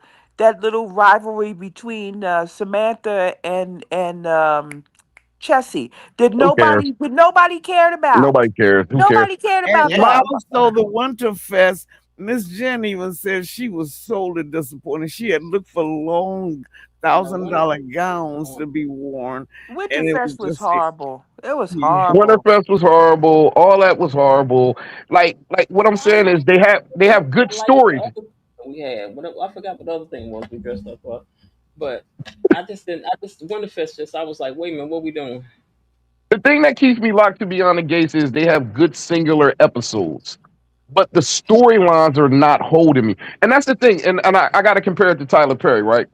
rivalry between Samantha and Chessie. Who cares? Did nobody cared about? Nobody cares. Who cares? Nobody cared and, about and My that. also the Winterfest. Miss Jen even said she was sorely disappointed. She had looked for long $1,000 gowns to be worn, and it was Winterfest was just horrible. It was yeah. horrible. Winterfest was horrible. All that was horrible. Like what I'm saying is they have good I like the stories. other we had. I forgot what the other thing was we dressed up for. But I just didn't. I just Winterfest. Just I was like, wait a minute, what we doing? The thing that keeps me locked to Beyond the Gates is they have good singular episodes, but the storylines are not holding me. And that's the thing. And I got to compare it to Tyler Perry, right?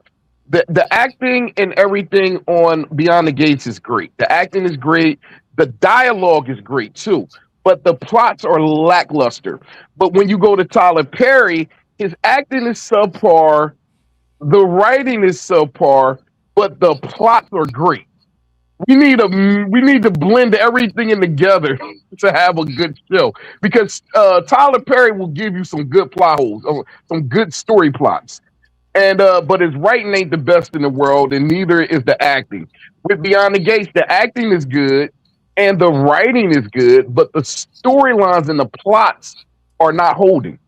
The acting and everything on Beyond the Gates is great. The acting is great. The dialogue is great too. But the plots are lackluster. But when you go to Tyler Perry, his acting is subpar, the writing is subpar, but the plots are great. We need to blend everything in together to have a good show because Tyler Perry will give you some good plot holes, some good story plots. And but his writing ain't the best in the world, and neither is the acting. With Beyond the Gates, the acting is good and the writing is good, but the storylines and the plots are not holding.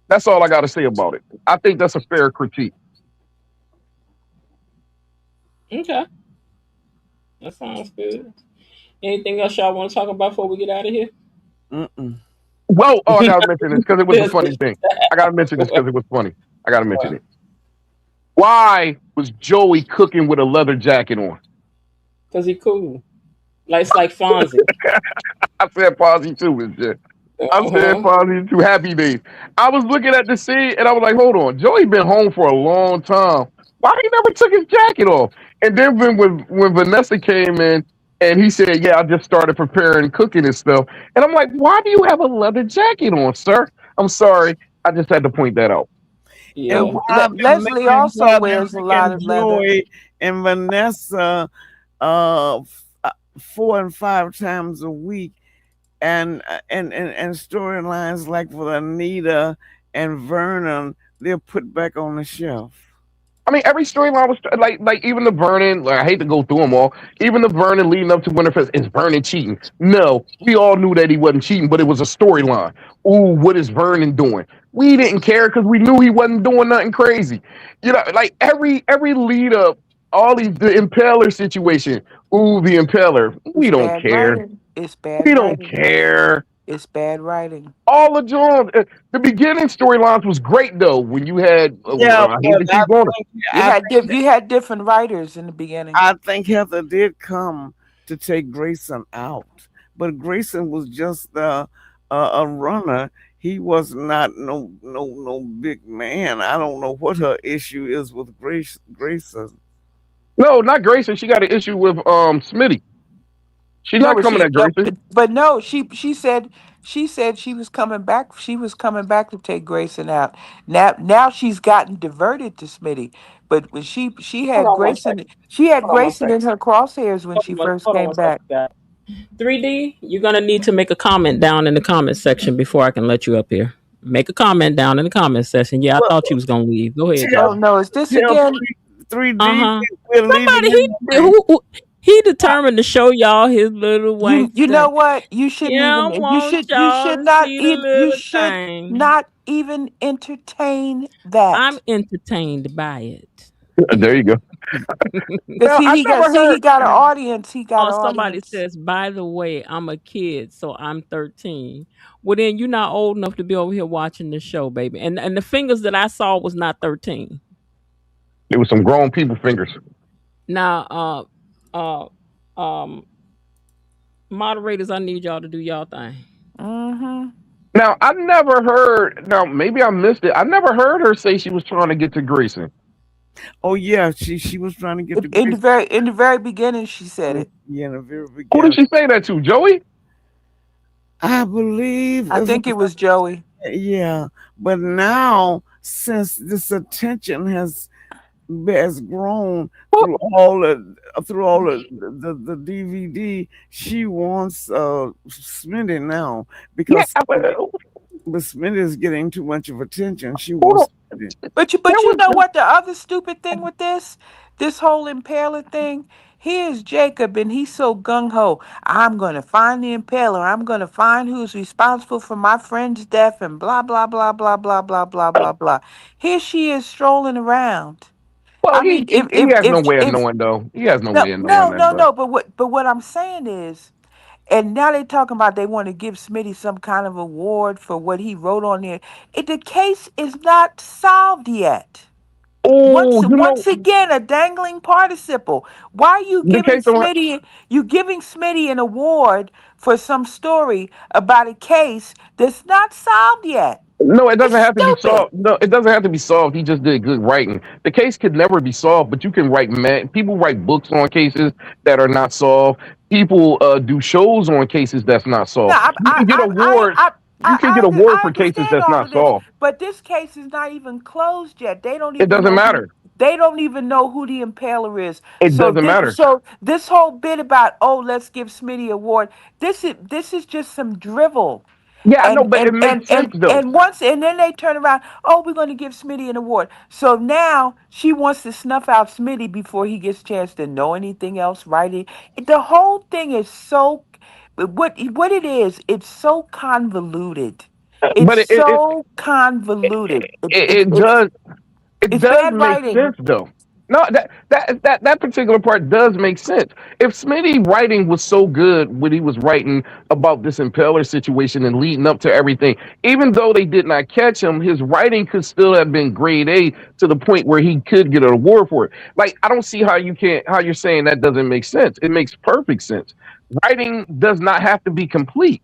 That's all I got to say about it. I think that's a fair critique. Okay, that sounds good. Anything else y'all want to talk about before we get out of here? Mm-mm. Well, oh, I gotta mention this because it was a funny thing. I gotta mention this because it was funny. I gotta mention it. Why was Joey cooking with a leather jacket on? Because he cool. Like it's like Fonzie. I said Posy too, Miss Jen. I said Uh-huh. Posy too. Happy days. I was looking at the scene and I was like, hold on, Joey been home for a long time. Why he never took his jacket off? And then when Vanessa came in and he said, yeah, I just started preparing cooking and stuff. And I'm like, why do you have a leather jacket on, sir? I'm sorry. I just had to point that out. And Yeah. why them Leslie making, also why them wears a lot making of leather. Joy and Vanessa uh, f- uh, 4 and 5 times a week, and storylines like with Anita and Vernon, they're put back on the shelf. I mean, every storyline was like even the Vernon. Like, I hate to go through them all. Even the Vernon leading up to Winterfest is Vernon cheating? No, we all knew that he wasn't cheating, but it was a storyline. Ooh, what is Vernon doing? We didn't care because we knew he wasn't doing nothing crazy. You know, like every lead up, all these the Impaler situation. Ooh, the Impaler. It's We don't bad care. writing. It's bad We don't writing. care. It's bad writing. All the Jones, the beginning storylines was great though. When you had, Yeah, I hate but to keep going. I You had different writers in the beginning. I think Heather did come to take Grayson out, but Grayson was just a runner. He was not no big man. I don't know what her issue is with Grayson. No, not Grayson. She got an issue with Smitty. She's No, not coming at Grayson. but no, she said she was coming back. She was coming back to take Grayson out. Now she's gotten diverted to Smitty. But when she Hold had on one second. Hold on one Grayson second. in her crosshairs when she first Hold on came one second, back. guys. 3D, you're gonna need to make a comment down in the comment section before I can let you up here. Make a comment down in the comment section. Yeah, I Well, thought you was gonna leave. Go ahead, tell Oh darling. no, is this tell again? three Uh D huh. we're leaving Somebody in the ring. he determined to show y'all his little wank You know thing. what? You shouldn't Yeah, I even want you y'all should to not see the eat you little should thing. not even entertain I'm that. entertained by it. There you go. Because Well, I never he heard. got an audience. He got Oh, an somebody audience. says, by the way, I'm a kid, so I'm 13. Well, then you're not old enough to be over here watching the show, baby. And the fingers that I saw was not 13. There was some grown people fingers. Now, uh, um, moderators, I need y'all to do y'all thing. Mm-hmm. Now I never heard. Now maybe I missed it. I never heard her say she was trying to get to Grayson. Oh yeah, she was trying to get to Grayson. In the very beginning, she said it. Yeah, in the very Who did beginning. she say that to? Joey? I believe I if think it was Joey. yeah, but now since this attention has grown through all the DVD, she wants Smitty now Yeah. because Smitty is getting too much of attention. She Hold on. wants Smitty. But There you was. know what? The other stupid thing with this whole impaler thing. Here's Jacob, and he's so gung ho. I'm gonna find the impaler. I'm gonna find who's responsible for my friend's death, and blah blah blah blah blah blah blah blah blah. Here she is strolling around. Well, I mean, he has no way of if knowing though. He has no no way of knowing no that, no but no. But what I'm saying is. And now they're talking about they want to give Smitty some kind of award for what he wrote on there. The case is not solved yet. oh, you know Once again, a dangling participle. Why are you the giving case on. Smitty an award for some story about a case that's not solved yet? No, it It's doesn't have to be stupid. solved. No, it doesn't have to be solved. He just did good writing. The case could never be solved, but you can write. People write books on cases that are not solved. People do shows on cases that's not No, solved. You can get awards. You can get awards I for cases understand that's all not of this, solved. but this case is not even closed yet. They don't It even doesn't know who. matter. They don't even know who the impaler is. It doesn't matter. So this whole bit about, oh, let's give Smitty award. This is just some drivel. Yeah, I know, but it makes sense though. And then they turn around, oh, we're going to give Smitty an award. So now she wants to snuff out Smitty before he gets a chance to know anything else, right? The whole thing is so, what it is, it's so convoluted. It's But so convoluted. it does. It It's does bad make writing. sense though. No, that particular part does make sense. If Smitty writing was so good when he was writing about this impeller situation and leading up to everything, even though they did not catch him, his writing could still have been grade A to the point where he could get an award for it. Like I don't see how you're saying that doesn't make sense. It makes perfect sense. Writing does not have to be complete.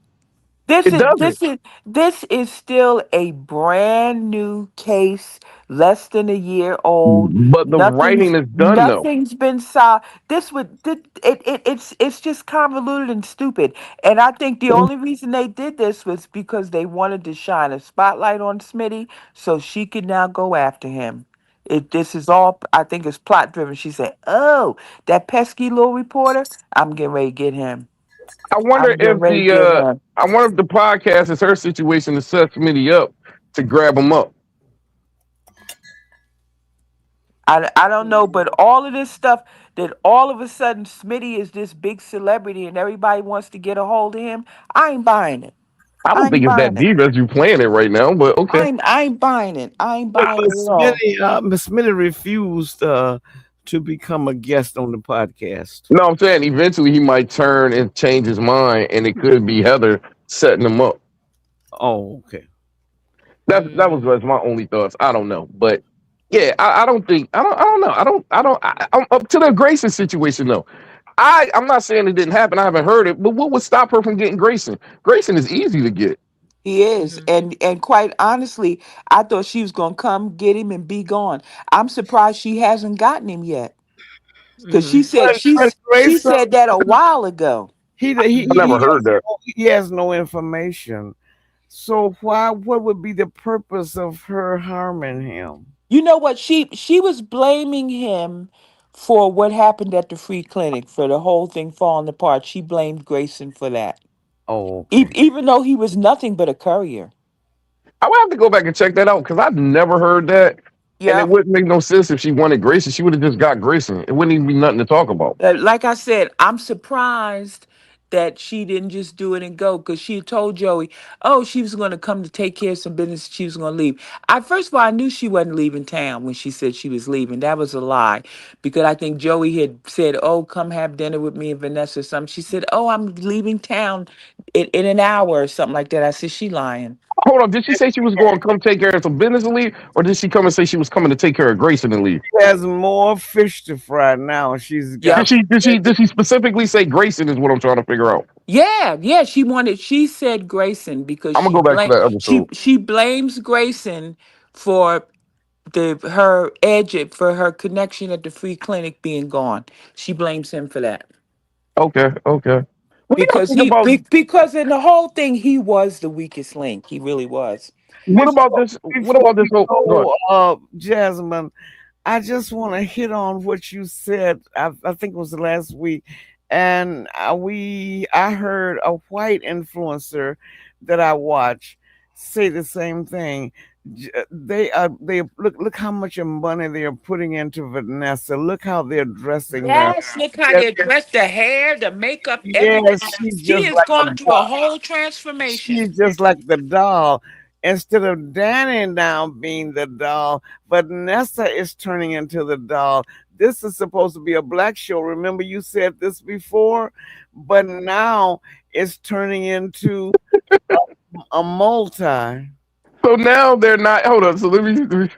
This It is doesn't. this is this is still a brand new case, less than a year old. But the writing is done though. Nothing's been solved. It's just convoluted and stupid. And I think the only reason they did this was because they wanted to shine a spotlight on Smitty, so she could now go after him. This is all, I think, it's plot driven. She said, "Oh, that pesky little reporter, I'm getting ready to get him. I wonder I'm getting if ready to get him." I wonder if the podcast is her situation to set Smitty up to grab him up. I don't know, but all of this stuff that all of a sudden Smitty is this big celebrity and everybody wants to get a hold of him. I ain't buying it. I I don't think ain't it's that buying it. deep as you playing it right now, but okay. I ain't buying it. I ain't But buying it at all. Miss Smitty refused to become a guest on the podcast. No, I'm saying eventually he might turn and change his mind, and it could be Heather setting him up. Oh, okay. That was just my only thoughts. I don't know, but yeah, I don't think I don't know. I'm up to the Grayson situation though. I'm not saying it didn't happen. I haven't heard it, but what would stop her from getting Grayson? Grayson is easy to get. He is, and quite honestly, I thought she was gonna come get him and be gone. I'm surprised she hasn't gotten him yet, because she Grayson, said that a while ago. I never heard that. he has no information. So why? What would be the purpose of her harming him? You know what? She was blaming him for what happened at the free clinic, for the whole thing falling apart. She blamed Grayson for that, Oh, okay. even though he was nothing but a courier. I would have to go back and check that out because I've never heard that. And it Yeah. wouldn't make no sense if she wanted Grayson. She would have just got Grayson. It wouldn't even be nothing to talk about. Like I said, I'm surprised that she didn't just do it and go, because she had told Joey, oh, she was going to come to take care of some business. She was going to leave. First of all, I knew she wasn't leaving town when she said she was leaving. That was a lie, because I think Joey had said, oh, come have dinner with me and Vanessa or something. She said, oh, I'm leaving town in an hour or something like that. I said, she lying. Hold on, did she say she was going to come take care of some business and leave, or did she come and say she was coming to take care of Grayson and leave? She has more fish to fry now. She's got. Did she specifically say Grayson? Is what I'm trying to figure out. Yeah, she said Grayson because I'm gonna go back to that episode. she blames Grayson for her for her connection at the free clinic being gone. She blames him for that. Okay. What do you Because think about because in the whole thing he was the weakest link. He really was. what about this? What Before about this we whole? Go ahead. go, Jasmine, I just want to hit on what you said. I think it was the last week, and I heard a white influencer that I watch say the same thing. They look how much money they are putting into Vanessa. Look how they're dressing her. Yes, look how they dress, the hair, the makeup, everything. Yes, she's She just has like a gone through a doll. whole transformation. She's just like the doll. Instead of Danny now being the doll, Vanessa is turning into the doll. This is supposed to be a black show. Remember, you said this before, but now it's turning into a multi. So now they're not. Hold on. So let me.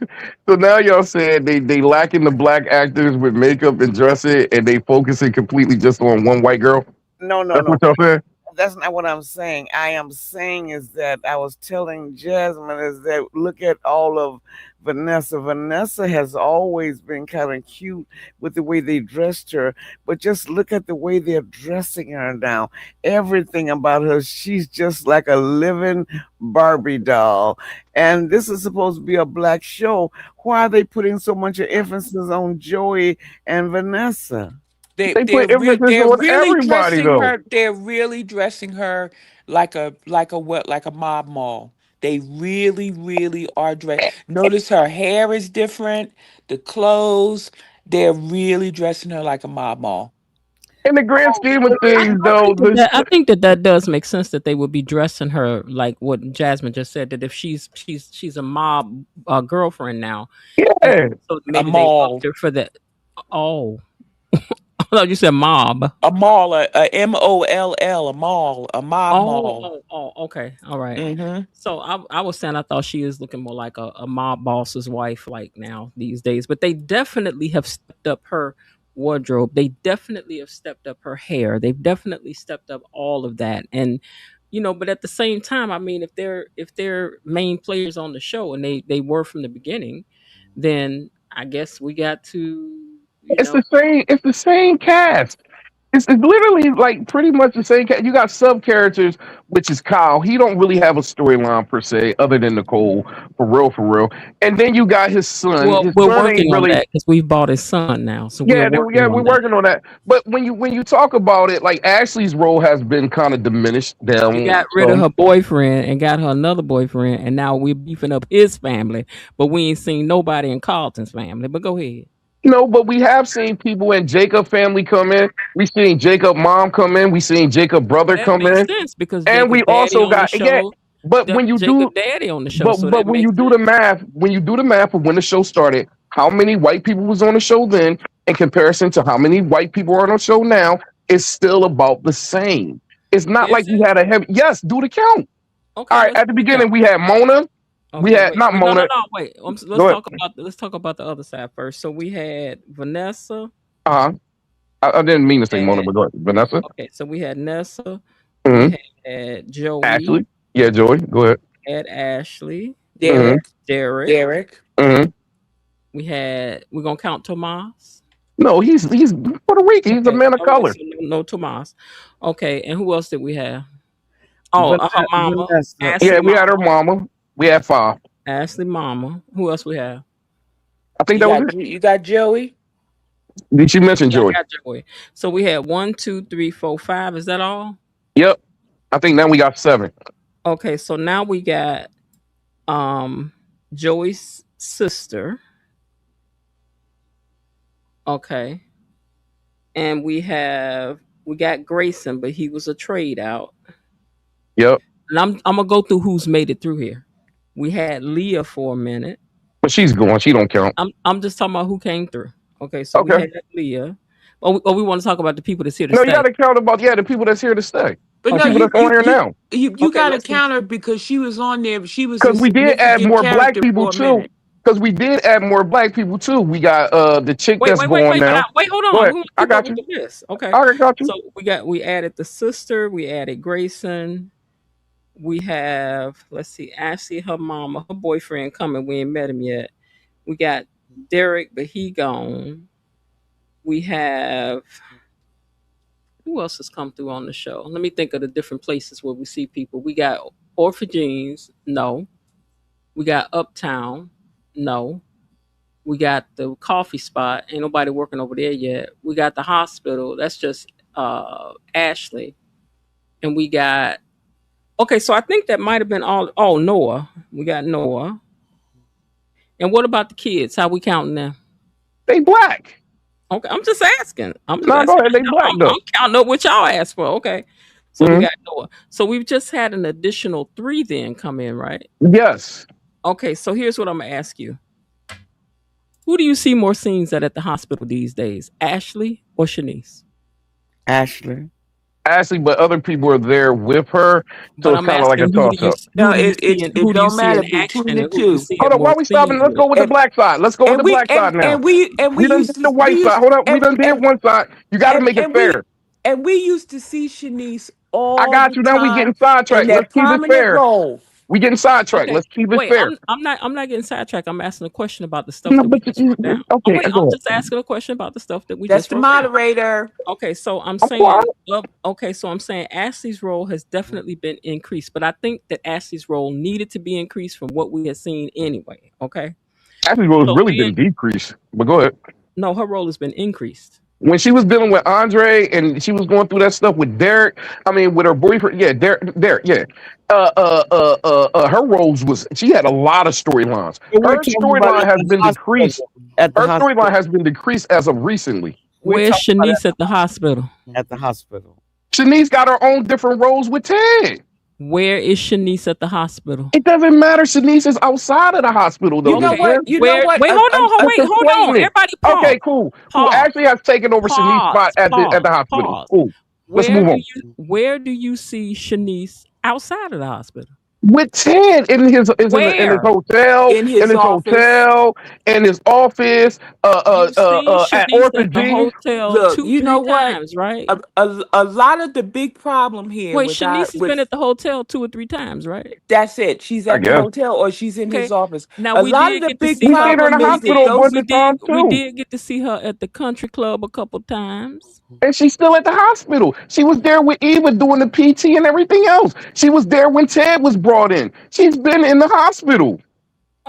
So now y'all saying they lacking the black actors with makeup and dressing, and they focusing completely just on one white girl. No, no, That's no. what y'all saying. that's not what I'm saying. I am saying is that I was telling Jasmine is that look at all of Vanessa. Vanessa has always been kind of cute with the way they dressed her, but just look at the way they're dressing her now. Everything about her, she's just like a living Barbie doll. And this is supposed to be a black show. Why are they putting so much emphasis on Joey and Vanessa? They put emphasis They're on really everybody dressing though. her. They're really dressing her like a mob mall. They really are dressed. Notice her hair is different. The clothes. They're really dressing her like a mob mall. In the grand scheme of I, things, though, I think that does make sense that they would be dressing her like what Jasmine just said. That if she's a mob girlfriend now, and yeah, so A maybe they upped mall. her for that. Oh, I thought you said mob. A mall. A MOLL. A mall. A mob mall. Okay, all right. Mm-hmm. So I was saying I thought she is looking more like a mob boss's wife like now these days, but they definitely have stepped up her wardrobe. They definitely have stepped up her hair. They've definitely stepped up all of that, and but at the same time, I mean, if they're main players on the show and they were from the beginning, then I guess we got to you it's know the same. It's the same cast. It's literally like pretty much the same. You got sub characters, which is Kyle. He don't really have a storyline per se, other than Nicole, for real, for real. And then you got his son. well, His we're son ain't working on really. that because we've bought his son now, so we are Yeah, working yeah, on we're that. working on that. But when you talk about it, like Ashley's role has been kind of diminished She down got rid of some. her boyfriend and got her another boyfriend, and now we're beefing up his family. But we ain't seen nobody in Carlton's family. But go ahead. No, but we have seen people in Jacob family come in. We seen Jacob mom come in. We seen Jacob Well, brother that come makes in, sense because and we Jacob Daddy also on the got yeah. show. But when you Jacob do Daddy on the show, But so but that when makes you do sense. the math of when the show started, how many white people was on the show then, in comparison to how many white people are on the show now, is still about the same. It's not Is like we it had a heavy. Yes, do the count. okay? All right, Let's at the do the beginning count. we had Mona. We Okay, had wait, not wait, no, no, Mona. no, wait. Go ahead. Let's talk about the other side first. So we had Vanessa. Uh huh. I didn't mean to say Mona, And, but go ahead. Vanessa. okay, so we had Nessa. Hmm. We had Joey. Ashley. Yeah, Joy. Go ahead. Had Ashley. Hmm. Derek. Derek. Derek. Hmm. We're gonna count Tomas. No, he's Puerto Rican. He's a Okay, man of all right, color. so no Tomas. Okay, and who else did we have? Oh, her mama, Vanessa. Ashley Yeah, we had her mama, mama. We had five. Ashley mama. Who else we have? I think that was it. You got Joey. Did she mention Yeah, Joy? I got Joey. So we had 1, 2, 3, 4, 5. Is that all? Yep. I think now we got seven. Okay, so now we got um Joey's sister. Okay, and we got Grayson, but he was a trade out. Yep. And I'm gonna go through who's made it through here. We had Leah for a minute. But she's gone. She don't count. I'm just talking about who came through. Okay, so we Okay. had Leah. We want to talk about the people that's here to No, you stay. got to count about the people that's here to stay. But The no, Okay. people that's on here now. you Okay, got to let's count her because she was on there. She was a Because we did add significant more black character people for a too. minute. Because we did add more black people too. We got the chick wait, that's wait, wait, going wait, now. wait, hold Go on. ahead. We want to I keep up got with you. the list. Okay. I got you. So we added the sister, we added Grayson, we have let's see, Ashley, her mama, her boyfriend coming. We ain't met him yet. We got Derek, but he gone. We have who else has come through on the show? Let me think of the different places where we see people. We got Orphans, no. We got Uptown, no. We got the coffee spot. Ain't nobody working over there yet. We got the hospital. That's just Ashley. And we got okay, so I think that might have been all Noah. We got Noah. And what about the kids? How we counting them? They black. Okay, I'm just asking. I'm just No, go asking. ahead. They black I'm though. counting up what y'all asked for. Okay. So we Hmm. got Noah. So we've just had an additional 3 then come in, right? Yes. Okay, so here's what I'm gonna ask you. Who do you see more scenes at the hospital these days? Ashley or Shanice? Ashley. Ashley, but other people are there with her, so But it's I'm kind of like a asking toss up. No, it who do you don't see matter in between action the and who you two. see Hold at on, why more we stopping? scenes Let's with? go with the And black side. Let's go with and the we black side now. we We done used did to the white side. Hold up, we done did and one side. You got to make it and fair. we used to see Shanice all I got the you. Now we time getting in sidetracked. that Let's keep it prominent fair. role. We getting sidetracked. Okay, Let's keep it wait. fair. I'm not getting sidetracked. I'm asking a question about the stuff No, that we but just wrote down. Oh okay, wait, I'm go just ahead. asking a question about the stuff that we That's just the wrote down. moderator. Okay, so I'm I'm quiet. saying so I'm saying Ashley's role has definitely been increased, but I think that Ashley's role needed to be increased from what we had seen anyway. Okay. Ashley's role has So really being been decreased. But go ahead. no, her role has been increased. When she was dealing with Andre and she was going through that stuff with Derek, I mean, with her boyfriend, yeah, Derek, yeah. Her roles was she had a lot of storylines. But we're Her talking about storyline at has the been decreased. hospital. At the Her storyline hospital. has been decreased as of recently. We're Where's talking about Shanice at the hospital? at the hospital. Shanice got her own different roles with Ted. Where is Shanice at the hospital? It doesn't matter. Shanice is outside of the hospital, though. You know Miss what? Jen. You know Where? what? Wait, Just hold on. explain it. Everybody, pause. Okay, cool. Who Pause. actually has taken over Shanice's spot at the hospital? Pause. Cool. Let's move on. Where do you see Shanice outside of the hospital? With Ted in his in his Where? hotel, In his office. hotel, in his office, You've seen at Shanice at the orthogenics. hotel Look, two, you know three what? times, right? A lot of the big problem here Wait, with Shanice has with been at the hotel 2 or 3 times, right? that's it. She's I at the guess hotel or she's in Okay. his office. Now A we lot of did the get to big see we her. seen her in the problem is hospital that a bunch those of times We too, did get to see her at the country club a couple times. and she's still at the hospital. She was there with Eva doing the PT and everything else. She was there when Ted was brought in. She's been in the hospital.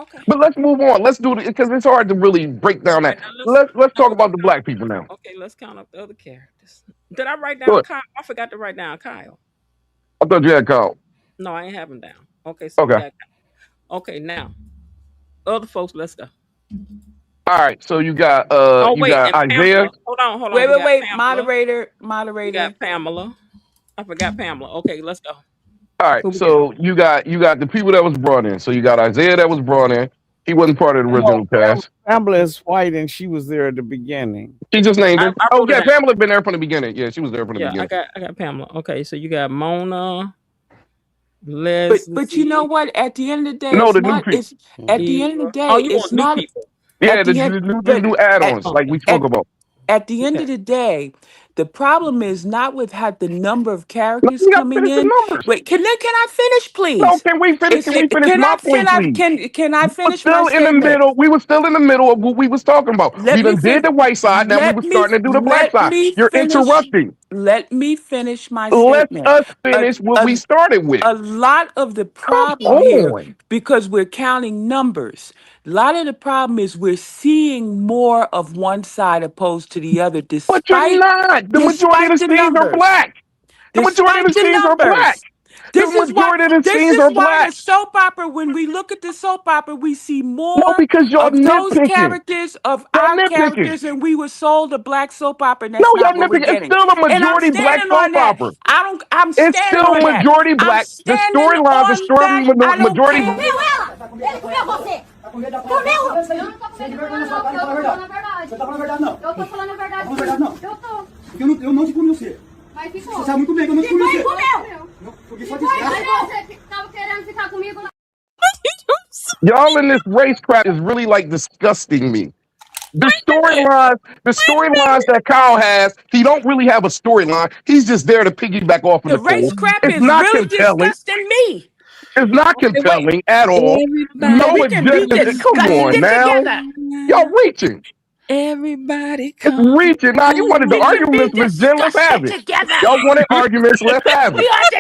Okay. But let's move on. Let's do it because it's hard to really break down All right, that. now Let's now talk we're about gonna the black people now. okay, let's count up the other characters. Did I write Go down ahead. Kyle? I forgot to write down Kyle. I thought you had called. No, I ain't have him down. Okay, so we Okay. got okay now. Other folks, let's go. All right. So you got Oh wait, and Isaiah. Pamela. Hold on. wait, We wait, got wait. Pamela. We Moderator. got Pamela. I forgot Pamela. Okay, let's go. All right. Who we got? So you got the people that was brought in. So you got Isaiah that was brought in. He wasn't part of the No, original cast. Pamela is white and she was there at the beginning. She just named her. I Oh wrote it yeah, down. Pamela been there from the beginning. Yeah, she was there from the Yeah, beginning. I got Pamela. Okay, so you got Mona, But you know Leslie. what? At the end of the day, No, it's the new not. people. It's at the end of the Eva. Oh, day, you it's want new not people? Yeah, at the end. the But new at add-ons like Okay. we spoke about. at the end Okay. of the day, the problem is not with how the number of No, characters we got to coming finish the in. numbers. Wait, can I finish, No, please? can we finish? Can we finish my point, please? Can I We were finish my still in the statement? middle. We were still in the middle of what we was talking about. Let We me done did fin- the white side. Now we let were me starting to do the black let side. me You're finish interrupting. let me finish my Let statement. us A, finish what we a, started with. a lot of the Come problem here, on. because we're counting numbers, a lot of the problem is we're seeing more of one side opposed to the other, But you're not. The majority of the the scenes are numbers. black. The majority of Despite the the scenes are black. numbers. The majority of the This scenes is are why the black. soap opera, when we look at the soap opera, we see No, more because y'all of those nitpicking. characters, of Y'all our nitpicking. characters, and we were sold a black soap opera, and No, that's y'all not what we're nitpicking. It's getting. still a And I'm majority black standing on soap that. opera. I'm It's standing still on that. majority I'm black. The standing storylines are on that. story I don't majority. care. Comeu ela! Ele comeu você! Comeu! Você não tá comendo verdade, não. Eu tô falando a verdade. Você tá falando a verdade, não? Eu tô falando a verdade. Não, verdade, não. Eu tô. Porque eu não te comi você. Mas ficou. Você sabe muito bem que eu não te comi você. Comeu! Porque só Foi, desgraça. mas você tava querendo ficar comigo lá. Y'all in this race crap is really like disgusting me. The storylines that Kyle has, he don't really have a storyline. He's just there to piggyback off of The race Nicole. crap It's is not really compelling. disgusting me. It's not Okay, wait. compelling at all. Everybody. No, We it can be just come on disgusted now. together. Y'all reaching. Everybody It's come. reaching. Now you wanted the We can be arguments, Miss Jen. Let's have disgusted it. together. Y'all wanted arguments. Let's have We it. are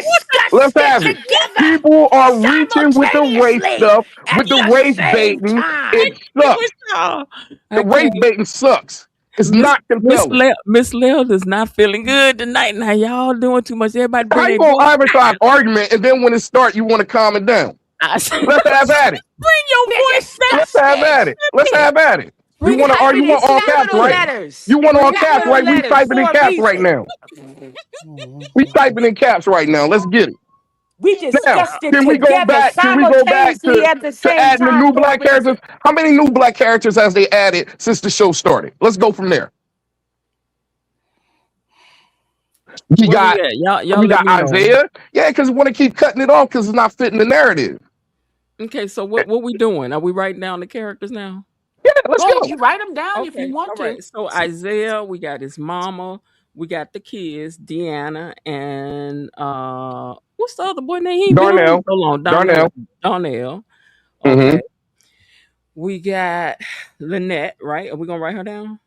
Let's disgusted have it. together People are reaching with the race simultaneously stuff, at with the the race same baiting. time. It sucks. The Okay. race baiting sucks. It's not compelling. Miss Lil is not feeling good tonight. Now y'all doing too much. Everybody How bring you their gonna voice advertise argument and then when it starts you want to calm it down? Let's have at it. Bring your voice down. Let's have at it. Let's have at it. You want to argue? You want all caps, right? letters. You want all Capital caps, right? We letters typing in for a caps right reason. now. We typing in caps right now. Let's get it. We Now, discussed it can we go together back? Can we go back simultaneously at the to same adding the time new for a black reason. characters? How many new black characters has they added since the show started? Let's go from there. We Where got we at? Y'all we let got me know. Isaiah. Yeah, because we want to keep cutting it off because it's not fitting the narrative. Okay, so what we doing? Are we writing down the characters now? Yeah, let's Well, go. you write them down if Okay, you want all to. right. So Isaiah, we got his mama, We got the kids, Deanna and what's the other boy name? He ain't been on Darnell. so long. Darnell. Darnell. Mm-hmm. Okay. We got Lynette, right? Are we gonna write her down?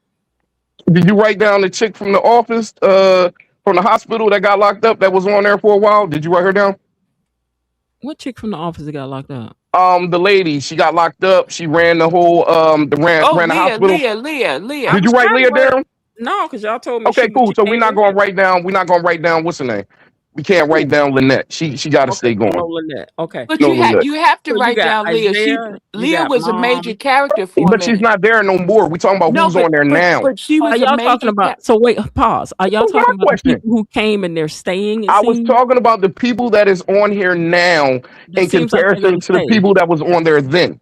Did you write down the chick from the office, from the hospital that got locked up that was on there for a while? Did you write her down? What chick from the office that got locked up? The lady, she got locked up. She ran the whole Oh, ran the hospital. I Did you was write trying to Leah write. down? No, because y'all told me Okay, cool. she So we're came not in. gonna write down. We're not gonna write down what's her name. We can't write down Lynette. She got to Okay, stay so no going. Lynette. Okay. But No Lynette. you have to So you write got down Leah. Isaiah, you Leah got was a major mom. character for a But she's minute. not there no more. We talking about No, who's on there now. but she Are was a y'all talking major about? So wait, pause. Are y'all Answer my talking about the question. people who came and they're staying? It I was seems. talking about the people that is on here now That in seems like they're comparison gonna to the stay. people that was on there then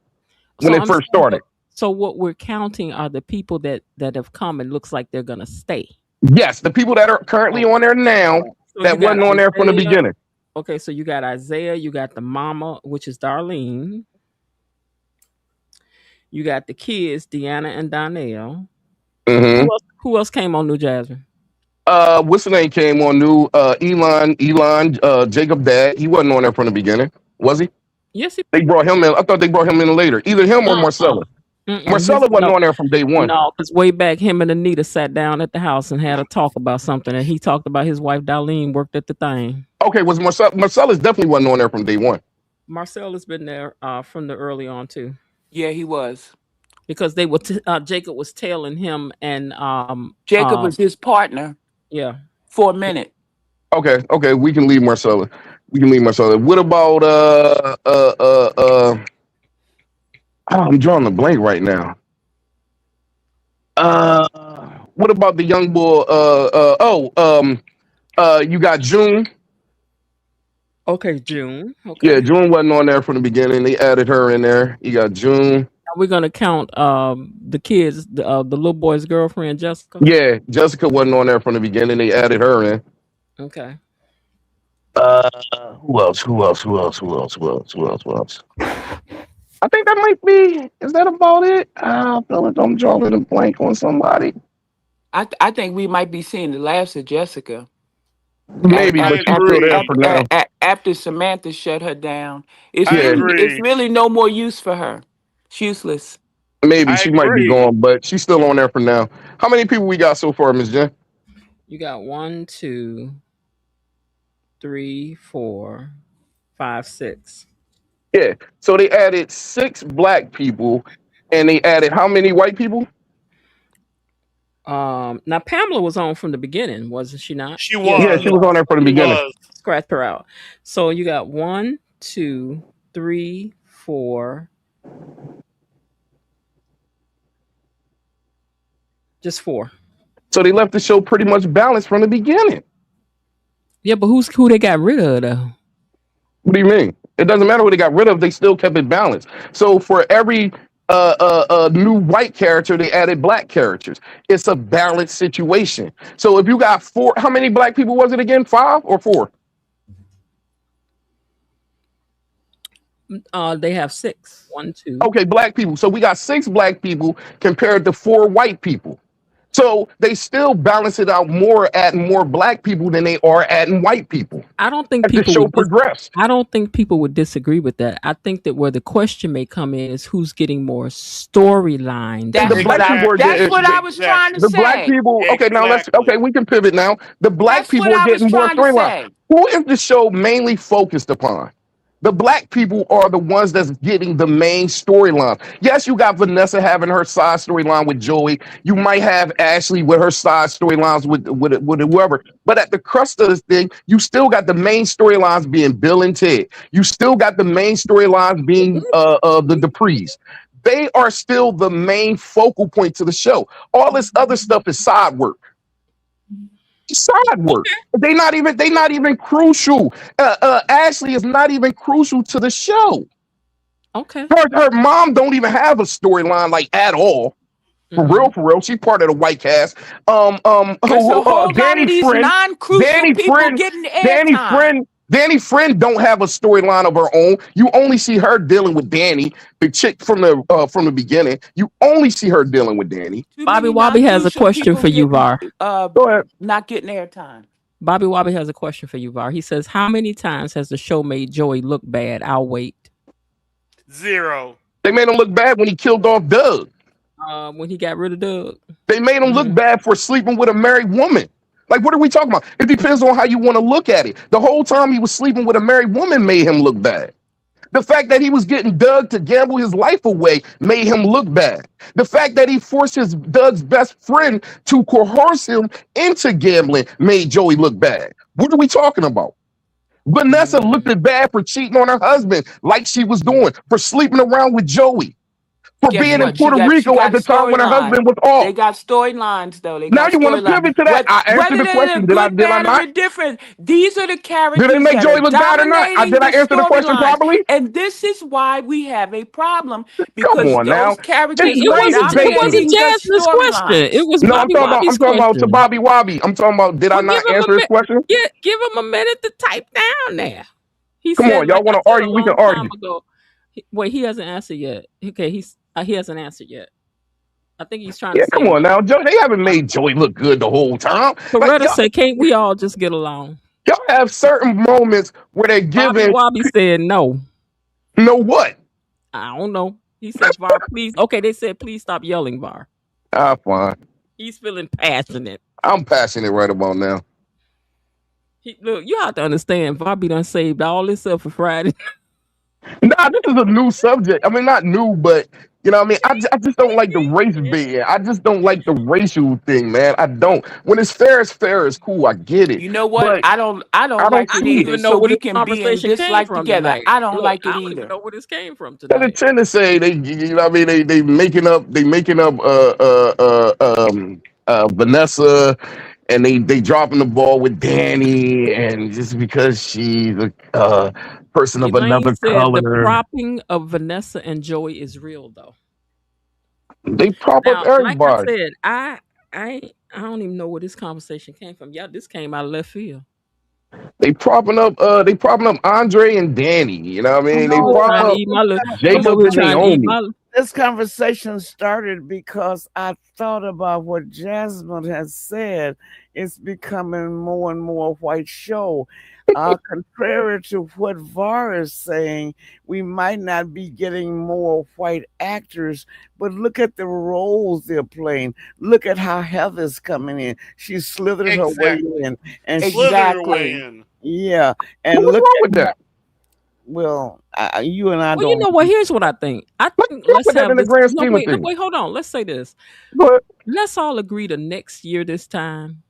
when So it I'm first saying, started. so what we're counting are the people that have come and looks like they're gonna stay. Yes, the people that are currently on there now So you that got wasn't on there from the Isaiah. beginning. Okay, so you got Isaiah. You got the mama, which is Darlene. You got the kids, Deanna and Donnell. Mm-hmm. Who else came on New Jasmine? What's the name came on new? Elon, Jacob Dad. He wasn't on there from the beginning, was he? Yes, he. They brought him in. I thought they brought him in later. Either him or Uh-uh. Marcella. Marcella wasn't on there from day one. No, because way back, him and Anita sat down at the house and had a talk about something, and he talked about his wife Darlene worked at the thing. Okay, was Marcella's definitely wasn't on there from day one. Marcel has been there from the early on too. Yeah, he was. Because they were Jacob was tailing him and Jacob was his partner. Yeah. For a minute. Okay, we can leave Marcella. What about I'm drawing a blank right now. What about the young boy? You got June. Okay, June. Okay. Yeah, June wasn't on there from the beginning. They added her in there. You got June. We're gonna count the kids, the little boy's girlfriend, Jessica. Yeah, Jessica wasn't on there from the beginning. They added her in. Okay. Who else? I think that might be. Is that about it? I feel like I'm drawing a blank on somebody. I think we might be seeing the last of Jessica. Maybe, but she's still there for now. After Samantha shut her down, it's agree. really no more use for her. It's useless. Maybe she might be gone, but she's still on there for now. How many people we got so far, Miss Jen? You got 1, 2, 3, 4, 5, 6. Yeah. So they added 6 black people, and they added how many white people? Now Pamela was on from the beginning, wasn't she not? She was. Yeah, she was on there from the beginning. Scratch her out. So you got 1, 2, 3, 4. Just 4. So they left the show pretty much balanced from the beginning. Yeah, but who they got rid of though? What do you mean? It doesn't matter who they got rid of. They still kept it balanced. So for every new white character, they added black characters. It's a balanced situation. So if you got 4, how many black people was it again? 5 or 4? They have 6. 1, 2. Okay, black people. So we got 6 black people compared to 4 white people. So they still balance it out more, adding more black people than they are adding white people. I don't think as the show progressed. I don't think people would disagree with that. I think that where the question may come in is who's getting more storyline. That's what I was trying to say. The black people. Okay, now we can pivot now. The black people are getting more storyline. Who is the show mainly focused upon? The black people are the ones that's getting the main storyline. Yes, you got Vanessa having her side storyline with Joey. You might have Ashley with her side storylines with whoever. But at the crust of this thing, you still got the main storylines being Bill and Ted. You still got the main storylines being the Duprees. They are still the main focal point to the show. All this other stuff is side work. Side work. They not even crucial. Ashley is not even crucial to the show. Okay. Her mom don't even have a storyline like at all. For real. She's part of the white cast. Danny Friend. Non-crucial people getting airtime. Danny's friend don't have a storyline of her own. You only see her dealing with Danny, the chick from the beginning. You only see her dealing with Danny. Bobby Wobbie has a question for you, Var. Go ahead. Not getting airtime. Bobby Wobbie has a question for you, Var. He says, how many times has the show made Joey look bad? I'll wait. 0. They made him look bad when he killed off Doug. When he got rid of Doug. They made him look bad for sleeping with a married woman. Like, what are we talking about? It depends on how you want to look at it. The whole time he was sleeping with a married woman made him look bad. The fact that he was getting Doug to gamble his life away made him look bad. The fact that he forced Doug's best friend to coerce him into gambling made Joey look bad. What are we talking about? Vanessa looked bad for cheating on her husband like she was doing, for sleeping around with Joey, for being in Puerto Rico at the time when her husband was off. They got storylines, though. Now you want to pivot to that? I answered the question. Did I not? Indifferent. These are the characters. Did they make Joey look bad or not? Did I answer the question properly? And this is why we have a problem, Come because on now. those characters It wasn't Jasmine's question. It was Bobby Wobbie's I'm talking about to Bobby Wobbie. I'm talking about, did I not answer his question? Give him a minute to type down there. Come on, y'all want to argue? We can argue. Wait, he hasn't answered yet. Okay, he hasn't answered yet. I think he's trying to say. Come on now, Joe. They haven't made Joey look good the whole time. Coretta said, "Can't we all just get along?" Y'all have certain moments where they're giving. Wobbie said no. No what? I don't know. He said, "Var, please." Okay, they said, "Please stop yelling, Var." Fine. He's feeling passionate. I'm passionate right about now. Look, you have to understand, Bobby done saved all this up for Friday. Nah, this is a new subject. I mean, not new, but you know what I mean? I just don't like the race bit. I just don't like the racial thing, man. I don't. When it's fair, it's cool. I get it. You know what? But I don't like it either. Know so what we can be in this like together. Tonight. I don't Look, like it I don't either. even know where this came from today. They tend to say they, you know what I mean? They making up Vanessa, and they dropping the ball with Danny, and just because she's a person of another color. The propping of Vanessa and Joey is real, though. They prop up everybody. Like I said, I don't even know where this conversation came from. Yeah, this came out of left field. They propping up Andre and Danny. You know what I mean? They prop up Jacob and Naomi. This conversation started because I thought about what Jasmine has said. It's becoming more and more white show. Contrary to what Var is saying, we might not be getting more white actors, but look at the roles they're playing. Look at how Heather's coming in. She slithered her way in. And yeah. And what's wrong with that? Well, you and I don't. You know what? Here's what I think. I think let's have this. Wait, hold on. Let's say this. Let's all agree to next year this time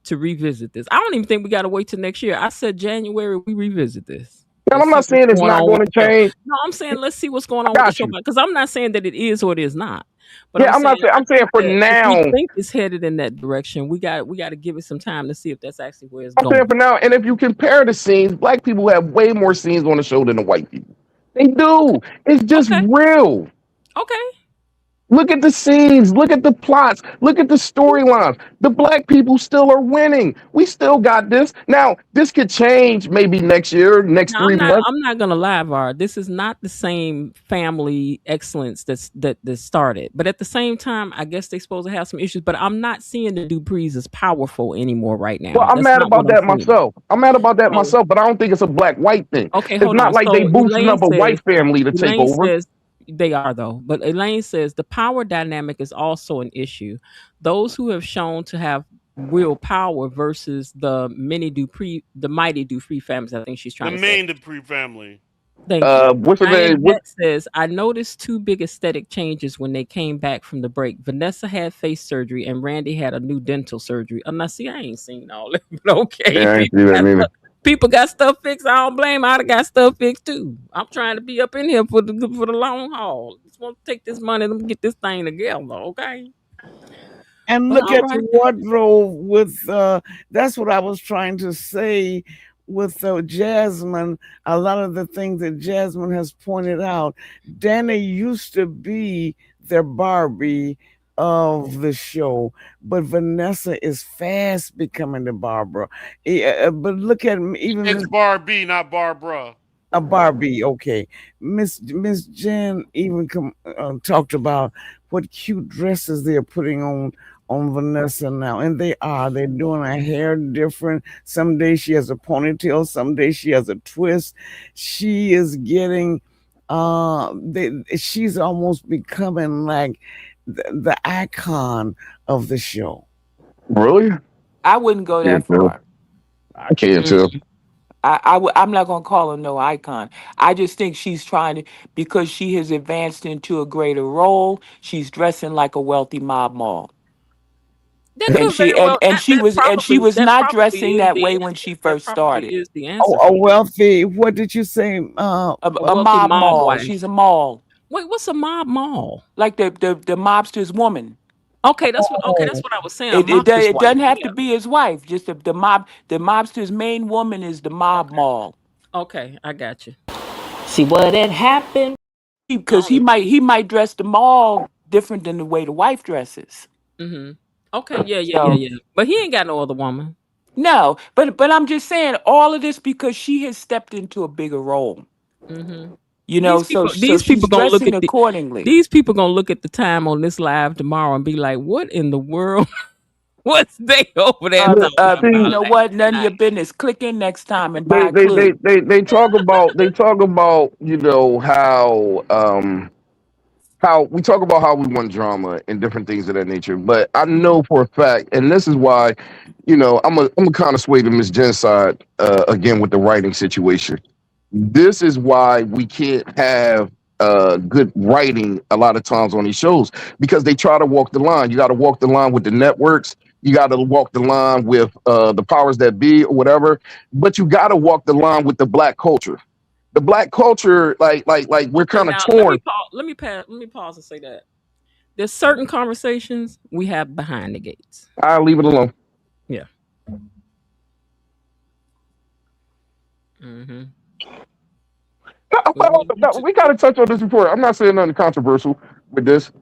to revisit this. I don't even think we got to wait till next year. I said January we revisit this. And I'm not saying it's not going to change. No, I'm saying let's see what's going on with the show, because I'm not saying that it is or it is not. But yeah, I'm saying for now. If we think it's headed in that direction, we got to give it some time to see if that's actually where it's going. I'm saying for now, and if you compare the scenes, black people have way more scenes on the show than the white people. They do. It's just real. Okay. Look at the scenes. Look at the plots. Look at the storylines. The black people still are winning. We still got this. Now, this could change maybe next year, next 3 months. I'm not going to lie, Var. This is not the same family excellence that started. But at the same time, I guess they're supposed to have some issues. But I'm not seeing the Duprees as powerful anymore right now. Well, I'm mad about that myself. But I don't think it's a black-white thing. Okay, it's not like they boosting up a white family to take over. They are, though. But Elaine says the power dynamic is also an issue. Those who have shown to have real power versus the mighty Dupree families. I think she's trying to say. The main Dupree family. Thank you. What's her name? Says, I noticed two big aesthetic changes when they came back from the break. Vanessa had face surgery and Randy had a new dental surgery. Now, see, I ain't seen all that, but okay. Yeah, I ain't seen that neither. People got stuff fixed. I don't blame. I got stuff fixed too. I'm trying to be up in here for the long haul. Just want to take this money and get this thing together, okay? And look at the wardrobe with. That's what I was trying to say with Jasmine. A lot of the things that Jasmine has pointed out. Danny used to be their Barbie. of the show, but Vanessa is fast becoming the Barbara. But look at even It's Barbie, not Barbara. a Barbie. Okay, Miss Jen even talked about what cute dresses they're putting on Vanessa now, and they're doing her hair different. Some days she has a ponytail, some days she has a twist. She is getting she's almost becoming like the icon of the show. Really? I wouldn't go that Can't tell. far. I can't tell. I'm not gonna call her no icon. I just think she's trying to, because she has advanced into a greater role. She's dressing like a wealthy mob mall, That could very well and she was that not probably dressing is that the way when answer. she That first probably started. is the Oh, answer a for you. wealthy. What did you say? A A wealthy mob mob mall. wife. She's a mall, Wait, what's a mob mall? like the mobster's woman. Okay, that's Oh, what I was saying. A It mobster's wife. doesn't have to Yeah. be his wife. Just the mobster's main woman is the mob Okay. mall. Okay, I got you. See what had happened? Because he might dress the mall different than the way the wife dresses. Mm-hmm. Okay, So yeah. But he ain't got no other woman. no, but I'm just saying all of this because she has stepped into a bigger role. Mm-hmm. So These people she's gonna look dressing at accordingly. these people gonna look at the time on this live tomorrow and be like, "What in the world? What's they over there Look, talking You see, about know last what? None of night?" your business. Click in next time and buy they a they they clue. they, they talk about how we talk about how we want drama and different things of that nature. But I know for a fact, and this is why, I'm a kind of sway to Miss Jen's side again with the writing situation. This is why we can't have good writing a lot of times on these shows because they try to walk the line. You got to walk the line with the networks. You got to walk the line with the powers that be or whatever. But you got to walk the line with the black culture. The black culture, like we're Okay, kind of now let me torn. pause. Let me pause and say that there's certain conversations we have behind the gates. I'll leave it alone. Yeah. Mm-hmm. But when you No, we got to touch on this before. I'm not saying nothing controversial with this.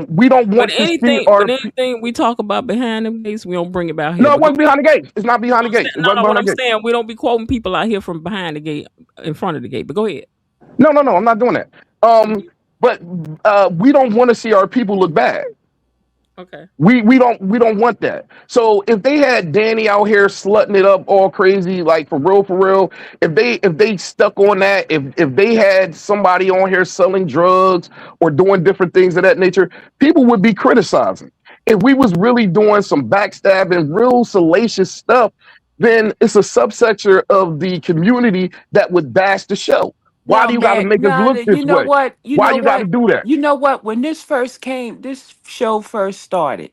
We don't want to see but our. anything we talk about behind the gates, we don't bring it out here. No, it But go wasn't ahead. behind the gates. It's not behind the I'm gates. saying, It wasn't no. What behind the I'm gates. saying, we don't be quoting people out here from behind the gate, in front of the gate. But go ahead. No. I'm not doing that. But we don't want to see our people look bad. Okay. We don't want that. So if they had Danny out here slutting it up all crazy, like for real, if they stuck on that, if they had somebody on here selling drugs or doing different things of that nature, people would be criticizing. If we was really doing some backstabbing, real salacious stuff, then it's a subsector of the community that would bash the show. Why No, do you got to man. make us No, look this you know way? what? You Why know you got to what? do that? You know what? When this show first started,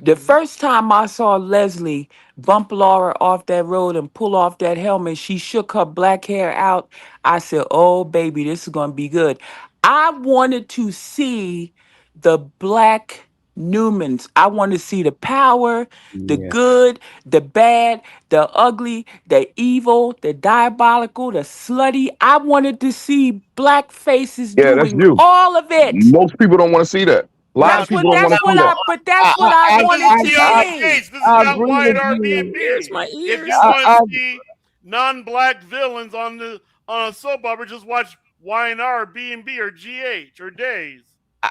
the Mm-hmm. first time I saw Leslie bump Laura off that road and pull off that helmet, she shook her black hair out. I said, "Oh, baby, this is going to be good." I wanted to see the black Newmans. I wanted to see the power, the yeah. good, the bad, the ugly, the evil, the diabolical, the slutty. I wanted to see black faces Yeah, that's doing you. all of it. Most people don't want to see that. A lot Now, of people don't want to see that. That's what I this wanted is to beyond the see. gates. This is I not agree Wyatt with Airbnb. you. Ears, my If ears. you want I, to see non-black villains on a soap opera, just watch YNR, B&B, or GH, or Days.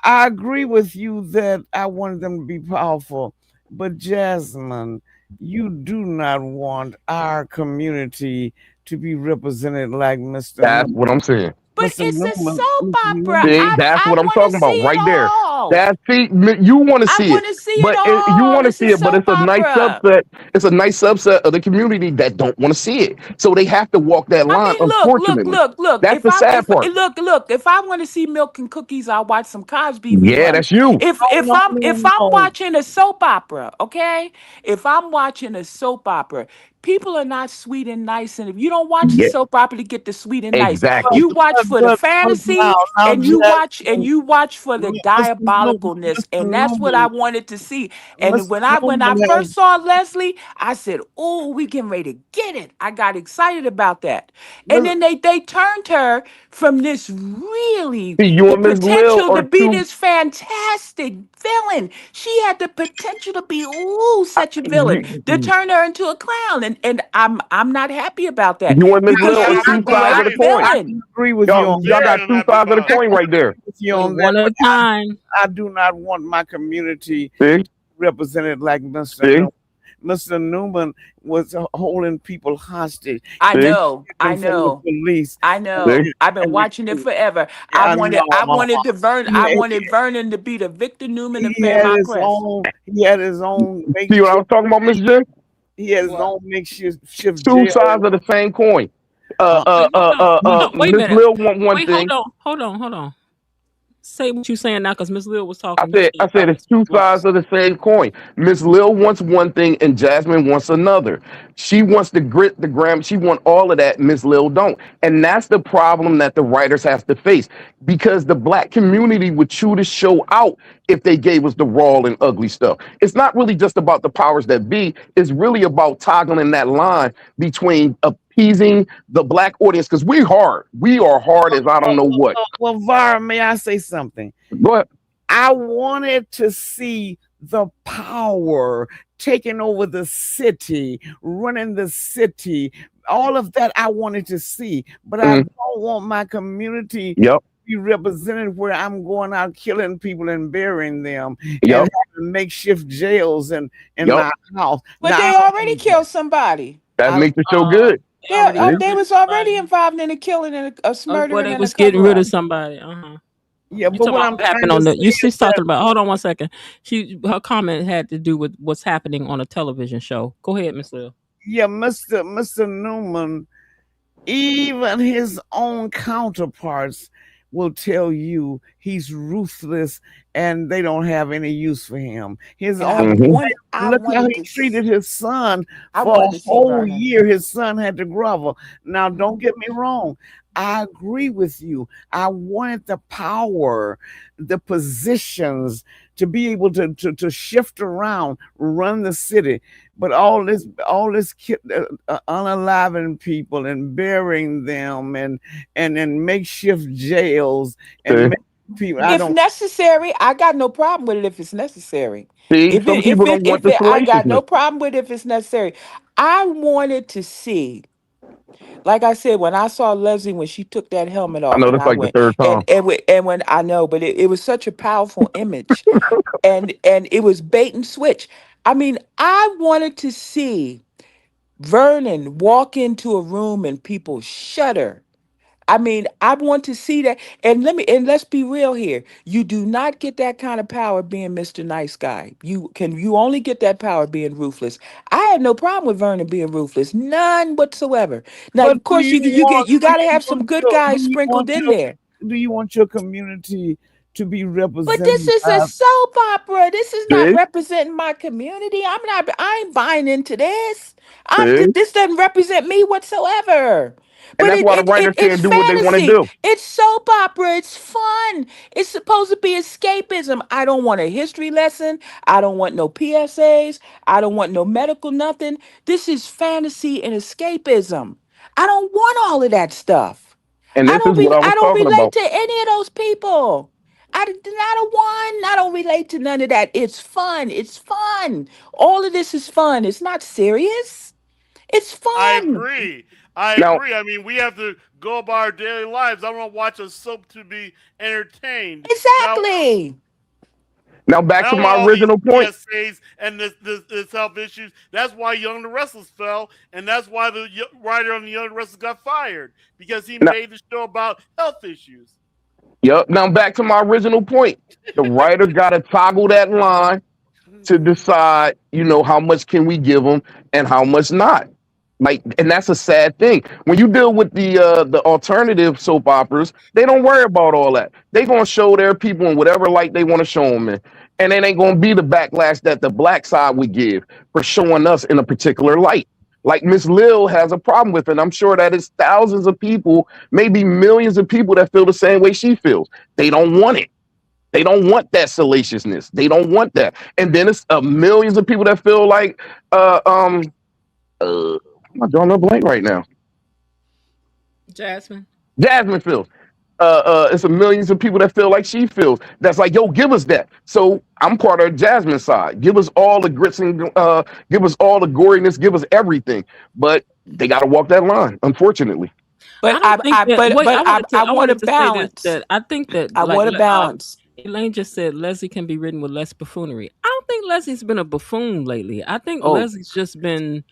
I agree with you that I wanted them to be powerful, but Jasmine, you do not want our community to be represented like Mr. That's Newman. what I'm saying. But Mr. it's a Newman, soap Mr. opera. Newman. See, that's I what I'm want to talking about see it right there. all. That see, you want to I see want it, to see it but you all. want to It's a see it, but it's soap a nice opera. subset. It's a nice subset of the community that don't want to see it, so they have to walk that I line. mean, Unfortunately, look. that's the sad part. If I want to see Milk and Cookies, I'll watch some Cosby Yeah, reruns. that's you. If I'm watching a soap opera, okay? If I'm watching a soap opera, people are not sweet and nice. And if you don't watch the Yeah, soap opera to get the sweet and nice, But, exactly. you watch for the but fantasy now, and Jasmine, you watch for the Mr. Newman, diabolicalness. Mr. And that's what I Newman, wanted to see. And Mr. when I Newman first has. saw Leslie, I said, "Oh, we getting ready to get it." I got excited about that. And Mis- then they turned her from this really See, you the and Miss Lil potential to are be two. this fantastic villain. She had the potential to be such a villain, to You, turn her into a clown, and I'm not happy about that you and Miss because Lil are she's a two I sides of great the agree. coin. I villain. can agree with you on Y'all Very got that. two unhappy sides of the about I it. coin can right there. agree with you Wait, on that. one at But a time. I do not want my community See, represented like Mr. see, Newman. Mr. Newman was holding people hostage. I He see, know, took I them from the know, police. I see. know. I've been And, watching it forever. I know. I He, wanted Vernon to be the Victor Newman of he Fair had My his Press. own. He had his own See what I makeshift. was talking about, Miss Jen? He had his What? own makeshift Two jail. sides of the same coin. Uh, Wait, hold on. Wait a Miss minute. Lil want one Wait, hold thing. on, hold on. Say what you saying now, because Miss Lil was I talking said, yesterday I said about it's Mr. two sides Ross. of the same coin. Miss Lil wants one thing and Jasmine wants another. She wants the grit, the gram. She want all of that. Miss Lil don't, and that's the problem that the writers have to face because the black community would chew the show out if they gave us the raw and ugly stuff. It's not really just about the powers that be. It's really about toggling that line between appeasing the black audience because we hard. We are hard as I don't know what. well, Var, may I say something? Go ahead. I wanted to see the power taking over the city, running the city. All of that I wanted to see, but I Mhm. don't want my community to Yep. be represented where I'm going out killing people and burying them and Yep. having makeshift jails in Yep. my house. But Now I they don't already want that. killed somebody. That I, makes the show good. They already See? got They rid of was already somebody. involved in a killing and a Well, murdering they and a was getting cover rid up. of somebody. yeah, You but talking what about I'm what trying happened to on the? say is She's that talking about. Hold on one second. Her comment had to do with what's happening on a television show. Go ahead, Miss Lil. yeah, Mr. Newman, even his own counterparts will tell you he's ruthless and they don't have any use for him. His And own Hmm. I look how wanted he treated his son I for a wanted to see whole Vernon. year. His son had to grovel. Now, don't get me wrong. I agree with you. I wanted the power, the positions to be able to shift around, run the city. But unaliving people and burying them and in makeshift jails and See? make people. I If don't. necessary, I got no problem with it if it's necessary. See, some people don't want the I got salaciousness. no problem with it if it's necessary. I wanted to see, like I said, when I saw Leslie when she took that helmet I off, know and that's I like the went third time. and when I know, but it was such a powerful image, and it was bait and switch. I mean, I wanted to see Vernon walk into a room and people shudder. I mean, I want to see that. And let's be real here. You do not get that kind of power being Mr. Nice Guy. You only get that power being ruthless. I had no problem with Vernon being ruthless. None whatsoever. Now, But of course, you do gotta you have some want good your guys sprinkled in there. do you want your community to be But this represented is a by? soap opera. This is not See? representing my community. I ain't buying into this. See? This doesn't represent me whatsoever. And But that's why the writers it's can't do what they want to fantasy. do. It's soap opera. It's fun. It's supposed to be escapism. I don't want a history lesson. I don't want no PSAs. I don't want no medical nothing. This is fantasy and escapism. I don't want all of that stuff. And this is what I was I don't talking relate about. to any of those people. I don't want. I don't relate to none of that. It's fun. It's fun. All of this is fun. It's not serious. It's I fun. agree. I Now, agree. I mean, we have to go about our daily lives. I don't watch a soap to be entertained. Now, Exactly. now back I to don't my want all these original point. PSAs and this health issues. That's why Young and the Restless fell, and that's why the writer on the Young and the Restless got fired because he Now, made the show about health issues. yep. Now back to my original point. The writer got to toggle that line to decide, how much can we give them and how much not. Like, and that's a sad thing. When you deal with the alternative soap operas, they don't worry about all that. They gonna show their people in whatever light they want to show them in, and it ain't gonna be the backlash that the black side would give for showing us in a particular light. Like Miss Lil has a problem with it. And I'm sure that it's thousands of people, maybe millions of people that feel the same way she feels. They don't want it. They don't want that salaciousness. They don't want that. And then it's millions of people that feel like I'm drawing a blank right now. Jasmine. Jasmine feels. It's a millions of people that feel like she feels. That's like, yo, give us that. So I'm part of Jasmine's side. Give us all the grits and give us all the goriness. Give us everything. But they got to walk that line, unfortunately. I But don't think that. Wait, I I want to wanted to say this. balance. That I think that I want to balance. Elaine just said Leslie can be written with less buffoonery. I don't think Leslie's been a buffoon lately. I think Oh, Leslie's just been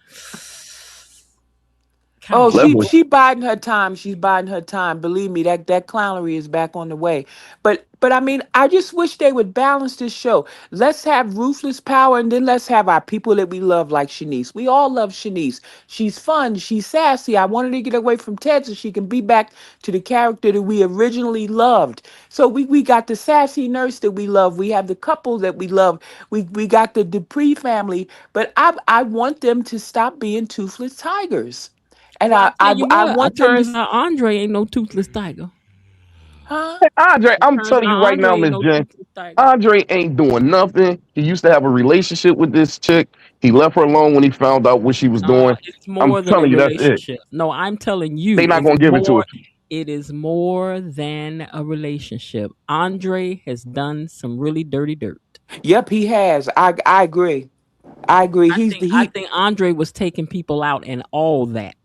kind oh, of Leslie. she biding her time. She's biding her time. Believe me, that clownery is back on the way. But I mean, I just wish they would balance this show. Let's have ruthless power, and then let's have our people that we love, like Shanice. We all love Shanice. She's fun. She's sassy. I wanted to get away from Ted so she can be back to the character that we originally loved. So we got the sassy nurse that we love. We have the couple that we love. We got the Dupree family. But I want them to stop being toothless tigers. And Well, I tell you I what, want them to, turns out Andre ain't no toothless tiger. huh? Andre, I'm Turns telling out you right now, Andre ain't Miss no Jen, toothless tiger. Andre ain't doing nothing. He used to have a relationship with this chick. He left her alone when he found out what she was No, doing. it's I'm more than a telling you, that's it. relationship. No, I'm telling They you, not gonna give it to us. it is more than a relationship. Andre has done some really dirty dirt. Yep, he has. I agree. I agree. He's the I he. think Andre was taking people out and all that.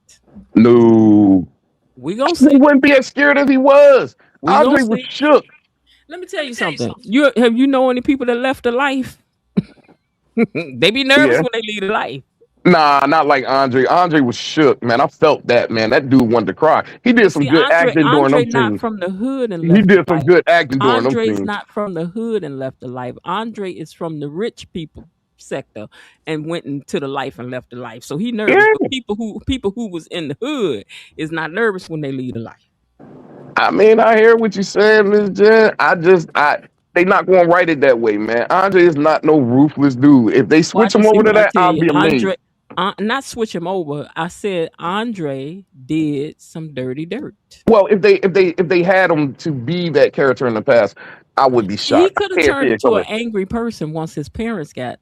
No, We gonna he see. wouldn't be as scared as he was. We gonna Andre was see. shook. Let me tell you something. You know any people that left the life? They be nervous Yeah. when they leave the life. Nah, not like Andre. Andre was shook, man. I felt that, man. That dude wanted to cry. He did But some see, good acting during Andre them not scenes. from the hood and He left the did some life. good acting during them Andre's scenes. not from the hood and left the life. Andre is from the rich people sector and went into the life and left the life. So he nervous. But Yeah. people who was in the hood is not nervous when they leave the life. I mean, I hear what you saying, Miss Jen. They not going to write it that way, man. Andre is not no ruthless dude. If they switch Watch and him see over to what I that, tell I'll you. be amazed. Andre, not switch him over. I said Andre did some dirty dirt. Well, if they had him to be that character in the past, I would be He shocked. could have I can't see turned it into an coming. angry person once his parents got,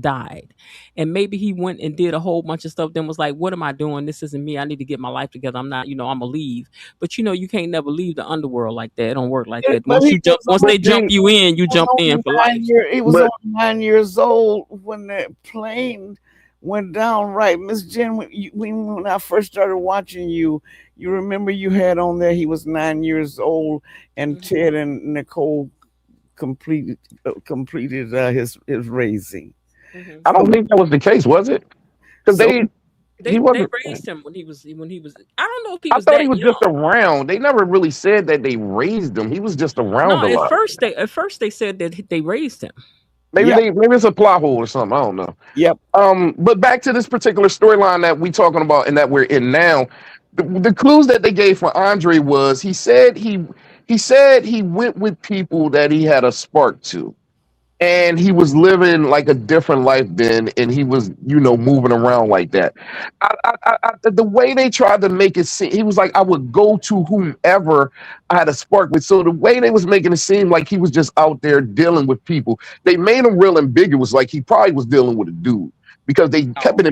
died. And maybe he went and did a whole bunch of stuff, then was like, what am I doing? This isn't me. I need to get my life together. I'm not, I'm gonna leave. But you can't never leave the underworld like that. It don't work like that. But he was Once they jump only, you in, you was jump in only for life. he was But only 9 years old when the plane went down. Right, Miss Jen, when I first started watching you, you remember you had on there he was 9 years old, and Ted and Nicole completed his raising. I don't think that was the case, was it? Because So he They wasn't. raised him when he was I don't know if he I was thought he that was just young. around. They never really said that they raised him. He was just No, around a lot. at first they said that they raised him. yep, Maybe it's a plot hole or something. I don't know. yep. But back to this particular storyline that we talking about and that we're in now. The clues that they gave for Andre was he said he went with people that he had a spark to, and he was living like a different life then, and he was moving around like that. The way they tried to make it seem, he was like, I would go to whomever I had a spark with. So the way they was making it seem like he was just out there dealing with people, they made him real ambiguous, like he probably was dealing with a dude, because they kept it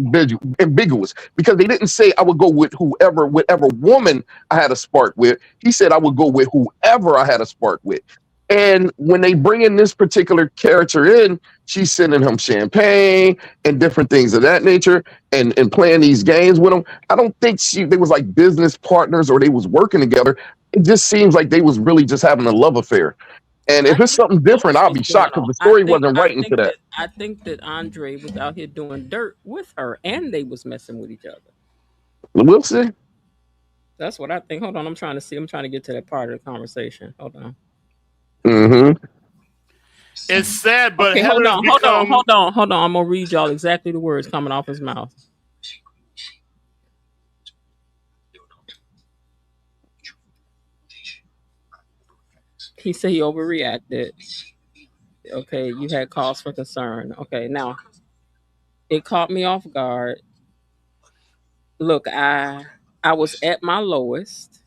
ambiguous, because they didn't say I would go with whatever woman I had a spark with. He said I would go with whoever I had a spark with. And when they bring in this particular character in, she's sending him champagne and different things of that nature, and playing these games with him. I don't think they was like business partners or they was working together. It just seems like they was really just having a love affair. And if it's something different, I'll be shocked because the story wasn't right into that. I think that Andre was out here doing dirt with her, and they was messing with each other. We'll see. That's what I think. Hold on, I'm trying to see. I'm trying to get to that part of the conversation. Hold on. Mm-hmm. It's sad, but Okay, Heather's hold on. I'm gonna read y'all exactly the words coming off his mouth. He said he overreacted. Okay, you had cause for concern. Okay, now it caught me off guard. Look, I was at my lowest,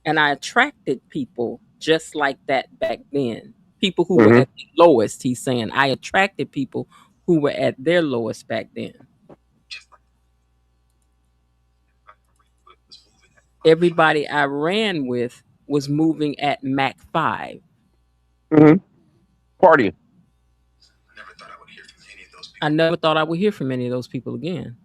and I attracted people just like that back then. People who were Mm-hmm. at the lowest. He's saying I attracted people who were at their lowest back then. everybody I ran with was moving at Mach 5. Partying. I never thought I would hear from any of those people again.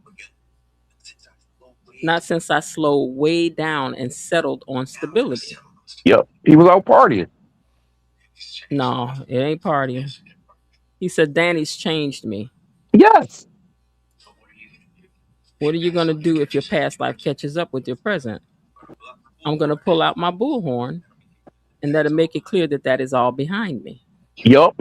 Not since I slowed way down and settled on stability. Yep. He was out partying. No, it ain't partying. He said, Danny's changed me. Yes. What are you going to do if your past life catches up with your present? I'm going to pull out my bullhorn, and that'll make it clear that that is all behind me. Yup.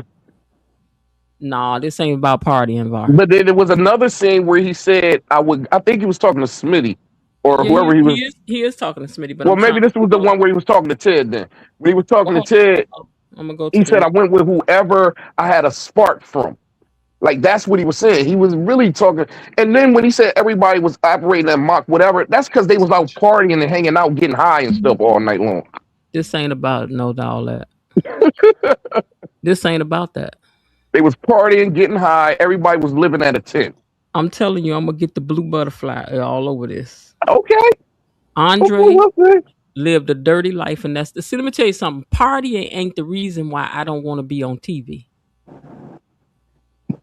No, this ain't about partying, Var. But then there was another scene where he said, I think he was talking to Smitty or Yeah, whoever he was. he is talking to Smitty, but Well, I'm maybe trying this to was the one where he was talking to Ted then. When he was talking to Ted, I'm going to go he to said, the... I went with whoever I had a spark from. Like, that's what he was saying. He was really talking. And then when he said everybody was operating at Mach whatever, that's because they was out partying and hanging out, getting high and stuff all night long. This ain't about all that. This ain't about that. They was partying, getting high. Everybody was living at a tent. I'm telling you, I'm going to get the blue butterfly all over this. Okay. Andre lived a dirty life, and that's the... See, let me tell you something. Partying ain't the reason why I don't want to be on TV.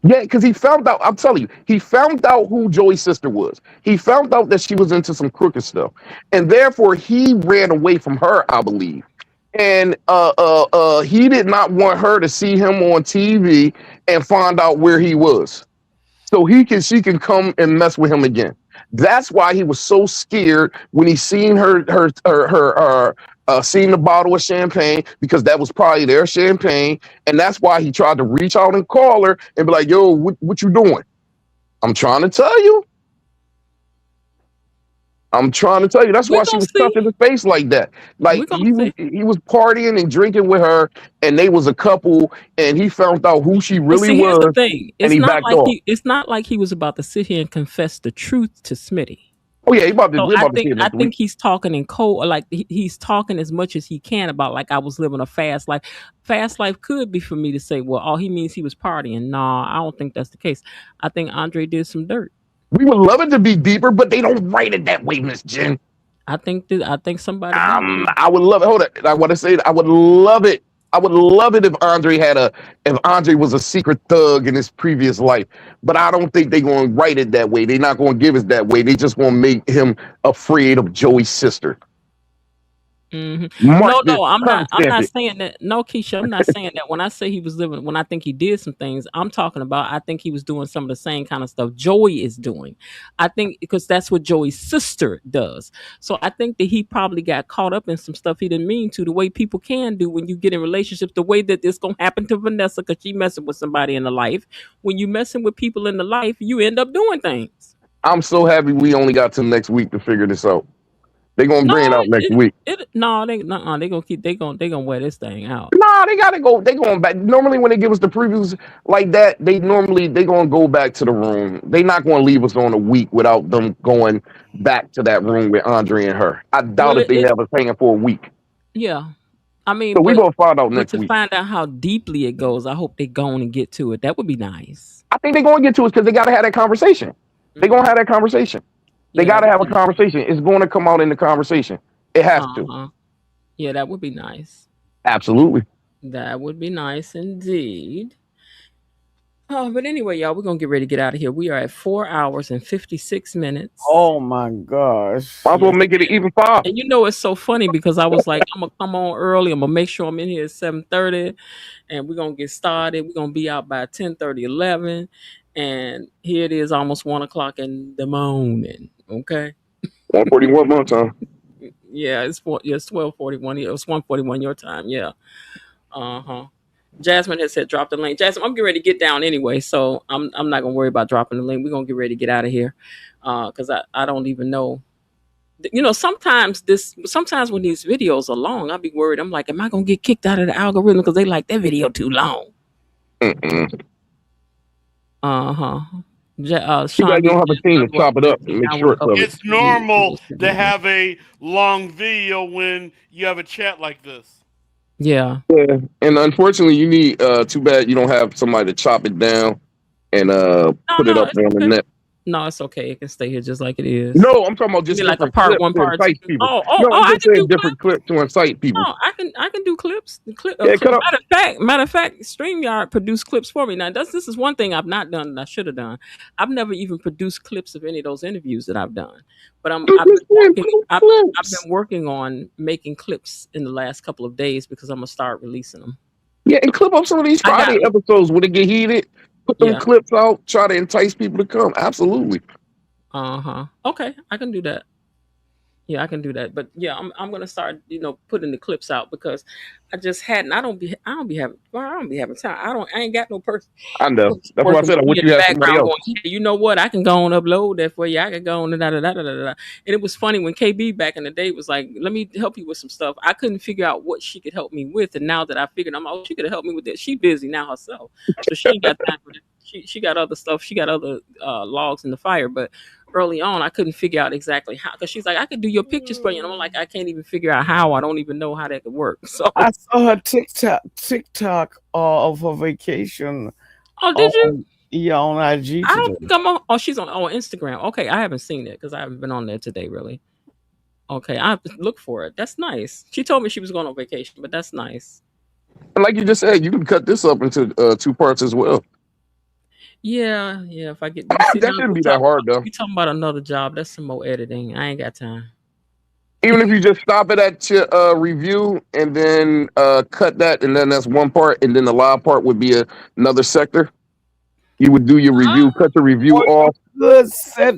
Yeah, because he found out, I'm telling you, he found out who Joey's sister was. He found out that she was into some crooked stuff. And therefore, he ran away from her, I believe. And he did not want her to see him on TV and find out where he was. So she can come and mess with him again. That's why he was so scared when he seen her seen the bottle of champagne, because that was probably their champagne, and that's why he tried to reach out and call her and be like, "Yo, what you doing?" I'm trying to tell you. That's why she was stuck in the face like that. Like he was partying and drinking with her, and they was a couple, and he found out who she really was. Here's the thing. And he backed off. It's not like he was about to sit here and confess the truth to Smitty. Oh yeah, I think he's talking in code, like he's talking as much as he can about, like, I was living a fast life. Fast life could be for me to say, well, all he means he was partying. Nah, I don't think that's the case. I think Andre did some dirt. We would love it to be deeper, but they don't write it that way, Miss Jen. I think somebody. I would love it. Hold on. I want to say I would love it. I would love it if Andre was a secret thug in his previous life. But I don't think they're going to write it that way. They're not going to give us that way. They just going to make him afraid of Joey's sister. Mm-hmm. No, I'm not saying that. No, Keisha, I'm not saying that. When I say he was living, when I think he did some things, I'm talking about, I think he was doing some of the same kind of stuff Joey is doing. I think because that's what Joey's sister does. So I think that he probably got caught up in some stuff he didn't mean to, the way people can do when you get in relationships, the way that this gonna happen to Vanessa because she messing with somebody in the life. When you messing with people in the life, you end up doing things. I'm so happy we only got till next week to figure this out. They're gonna bring it out next week. They gonna wear this thing out. Nah, they gotta go. They going back. Normally, when they give us the previews like that, they gonna go back to the room. They not gonna leave us on a week without them going back to that room with Andre and her. I doubt if they have us hanging for a week. Yeah, I mean, so we gonna find out next week. To find out how deeply it goes, I hope they go on and get to it. That would be nice. I think they're gonna get to it because they gotta have that conversation. They're gonna have that conversation. They gotta have a conversation. It's going to come out in the conversation. It has to. Yeah, that would be nice. Absolutely. That would be nice indeed. Oh, but anyway, y'all, we're gonna get ready to get out of here. We are at 4 hours and 56 minutes. Oh my gosh. Might as well make it an even 5. And you know it's so funny because I was like, I'm gonna come on early. I'm gonna make sure I'm in here at 7:30, and we're gonna get started. We're gonna be out by 10:30, 11. And here it is, almost 1 o'clock in the morning. Okay. 1:41 my time. Yeah, it's 12:41. It was 1:41 your time. Yeah. Jasmine has said drop the link. Jasmine, I'm getting ready to get down anyway, so I'm not gonna worry about dropping the link. We're gonna get ready to get out of here, because I don't even know. You know, sometimes when these videos are long, I'll be worried. I'm like, am I gonna get kicked out of the algorithm because they like that video too long? Sean, you don't have a team to chop it up and make sure it's normal to have a long video when you have a chat like this. Yeah. And unfortunately, you need. Too bad you don't have somebody to chop it down and put it up on the net. No, it's okay. It can stay here just like it is. No, I'm talking about You just mean like a different part clips one, to part entice two? people. Oh, No, I'm I just can do saying different clips. clips to incite people. Oh, I can do clips. Yeah, cut up. Matter of fact, StreamYard produced clips for me. Now, this is one thing I've not done that I should have done. I've never even produced clips of any of those interviews that I've done. But I've been working on making clips in the last couple of days because I'm gonna start releasing them. Yeah, and clip up some of these I got Friday episodes when it get heated. Put them yeah. clips out, try to entice people to come. Absolutely. Okay, I can do that. Yeah, I can do that. But yeah, I'm gonna start, putting the clips out because I just hadn't. I don't be having time. I ain't got no person I know. That's why I working said I with me wish in you the had somebody background else. going, "Hey, you know what? I can go and upload that for you. I can go on and da da da da da da." And it was funny when KB back in the day was like, "Let me help you with some stuff." I couldn't figure out what she could help me with, and now that I figured, I'm like, "Oh, she could have helped me with that." She busy now herself, so she ain't got time for that. She got other stuff. She got other logs in the fire, but early on, I couldn't figure out exactly how. Because she's like, I could do your pictures for you, and I'm like, I can't even figure out how. I don't even know how that could work. So I saw her TikTok of her vacation. Oh, did you? Yeah, on IG I today. don't think I'm on. Oh, she's on Instagram. Okay, I haven't seen it because I haven't been on there today, really. Okay, I have to look for it. That's nice. She told me she was going on vacation, but that's nice. And like you just said, you can cut this up into 2 parts as well. Yeah. If I get, but see, That now shouldn't be that hard though. we talking about another job. That's some more editing. I ain't got time. Even if you just stop it at your review and then cut that, and then that's 1 part, and then the live part would be another sector. You would do your review, cut the review Or you off. could set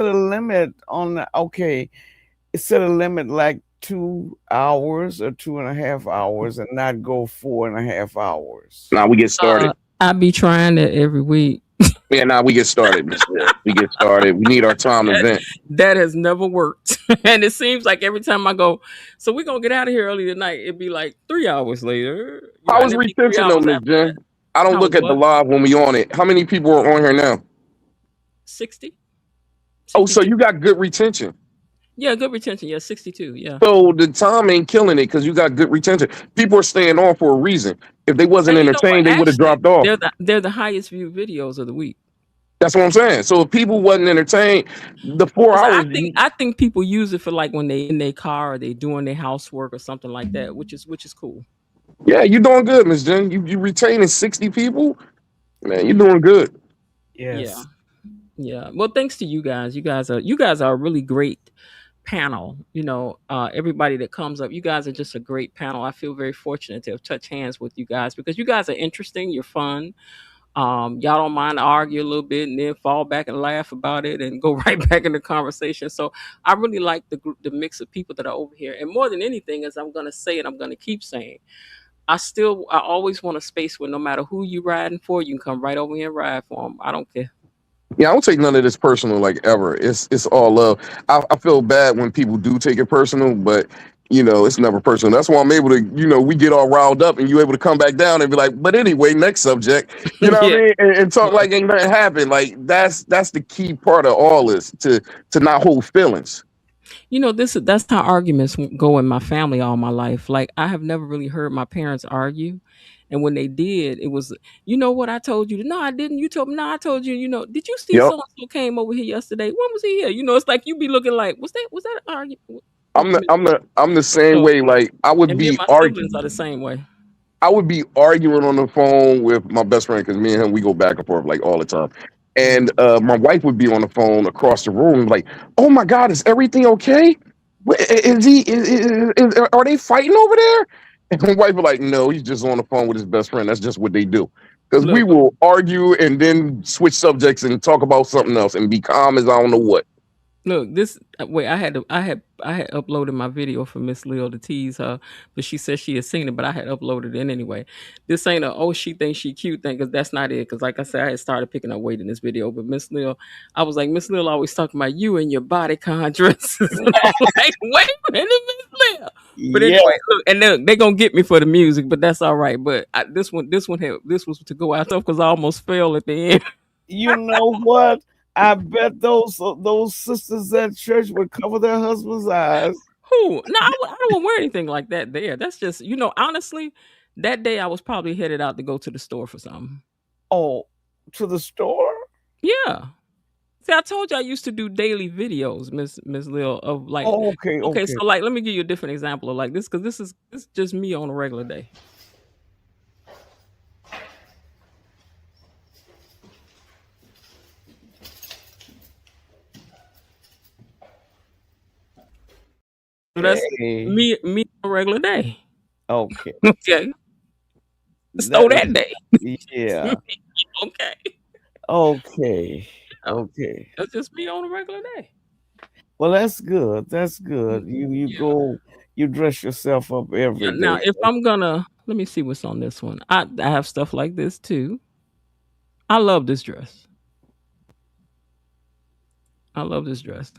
a limit on set a limit like 2 hours or 2.5 hours and not go 4.5 hours. Now we get started. I be trying that every week. Yeah, now we get started. We get started. We need our time to vent. That has never worked. And it seems like every time I go, so we're going to get out of here early tonight, it'd be like 3 hours later. How was retention though, Miss Jen? I don't look at the live when we on it. How many people are on here now? 60. Oh, so you got good retention. Yeah, good retention. Yeah, 62. Yeah. So the time ain't killing it because you got good retention. People are staying on for a reason. If they wasn't And you know what? entertained, they would have Actually, dropped off. they're the highest viewed videos of the week. That's what I'm saying. So if people wasn't entertained, the 4 hours. I think people use it for like when they in their car or they doing their housework or something like that, which is cool. Yeah, you're doing good, Miss Jen. You retaining 60 people, man. You're doing good. Yes. Yeah. Well, thanks to you guys. You guys are a really great panel. Everybody that comes up, you guys are just a great panel. I feel very fortunate to have touched hands with you guys because you guys are interesting. You're fun. Y'all don't mind to argue a little bit and then fall back and laugh about it and go right back in the conversation. So I really like the mix of people that are over here. And more than anything, as I'm gonna say and I'm gonna keep saying, I always want a space where no matter who you riding for, you can come right over here and ride for them. I don't care. Yeah, I don't take none of this personal, like, ever. It's all love. I feel bad when people do take it personal, but it's never personal. That's why I'm able to, we get all riled up and you able to come back down and be like, but anyway, next subject. You know what I mean? And talk like ain't nothing happened. Like that's the key part of all this to not hold feelings. That's how arguments go in my family all my life. Like I have never really heard my parents argue. And when they did, it was, what I told you? No, I didn't. You told me, no, I told you, did you see Yep. so-and-so came over here yesterday? When was he here? It's like you be looking like, was that an argument? I'm the same way. Like I would And me and be my arguing. siblings are the same way. I would be arguing on the phone with my best friend because me and him we go back and forth like all the time. And my wife would be on the phone across the room, like, "Oh my God, is everything okay? Is he? Are they fighting over there?" And my wife would like, "No, he's just on the phone with his best friend. That's just what they do." Because we will argue and then switch subjects and talk about something else and be calm as I don't know what. Look, I had uploaded my video for Miss Lil to tease her, but she said she had seen it, but I had uploaded it anyway. This ain't she thinks she cute thing, because that's not it. Because like I said, I had started picking up weight in this video, but Miss Lil, I was like, Miss Lil always talking about you and your bodycon dresses. And I'm like, wait a minute, Miss Lil. But anyway, look, and they're gonna get me for the music, but that's all right. But this was to go out there because I almost fell at the end. You know what? I bet those sisters at church would cover their husband's eyes. Who? No, I don't wear anything like that there. That's just, honestly, that day I was probably headed out to go to the store for something. Oh, to the store? Yeah. See, I told you I used to do daily videos, Miss Lil, of like, Oh, okay, okay, okay. so like, let me give you a different example of like this, because this is just me on a regular day. So that's Okay. me on a regular day. Okay. Okay, That so that day. yeah. Okay, Okay. oh, Okay. that's just me on a regular day. Well, that's good. That's Mm, good. You yeah, go, you dress yourself up yeah. every Now, day. if I'm gonna let me see what's on this one. I have stuff like this too. I love this dress. I love this dress.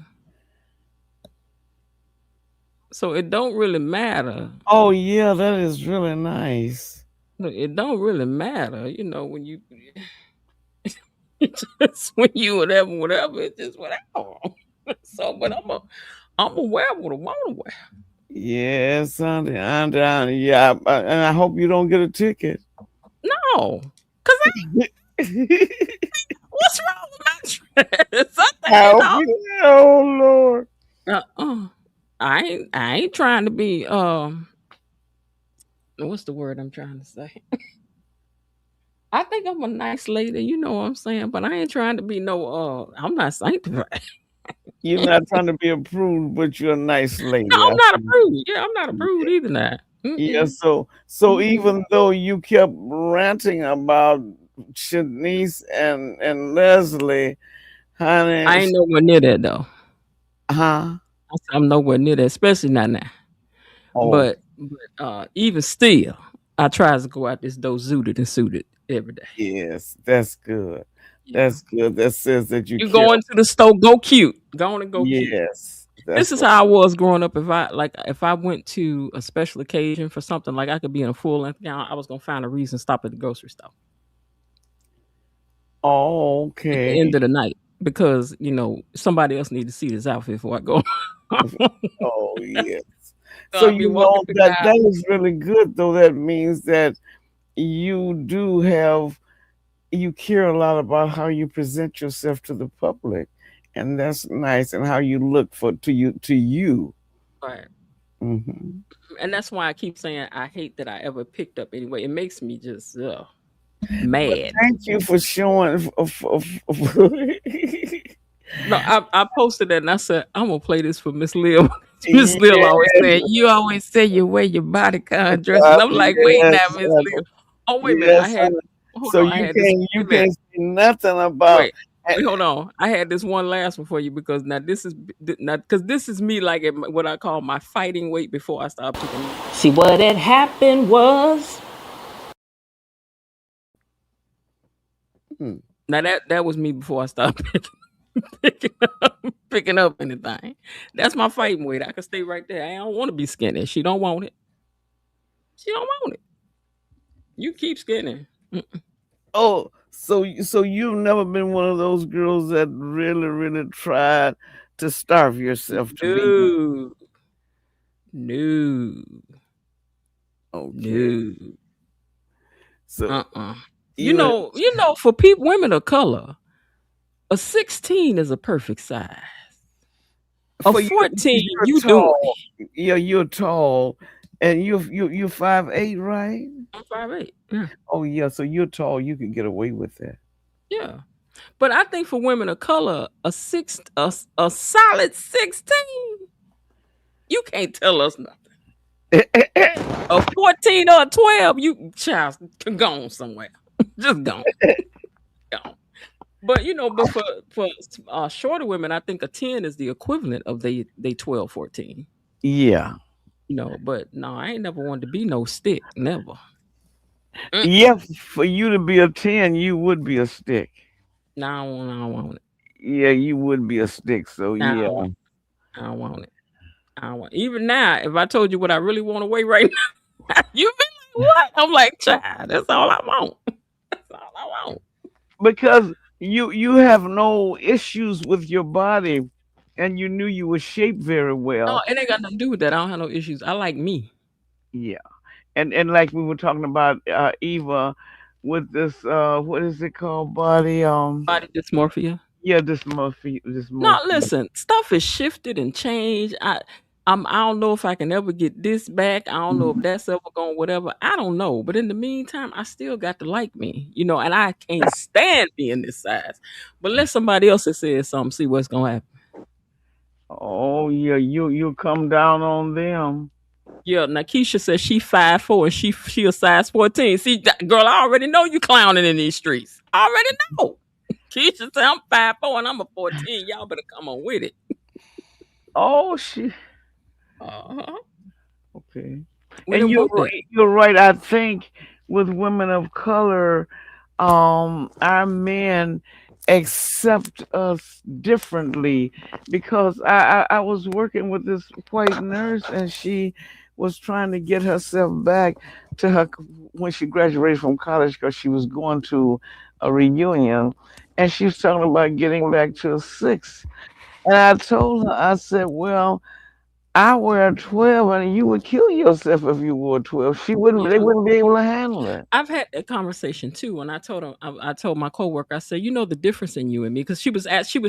So it don't really matter. Oh yeah, that is really nice. Look, it don't really matter, when you just when you whatever, it's just whatever. So, but I'm a wear what I want to wear. Yes, honey. Yeah, and I hope you don't get a ticket. No, cause what's wrong with my dress? I Something, hope you. Oh Lord. Uh, I ain't trying to be what's the word I'm trying to say? I think I'm a nice lady, you know what I'm saying, but I ain't trying to be no I'm not sanctified. You're not trying to be a prude, but you're a nice No, lady. I'm I not a see. prude. Yeah, I'm not a prude either now. Yeah, Mm-mm. so Mm-mm. even though you kept ranting about Shanice and Leslie, honey, I ain't nowhere near that though. huh? I'm nowhere near that, especially not now. Oh, But even still, I tries to go out this door zooted and suited every day. yes, that's good. Yeah. That's good. That says that you You care. go into the store, go cute. Go on and go cute. Yes, This that's is right. how I was growing up. If I went to a special occasion for something, like I could be in a full length gown, I was gonna find a reason to stop at the grocery store Oh, at the okay. end of the night because somebody else need to see this outfit before I go. Oh, yes. So So I'll be you walking know through the that aisle. that is really good, though. That means that you care a lot about how you present yourself to the public, and that's nice, and how you look to you. Right. Hmm. And that's why I keep saying I hate that I ever picked up anyway. It makes me just But mad. thank you for showing. No, I posted that and I said, I'm gonna play this for Miss Lil. Miss Lil Yes, always said, you always say you wear your bodycon dresses. yes, I'm like, wait now, Miss Lil. honey. Oh, wait a minute. Yes, honey. Hold So on, I you had this. can't Wait you a minute. can't say nothing about. Wait. Wait, hold on. I had this one last one for you because now this is now because this is me like at what I call my fighting weight before I start picking. See, what had happened was Hmm. Now that was me before I started picking up anything. That's my fighting weight. I can stay right there. I don't want to be skinny. She don't want it. She don't want it. You keep skinny. Oh, so you've never been one of those girls that really tried to starve yourself to be No, no, okay. no. So Uh-uh. You you have know, you know, for people, women of color, a 16 is a perfect size. A for you because 14, you're you doing tall. it. Yeah, you're tall, and you're 5'8", right? I'm 5'8". Yeah, Oh yeah, so you're tall. You can get away with that. yeah. But I think for women of color, a solid 16, you can't tell us nothing. A 14 or a 12, you child can go on somewhere. Just gone. Gone. But for shorter women, I think a 10 is the equivalent of they 12, 14. Yeah, But no, I ain't never wanted to be no stick. Never. yeah. For you to be a 10, you would be a stick. No, I don't want it. Yeah, you would be a stick. So No, yeah. I don't want it. I don't want even now, if I told you what I really want to weigh right now, you be like, what? I'm like, child, that's all I want. That's all I want. Because you have no issues with your body, and you knew you were shaped very No, well. it ain't got nothing to do with that. I don't have no issues. I like me. Yeah, and like we were talking about Eva with this what is it called, body Body dysmorphia. Yeah, this Murphy, this No, Murphy. listen, stuff has shifted and changed. I don't know if I can ever get this back. I don't know if that's ever going whatever. I don't know. But in the meantime, I still got to like me, and I can't stand being this size. But let somebody else that says something, see what's gonna happen. Oh yeah, you come down on them. Yeah, now Keisha says she 5'4" and she a size 14. See, girl, I already know you clowning in these streets. I already know. Keisha said I'm 5'4" and I'm a 14. Y'all better come on with it. Oh, she Uh-huh. okay. We And didn't want that. you're right. I think with women of color, our men accept us differently because I was working with this white nurse and she was trying to get herself back to her when she graduated from college because she was going to a reunion and she was talking about getting back to a six. And I told her, I said, well, I wear a 12 and you would kill yourself if you wore 12. They Yeah. wouldn't be able to handle it. I've had that conversation too, and I told him, I told my coworker, I said, the difference in you and me, because she was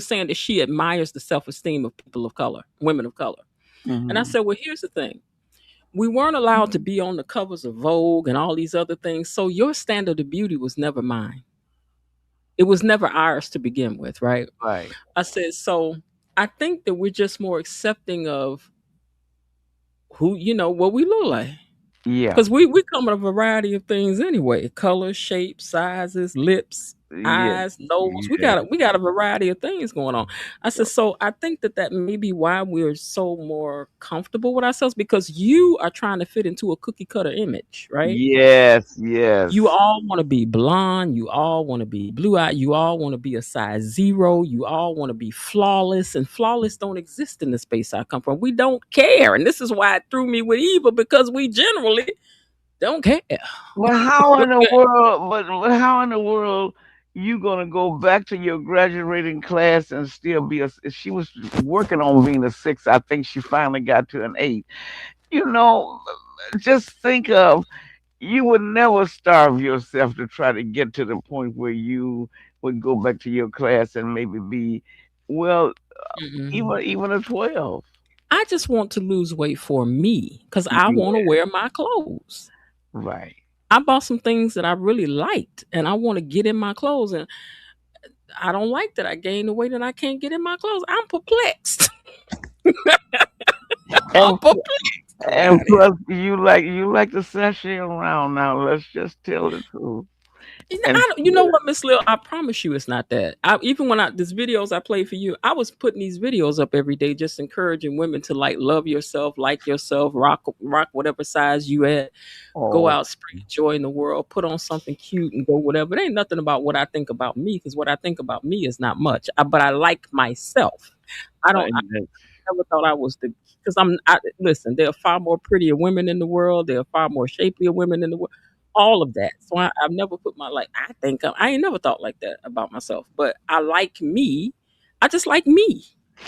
saying that she admires the self esteem of people of color, women of color, and I Hmm. said, well, here's the thing: we weren't allowed to be on the covers of Vogue and all these other things, so your standard of beauty was never mine. It was never ours to begin with, right? Right. I said, so I think that we're just more accepting of who, what we look like. Yeah. Because we come in a variety of things anyway: color, shape, sizes, lips, Yeah. eyes, nose. We Yeah. got a variety of things going on. I said, so I think that may be why we're so more comfortable with ourselves, because you are trying to fit into a cookie cutter image, right? Yes. You Yes. all want to be blonde. You all want to be blue eyed. You all want to be a size 0. You all want to be flawless, and flawless don't exist in the space I come from. We don't care, and this is why it threw me with Eva, because we generally don't care. But how in the world? But how in the world you gonna go back to your graduating class and still be a? She was working on being a six. I think she finally got to an eight. You know, just think of you would never starve yourself to try to get to the point where you would go back to your class and maybe be well, Mm-mm. even a 12. I just want to lose weight for me because I want to Yeah, wear my clothes. right. I bought some things that I really liked and I want to get in my clothes. And I don't like that I gained the weight and I can't get in my clothes. I'm perplexed. I'm And perplexed and about it. plus you like to sashay around now. Let's just tell the truth. And You know what, Miss Lil? I promise you, it's not that. Even when these videos I play for you, I was putting these videos up every day, just encouraging women to love yourself, like yourself, rock whatever size you at, go oh, out, spread joy in the world, put on something cute, and go whatever. It ain't nothing about what I think about me, because what I think about me is not much. But I like myself. I don't. and Never thought I was the because listen, there are far more prettier women in the world, there are far more shapelier women in the world, all of that. So I've never put my I ain't never thought like that about myself. But I like me. I just like me.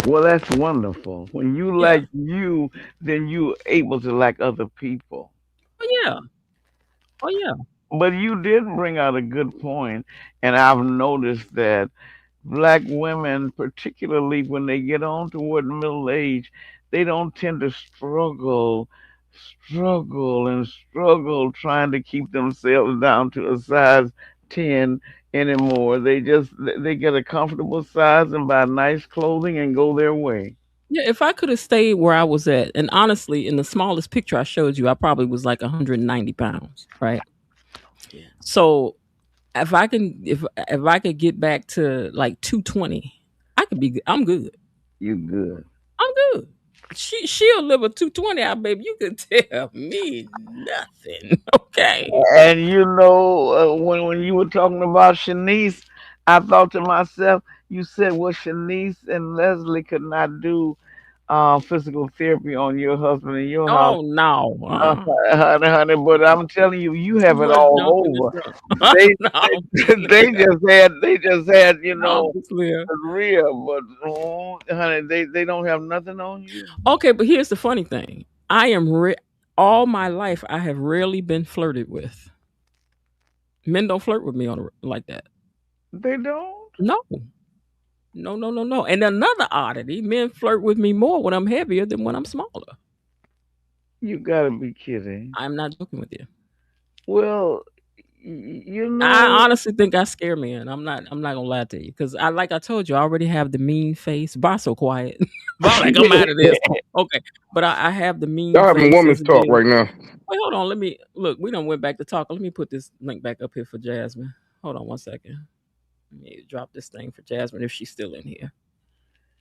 well, that's wonderful. When you Yeah. like you, then you able to like other people. Oh yeah. Oh yeah. But you did bring out a good point, and I've noticed that black women, particularly when they get on toward middle age, they don't tend to struggle trying to keep themselves down to a size 10 anymore. They get a comfortable size and buy nice clothing and go their way. Yeah, if I could have stayed where I was at, and honestly, in the smallest picture I showed you, I probably was like 190 pounds, right? So if I could get back to like 220, I could be. I'm good. You good. I'm good. She'll live a 220 out, baby. You can tell me nothing. Okay. And when you were talking about Shanice, I thought to myself, you said, well, Shanice and Leslie could not do physical therapy on your husband in your house. Oh no. Honey, but I'm telling you, you Too have it much all jumping and over. drunk. They No, they just had no, Miss Leah. the real, but honey, they don't have nothing on you. Okay, but here's the funny thing. All my life I have rarely been flirted with. Men don't flirt with me like that. They don't. No. No, no, no, no. And another oddity, men flirt with me more when I'm heavier than when I'm smaller. You gotta be kidding. I'm not joking with you. Well, you I know, honestly think I scare men. I'm not gonna lie to you because like I told you, I already have the mean face. Bye, so quiet. Bye, like I'm out of this. Okay, but I have the mean Y'all having women's faces. And talk then right now. wait, hold on. Let me look. We done went back to talk. Let me put this link back up here for Jasmine. Hold on one second. Let me drop this thing for Jasmine if she's still in here.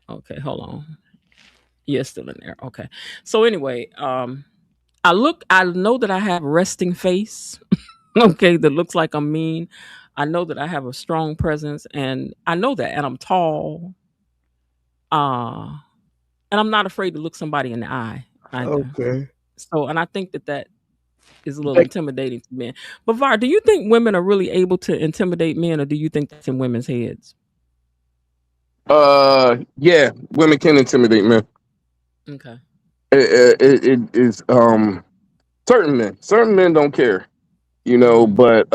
Okay, hold on. Yeah, still in there. Okay. So anyway, I know that I have a resting face. Okay, that looks like I'm mean. I know that I have a strong presence and I know that and I'm tall. Uh and I'm not afraid to look somebody in the eye either. Okay. So and I think that is a little intimidating to men. But Var, do you think women are really able to intimidate men or do you think that's in women's heads? Yeah, women can intimidate men. Okay. It is certain men don't care, Mm-hmm. but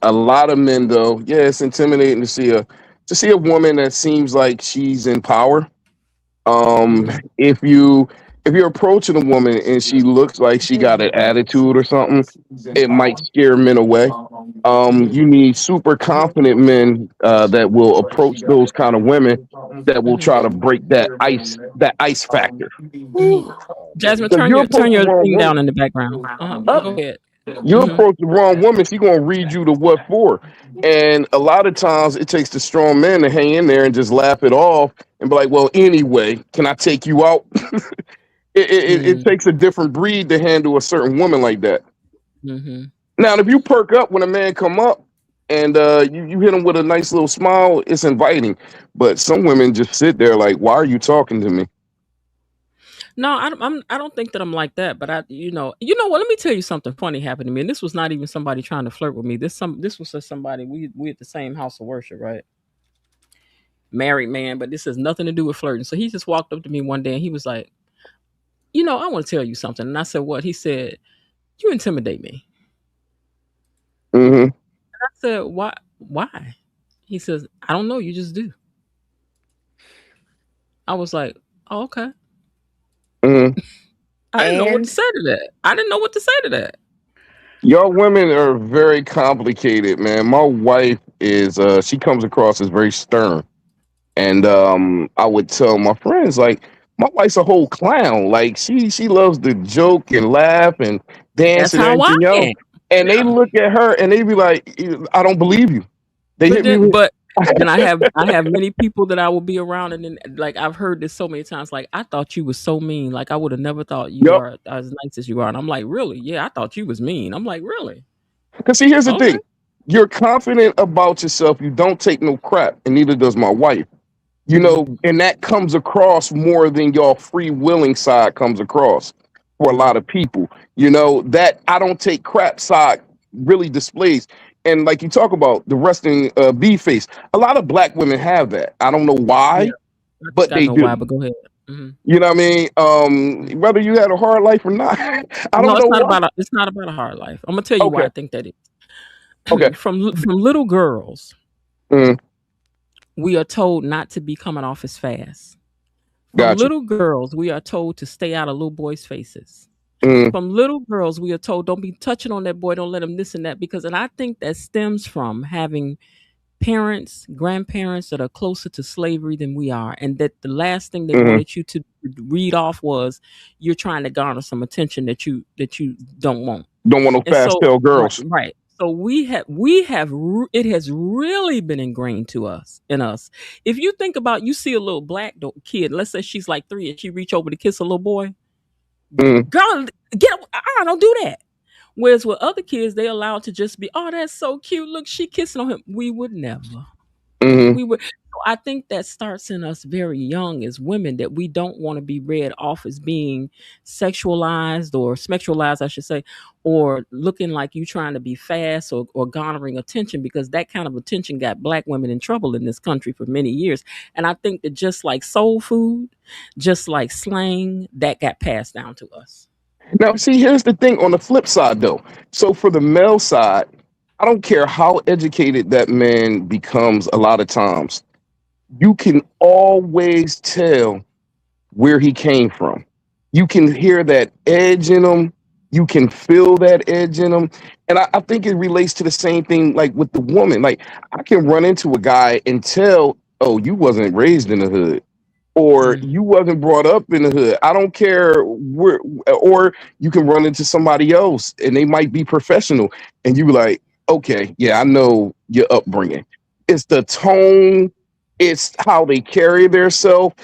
a lot of men though, yeah, it's intimidating to see a woman that seems like she's in power. Um, Mm-hmm. if you're approaching a woman and she looks like she got an attitude or something, it might scare men away. You need super confident men that will approach those kind of women that will try to break that ice factor. Mm-hmm. Jasmine, Because you approach turn the your wrong thing woman. down in the background. Go ahead. You Mm-hmm. approach the wrong woman, she gonna read you to what for. And a lot of times it takes the strong man to hang in there and just laugh it off and be like, well, anyway, can I take you out? It takes a different breed to handle a certain woman like that. Mm-hmm. Now, if you perk up when a man come up and you hit him with a nice little smile, it's inviting. But some women just sit there like, why are you talking to me? No, I don't think that I'm like that. But you know what? Let me tell you something funny happened to me. And this was not even somebody trying to flirt with me. This was just somebody we at the same house of worship, right? Married man, but this has nothing to do with flirting. So he just walked up to me one day and he was like, I want to tell you something. And I said, what? He said, you intimidate me. Mm-hmm. I said, why? Why? He says, I don't know. You just do. I was like, oh, okay. Mm-hmm. I didn't know what to say to that. I didn't know what to say to that. Y'all women are very complicated, man. My wife is she comes across as very stern. And I would tell my friends like my wife's a whole clown. Like she loves to joke and laugh and dance That's and how I everything else. am. And they Yeah. look at her and they be like, I don't believe you. They But hit me with then I have many people that I will be around and then like I've heard this so many times, like I thought you was so mean. Like I would have never thought you yup. are as nice as you are. And I'm like, really? Yeah, I thought you was mean. I'm like, really? Because see, here's the Okay. thing. You're confident about yourself. You don't take no crap, and neither does my wife. Hmm. And that comes across more than your free willing side comes across for a lot of people. That I don't take crap side really displays. And like you talk about the resting B face, a lot of black women have that. I don't know Yeah. why, I think but I they know do. why, but go ahead. Hmm. You know what I mean? Whether you had a hard life or not, I No, don't know why. it's not about a hard life. I'm gonna tell you why Okay, I think that okay, is. From little girls, mm, we are told not to be coming off as fast. From got you. little girls, we are told to stay out of little boys' faces. Mm, From little girls, we are told don't be touching on that boy, don't let him this and that. And I think that stems from having parents, grandparents that are closer to slavery than we are, and that the last thing they mm, wanted you to read off was you're trying to garner some attention that you don't want. don't want no And fast so, tail right, girls. right. So it has really been ingrained in us. If you think about, you see a little black kid, let's say she's like 3 and she reach over to kiss a little boy, Mm, girl, don't do that. Whereas with other kids, they allowed to just be, oh, that's so cute. Look, she kissing on him. We would never. mm, We would. So I think that starts in us very young as women that we don't want to be read off as being sexualized or sexualized, I should say, or looking like you trying to be fast or garnering attention, because that kind of attention got black women in trouble in this country for many years. And I think that just like soul food, just like slang, that got passed down to us. Now, see, here's the thing on the flip side, though. So, for the male side, I don't care how educated that man becomes a lot of times. you can always tell where he came from. You can hear that edge in him. You can feel that edge in him. And I think it relates to the same thing like with the woman. Like I can run into a guy and tell, oh, you wasn't raised in the hood. Or Mm. you wasn't brought up in the hood. I don't care where, or you can run into somebody else and they might be professional, and you be like, okay, yeah, I know your upbringing. It's the tone, it's how they carry themselves.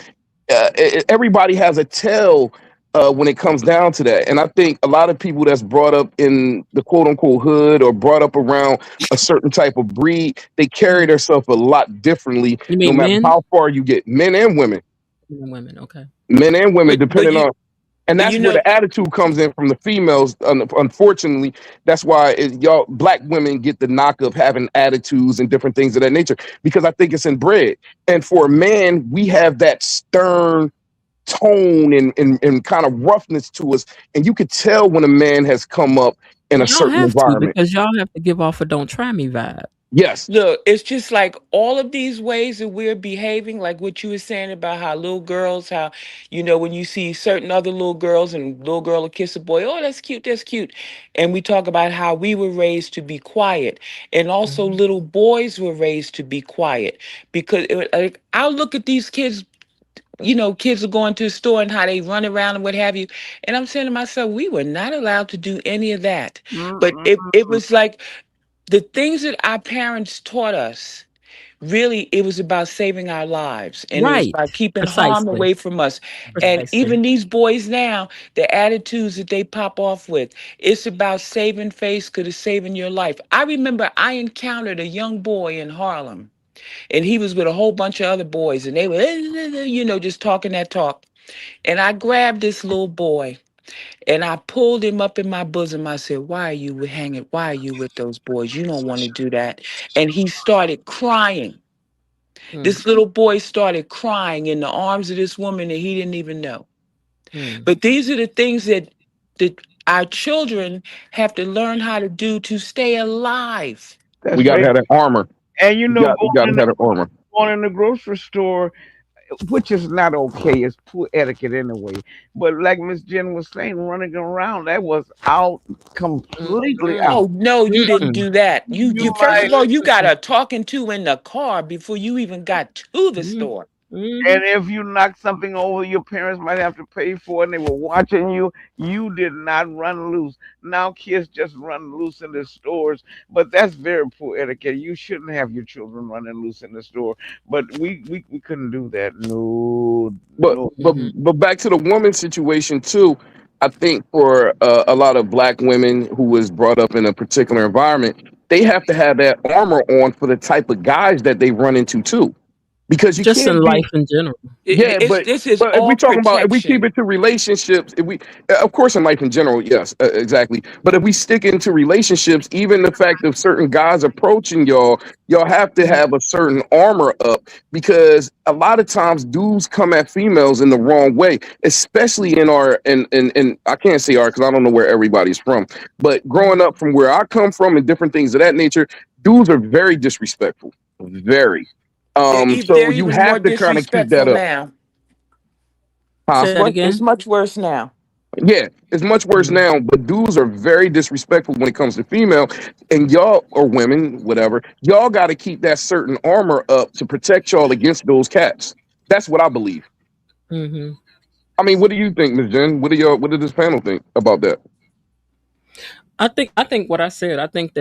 Everybody has a tell when it comes down to that. And I think a lot of people that's brought up in the quote unquote hood or brought up around a certain type of breed, they carry themselves a lot differently, You no mean matter men? how far you get, men and women. Men and women. Okay. Men and women, But depending you on, and but that's you where know the attitude comes in from the females. Unfortunately, that's why y'all black women get the knock of having attitudes and different things of that nature because I think it's inbred. And for a man, we have that stern tone and kind of roughness to us, and you could tell when a man has come up in a Y'all certain have to environment. because y'all have to give off a "don't try me" vibe. Yes, Look, it's just like all of these ways that we're behaving, like what you were saying about how little girls, how, when you see certain other little girls and little girl will kiss a boy, oh, that's cute, that's cute. And we talk about how we were raised to be quiet. And also Mhm. little boys were raised to be quiet. Because like, I'll look at these kids, kids are going to the store and how they run around and what have you. And I'm saying to myself, we were not allowed to do any of that. But it Mm-mm. was like, the things that our parents taught us, really, it was about saving our lives and it was Right. about keeping harm Precisely. away from us. And Precisely. even these boys now, the attitudes that they pop off with, it's about saving face because it's saving your life. I remember I encountered a young boy in Harlem and he was with a whole bunch of other boys and they were, just talking that talk. And I grabbed this little boy and I pulled him up in my bosom. I said, why are you hanging? Why are you with those boys? You don't want to do that. And he started crying. Mm, This little boy started crying in the arms of this woman that he didn't even know. mm. But these are the things that our children have to learn how to do to stay alive. we That's got to right. have that armor. And We got to have that armor. going in the grocery store, which is not okay. It's poor etiquette anyway. But like Miss Jen was saying, running around, that was out, completely Mm-mm. out. Oh no, you didn't Mm-mm. do that. You You first might, of all, you got Mm-mm. a talking to in the car before you even got to the Mm-mm. store. Mhm. and if you knock something over, your parents might have to pay for it. And they were watching you. You did not run loose. Now kids just run loose in the stores, but that's very poor etiquette. You shouldn't have your children running loose in the store. But we couldn't do that. No, But no. but Mhm. but back to the woman situation too. I think for a lot of black women who was brought up in a particular environment, they have to have that armor on for the type of guys that they run into too, because you Just in can't be. life in general. Yeah, It's but this is if we all talking about if we keep protection. it to relationships, if we of course in life in general, yes, exactly. But if we stick into relationships, even the fact of certain guys approaching y'all, y'all have to have a certain armor up because a lot of times dudes come at females in the wrong way, especially in our and I can't say our because I don't know where everybody's from, but growing up from where I come from and different things of that nature, dudes are very disrespectful, very. So They're you even more have to kind of keep that disrespectful up. now. Huh? Say that It's again. much worse now. Yeah, it's much worse Mm. now, but dudes are very disrespectful when it comes to female, and y'all or women, whatever, y'all got to keep that certain armor up to protect y'all against those cats. That's what I believe. Mhm. I mean, what do you think, Ms. Jen? What do y'all? What did this panel think about that? I think what I said. I think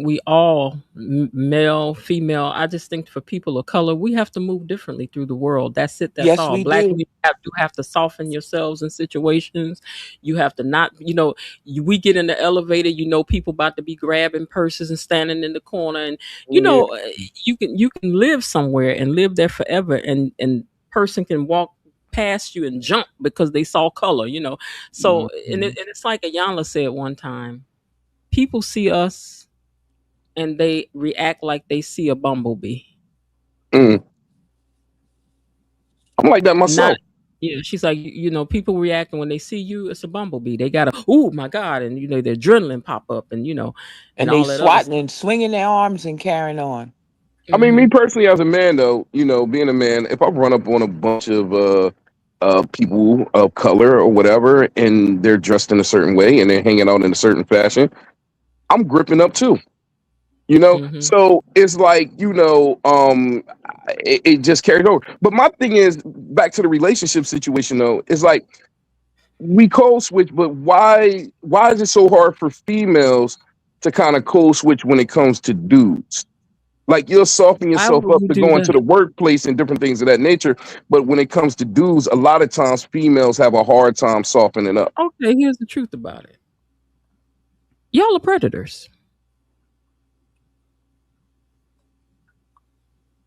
we all male, female. I just think for people of color, we have to move differently through the world. That's it. That's Yes, all. we Black do. women have to soften yourselves in situations. You have to not. We get in the elevator. People about to be grabbing purses and standing in the corner, and Yeah. you can live somewhere and live there forever, and person can walk past you and jump because they saw color. So, Mhm. and it's like Ayanla said one time, people see us and they react like they see a bumblebee. Mm, I'm like that Not, myself. yeah, she's like, people reacting when they see you, it's a bumblebee. They got oh my God, and the adrenaline pop up, and And they all that other swatting stuff. and swinging their arms and carrying on. I mean, me Mm-hmm. personally, as a man, though, being a man, if I run up on a bunch of people of color or whatever, and they're dressed in a certain way and they're hanging out in a certain fashion, I'm gripping up too. Mm-hmm. So it's like it just carried over. But my thing is back to the relationship situation though. It's like we code switch, but why is it so hard for females to kind of code switch when it comes to dudes? Like you'll soften Why yourself would up we to do go into that? the workplace and different things of that nature. But when it comes to dudes, a lot of times females have a hard time softening up Okay, here's the truth about it. Y'all are predators.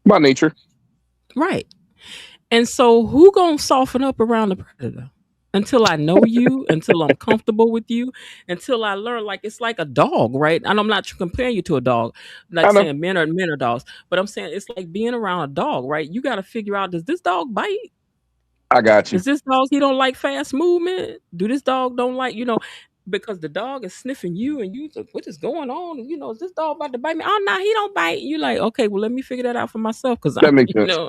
by nature. Right. And so who gonna soften up around the predator? Until I know you, until I'm comfortable with you, until I learn, like it's like a dog, right? And I'm not comparing you to a dog, like I know. saying men are dogs, but I'm saying it's like being around a dog, right? You got to figure out, does this dog bite? I got you. Is this dog, he don't like fast movement? Do this dog don't like, because the dog is sniffing you and you like, what is going on? Is this dog about to bite me? Oh no, he don't bite. You like, okay, well let me figure that out for myself because I'm, That makes sense.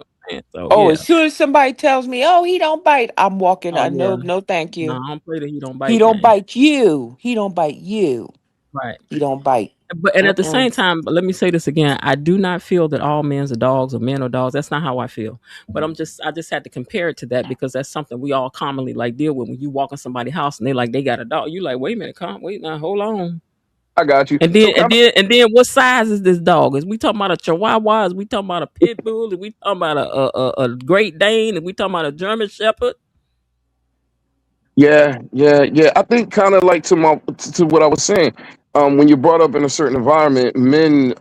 so Oh, as yeah. soon as somebody tells me, "Oh, he don't bite," I'm walking. Oh I yeah. no, no, thank No, you. I don't play the he don't He bite don't game. bite you. He don't bite you. Right. He don't bite. But at the Mm-mm. same time, let me say this again. I do not feel that all men are dogs or men are dogs. That's not how I feel. But I just had to compare it to that because that's something we all commonly like deal with when you walk in somebody's house and they got a dog. You like, wait a minute, wait now, hold on. I got you. And So then and kind of then and then what size is this dog? Is we talking about a Chihuahua? Is we talking about a pit bull? Is we talking about a Great Dane? Is we talking about a German Shepherd? yeah. I think kind of like to what I was saying. When you're brought up in a certain environment, men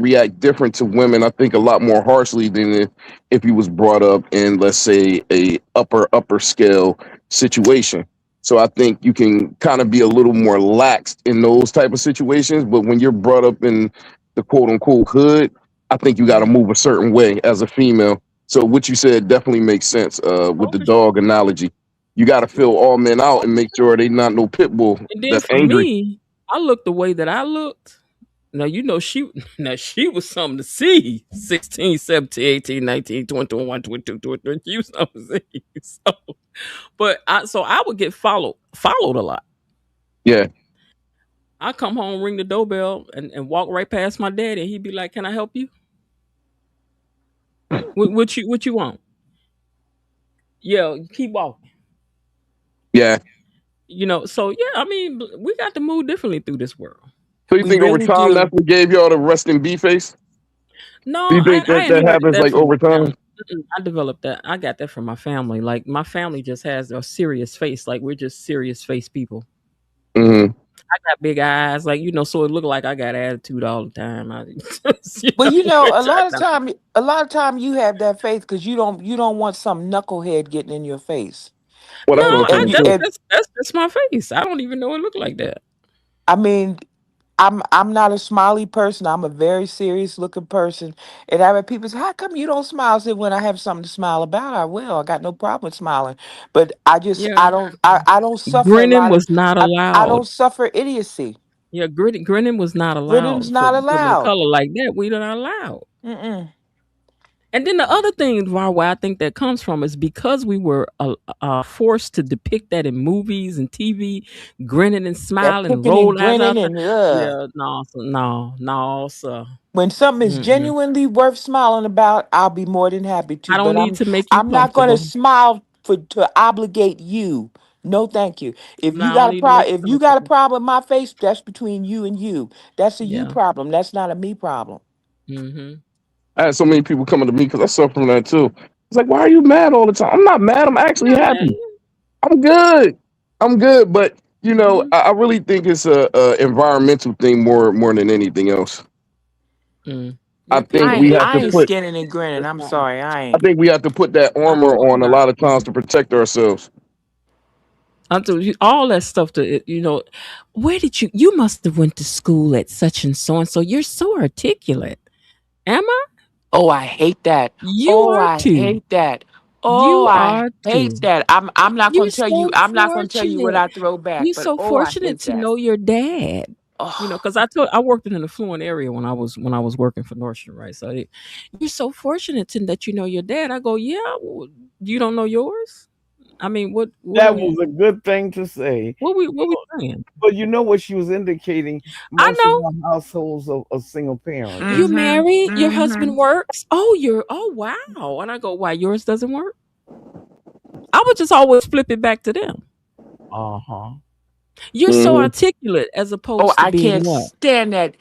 react different to women. I think a lot more harshly than if you was brought up in, let's say, a upper scale situation. So I think you can kind of be a little more lax in those type of situations. But when you're brought up in the quote unquote hood, I think you got to Mm-hmm. move a certain way as a female. So what you said definitely makes sense with Oh, the for sure. dog analogy. You got to fill all men out and make sure they not no pit bull And then that's for angry. me, I looked the way that I looked. Now she now she was something to see. 16, 17, 18, 19, 20, 21, 22, 23. She was something to see. So, but I would get followed a lot. Yeah. I come home, ring the doorbell, and walk right past my daddy, and he'd be like, "Can I help you? What you want?" Yeah, keep walking. Yeah. So yeah, I mean, we got to move differently through this world. So you We think over really time that's do. what gave y'all the resting B face? No, Do you think I that inherited happens that like from over my family. time? I developed that. I got that from my family. Like my family just has a serious face. Like we're just serious face people. Hmm. I got big eyes, like so it looked like I got attitude all the time. But Which I don't. a lot of time you have that faith because you don't want some knucklehead getting in your face. Well, No, that's And also and you true. and that's just my face. I don't even know it looked like that. I mean, I'm not a smiley person. I'm a very serious looking person. And I have people say, "How come you don't smile?" I said, "When I have something to smile about, I will. I got no problem smiling." But Yeah, I don't suffer a grinning lot of was not I allowed. don't suffer idiocy. Yeah, grinning was not Gritting's allowed for not women of allowed. color like that. We not allowed. Mm-mm. And then the other thing why I think that comes from is because we were forced to depict that in movies and TV, grinning and That smiling, picking and roll eyes grinning out there. and Yeah, no, no, sir. when something is Mm-mm. genuinely worth smiling about, I'll be more than happy to. I don't But need to make you I'm not going to comfortable. smile for to obligate you. No, thank you. No, I don't need to make you If you got a comfortable. problem with my face, that's between you and you. That's a you Yeah. problem. That's not a me problem. Mm-hmm. I had so many people coming to me because I suffer from that too. It's like, why are you mad all the time? I'm not mad. I'm actually Yeah, man. happy. I'm good. I'm good. But Mm-hmm. I really think it's a environmental thing more than anything else. Mm. I Yeah, think people we have I to ain't put. skinning and grinning. just I'm not. sorry, I I ain't. think we have to put that armor I'm on a not. lot of times to protect ourselves. I'm telling you, all that stuff where did you must have went to school at such and so and so. You're so articulate. Am I? Oh, I hate that. You Oh, are I too. hate that. Oh, You I are hate too. that. I'm not You're gonna tell you. so I'm not gonna tell you what fortunate. I throw back. You're But so oh, I fortunate hate to that. know your dad. You know, Oh, because I worked in an affluent area when I was working for Nordstrom, right? So you're so fortunate in that you know your dad. I go, yeah. Well, you don't know yours. I mean, what are That we was a good thing to say. what we saying? But you know what she was indicating? I Most of know. our households are single parents. You mm-hmm, married, your mm-hmm. husband works. Oh wow. And I go, why yours doesn't work? I would just always flip it back to them. Uh-huh. You're so Hmm. articulate as Oh, opposed to I being can't what? stand that.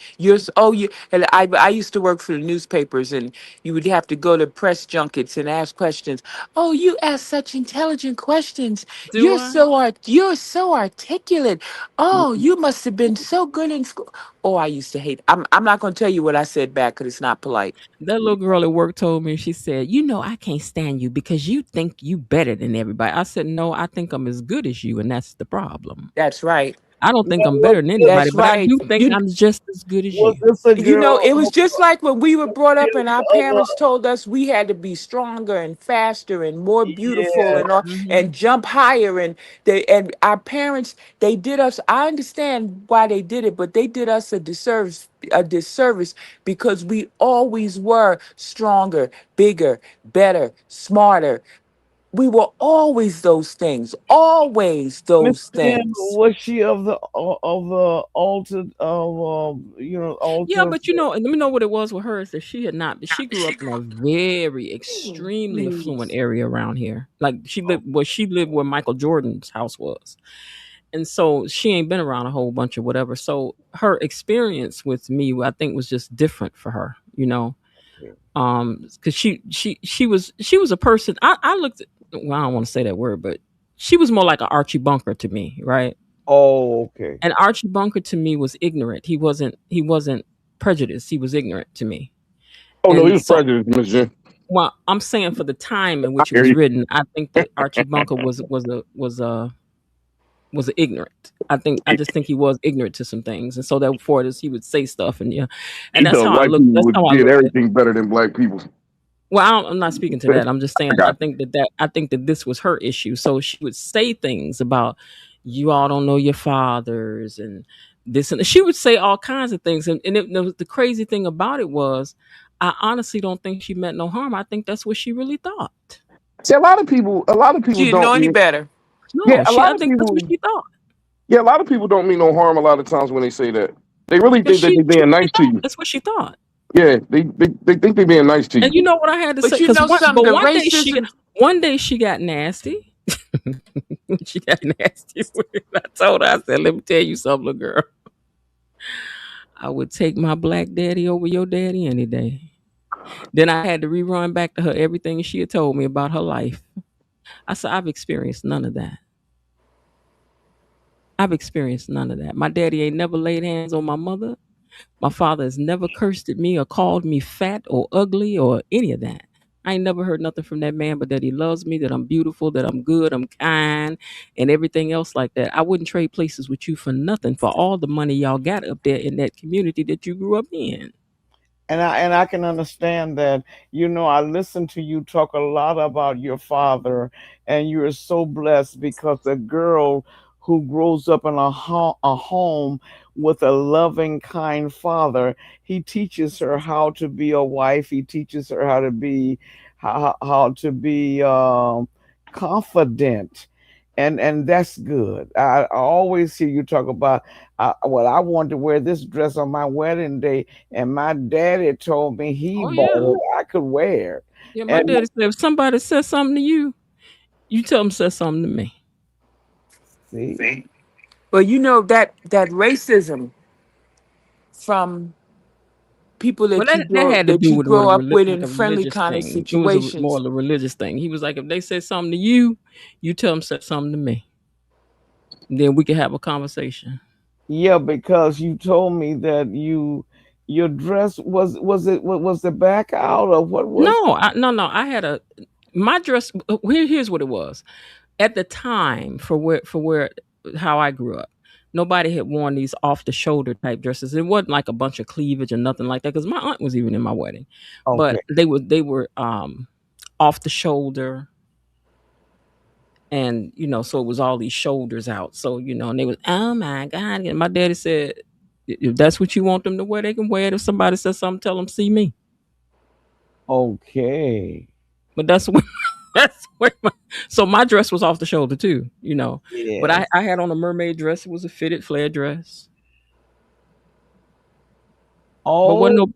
Oh, you. And I used to work for the newspapers, and you would have to go to press junkets and ask questions. Oh, you ask such intelligent questions. Do I? You're so articulate. Oh, you must have been so good in school. Oh, I used to hate. I'm not going to tell you what I said back because it's not polite. That little girl at work told me, she said, you know, I can't stand you because you think you better than everybody. I said, no, I think I'm as good as you, and that's the problem. That's right. I don't think Now, I'm better than anybody, That's but I right. do think I'm just as good as was you. this a You know, girl it was who just like when we were brought up and our of parents told us we had to be stronger and faster and more beautiful yeah, and all, Hmm. and jump higher, and our parents, they did us, I understand why they did it, but they did us a disservice because we always were stronger, bigger, better, smarter. We were always Miss those Jen, things. was she of the altered Yeah, altered? but you know, and let me know what it was with her is that she had not, but she grew up in a very Oh, extremely affluent please. area around here. Like she lived where Michael Jordan's house was. And so she ain't been around a whole bunch of whatever. So her experience with me, I think, was just different for her, you know. Because she was a person. I looked at, well, I don't want to say that word, but she was more like an Archie Bunker to me, right? Oh, okay. And Archie Bunker to me was ignorant. He wasn't prejudiced. He was ignorant to me. Oh no, he And was so, prejudiced, Miss Jen. well, I'm saying for the time in I which it hear was you. written, I think that Archie Bunker was ignorant. I just think he was ignorant to some things, and so therefore this he would say stuff, and yeah, and He that's thought how I white look. people That's how would I did look at it. everything better than black people. Well, I'm not speaking to that. I'm just saying I I got think that this was her issue. So she would say things about you all don't know your fathers and this, and she would say all kinds of things. And the crazy thing about it was, I honestly don't think she meant no harm. I think that's what she really thought. See, a lot of people She didn't know don't any mean. better. Yeah, No, a I lot of think that's what people. she thought. Yeah, a lot of people don't mean no harm a lot of times when they say that. They really Because think that she they're being really nice to thought you. that's what she thought. Yeah, they think they're being nice to And you. you know what I had to say? But you Because know something, the racism. one day she got nasty. She got nasty with it. I told her, I said, let me tell you something, little girl. I would take my black daddy over your daddy any day. Then I had to rerun back to her everything she had told me about her life. I said, I've experienced none of that. I've experienced none of that. My daddy ain't never laid hands on my mother. My father has never cursed at me or called me fat or ugly or any of that. I ain't never heard nothing from that man but that he loves me, that I'm beautiful, that I'm good, I'm kind, and everything else like that. I wouldn't trade places with you for nothing for all the money y'all got up there in that community that you grew up in. And I can understand that. I listen to you talk a lot about your father, and you are so blessed because a girl who grows up in a home with a loving, kind father, he teaches her how to be a wife. He teaches her how to be confident. And that's good. I always hear you talk about, well, I want to wear this dress on my wedding day, and my daddy told me he Oh bought yeah. it, I could wear it. Yeah, my And daddy said if somebody says something to you, you tell them say something to me. see, Well, you know that racism from people Well, that you that grow had to that do you with grow up with like in a friendly religious kind of thing. It was more situations. of a religious thing. He was like, if they say something to you, you tell them say something to me. Then we can have a conversation. yeah, because you told me that your dress was the back out, or what was? No. I had my dress. Here's what it was. At the time, for where how I grew up, nobody had worn these off the shoulder type dresses. It wasn't like a bunch of cleavage or nothing like that. Because my aunt was even in my wedding, but Okay. they were off the shoulder, and so it was all these shoulders out. So and they was, oh my god. And my daddy said, If that's what you want them to wear, they can wear it. If somebody says something, tell them see me. Okay. But that's what that's what so my dress was off the shoulder too, you know. But I, Yes. I had on a mermaid dress. It was a fitted flare dress. But wasn't Oh,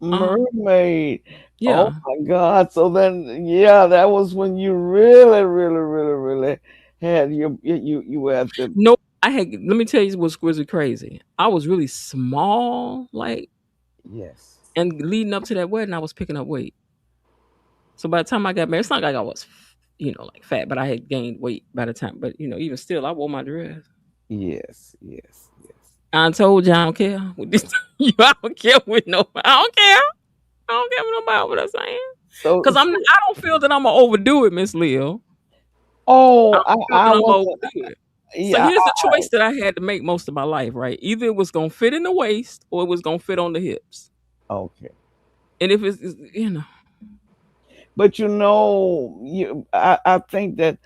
no mermaid. Oh yeah. my God. So then, yeah, that was when you really, really, really, really had you were at the No, I had let me tell you what's was crazy. I was really small, like yes. and leading up to that wedding, I was picking up weight. So by the time I got married, it's not like I was, like fat, but I had gained weight by the time. But even still, I wore my dress. Yes, yes, yes. I told you I don't care. With this, I don't care with nobody. I don't care. I don't care with nobody what I'm saying. So, Cause I don't feel that I'm gonna overdo it, Miss Leo. I oh, don't feel I that I'm gonna wasn't. overdo it. So Yeah. here's the choice that I had to make most of my life, right? Either it was gonna fit in the waist or it was gonna fit on the hips. Okay. And if it's. But I think that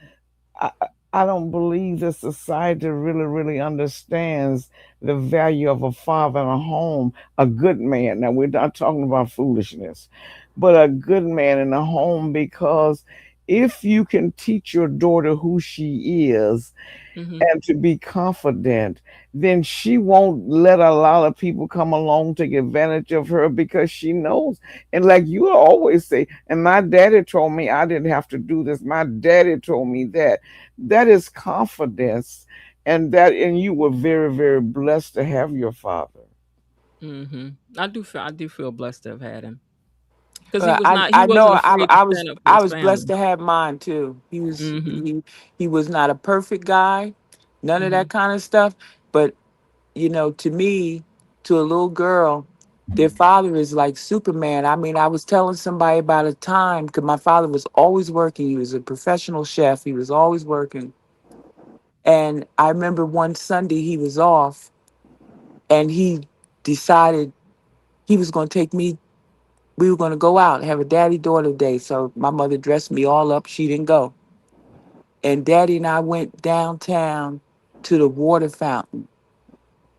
I, I don't believe that society really, really understands the value of a father in a home, a good man. Now, we're not talking about foolishness, but a good man in a home, because if you can teach your daughter who she is Mhm. and to be confident, then she won't let a lot of people come along take advantage of her, because she knows. And like you always say, and my daddy told me I didn't have to do this. My daddy told me that. That is confidence, and you were very, very blessed to have your father. I do feel blessed to have had him. Because I he I know wasn't afraid to stand up for I his was blessed family. to have mine too. Mhm. He was not a perfect guy, none of that Mhm. kind of stuff. But to me, to a little girl, their father is like Superman. I mean, I was telling somebody about a time because my father was always working. He was a professional chef. He was always working. And I remember one Sunday he was off, and he decided he was going to take me. We were going to go out and have a daddy daughter day. So my mother dressed me all up. She didn't go. And daddy and I went downtown to the water fountain.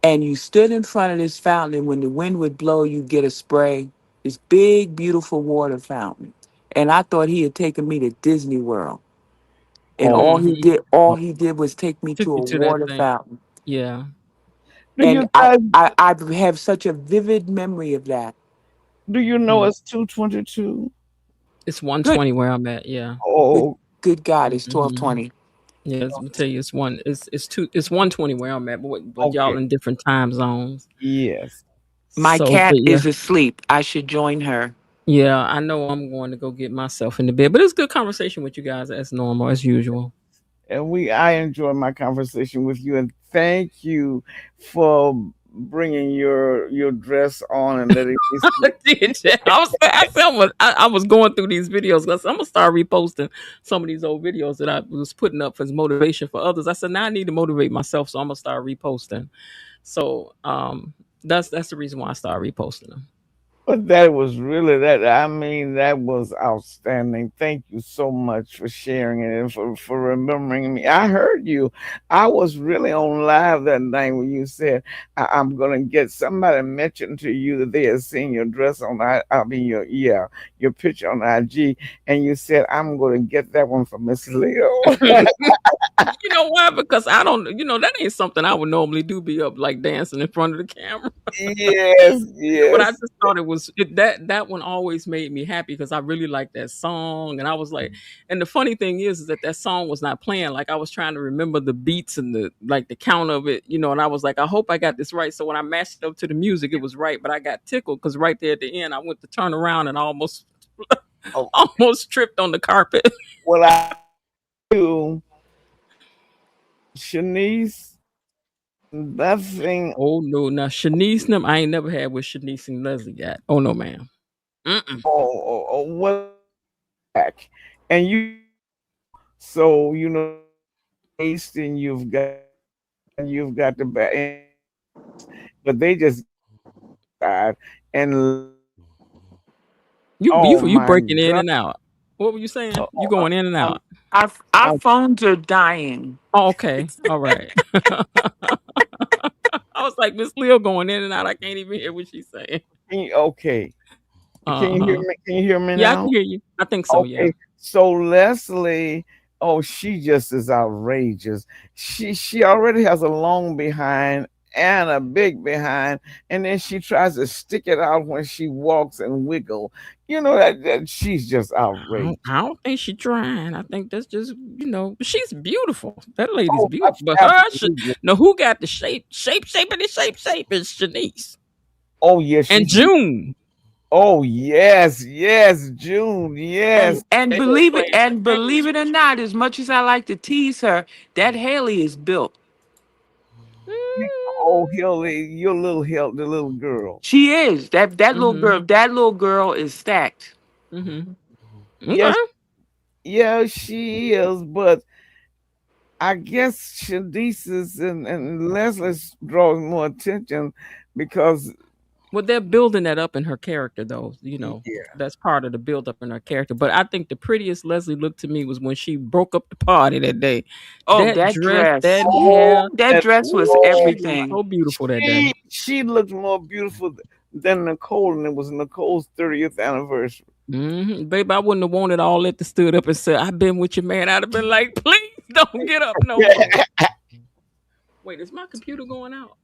And you stood in front of this fountain, and when the wind would blow, you'd get a spray. This big, beautiful water fountain. And I thought he had taken me to Disney World. And Oh, Mhm. all he did was take me Took to a you to that water thing. fountain. Yeah. do And you guys I have such a vivid memory of that. do you know Mm. it's 2:22? It's Good, 120 where I'm at. Yeah. good, Oh, good God, it's Mhm. 12:20. Yeah. Let me tell you, it's 120 where I'm at. But y'all okay. in different time zones. Yes. My So, but cat yeah. is asleep. I should join her. Yeah, I know I'm going to go get myself in the bed, but it's good conversation with you guys as normal, as usual. And I enjoyed my conversation with you, and thank you for bringing your dress on and letting me see. Did you? I was going through these videos because I'm gonna start reposting some of these old videos that I was putting up as motivation for others. I said now I need to motivate myself, so I'm gonna start reposting. So that's the reason why I started reposting them. But that was really that. I mean, that was outstanding. Thank you so much for sharing it and for remembering me. I heard you. I was really on live that night when you said, I'm gonna get somebody mentioned to you that they had seen your dress on I mean your picture on IG, and you said, I'm gonna get that one from Miss Leo. You know why? Because I don't, that ain't something I would normally do. Be up like dancing in front of the camera. Yes, But I yes. just thought that one always made me happy because I really liked that song, and I was like, and the funny thing is that song was not playing. Like I was trying to remember the beats and the count of it, and I was like, I hope I got this right. So when I matched it up to the music, it was right, but I got tickled because right there at the end, I went to turn around and almost Oh, almost tripped on the carpet. well, I do, Shanice. That thing. Oh no, now Shanice and them, I ain't never had what Shanice and Leslie got. Oh no, ma'am. Mm-mm. What back, and so taste, and you've got the back, but they just died, and oh You my breaking in God. and out. What were you saying? Oh, You going in and I'm, out. Our I'm phones are dying. Oh, okay. All right. I was sounds like Miss Leo going in and out. I can't even hear what she's saying. Okay. Can you hear me? Can you hear me Yeah, I can now? hear you. I think so. Yeah. Okay. So Leslie, oh, she just is outrageous. She already has a long behind and a big behind, and then she tries to stick it out when she walks and wiggle. You know that she's just outrageous. I don't think she's trying. I think that's just she's beautiful. That lady's Oh, beautiful. But absolutely. who got the shape is Shanice Oh yes, and June. Oh yes, June. Yes. And They gonna believe play it or not, as much as I like to tease her, that Haley is built. Oh, Hilly, your little the little girl. She is. That Mhm. little girl is stacked. Mhm. Yes, Okay. yeah, she is, but I guess Shadice's and Leslie's drawing more attention because Well, they're building that up in her character, though. yeah. That's part of the build up in her character. But I think the prettiest Leslie looked to me was when she broke up the party that day. Oh, That that dress, dress. that Oh, hair, That that, dress was oh, she was everything. so beautiful that day. she looked more beautiful than Nicole, and it was Nicole's 30th anniversary. Baby, I wouldn't have wanted all that to stood up and said, "I've been with your man." I'd have been like, "Please don't get up no more." Wait, is my computer going out?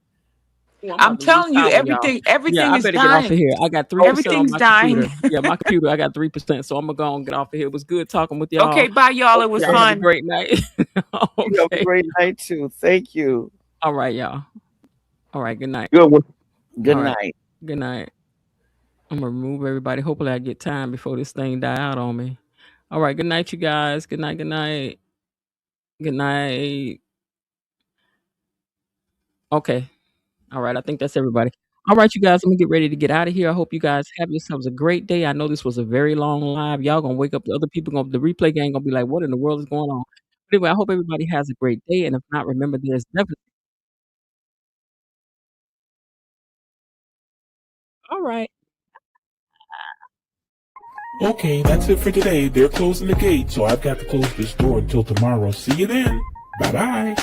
Oh, I'm I'm about to lose telling you, power, y'all. everything Yeah, I is better get off of dying. here. I got 3% on Everything's my dying. computer. Yeah, my computer, I got 3%. So I'm gonna go and get off of here. It was good talking with y'all. Okay, bye, y'all. It was Y'all have a fun. great night. You have a Okay. great night too. Thank you. All right, y'all. All right, good night. Good one. Good All right. night. Good night. I'm gonna remove everybody. Hopefully I get time before this thing die out on me. All right, good night, you guys. Good night, good night. Good night. Okay. All right, I think that's everybody. All right, you guys, let me get ready to get out of here. I hope you guys have yourselves a great day. I know this was a very long live. Y'all gonna wake up, the other people the replay gang gonna be like, what in the world is going on? But anyway, I hope everybody has a great day. And if not, remember there's definitely all right. Okay, that's it for today. They're closing the gate, so I've got to close this door until tomorrow. See you then. Bye bye.